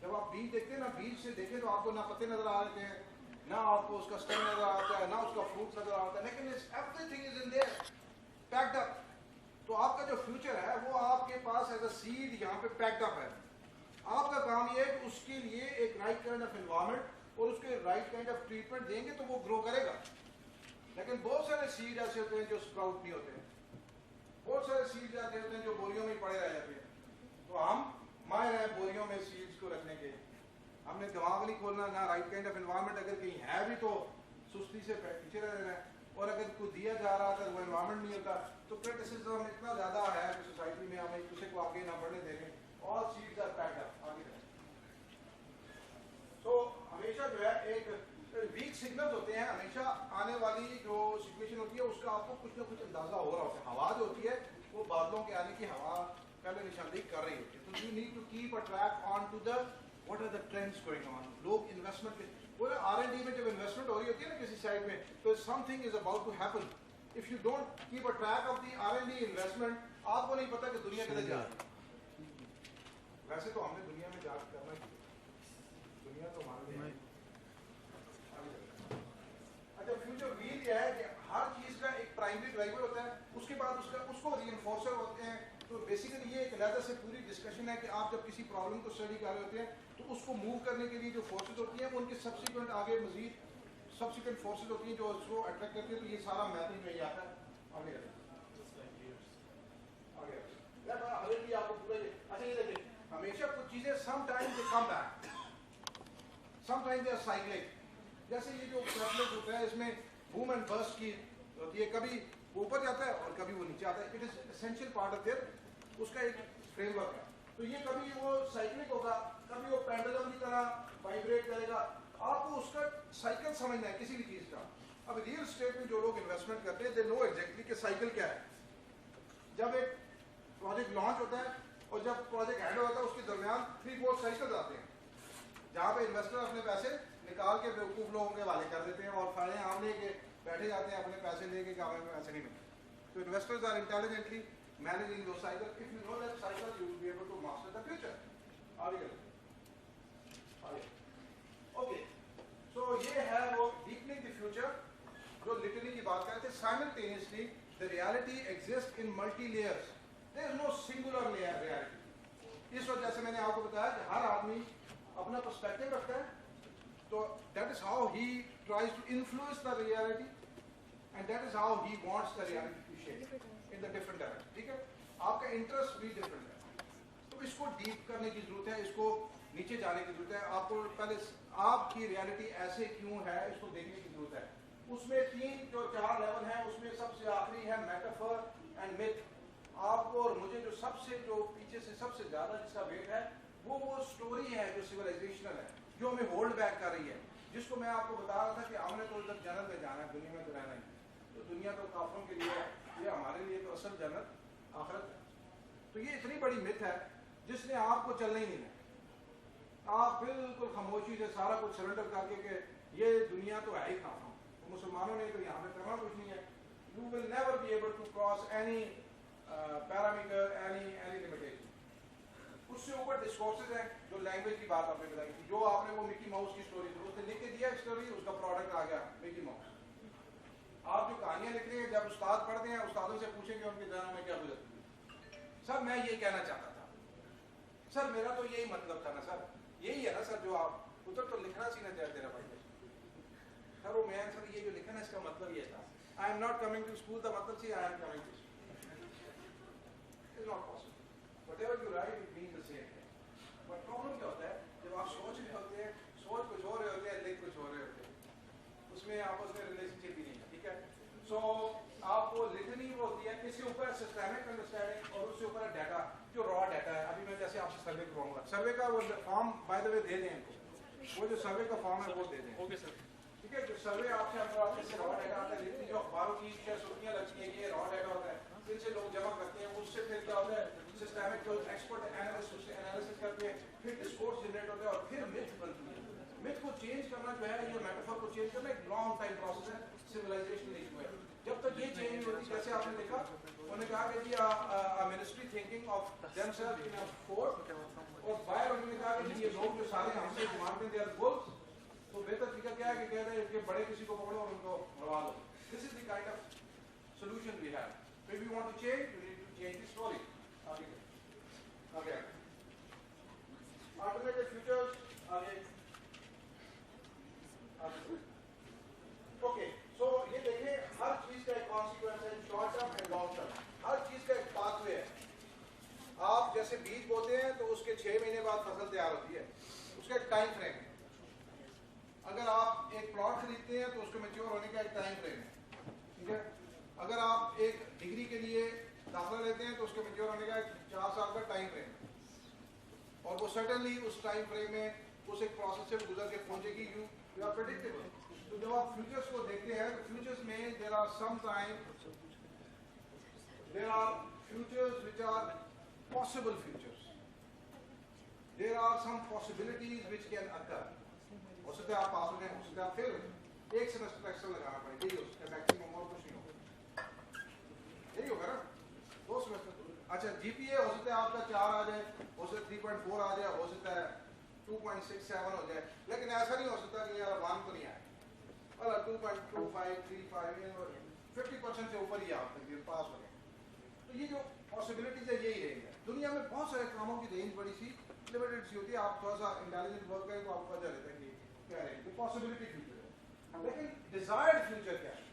जब आप बीज देखते हैं ना, बीज से देखें तो आपको ना पत्ते नजर आ रहे हैं, ना आपको उसका स्टेम नजर आता है, ना उसका फ्रूट नजर आता है, लेकिन everything is in their packed up. तो आपका जो फ्यूचर है वो आपके पास एज अ सीड यहाँ पे पैक्ड अप है. आपका काम ये है कि उसके लिए एक राइट काइंड ऑफ एनवायरनमेंट और उसके राइट काइंड ऑफ ट्रीटमेंट देंगे तो वो ग्रो करेगा. लेकिन बहुत सारे सीड ऐसे होते हैं जो स्प्राउट नहीं होते हैं, बहुत सारे सीड ऐसे होते हैं जो बोरियों में पड़े रह जाते हैं. तो हम माहिर हैं बोरियों में सीड्स को रखने के. हमने दिमाग नहीं खोलना, ना राइट काइंड ऑफ एनवायरनमेंट अगर कहीं है भी तो सुस्ती से पीछे रह रहे हैं. और अगर कोई दिया जा रहा अगर वो एनवायरमेंट नहीं होता तो क्रिटिसिज्म इतना ज़्यादा है कि सोसाइटी में हम एक दूसरे को आगे ना बढ़ने दे रहे हैं। All seeds are packed up आगे। तो हमेशा जो है एक वीक सिग्नल्स होते हैं, हमेशा आने वाली जो सिचुएशन होती है उसका आपको कुछ ना कुछ अंदाजा हो रहा होता है। हवा जो होती है वो बादलों के आने की हवा पहले निशानदेही कर रही होती है। तो you need to keep a track on to the what are the trends going on. लोग इन्वेस्टमेंट वो R&D में जब इन्वेस्टमेंट हो रही होती है ना किसी साइड में, तो something is about to happen. If you don't keep a track of the R&D investment, आपको नहीं पता कि दुनिया किधर जा रही है। वैसे तो हमने दुनिया में जा करना चाहिए, दुनिया तो हमारे लिए है। अच्छा, फ्यूचर व्हील यह है कि हर चीज का एक प्राइमरी ड्राइवर होता है, उसके बाद उसको रीइंफोर्सर होते हैं। तो बेसिकली ये एक अलग से पूरी डिस्कशन है कि आप जब किसी प्रॉब्लम को स्टडी कर रहे होते हैं तो उसको मूव करने के लिए जो फोर्सेज होती हैं उनके सब्सिक्वेंट आगे मजीद सब्सिक्वेंट फोर्सेज होती हैं जो उसको अट्रैक्ट करती है। तो ये सारा मैथिंग में ही आता है। आगे आपको पूरा अच्छा ये देखिए, हमेशा कुछ चीजें sometimes they come back, sometimes they are cyclic. जैसे ये जो कैटलिस्ट होता है इसमें बूम एंड बर्स्ट की होती है, कभी वो ऊपर जाता है और कभी वो नीचे आता है। It is essential part of their, उसका एक फ्रेमवर्क है। तो ये कभी वो साइक्लिक होगा, कभी वो पेंडुलम की तरह वाइब्रेट करेगा। आपको उसका साइकिल समझना है किसी भी चीज का। अब रियल एस्टेट में जो लोग इन्वेस्टमेंट करते हैं दे नो एग्जैक्टली कि साइकिल क्या है। जब एक प्रोजेक्ट लॉन्च होता है और जब प्रोजेक्ट हैंड होता है उसके दरमियान 3-4 साइकिल्स आते हैं जहाँ पे इन्वेस्टर अपने पैसे निकाल के बेवकूफ लोगों के हवाले कर देते हैं और फायदे आम लेके बैठे जाते हैं अपने पैसे लेके कि हमें पैसे नहीं मिलते। तो इन्वेस्टर्स आर इंटेलिजेंटली मैनेजिंग दो cycle. If you know that cycle you will be able to master the future. आगे ओके, सो ये है वो डीपनिंग द फ्यूचर जो लिटरली की बात कर रहे थे। Simultaneously the reality exist in multi layers, there is no singular layer reality. इस वजह से मैंने आपको बताया कि हर आदमी अपना पर्सपेक्टिव रखता है, तो that is how he tries to influence the reality and that is how he wants the reality to shape in the different direction. ठीक है, आपका इंटरेस्ट भी डिफरेंट है, तो इसको डीप करने की जरूरत है, इसको नीचे जाने की जरूरत है। आपको पहले आपकी रियलिटी ऐसे क्यों है इसको देखने की जरूरत है। उसमें 3-4 लेवल हैं, उसमें सबसे आखिरी है मेटाफर एंड मिथ। आपको और मुझे जो सबसे जो पीछे से सबसे ज्यादा जिसका वेट है वो स्टोरी है जो सिविलाइजेशनल है, जो हमें होल्ड बैक कर रही है, जिसको मैं आपको बता रहा था कि हमने तो उधर जन्नत में जाना है, दुनिया में तो रहना ही। तो दुनिया तो काफिरों के लिए है, ये हमारे लिए तो असल जन्नत आखिरत है। तो ये इतनी बड़ी मिथ है जिसने आपको चलना ही नहीं है। आप बिल्कुल खामोशी से सारा कुछ सरेंडर करके कि ये दुनिया तो है ही काफिरों, तो मुसलमानों ने तो यहाँ पे करना कुछ नहीं है। You will never be able to cross any parameter, any limitation. उससे ऊपर डिस्कोर्सेज हैं जो लैंग्वेज की बात आपने बताई थी, जो आपने वो मिकी माउस की स्टोरी थी उसने लिख के दिया स्टोरी, उसका प्रोडक्ट आ गया मिकी माउस। आप जो कहानियां लिख रहे हैं जब उस्ताद पढ़ते हैं उस्तादों से पूछेंगे उनके ध्यान में क्या गुजरती है, सर मैं ये कहना चाहता था, सर मेरा तो यही मतलब था ना, सर यही है ना सर जो आप उधर तो लिखना सीखना चाहते तेरा भाई सर वो मैं सर ये जो लिखा ना इसका मतलब ये था। I am not coming to school, the मतलब see I am coming to school. It's not possible. Whatever you write it means the same thing. But problem क्या होता है जब आप सोच रहे होते हैं, सोच कुछ हो रहे होते हैं, लिख कुछ हो रहे होते हैं, उसमें आपस में रिलेशनशिप ही नहीं है। ठीक है, सो आपको लिखनी वो होती है, इसके ऊपर सिस्टमिक अंडरस्टैंडिंग और उसके ऊपर डाटा जो रॉ डाटा है। अभी मैं जैसे आपसे सर्वे करवाऊंगा, सर्वे का वो फॉर्म बाय द वे दे दें इनको, वो जो सर्वे का फॉर्म है वो दे दें। ओके सर, ठीक है। जो सर्वे आपसे आपसे रॉ डाटा आता है, जितनी जो अखबारों की सुर्खियां लगती हैं ये रॉ डाटा होता है, जिनसे लोग जमा करते हैं, उससे फिर क्या होता है सिस्टमिक जो एक्सपर्ट एनालिसिस करते हैं, फिर डिस्कोर्स जनरेट होता है और फिर मिथ बनती है। मिथ को चेंज करना जो है, ये मेटाफर को चेंज करना एक लॉन्ग टाइम प्रोसेस है, सिविलाइजेशनल इशू है। जब तक ये चेंज होती, जैसे आपने देखा उन्होंने कहा कि जी ministry thinking of themselves in a fourth, और बायर उन्होंने कहा कि ये लोग जो सारे हमसे मानते हैं दे आर बुल्स, तो बेहतर तरीका क्या है कि कहते हैं कि बड़े किसी को पकड़ो और उनको मरवा दो। This is the kind of solution we have. If you want to change you need to change the story. आगे अल्टरनेटिव फ्यूचर्स आगे। ओके, सो ये देखिए हर चीज का एक कॉन्सिक्वेंस है, short term and long term. हर चीज का एक पाथवे है। आप जैसे बीज बोते हैं तो उसके 6 महीने बाद फसल तैयार होती है, उसका एक टाइम फ्रेम है। अगर आप एक प्लॉट खरीदते हैं तो उसको मैच्योर होने का एक टाइम फ्रेम है। ठीक है? अगर आप एक डिग्री के लिए दाखिला लेते हैं तो उसके मेच्योर होने का 4 साल का टाइम फ्रेम है, और वो सर्टेनली उस टाइम फ्रेम में उस एक प्रोसेस से गुजर के पहुंचेगी. You are predictable. तो जब आप फ्यूचर्स को देखते हैं तो फ्यूचर्स में there are futures which are possible futures. There are some possibilities which can occur. हो सकता है आप पास हो जाए, हो सकता है आप फेल हो जाए. एक सेमेस्टर एक्स्ट्रा लगाना पड़ेगा, यही हो सकता है मैक्सिमम, और कुछ नहीं होगा. यही होगा ना, 2 सेमेस्टर. अच्छा, जीपीए हो सकता है आपका 4 आ जाए, हो सकता है 3.4 आ जाए, हो सकता है 2.67 हो जाए, लेकिन ऐसा नहीं हो सकता कि यार 1 तो नहीं आए, और 2.25, 35, 50% से ऊपर ही आप पास हो गए. तो ये जो पॉसिबिलिटीज है यही रेंज है. दुनिया में बहुत सारे कामों की रेंज बड़ी सी लिमिटेड सी होती है. आप थोड़ा सा इंटेलिजेंट वर्क करें तो आपको पता रहता है कि क्या रेंज है. पॉसिबिलिटी फ्यूचर है, लेकिन डिजायर्ड फ्यूचर क्या है?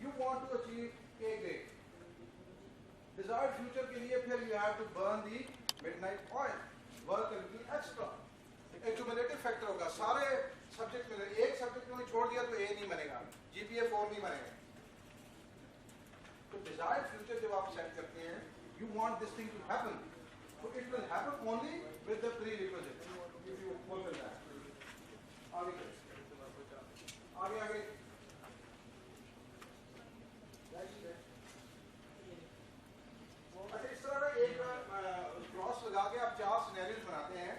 You want to achieve a grade. Desired future के लिए फिर you have to burn the midnight oil, work a little extra. Accumulative factor होगा, सारे सब्जेक्ट में एक सब्जेक्ट में छोड़ दिया तो ए नहीं बनेगा, जीपीए 4 नहीं बनेगा. तो डिजायर्ड फ्यूचर जब आप सेट करते हैं, you want this thing to happen, so it will happen only with the prerequisite. If you fulfill that. आगे आगे. अच्छा, इस तरह का एक क्रॉस लगा के आप 4 सिनेरियोज बनाते हैं.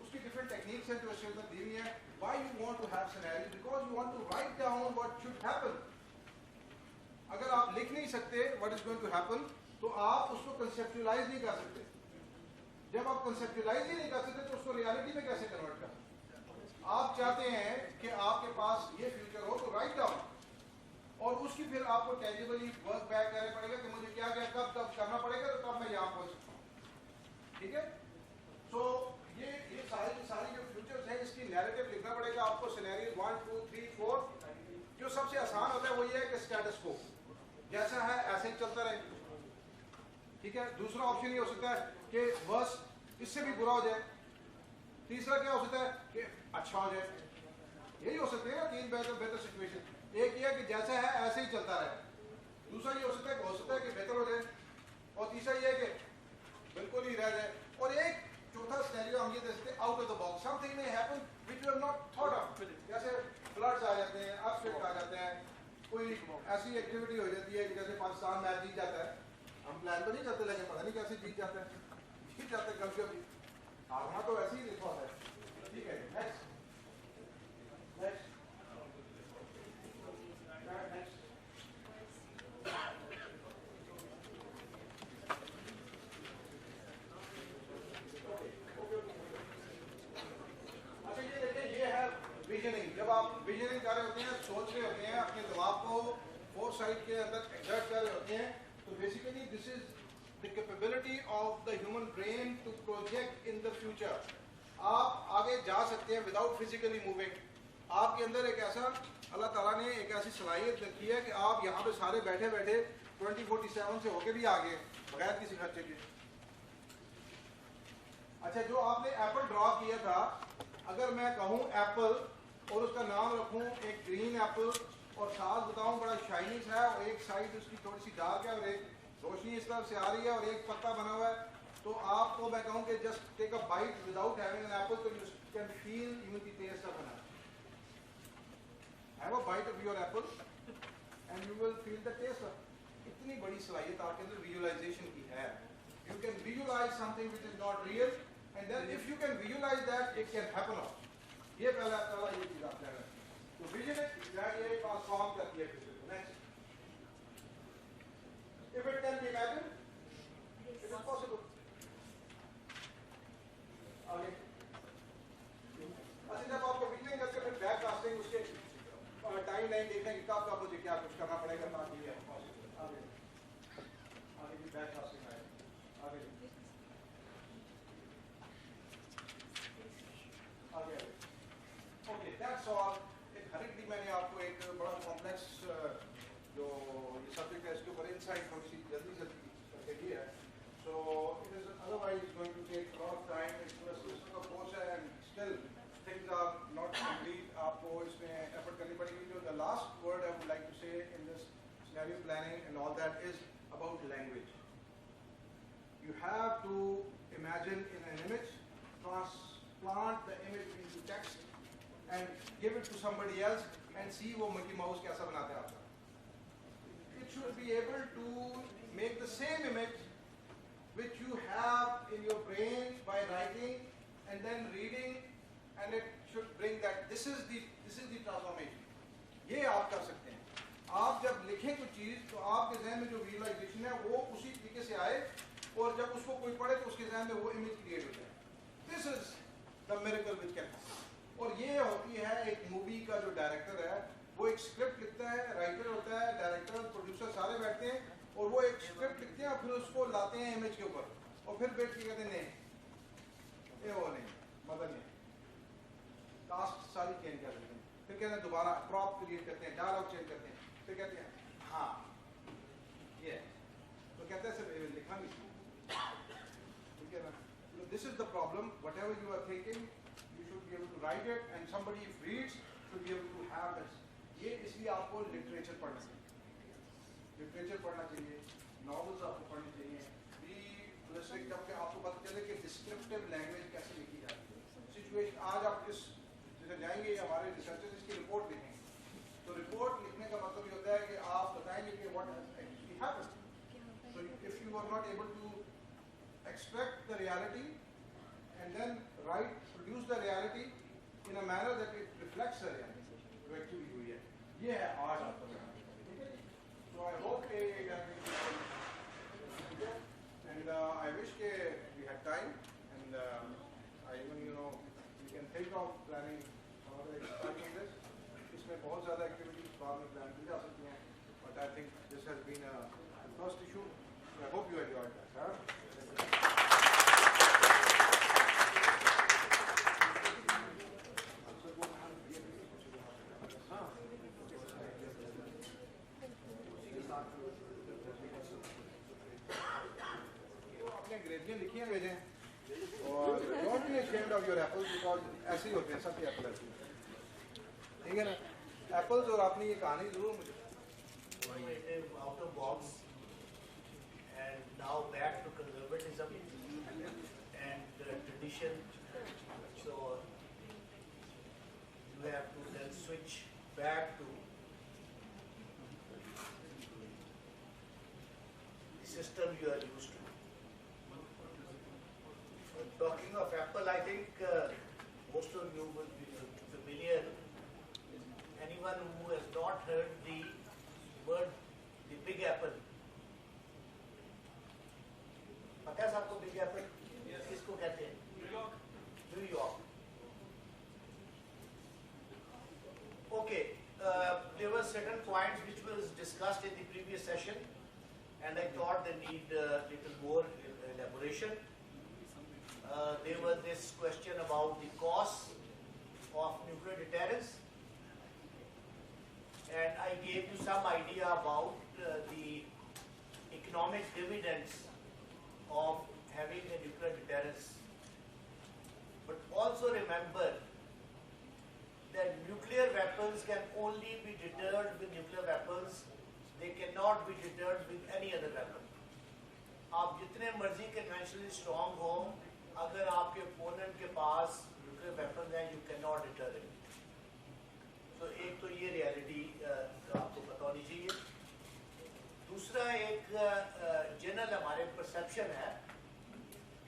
उसकी डिफरेंट टेक्निक्स हैं जो इसके अंदर दी हुई हैं. Why you want to have scenario? Because you want to write down what should happen. अगर आप लिख नहीं सकते what is going to happen, तो आप उसको कंसेप्चुलाइज नहीं कर सकते. जब आप कंसेप्चुलाइज ही नहीं कर सकते तो उसको रियलिटी में कैसे कन्वर्ट कर सकते? आप चाहते हैं कि आपके पास ये फ्यूचर हो, तो राइट डाउन, और उसकी फिर आपको टेंजिबली वर्क बैक करना पड़ेगा कि मुझे क्या क्या कब कब करना पड़ेगा, तो तब मैं यहाँ पहुंच सकता हूँ. ठीक है? तो ये सारी जो फ्यूचर्स हैं इसकी नैरेटिव लिखना पड़ेगा आपको. सिनेरियो 1, 2, 3, 4. जो सबसे आसान होता है वो ये है कि स्टेटस को जैसा है ऐसे ही चलता रहे. ठीक है? दूसरा ऑप्शन ये हो सकता है कि बस इससे भी बुरा हो जाए. तीसरा क्या हो सकता है कि अच्छा हो जाए. यही हो सकते हैं ना 3 बेहतर सिचुएशन. एक ये है कि जैसा है ऐसे ही चलता रहे. दूसरा ये हो सकता है कि बेहतर हो जाए, और तीसरा ये है कि बिल्कुल ही रह जाए. और एक चौथा सिनेरियो हम ये दे सकते हैं out of the box. Something may happen which you have not thought of. जैसे फ्लड्स आ जाते हैं, अर्थक्वेक आ जाते हैं, कोई ऐसी एक्टिविटी हो जाती है कि जैसे पाकिस्तान मैच जीत जाता है. हम प्लान तो नहीं करते, लेकिन पता नहीं कैसे जीत जाता है. जीत जाते हैं कभी कभी. हारना तो ऐसे ही लिखा होता है. ठीक है, नेक्स्ट. जब आप विजनिंग कर रहे होते हैं, सोच रहे होते हैं, अपने दिमाग को फोरसाइट के अंदर एक्सर्ट कर रहे होते हैं, तो basically this is the capability of the human brain to project in the future. आप आगे जा सकते हैं विदाउट फिजिकली मूविंग. आपके अंदर एक ऐसा अल्लाह ताला ने एक ऐसी सलाहियत रखी है कि आप यहाँ पे सारे बैठे बैठे 2047 से होके भी आगे बगैर किसी खर्चे के. अच्छा, जो आपने एप्पल ड्रॉ किया था, अगर मैं कहूँ एप्पल और उसका नाम रखूं एक ग्रीन एप्पल, और साथ बताऊं बड़ा शाइनी सा है, और एक साइड उसकी थोड़ी सी डार्क है, और एक रोशनी इस तरफ से आ रही है, और एक पत्ता बना हुआ है, तो आपको मैं कहूं कि just take a bite without having an apple, तो you can feel even the taste of an apple. Have a bite of your apple and you will feel the taste of. इतनी बड़ी सलाहियत आपके अंदर विजुअलाइजेशन की है. You can visualize something which is not real, and then if you can visualize that it can happen also. ये पहला ये चीज आप कह रहे हैं. तो विजन ये ट्रांसफॉर्म करती है फ्यूचर को. Next, if it can B imagine, it is possible. आगे. अच्छा, जब आपको विजन करके फिर बैक कास्टिंग, उसके टाइम लाइन देखने की कब कब मुझे क्या कुछ करना पड़ेगा ताकि ये पॉसिबल. आगे भी बैक कास्टिंग आए. आगे ओके, दैट्स ऑल. एक हरिकली मैंने आपको एक बड़ा कॉम्प्लेक्स जो ये सब्जेक्ट है इसके ऊपर इनसाइट थोड़ी सी जल्दी करके दी है. So it is otherwise going to take lot of time. It's पूरा सिस्टम का कोर्स है and still things are not complete. आपको इसमें एफर्ट करनी पड़ेगी. जो द लास्ट वर्ड है an image, transplant the image into text, and give it to somebody else and see वो Mickey Mouse कैसा बनाते हैं आपका. It should be able to make the same image which you have in your brain by writing and then reading, and it should bring that. This is the transformation. ये आप कर सकते हैं. आप जब लिखें कुछ चीज़ तो आपके जहन में जो विजुअलाइजेशन है वो उसी तरीके से आए, और जब उसको कोई पढ़े तो उसके जहन में वो इमेज क्रिएट हो जाए. This is the miracle which can happen. और ये होती है एक मूवी का जो डायरेक्टर है, वो एक स्क्रिप्ट लिखता है, राइटर होता है, डायरेक्टर, प्रोड्यूसर सारे बैठते हैं और वो एक स्क्रिप्ट लिखते हैं और फिर उसको लाते हैं इमेज के ऊपर और फिर बैठ के कहते हैं नहीं ये वो नहीं मतलब नहीं, कास्ट सारी चेंज कर देते हैं, फिर कहते हैं दोबारा प्रॉप क्रिएट करते हैं, डायलॉग चेंज करते हैं, फिर कहते हैं हाँ ये तो कहते हैं सिर्फ लिखना नहीं. ठीक है ना. This is the problem. Whatever you are thinking you should be able to write it, and somebody if reads should be able to have this. ये इसलिए आपको लिटरेचर पढ़ना चाहिए, लिटरेचर पढ़ना चाहिए, नॉवेल्स आपको पढ़नी चाहिए. भी जबकि आपको पता चले कि डिस्क्रिप्टिव लैंग्वेज कैसे लिखी जाती है. सिचुएशन आज आप इस जैसे जाएंगे, हमारे रिसर्चर्स इसकी रिपोर्ट लिखेंगे, तो रिपोर्ट लिखने का मतलब ये होता है कि आप बताएंगे कि what actually happened. So if you are not able to extract the reality and then produce the reality in a manner that it reflects the reality जो actually हुई है, ये है आज आपको करना. So I hope and I wish we had time, and I even we can think of planning expanding this. इसमें बहुत ज़्यादा activities बाद में plan की जा सकती हैं, but I think this has been a first issue. I hope you enjoyed that. अंग्रेजियाँ लिखी हैं भेजें, और don't be ashamed of your apples because ऐसे ही होते हैं सबके एप्पल ऐसे. ठीक है ना. एप्पल्स और अपनी ये कहानी जरूर मुझे out of box and now back to conservatism and tradition. So you have to then switch back to the system you are used to. Talking of Apple, I think most of you will be familiar. Anyone who has not heard the word the Big Apple. पता है सबको Big Apple? किसको कहते हैं? New York. Okay, there were certain points which was discussed in the previous session, and I thought they need little more elaboration. There was this question about the cost of nuclear deterrence, and I gave you some idea about the economic dividends of having a nuclear deterrence. But also remember that nuclear weapons can only be deterred with nuclear weapons. They cannot be deterred with any other weapon. आप जितने मर्जी conventionally strong हो, अगर आपके opponent के पास nuclear weapons हैं, you cannot deter it. तो एक तो ये reality आपको पता होनी चाहिए. दूसरा एक general हमारे perception है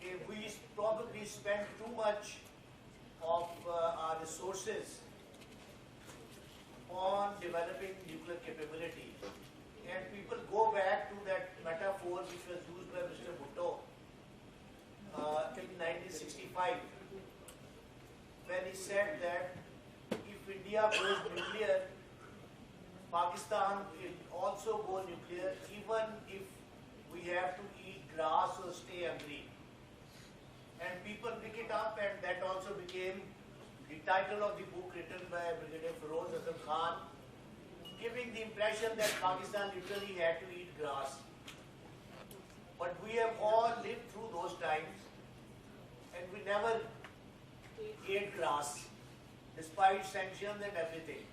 कि we probably spend too much of our resources on developing nuclear capability, and people go back to that metaphor which was used by Mr. Bhutto in 1965 when he said that if India goes nuclear, Pakistan will also go nuclear, even if we have to eat grass or stay hungry. And people pick it up, and that also became the title of the book written by Brigadier Feroz Azam Khan, giving the impression that Pakistan literally had to eat grass. But we have all lived through those times, and we never ate grass, despite sanctions and everything.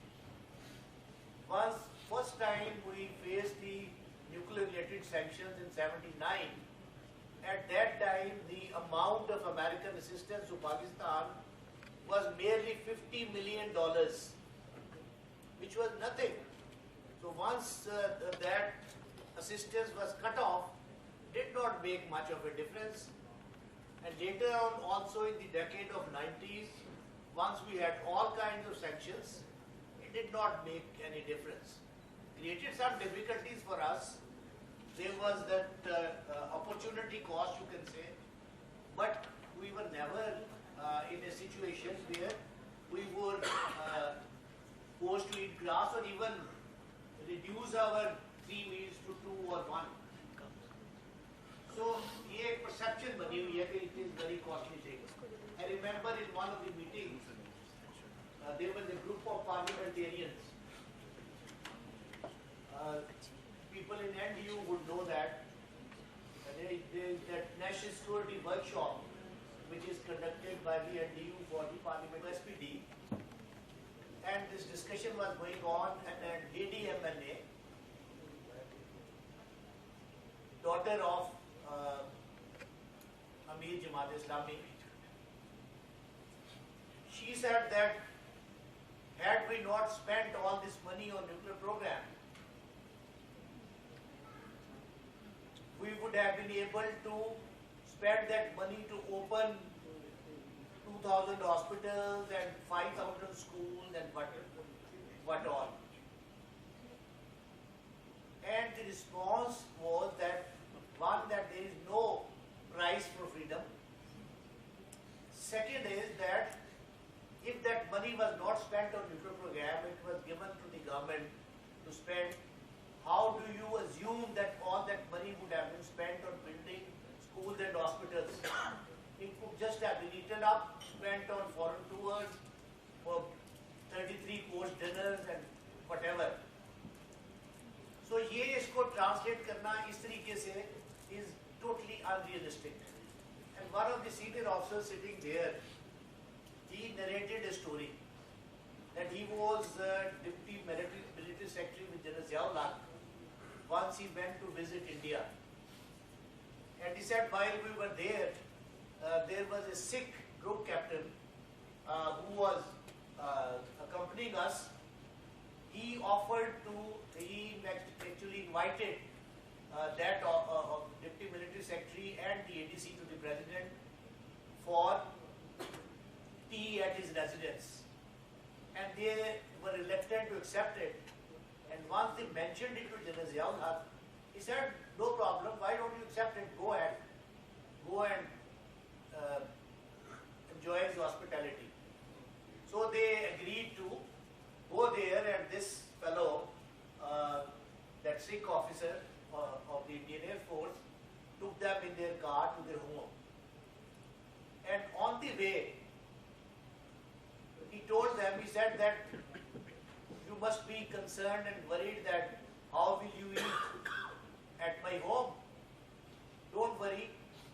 First time we faced the nuclear-related sanctions in '79, at that time the amount of American assistance to Pakistan was merely $50 million, which was nothing. So once that assistance was cut off, did not make much of a difference. And later on, also in the decade of 90s, once we had all kinds of sanctions, it did not make any difference. Created some difficulties for us. There was that opportunity cost, you can say, but we were never in a situation where we were forced to eat grass or even reduce our 3 meals to 2 or 1. So, ये एक perception बनी हुई है कि it is very costly thing. I remember in one of the meetings, there was a group of parliamentarians. People in NDU would know that that National Security Workshop, which is conducted by the NDU for the Parliament SPD, and this discussion was going on, and an lady MLA, daughter of Amir Jamaat Islami, she said that had we not spent all this money on nuclear program, we would have been able to spend that money to open 2,000 hospitals and 5,000 schools and what all. And the response was that, one, that there is no price for freedom. Second is that if that money was not spent on nuclear program, it was given to the government to spend, how do you assume that all that money would have been spent on building schools and hospitals? It could just have been eaten up, spent on foreign tours, for 33-course dinners and whatever. So ये इसको translate करना इस तरीके से is totally unrealistic. And one of the senior officers sitting there, he narrated a story that he was Deputy Military Secretary with General Ziaul-Haq. Once he went to visit India, and he said while we were there, there was a Sikh group captain who was accompanying us. He actually invited that Deputy Military Secretary and the ADC to the President for tea at his residence. And they were reluctant to accept it. And once they mentioned it to General Ziaul-Haq, he said, no problem, why don't you accept it? Go ahead. Go and enjoy his hospitality. So they agreed to go there, and this fellow, that Sikh officer of the Indian Air Force, took them in their car to their home. And on the way, he told them, he said that you must be concerned and worried that how will you eat at my home? Don't worry,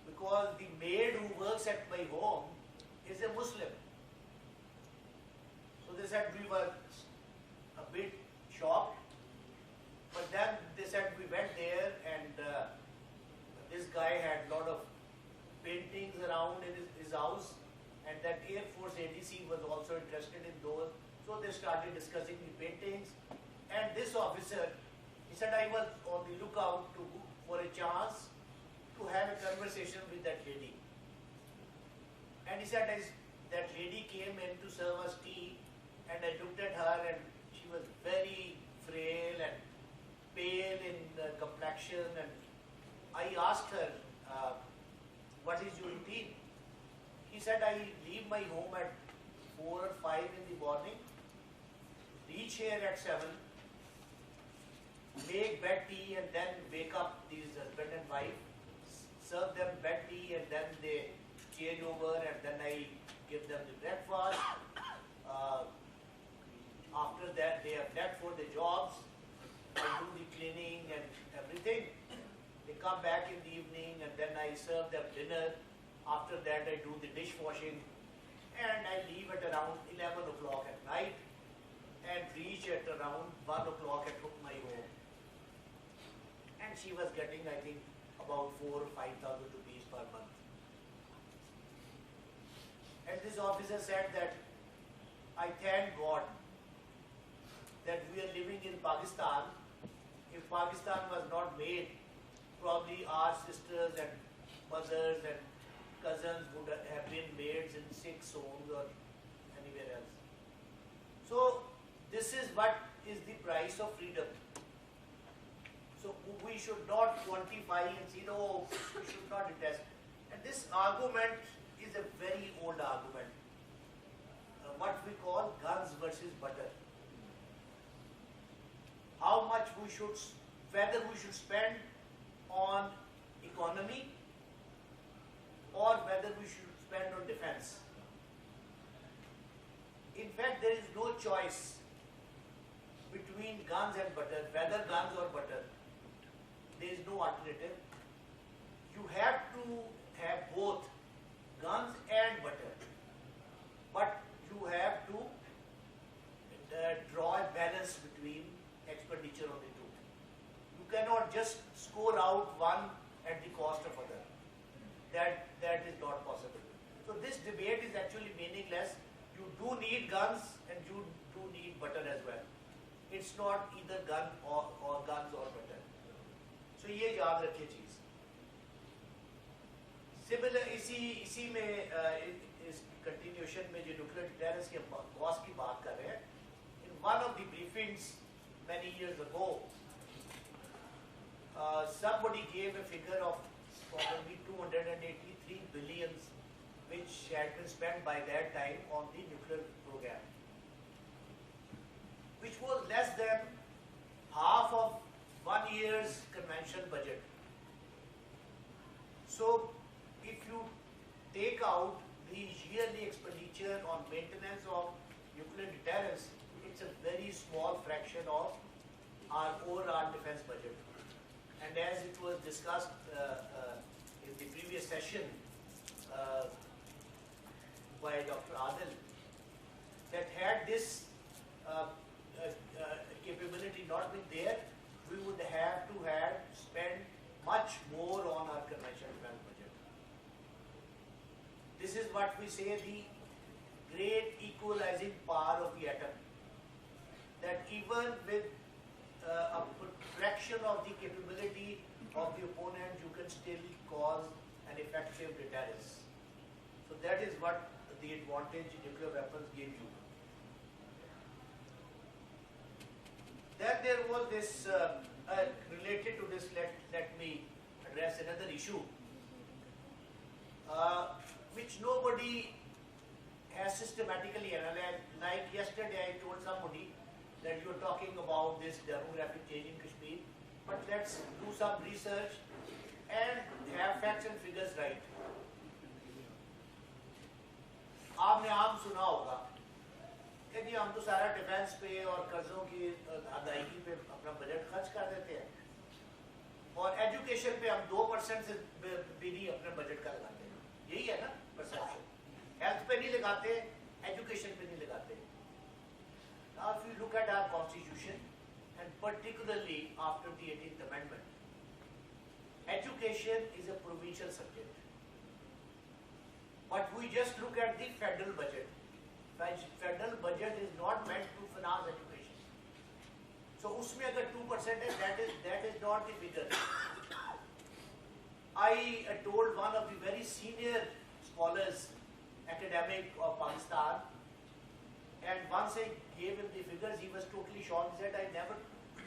because the maid who works at my home is a Muslim. So they said we were a bit shocked, but then they said we went there, and this guy had a lot of paintings around in his house, and that Air Force ADC was also interested in those. So they started discussing the paintings, and this officer, he said, I was on the lookout for a chance to have a conversation with that lady. And he said, that lady came in to serve us tea, and I looked at her, and she was very frail and pale in complexion, and I asked her, what is your routine? He said, I leave my home at 4 or 5 in the morning, reach here at 7, make bed tea, and then wake up these husband and wife, serve them bed tea, and then they change over, and then I give them the breakfast. After that, they have left for the jobs. I do the cleaning and everything. They come back in the evening, and then I serve them dinner. After that, I do the dishwashing, and I leave at around 11 o'clock at night and reach at around 1 o'clock at my home. And she was getting, I think, about 4,000 or 5,000 rupees per month. And this officer said that, I thank God that we are living in Pakistan. If Pakistan was not made, probably our sisters and mothers and cousins would have been maids in Sikhs' homes or anywhere else. So this is what is the price of freedom. So we should not quantify and say, no, we should not detest. And this argument is a very old argument. What we call guns versus butter. How much we should, whether we should spend on economy or whether we should spend on defense. In fact, there is no choice between guns and butter, whether guns or butter. There is no alternative. You have to have both guns and butter. But you have to draw a balance between expenditure on the two. You cannot just score out one at the cost of other. That is not possible. So this debate is actually meaningless. You do need guns and you do need butter as well. It's not either gun or guns or butter. So ये याद रखिए चीज. Similar इसी में इस continuation में जो nuclear deterrence के cost की बात कर रहे हैं. In one of the briefings many years ago, somebody gave a figure of probably 283 billion which had been spent by that time on the nuclear program, which was less than half of 1 year's convention budget. So if you take out the yearly expenditure on maintenance of nuclear deterrence, it's a very small fraction of our overall defense budget. And as it was discussed in the previous session by Dr. Adil, that had this capability not been there, we would have to have spent much more on our conventional defense budget. This is what we say the great equalizing power of the atom. That even with a fraction of the capability of the opponent, you can still cause an effective deterrence. So that is what the advantage nuclear weapons give you. Then there was this, related to this, let me address another issue, which nobody has systematically analyzed. Like yesterday I told somebody that you're talking about this demographic change in Kashmir, but let's do some research and have facts and figures right. आपने आम सुना होगा कि जी हम तो सारा defence पे और कर्जों की अदायगी पे अपना बजट खर्च कर देते हैं और एजुकेशन पे हम 2% से भी नहीं अपने बजट का लगाते हैं. यही है ना परसेप्शन. हेल्थ पे नहीं लगाते, एजुकेशन पे नहीं लगाते. Now if you look at our constitution and particularly after the 18th amendment, education is a provincial subject. But we just look at the federal budget. Federal budget is not meant to finance education. So उसमें अगर 2% है, that is not the figure. I told one of the very senior scholars, academic of Pakistan, and once I gave him the figures, he was totally shocked. He said, I never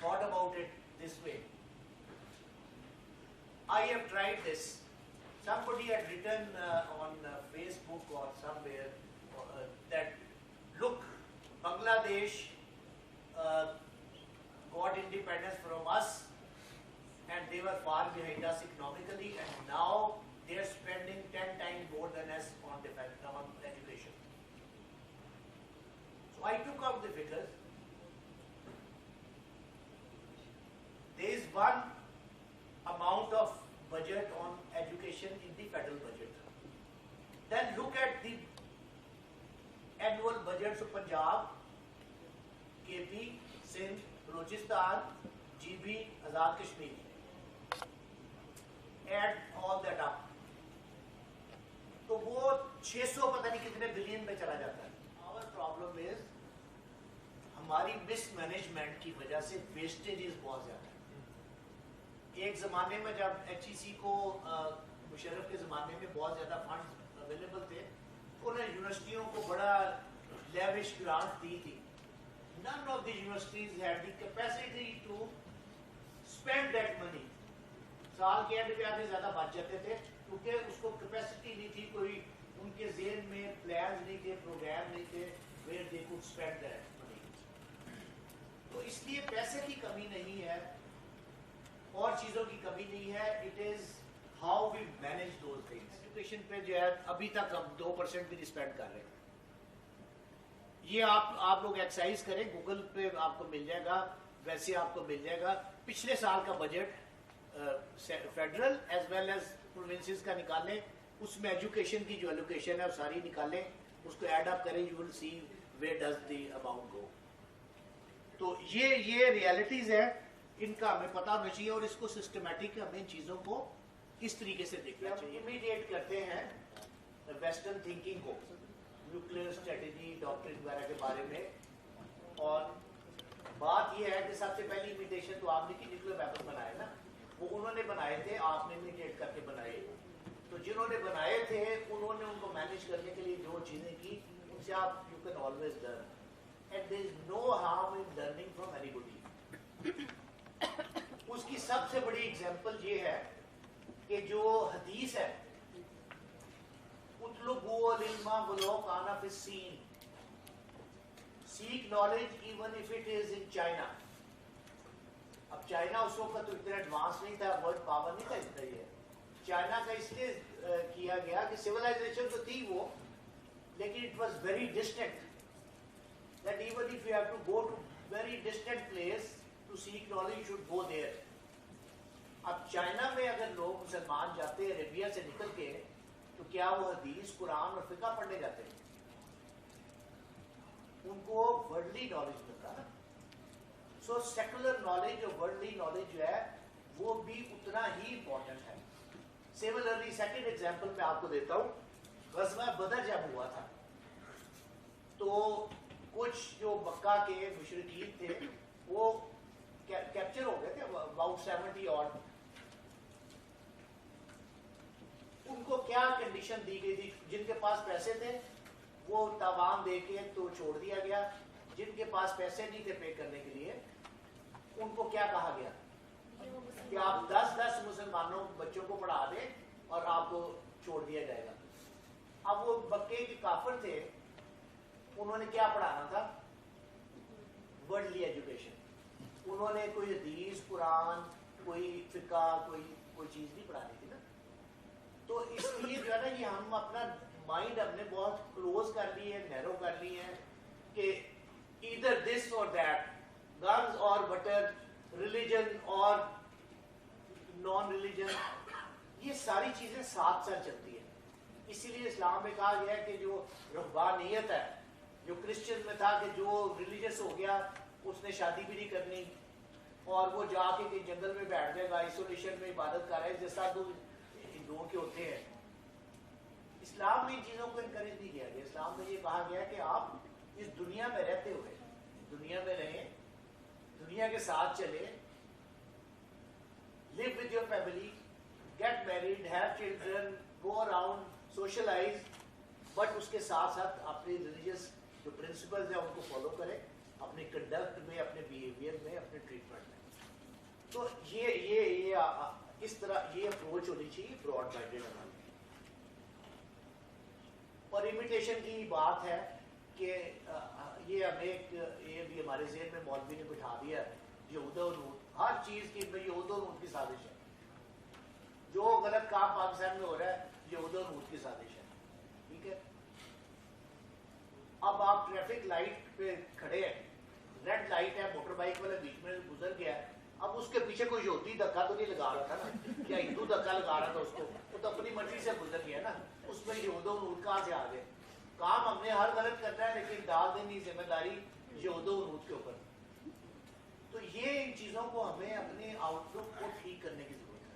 thought about it this way. I have tried this. Somebody had written on Facebook or somewhere that, look, Bangladesh got independence from us and they were far behind us economically, and now they are spending 10 times more than us on defense, on education. So I took out the figures. There is one amount of budget on education in the federal budget. Then look at the annual budgets of Punjab, KP, Sindh, Balochistan, GB, Azad Kashmir. Add all that up. तो वो 600 पता नहीं कितने billion में चला जाता है। Our problem is हमारी मिसमैनेजमेंट की वजह से वेस्टेजेस बहुत ज्यादा है। एक जमाने में जब HEC को मुशर्रफ के जमाने में बहुत ज्यादा फंड अवेलेबल थे, उन्होंने यूनिवर्सिटियों को बड़ा लेविश ग्रांट दी थी। None of the universities had the capacity to spend that money. साल के एंड पे आधे ज्यादा बच जाते थे क्योंकि उसको कैपेसिटी नहीं थी, कोई उनके ज़हन में प्लान नहीं थे, प्रोग्राम नहीं थे where they could spend that money. तो इसलिए पैसे की कमी नहीं है और चीज़ों की कमी नहीं है, it is how we manage those things. Education पे जो है अभी तक हम 2% भी नहीं स्पेंड कर रहे। ये आप लोग एक्सरसाइज करें, गूगल पे आपको मिल जाएगा, वैसे आपको मिल जाएगा। पिछले साल का budget federal as well as provinces का निकालें, उसमें एजुकेशन की जो एलोकेशन है वो सारी निकालें, उसको ऐड अप करें, you will see where does the amount go. तो ये रियलिटीज है, इनका हमें पता होना चाहिए और इसको सिस्टमेटिक हमें इन चीज़ों को इस तरीके से देखना चाहिए। इमीडिएट करते हैं वेस्टर्न थिंकिंग को, न्यूक्लियर स्ट्रेटेजी, डॉक्ट्रिन वगैरह के बारे में, और बात यह है कि सबसे पहली इमिटेशन तो आपने की न्यूक्लियर वेपन बनाए ना, वो उन्होंने बनाए थे, आपने इमिटेट करके बनाए। तो जिन्होंने बनाए थे उन्होंने उनको मैनेज करने के लिए जो चीज़ें की, उनसे आप you can always learn and there is no harm in learning from anybody. उसकी सबसे बड़ी एग्जांपल ये है कि जो हदीस है, उतलुबू अल इल्मा वलो काना फिस सीन, seek knowledge even if it is in China. अब चाइना उस वक्त तो इतना एडवांस नहीं था, वर्ल्ड पावर नहीं था इतना ही है। चाइना का इसलिए किया गया कि सिविलाइजेशन तो थी वो, लेकिन it was very distant, that even if you have to go to very distant place to seek knowledge you should go there. अब चाइना में अगर लोग मुसलमान जाते हैं अरेबिया से निकल के, तो क्या वो हदीस, कुरान और फिका पढ़ने जाते हैं? उनको वर्ल्डली नॉलेज मिलता है। सो सेकुलर नॉलेज और वर्ल्डली नॉलेज जो है वो भी उतना ही इंपॉर्टेंट है। सिमिलरली सेकंड एग्जांपल मैं आपको देता हूँ, गज़वा बदर जब हुआ था तो कुछ जो मक्का के मुशरिकीन थे वो कैप्चर हो गए थे, अबाउट 70 और। उनको क्या कंडीशन दी गई थी? जिनके पास पैसे थे वो तावान दे के तो छोड़ दिया गया, जिनके पास पैसे नहीं थे पे करने के लिए, उनको क्या कहा गया कि आप 10-10 मुसलमानों बच्चों को पढ़ा दें और आपको छोड़ दिया जाएगा। अब वो मक्के के काफिर थे, उन्होंने क्या पढ़ाना था? Worldly education. उन्होंने कोई हदीस, कुरान, कोई फिका, कोई चीज नहीं पढ़ानी थी ना। तो इसलिए जो है ना, ये हम अपना माइंड हमने बहुत क्लोज कर ली है, नैरो कर ली है कि इधर दिस और दैट, गन्स और बटर, रिलीजन और नॉन रिलीजन, ये सारी चीजें साथ साथ चलती है। इसीलिए इस्लाम में कहा गया है कि जो रुहबानियत है, जो क्रिश्चियन में था कि जो रिलीजियस हो गया उसने शादी भी नहीं करनी और वो जाके कहीं जंगल में बैठ जाएगा, आइसोलेशन में इबादत कर रहा है, जैसा तो हिंदुओं के होते हैं। इस्लाम में इन चीज़ों को इनकरेज नहीं किया गया। इस्लाम में ये कहा गया कि आप इस दुनिया में रहते हुए दुनिया में रहें, दुनिया के साथ चले, live with your family, get married, have children, go around, socialise, but उसके साथ साथ अपने रिलीजियस जो प्रिंसिपल्स हैं उनको फॉलो करें, अपने कंडक्ट में, अपने बिहेवियर में, अपने ट्रीटमेंट में। तो ये इस तरह ये अप्रोच होनी चाहिए ब्रॉड माइंडेड हमारी। और इमिटेशन की बात है कि ये हमें ये भी हमारे ज़हन में मौलवी ने बिठा दिया है, यहूदा और नून, हर चीज़ की यहूदा और नून की साजिश है। जो गलत काम पाकिस्तान में हो रहा है यहूदा और नून की साजिश है, ठीक है। अब आप ट्रैफिक लाइट पे खड़े हैं, रेड लाइट है, मोटर बाइक वाला बीच में गुजर गया है, अब उसके पीछे कोई यहूदी धक्का तो नहीं लगा रहा था ना, या हिंदू धक्का लगा रहा था उसको, वो तो अपनी मर्जी से गुजर गया ना, उसमें यहूदा और नून कहाँ से आ गए? काम हमने हर गलत करना है, लेकिन डाल देनी जिम्मेदारी यहूदा और नून के ऊपर। तो ये इन चीजों को हमें अपने आउटलुक को ठीक करने की जरूरत है।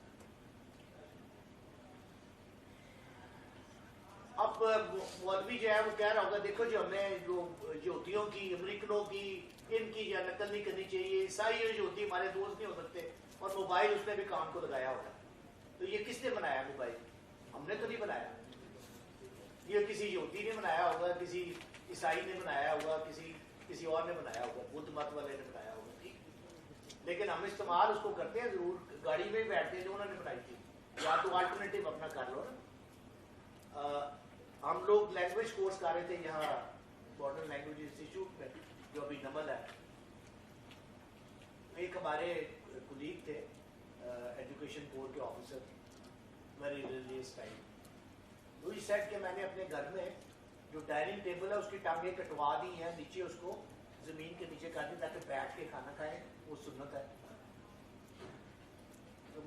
अब मौलवी जो है वो कह रहा होगा देखो जी हमें जो यहूदियों की, अमेरिकनों की, इनकी या नकल नहीं करनी चाहिए, ईसाई जो होती है हमारे दोस्त नहीं हो सकते, और मोबाइल उसने भी कान को लगाया होगा। तो ये किसने बनाया मोबाइल? हमने तो नहीं बनाया, ये किसी यहूदी ने बनाया होगा, किसी ईसाई ने बनाया होगा, किसी और ने बनाया होगा, बुद्ध मत वाले ने बनाया होगा, ठीक। लेकिन हम इस्तेमाल उसको करते हैं जरूर, गाड़ी में भी बैठते हैं जो उन्होंने बनाई थी, या तो अल्टरनेटिव अपना कर लो ना। हम लोग लैंग्वेज कोर्स कर रहे थे यहाँ मॉडर्न लैंग्वेज इंस्टीट्यूट में, जो अभी नमल है। एक हमारे कुलीग थे एजुकेशन बोर्ड के ऑफिसर, वेरी रिलीजियस टाइप, तो ही सेट कि मैंने अपने घर में जो डाइनिंग टेबल है उसकी टांगें कटवा दी हैं, नीचे उसको जमीन के नीचे कर दी ताकि बैठ के खाना खाएं, वो सुन्नत है। तो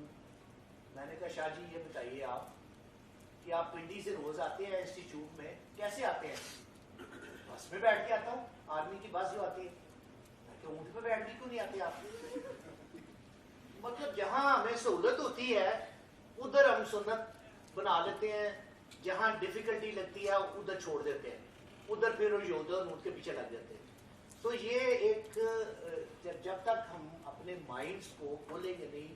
मैंने कहा शाह जी ये बताइए आप कि आप पिंडी से रोज आते हैं इंस्टीट्यूट में, कैसे आते हैं? बस में बैठ के आता हूँ, आर्मी की बस जो आती है। तो ऊँट पे बैठ के क्यों नहीं आते आप? मतलब जहाँ हमें सहूलत होती है उधर हम सुन्नत बना लेते हैं, जहाँ डिफिकल्टी लगती है उधर छोड़ देते हैं, उधर फिर योद्धा और ऊँट के पीछे लग जाते हैं। तो ये एक जब तक हम अपने माइंड्स को खोलेंगे नहीं,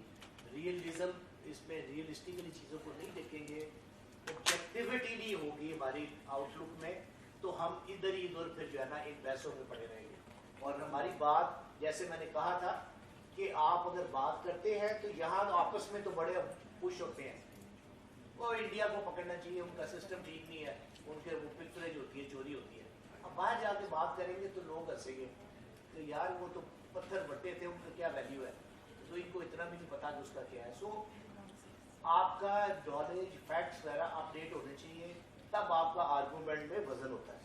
रियलिज्म इसमें रियलिस्टिकली चीज़ों को नहीं देखेंगे, ऑब्जेक्टिविटी नहीं होगी हमारी आउटलुक में, तो हम इधर ही उधर फिर जो है ना इन बहसों में पड़े रहेंगे। और हमारी बात, जैसे मैंने कहा था कि आप अगर बात करते हैं तो यहाँ तो आपस में तो बड़े खुश होते हैं, वो इंडिया को पकड़ना चाहिए, उनका सिस्टम ठीक नहीं है, उनके वो पिलफरेज होती है, चोरी होती है। अब बाहर जाके बात करेंगे तो लोग हंसेंगे तो यार वो तो पत्थर बट्टे थे, उनका क्या वैल्यू है, तो इनको इतना भी नहीं पता कि उसका क्या है। सो आपका नॉलेज, फैक्ट्स वगैरह अपडेट होने चाहिए, तब आपका आर्गूमेंट में वजन होता है।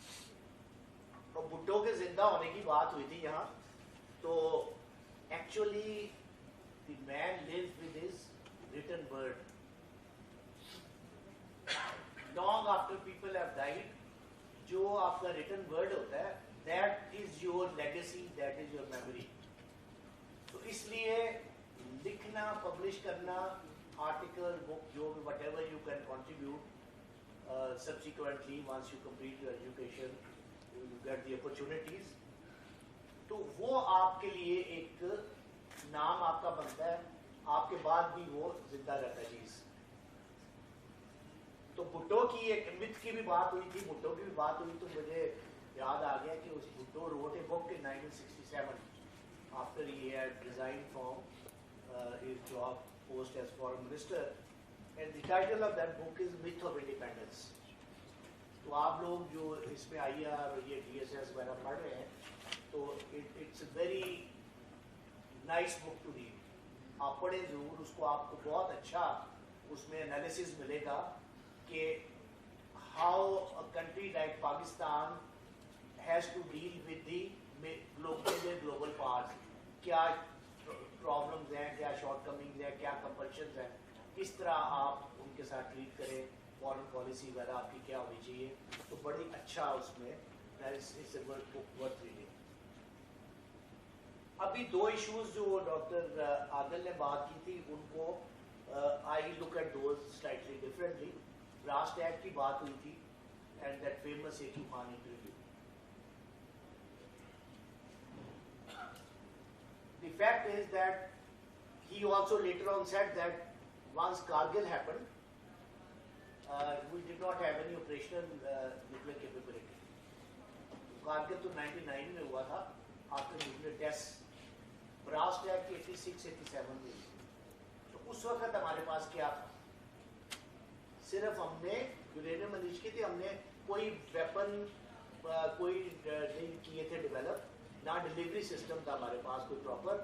और भुट्टो के जिंदा होने की बात हुई थी यहाँ, तो actually the man lives with his written word. Long after people have died, जो आपका रिटन वर्ड होता है that is your legacy, that is your memory. तो इसलिए लिखना, पब्लिश करना, आर्टिकल, बुक, जो भी whatever you can contribute subsequently once you complete your education, you get the opportunities, तो वो आपके लिए एक नाम आपका बनता है, आपके बाद भी वो जिंदा रहता है चीज। तो भुट्टो की एक मिथ की भी बात हुई थी, भुट्टो की भी बात हुई, तो मुझे याद आ गया कि उस Bhutto wrote a book in 1967 after he had resigned from his job post as foreign minister, and the title of that book is Myth of Independence। तो आप लोग जो इसमें IR और ये DSS वगैरह पढ़ रहे हैं, तो it's a very nice book to read, आप पढ़ें जरूर उसको, आपको बहुत अच्छा उसमें एनालिसिस मिलेगा कि how a country like Pakistan has to deal with the global powers, क्या प्रॉब्लम्स हैं, क्या शॉर्टकमिंग्स हैं, क्या कंपल्शंस हैं, किस तरह आप उनके साथ ट्रीट करें, फॉरेन पॉलिसी वगैरह आपकी क्या होनी चाहिए। तो बड़ी अच्छा उसमें it's a book worth reading. अभी दो इश्यूज जो डॉक्टर आदिल ने बात की थी, उनको I look at those slightly differently. Rust act की बात हुई थी and that famous AQ Khan interview. The fact is that he also later on said that once Kargil happened, we did not have any operational nuclear capability. Kargil तो 99 में हुआ था after nuclear tests, Brast Act 86-87 में। तो उस वक्त हमारे पास क्या था? सिर्फ हमने यूरेनियम अनलीश की थी, हमने कोई वेपन कोई नहीं किए थे डेवलप, ना डिलीवरी सिस्टम था हमारे पास कोई प्रॉपर,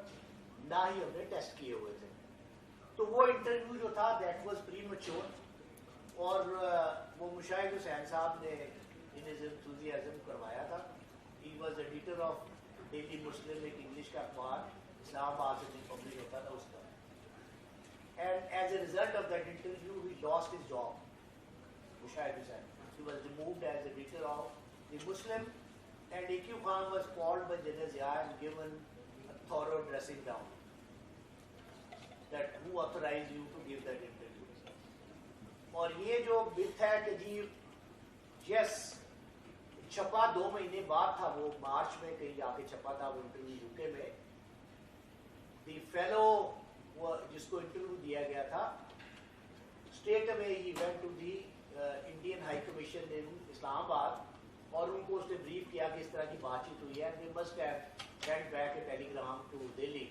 ना ही हमने टेस्ट किए हुए थे। तो वो इंटरव्यू जो था दैट वाज प्रीमैच्योर, और वो मुशाहिद हुसैन साहब ने इन हिज एंथुसियाज्म करवाया था। He was editor of daily Muslim, एक इंग्लिश का अखबार इस्लामाबाद से पब्लिश होता था उसका, and as a result of that interview he lost his job. Mushahid Hussain, he was removed as editor of the Muslim, and AQ Khan was called by General Zia and given a thorough dressing down, that who authorized you to give that interview। और ये जो myth है कि जी yes, छपा 2 महीने बाद था, वो मार्च में कहीं जाके छपा था वो इंटरव्यू यूके में. द फेलो जिसको इंटरव्यू दिया गया था, straight away he went to the Indian high commission in Islamabad और उनको उसने ब्रीफ किया कि इस तरह की बातचीत हुई है. They must have sent back a telegram to Delhi.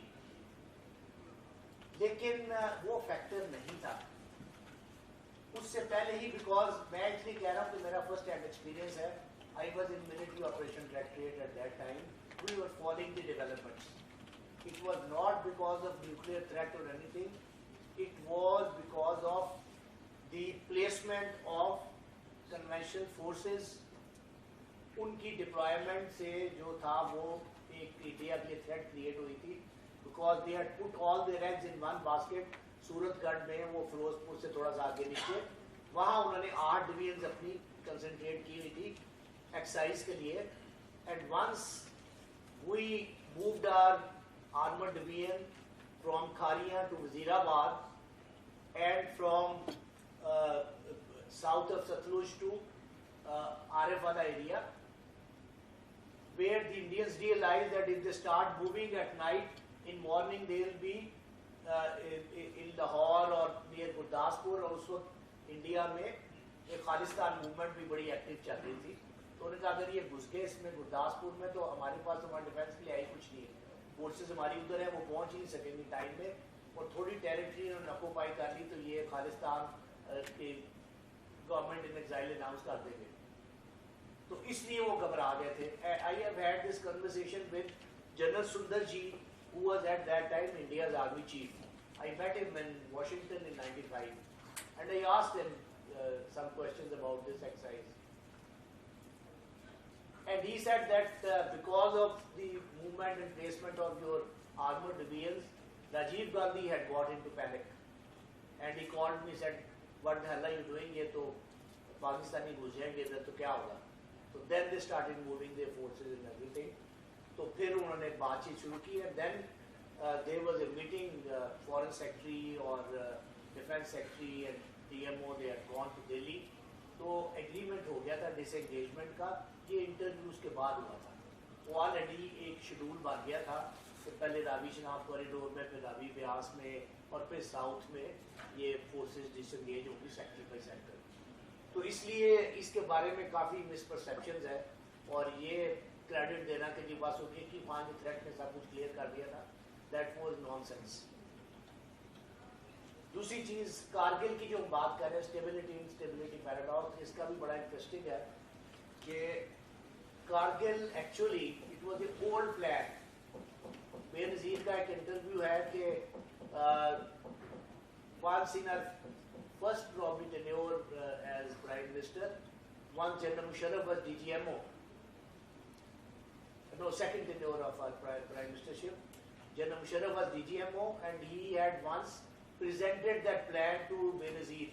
लेकिन वो फैक्टर नहीं था उससे पहले ही, बिकॉज मैं इसलिए कह रहा हूँ कि मेरा फर्स्ट हैंड एक्सपीरियंस है. I was in military operation directorate at that time. We were following the developments. It was not because of nuclear threat or anything. It was because of the placement of conventional forces. उनकी deployment से जो था वो एक India के लिए threat create हुई थी. Because they had put all their eggs in one basket. Suratgarh में वो फिरोजपुर से थोड़ा सा आगे नीचे, वहाँ उन्होंने 8 डिवीजन अपनी कंसंट्रेट की हुई थी एक्साइज के लिए. And once we moved our armored division from Khariya to Wazirabad and from south of Satluj to Arefwada area, where the Indians realized that if they start moving at night, in morning they will be in Lahore or near Gurdaspur. और उस वक्त India में एक Khalistan movement भी बड़ी active चल रही थी. तो उन्होंने कहा अगर ये घुस गए इसमें गुरदासपुर में तो हमारे पास हमारे डिफेंस के लिए आई कुछ नहीं है. फोर्सेस हमारी उधर है, वो पहुंच ही नहीं सकेंगी टाइम में, और थोड़ी टेरिटरी उन्होंने ऑक्यूपाई कर ली तो ये खालिस्तान के गवर्नमेंट इन एग्जाइल अनाउंस कर देंगे. तो इसलिए वो घबरा गए थे. I have had this conversation with general सुंदर जी, who was at that time India's army chief. I met him in Washington in '95, and I asked him some questions about this exercise. And he said that because of the movement and placement of your armored divisions, Rajiv Gandhi had got into panic. And he called me, said, what the hell are you doing? ये तो पाकिस्तानी घुस जाएंगे इधर तो क्या होगा? So then they started moving their forces and everything. तो फिर उन्होंने बातचीत शुरू की. And then there was a meeting, foreign secretary or defense secretary and DMO, they had gone to Delhi. तो एग्रीमेंट हो गया था डिसएंगेजमेंट का. ये इंटरव्यूज के बाद हुआ था. वो ऑलरेडी एक शेड्यूल बन गया था कि पहले रावी शनाब कॉरिडोर में, फिर रावी ब्यास में और फिर साउथ में ये फोर्सेस डिसएंगेज होंगी सेक्टर बाई सेक्टर. तो इसलिए इसके बारे में काफ़ी मिसपरसेप्शंस है और ये क्रेडिट देना कि जी बस उनके की 5 थ्रेट में सब कुछ क्लियर कर दिया था, दैट वाज नॉनसेंस. दूसरी चीज़ कारगिल की जो हम बात कर रहे हैं, स्टेबिलिटी इंस्टेबिलिटी पैराडॉक्स, इसका भी बड़ा इंटरेस्टिंग है कि Kargil actually it was a old plan. Benazir का एक इंटरव्यू है कि once in her first probably tenure as Prime Minister, once General Musharraf was DGMO, no, second tenure of our Prime Ministership, General Musharraf was DGMO and he had once presented that plan to Benazir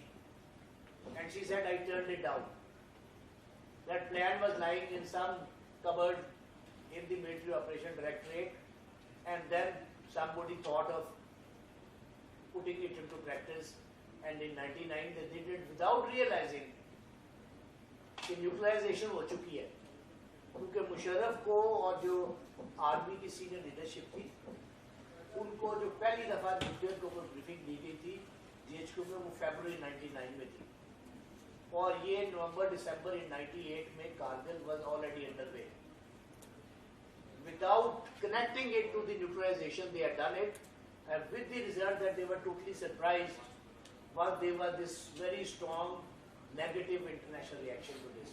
and she said I turned it down. That plan was lying in some cupboard in the Military Operation Directorate and then somebody thought of putting it into practice and in 99 they did it without realizing कि nuclearization हो चुकी है क्योंकि मुशर्रफ को और जो army की senior leadership थी उनको जो पहली दफ़ा न्यूक्लियर को ब्रीफिंग दी गई थी GHQ में वो फरवरी 99 में थी और ये नवंबर दिसंबर इन 98 में Kargil was already underway. Without connecting it to the neutralization, they had done it, and with the result that they were totally surprised, but there was this very strong negative international reaction to this,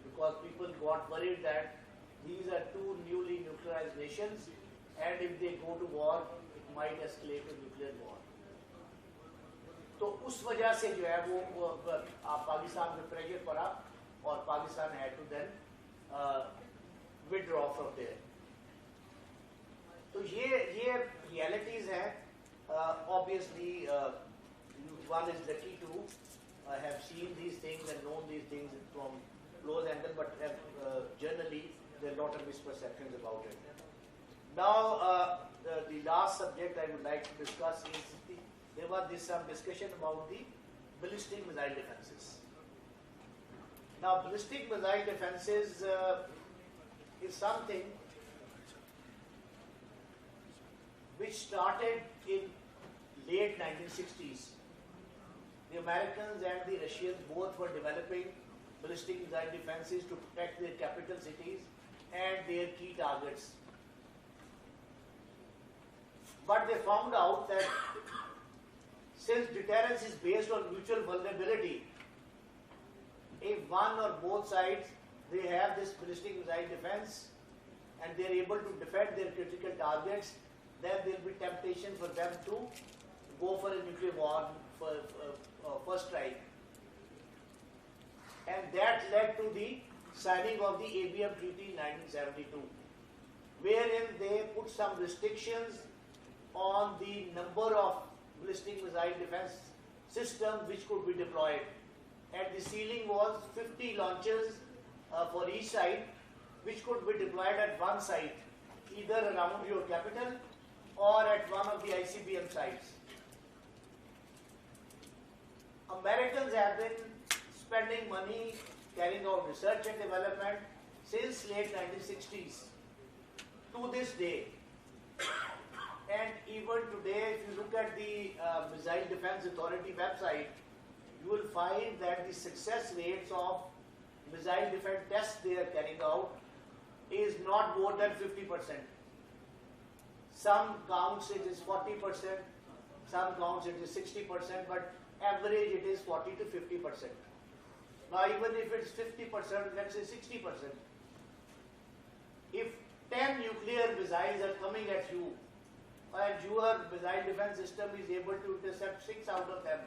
because people got worried that these are two newly nuclearized nations, and if they go to war, it might escalate to nuclear war. तो उस वजह से जो है वो पाकिस्तान पे pressure पड़ा और Pakistan had to then withdraw from there. तो ये realities हैं. Obviously, one is lucky to have seen these things and known these things from close angle, but generally there are a lot of misperceptions about it. Now, the last subject I would like to discuss is there was some discussion about the ballistic missile defenses. Now, ballistic missile defenses is something which started in late 1960s. The Americans and the Russians both were developing ballistic missile defenses to protect their capital cities and their key targets. But they found out that since deterrence is based on mutual vulnerability, if one or both sides they have this ballistic missile defense and they are able to defend their critical targets, then there will be temptation for them to go for a nuclear war for first strike. And that led to the signing of the ABM Treaty in 1972, wherein they put some restrictions on the number of ballistic missile defense systems which could be deployed. And the ceiling was 50 launchers for each side, which could be deployed at one site, either around your capital or at one of the ICBM sites. Americans have been spending money carrying out research and development since late 1960s to this day. And even today, if you look at the Missile Defense Authority website, you will find that the success rates of missile defense tests they are carrying out is not more than 50%. Some counts it is 40%, some counts it is 60%, but average it is 40 to 50%. Now even if it's 50%, let's say 60%. If 10 nuclear missiles are coming at you, and your missile defense system is able to intercept 6 out of them,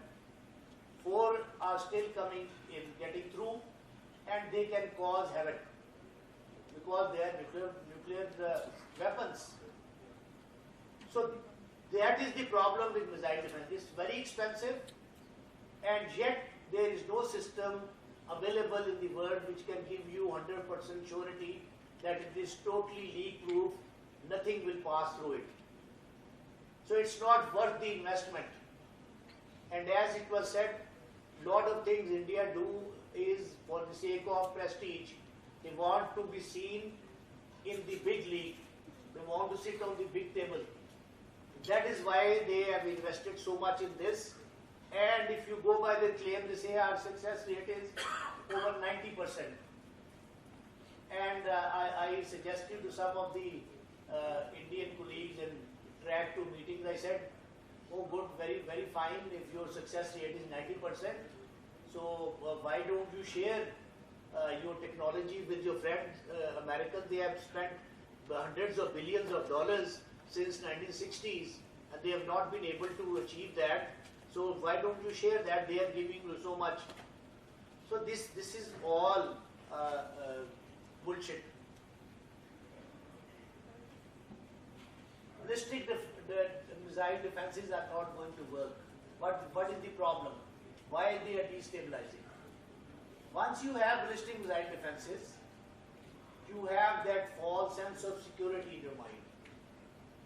4 are still coming in, getting through, and they can cause havoc because they are nuclear weapons. So that is the problem with missile defense. It's very expensive, and yet there is no system available in the world which can give you 100% surety that it is totally leak-proof, nothing will pass through it. So it's not worth the investment. And as it was said, lot of things India do is for the sake of prestige. They want to be seen in the big league. They want to sit on the big table. That is why they have invested so much in this. And if you go by the claim, they say our success rate is over 90%. And I suggested to some of the Indian colleagues in track 2 meetings, I said, oh good, very, very fine if your success rate is 90%. So why don't you share your technology with your friends? Americans, they have spent hundreds of billions of dollars since 1960s and they have not been able to achieve that. So why don't you share that? They are giving you so much. So this is all bullshit. Ballistic missile defenses are not going to work. What is the problem? Why they are destabilizing? Once you have ballistic missile defenses, you have that false sense of security in your mind.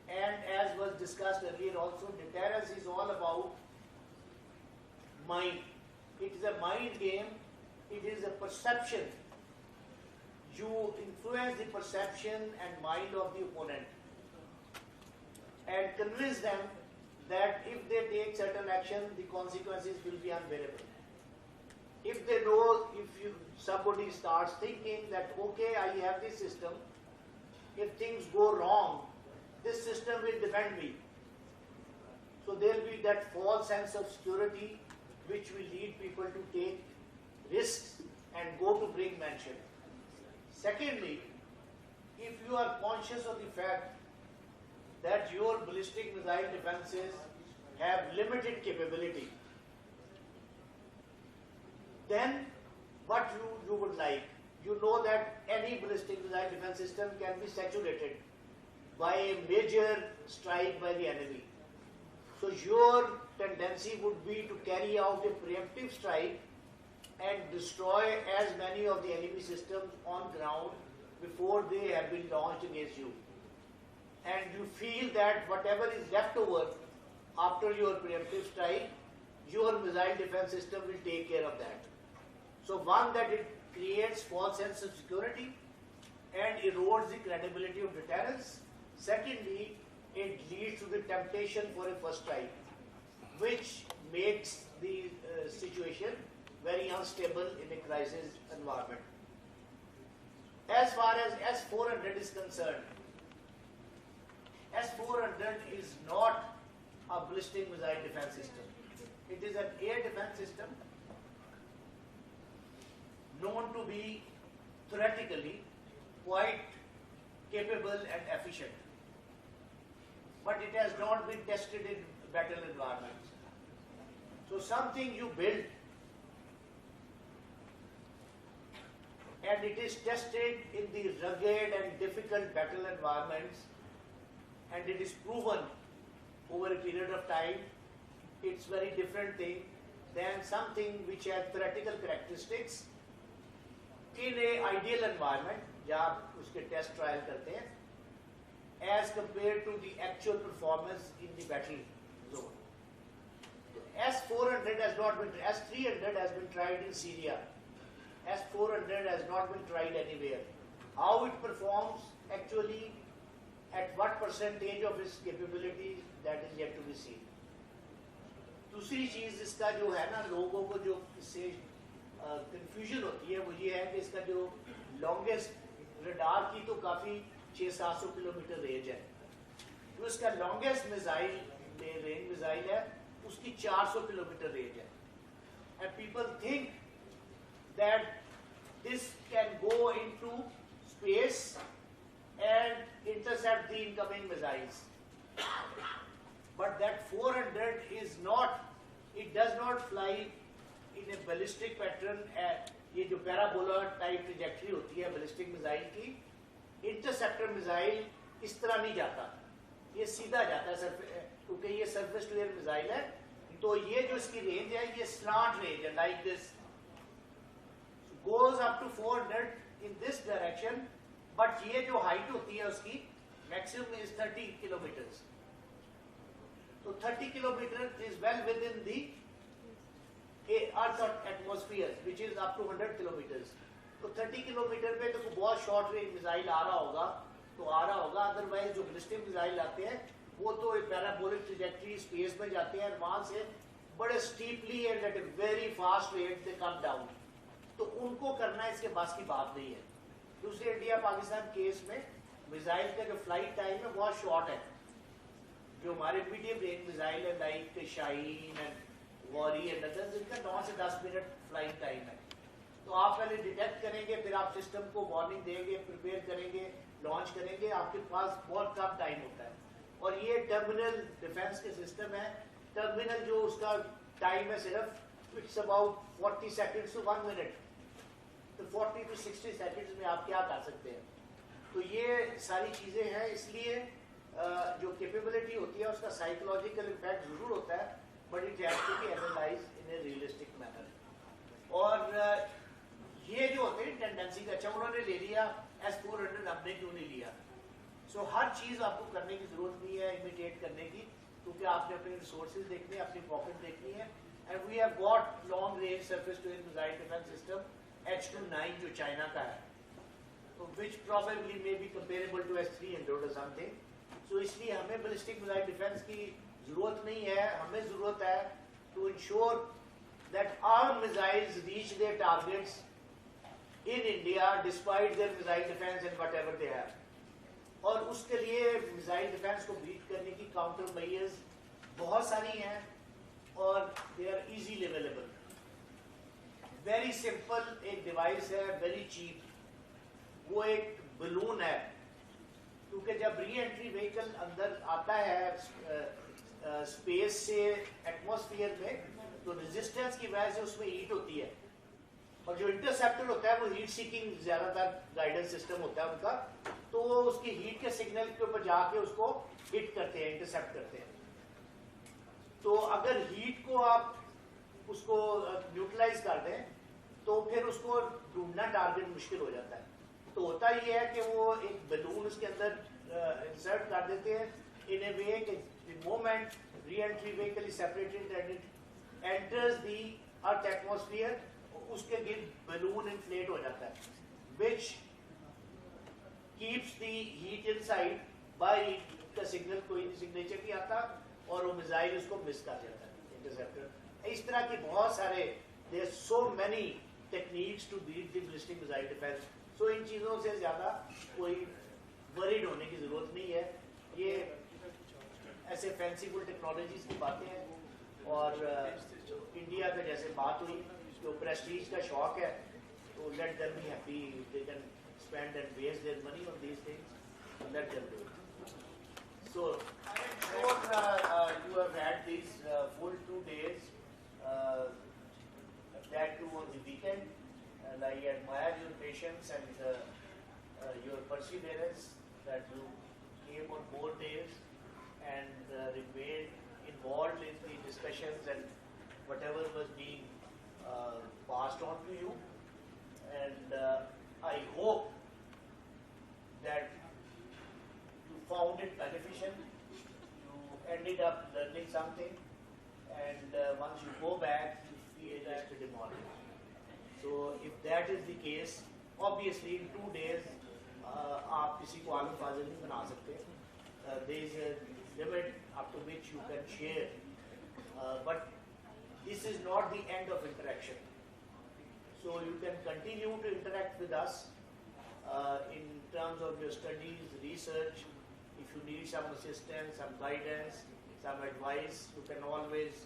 And as was discussed earlier also, deterrence is all about mind. It is a mind game. It is a perception. You influence the perception and mind of the opponent and convince them that if they take certain action, the consequences will be unbearable. If they know, if somebody starts thinking that, okay, I have this system, if things go wrong, this system will defend me. So there will be that false sense of security which will lead people to take risks and go to brink mansion. Secondly, if you are conscious of the fact that your ballistic missile defenses have limited capability, then what you would like, you know that any ballistic missile defense system can be saturated by a major strike by the enemy. So your tendency would be to carry out a preemptive strike and destroy as many of the enemy systems on ground before they have been launched against you. And you feel that whatever is left over after your preemptive strike, your missile defense system will take care of that. So one, that it creates false sense of security and erodes the credibility of deterrence. Secondly, it leads to the temptation for a first strike, which makes the situation very unstable in a crisis environment. As far as S-400 is concerned, S-400 is not a ballistic missile defense system. It is an air defense system known to be theoretically quite capable and efficient. But it has not been tested in battle environments. So something you build and it is tested in the rugged and difficult battle environments and it is proven over a period of time, it's very different thing than something which has theoretical characteristics in a ideal environment, जहाँ आप उसके test trial करते हैं, as compared to the actual performance in the battle zone. S-400 has not been, S-300 has been tried in Syria. S-400 has not been tried anywhere. How it performs actually, at what percentage of its capabilities, that is yet to be seen. दूसरी चीज इसका जो है ना, लोगों को जो इससे कंफ्यूजन होती है वो ये है कि इसका जो लॉन्गेस्ट रडार की तो काफी 600-700 किलोमीटर रेंज है, जो इसका लॉन्गेस्ट मिसाइल रेंज मिसाइल है उसकी 400 किलोमीटर रेंज है. And people think that this can go into space and intercept the incoming missiles. But that 400 is not, it does not fly in a ballistic pattern. ये जो parabola type trajectory होती है ballistic missile की, interceptor missile इस तरह नहीं जाता, ये सीधा जाता है क्योंकि ये surface to air missile है. तो ये जो इसकी range है ये slant range है, like this, goes up to 400 in this direction. But ये जो हाइट होती है उसकी मैक्सिमम इज 30 किलोमीटर. तो 30 kilometre is well within the earth atmosphere which is up to 100 kilometres. तो 30 किलोमीटर पे तो बहुत शॉर्ट रेंज मिसाइल आ रहा होगा तो आ रहा होगा. अदरवाइज जो बैलिस्टिक मिसाइल आते हैं वो तो पैराबोलिक ट्रैजेक्टरी स्पेस में जाते हैं और वहां से बड़े steeply and at a very fast rate they come down. तो उनको करना इसके पास की बात नहीं है. दूसरे इंडिया पाकिस्तान केस में मिसाइल का जो फ्लाइट टाइम है बहुत शॉर्ट है. जो हमारे मीडियम रेंज मिसाइल है like Shaheen and worry and others, इनका 9 से 10 मिनट फ्लाइट टाइम है. तो आप पहले डिटेक्ट करेंगे, फिर आप सिस्टम को वार्निंग देंगे, प्रिपेयर करेंगे, लॉन्च करेंगे, आपके पास बहुत कम टाइम होता है. और ये टर्मिनल डिफेंस के सिस्टम है. टर्मिनल जो उसका टाइम है सिर्फ it's about 40 seconds to 1 minute. तो 40 to 60 सेकंड्स में आप क्या कर सकते हैं. तो ये सारी चीज़ें हैं. इसलिए जो कैपेबिलिटी होती है उसका साइकोलॉजिकल इम्पैक्ट जरूर होता है, but it has to be analysed in a realistic manner. और ये जो होते हैं टेंडेंसी का, अच्छा उन्होंने ले लिया S-400, हमने क्यों नहीं लिया. सो हर चीज़ आपको करने की जरूरत नहीं है इमिटेट करने की, क्योंकि आपने अपने रिसोर्सेज देखने हैं, अपनी पॉकेट देखनी है. And we have got long range surface to air missile defence system H-29 जो चाइना का है, तो which probably may be comparable to S-300 or something. So इसलिए हमें ballistic missile defense की जरूरत नहीं है. हमें जरूरत है to ensure that our missiles reach their targets in India despite their missile defense and whatever they have. और उसके लिए missile defense को beat करने की counter measures बहुत सारी हैं और they are easily available. Very simple एक डिवाइस है, वेरी चीप. वो एक बलून है, क्योंकि जब री एंट्री व्हीकल अंदर आता है स्पेस से एटमॉस्फेयर में, तो रेजिस्टेंस की वजह से उसमें हीट होती है. और जो इंटरसेप्टर होता है वो हीट सीकिंग ज्यादातर गाइडेंस सिस्टम होता है उनका, तो वो उसकी हीट के सिग्नल के ऊपर जाके उसको हिट करते हैं, इंटरसेप्ट करते हैं. तो अगर हीट को आप उसको न्यूट्रलाइज कर दें तो फिर उसको ढूंढना टारगेट मुश्किल हो जाता है. तो होता ये है कि वो एक बलून उसके अंदर इंसर्ट कर देते हैं इन ए वे कि the moment re entry vehicle is separated and it enters the earth atmosphere, उसके गिर्द बलून इन्फ्लेट हो जाता है, which keeps the heat inside by the signal, कोई सिग्नेचर नहीं आता और वो मिसाइल उसको मिस कर देता है इंटरसेप्टर। इस तरह के बहुत सारे, there are so many techniques to beat the ballistic missile defense। so इन चीज़ों से ज़्यादा कोई वरीड होने की ज़रूरत नहीं है, ये ऐसे फैंसीफुल टेक्नोलॉजीज की बातें हैं। और इंडिया का जैसे बात हुई, जो प्रेस्टीज का शौक है, तो let them be happy, they can spend and waste their money on these things, let them do it. So, I'm sure you have had these full 2 days, that too on the weekend, and I admire your patience and your perseverance that you came on both days and remained involved in the discussions and whatever was being passed on to you. And I hope that you found it beneficial, you ended up learning something, and once you go back, you feel yesterday morning. So if that is the case, obviously in 2 days, आप किसी को आलम फाजिल नहीं बना सकते. There is a limit up to which you can share, but this is not the end of interaction. So you can continue to interact with us in terms of your studies, research. If you need some assistance, some guidance, some advice, you can always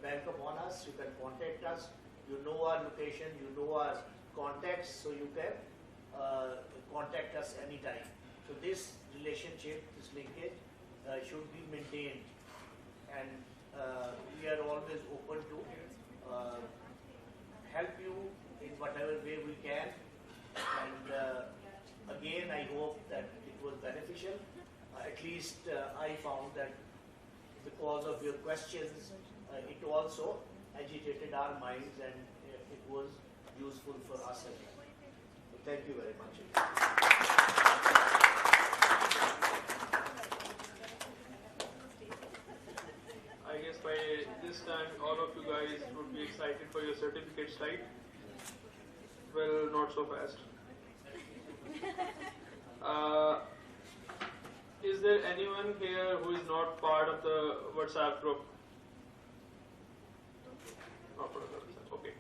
bank upon us. You can contact us. You know our location, you know our contacts, so you can contact us anytime. So this relationship, this linkage should be maintained, and we are always open to help you in whatever way we can. And again, I hope that it was beneficial. At least I found that because of your questions, it also agitated our minds, and it was useful for us as well. So thank you very much. I guess by this time, all of you guys would be excited for your certificate slide. Well, not so fast. Is there anyone here who is not part of the WhatsApp group? Not part of the WhatsApp, okay.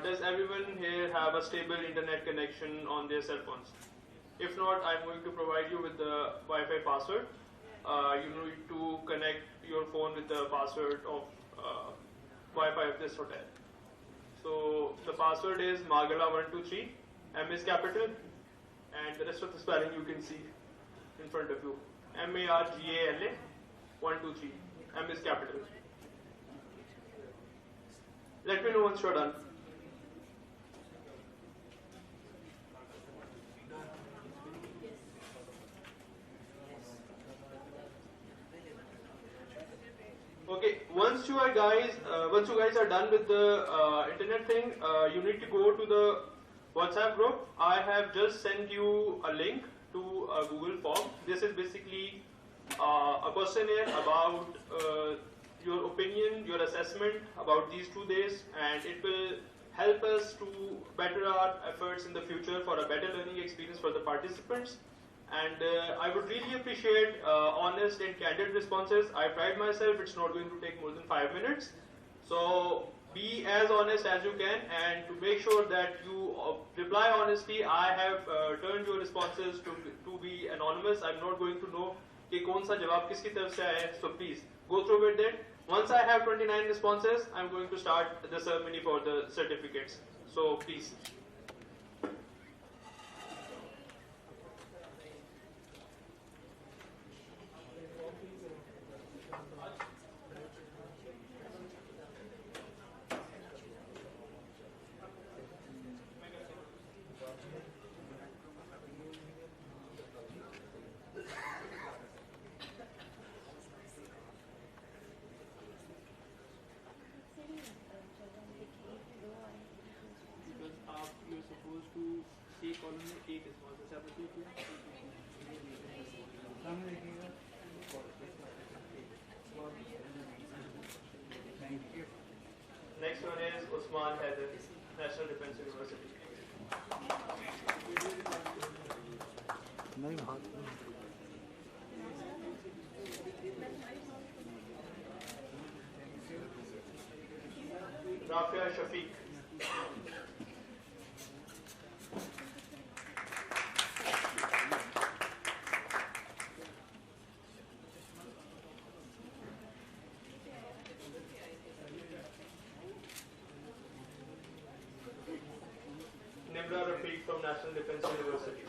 Does everyone here have a stable internet connection on their cell phones? If not, I'm going to provide you with the Wi-Fi password. You need to connect your phone with the password of Wi-Fi of this hotel. So the password is Margala123, M is capital, and the rest of the spelling you can see in front of you. Margala 123, M is capital. Let me know once you're done. Okay, once you guys are done with the internet thing, you need to go to the WhatsApp group. I have just sent you a link to a Google form. This is basically a questionnaire about your opinion, your assessment about these 2 days, and it will help us to better our efforts in the future for a better learning experience for the participants. And I would really appreciate honest and candid responses. I pride myself, it's not going to take more than 5 minutes. So be as honest as you can, and to make sure that you reply honestly, I have turned your responses to be anonymous. I'm not going to know कि कौन सा जवाब किसकी तरफ से आया है. So please go through with it. Once I have 29 responses, I'm going to start the ceremony for the certificates. So please. Next one is Usman Haider, National Defense University. Rafia Shafiq. Nimra Rafiq from National Defense University.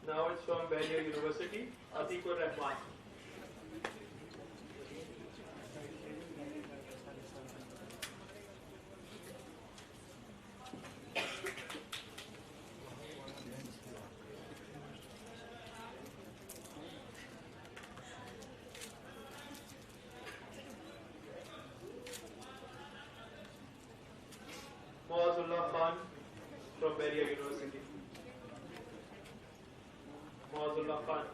Now it's from Bahia University, Atikur Rahman. Moazullah Khan from Bahia University. Moazullah Khan.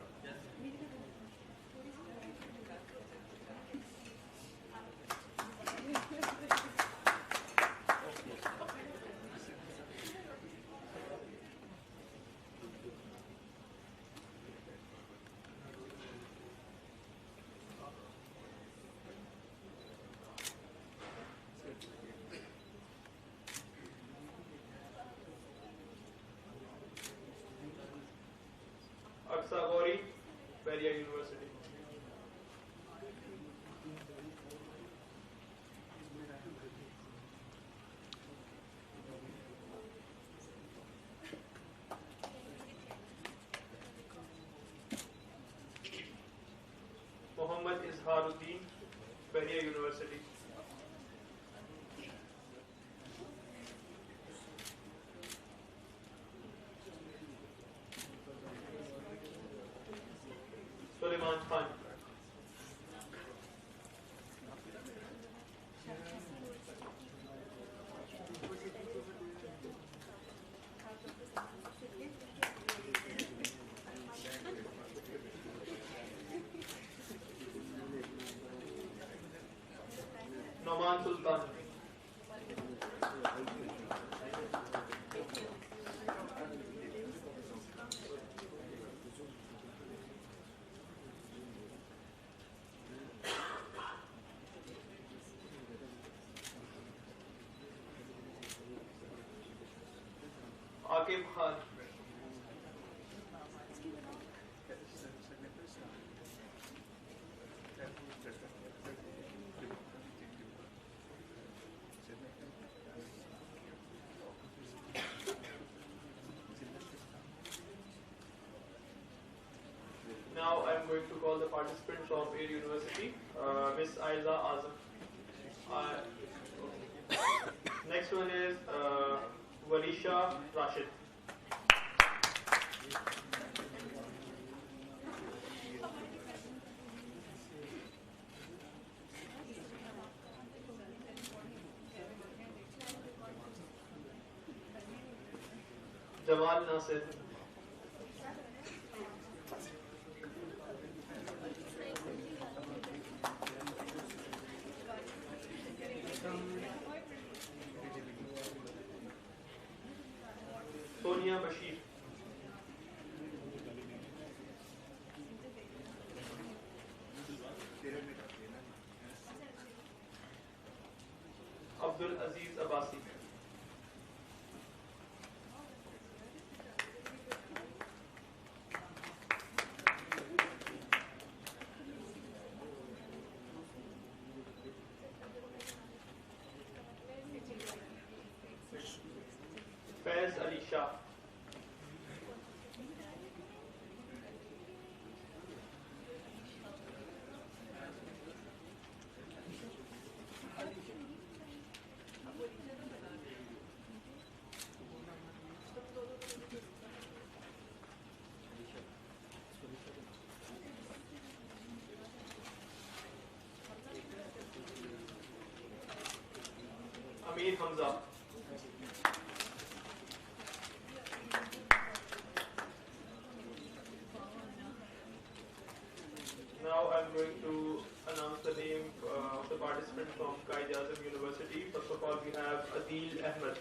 Aksa Gori, Bahia University. Muhammad Izharuddin, Bahia University. Suleiman Khan. Noman Sultan. Aqib Khan. Now I am going to call the participant from Air University, Miss Aiza Azam. Next one is Walisha Rashid. Jamal Nasir. Sonia Bashir. Abdul Aziz Abbasi. Faiz Ali Shah. Amir Hamza. Now I'm going to announce the name of the participant from Quaid-e-Azam University. First of all, we have Adil Ahmed.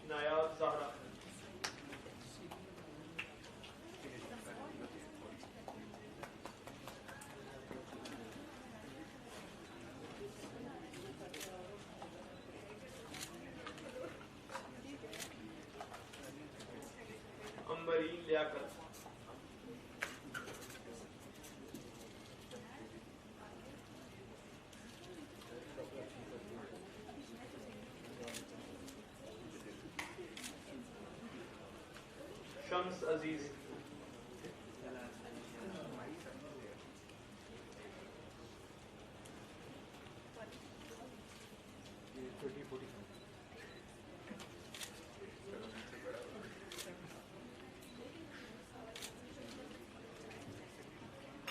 Nayab Zahra. Ambareen Liaquat. Shams Aziz.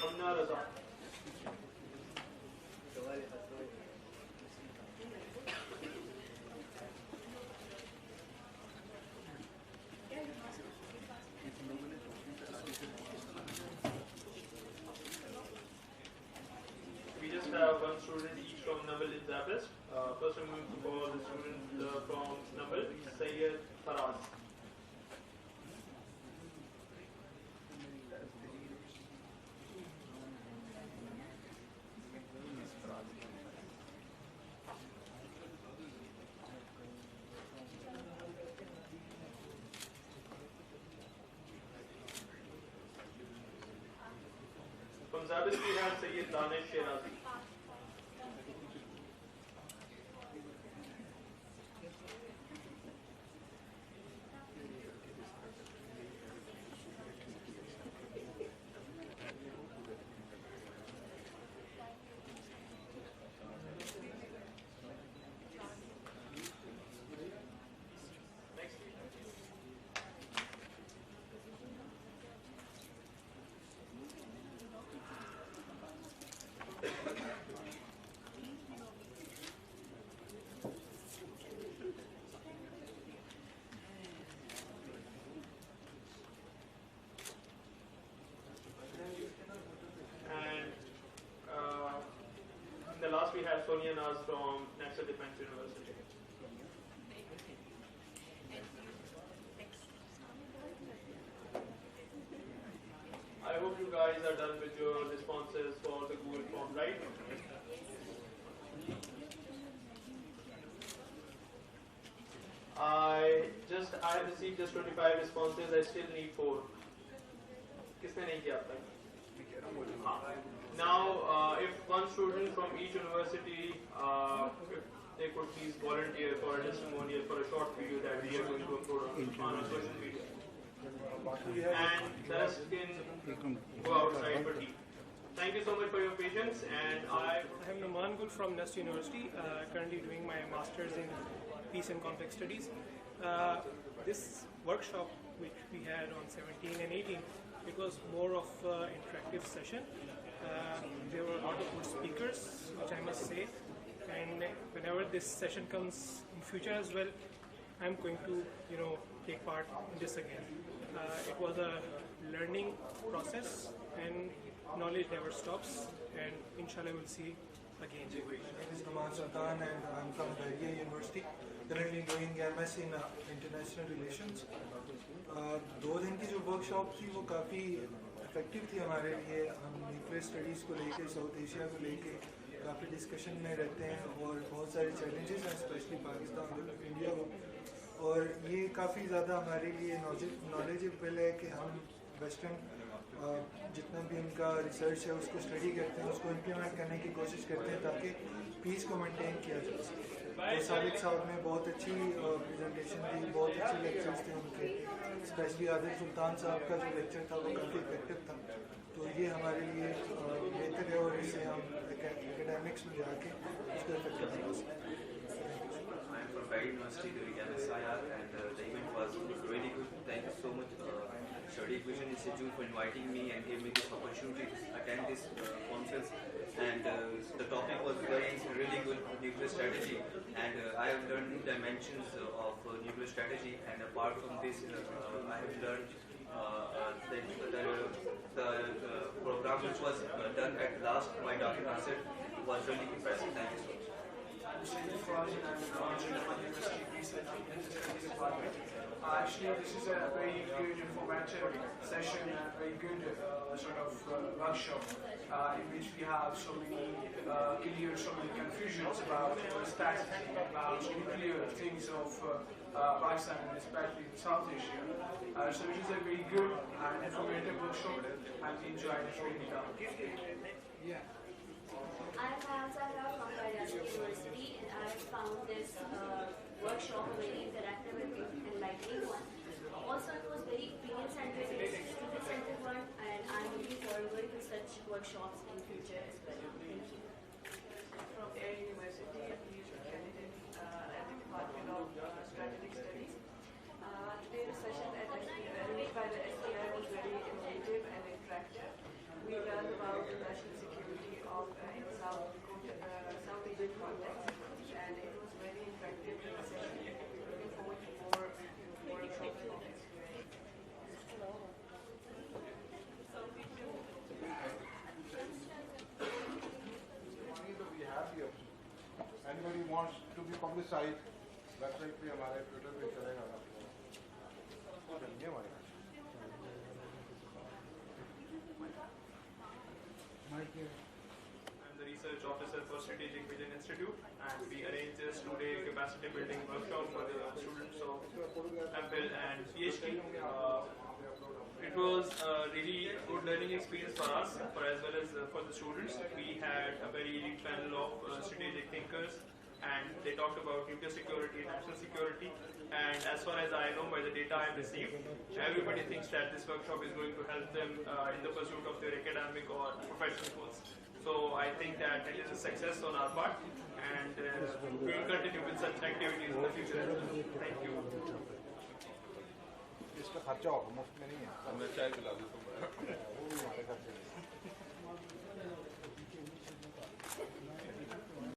Amna Raza. We just have one student each from Nabil Izabis. First I'm going to call the student from Nabil, Sayyid Faraz. From Zabis we have Sayyid Danish Shirazi. Last we have Sonia Naz from National Defense University. I hope you guys are done with your responses for the Google form, right? I have received just 25 responses. I still need 4. किसने नहीं किया अब तक? Now, if one student from each university, if they could please volunteer for a testimonial for a short video that we are going to upload on our social media. And the rest can go outside for tea. Thank you so much for your patience. And I am Naman Gul from Nest University, currently doing my master's in Peace and Conflict Studies. This workshop, which we had on 17 and 18, it was more of an interactive session. There were a lot of good speakers, which I must say, and whenever this session comes in future as well, I'm going to, take part in this again. It was a learning process, and knowledge never stops, and inshallah we'll see again. My name is Naman Sultan and I'm from Bahria University, currently doing MS in International Relations. 2 दिन की जो workshop थी वो काफ़ी effective थी हमारे लिए. हम न्यूक्लियर स्टडीज़ को लेके, साउथ एशिया को लेके काफ़ी डिस्कशन में रहते हैं और बहुत सारे चैलेंजेस हैं, स्पेशली पाकिस्तान और इंडिया को. और ये काफ़ी ज़्यादा हमारे लिए नॉलेजेबल है कि हम वेस्टर्न जितना भी उनका रिसर्च है उसको स्टडी करते हैं, उसको इम्प्लीमेंट करने की कोशिश करते हैं ताकि पीस को मेंटेन किया जा सके. तो साबिक साहब ने बहुत अच्छी प्रेजेंटेशन दी, बहुत अच्छे लेक्चर्स थे उनके. स्पेशली आदिल सुल्तान साहब का जो लेक्चर था वो काफ़ी इफेक्टिव था. तो ये हमारे लिए बेहतर है और इससे हम एकेडमिक्स में जाके उसको इफेक्टिव बना सकते हैं। I am from Barry University doing MSIR, and the event was really good. Thank you so much, Study Equation Institute, for inviting me and giving me this opportunity to attend this conference. And the topic was really good, nuclear strategy. And I have learned new dimensions of nuclear strategy. And apart from this, I have learned the program which was done at last by Dr. Nasir was really impressive. Thank you so much. I'm Sandeep Faraji and I'm an engineer at the University Research and Studies Department. Actually, this is a very good informative session and very good sort of workshop in which we have so many clear, so many confusions about strategy, about nuclear things of Pakistan and especially South Asia. So it is a very good and informative workshop and we enjoyed it really well. Yeah. I'm Zahra from Garyassi University, and I found this workshop very interactive and enlightening one. Also, it was very opinion-centric, student-centric one, and I'm looking forward to such workshops in future as well. Thank you. From Air University, a PhD candidate at the Department of Strategic Studies. Today, the session arranged by the SCI was very informative and interactive. We learned about the national security of in South Asian context, and it was very interactive session. Looking forward to more workshops on this. We have here. Anybody wants to be publicized, website पे हमारे Twitter पे चलेगा आपको। चलिए हमारे। I'm the research officer for Strategic Vision Institute, and we arranged this two-day capacity building workshop for the students of MPhil and PhD. It was a really good learning experience for us, as well as for the students. We had a very elite panel of strategic thinkers, and they talked about nuclear security, national security. And as far as I know, by the data I've received, everybody thinks that this workshop is going to help them in the pursuit of their academic or professional goals. So I think that it is a success on our part, and we will continue with such activities in the future. Thank you. इसका खर्चा होगा, मुफ्त में नहीं है। मैं चाय पिला दूँ वो भी हमारे खर्चे में।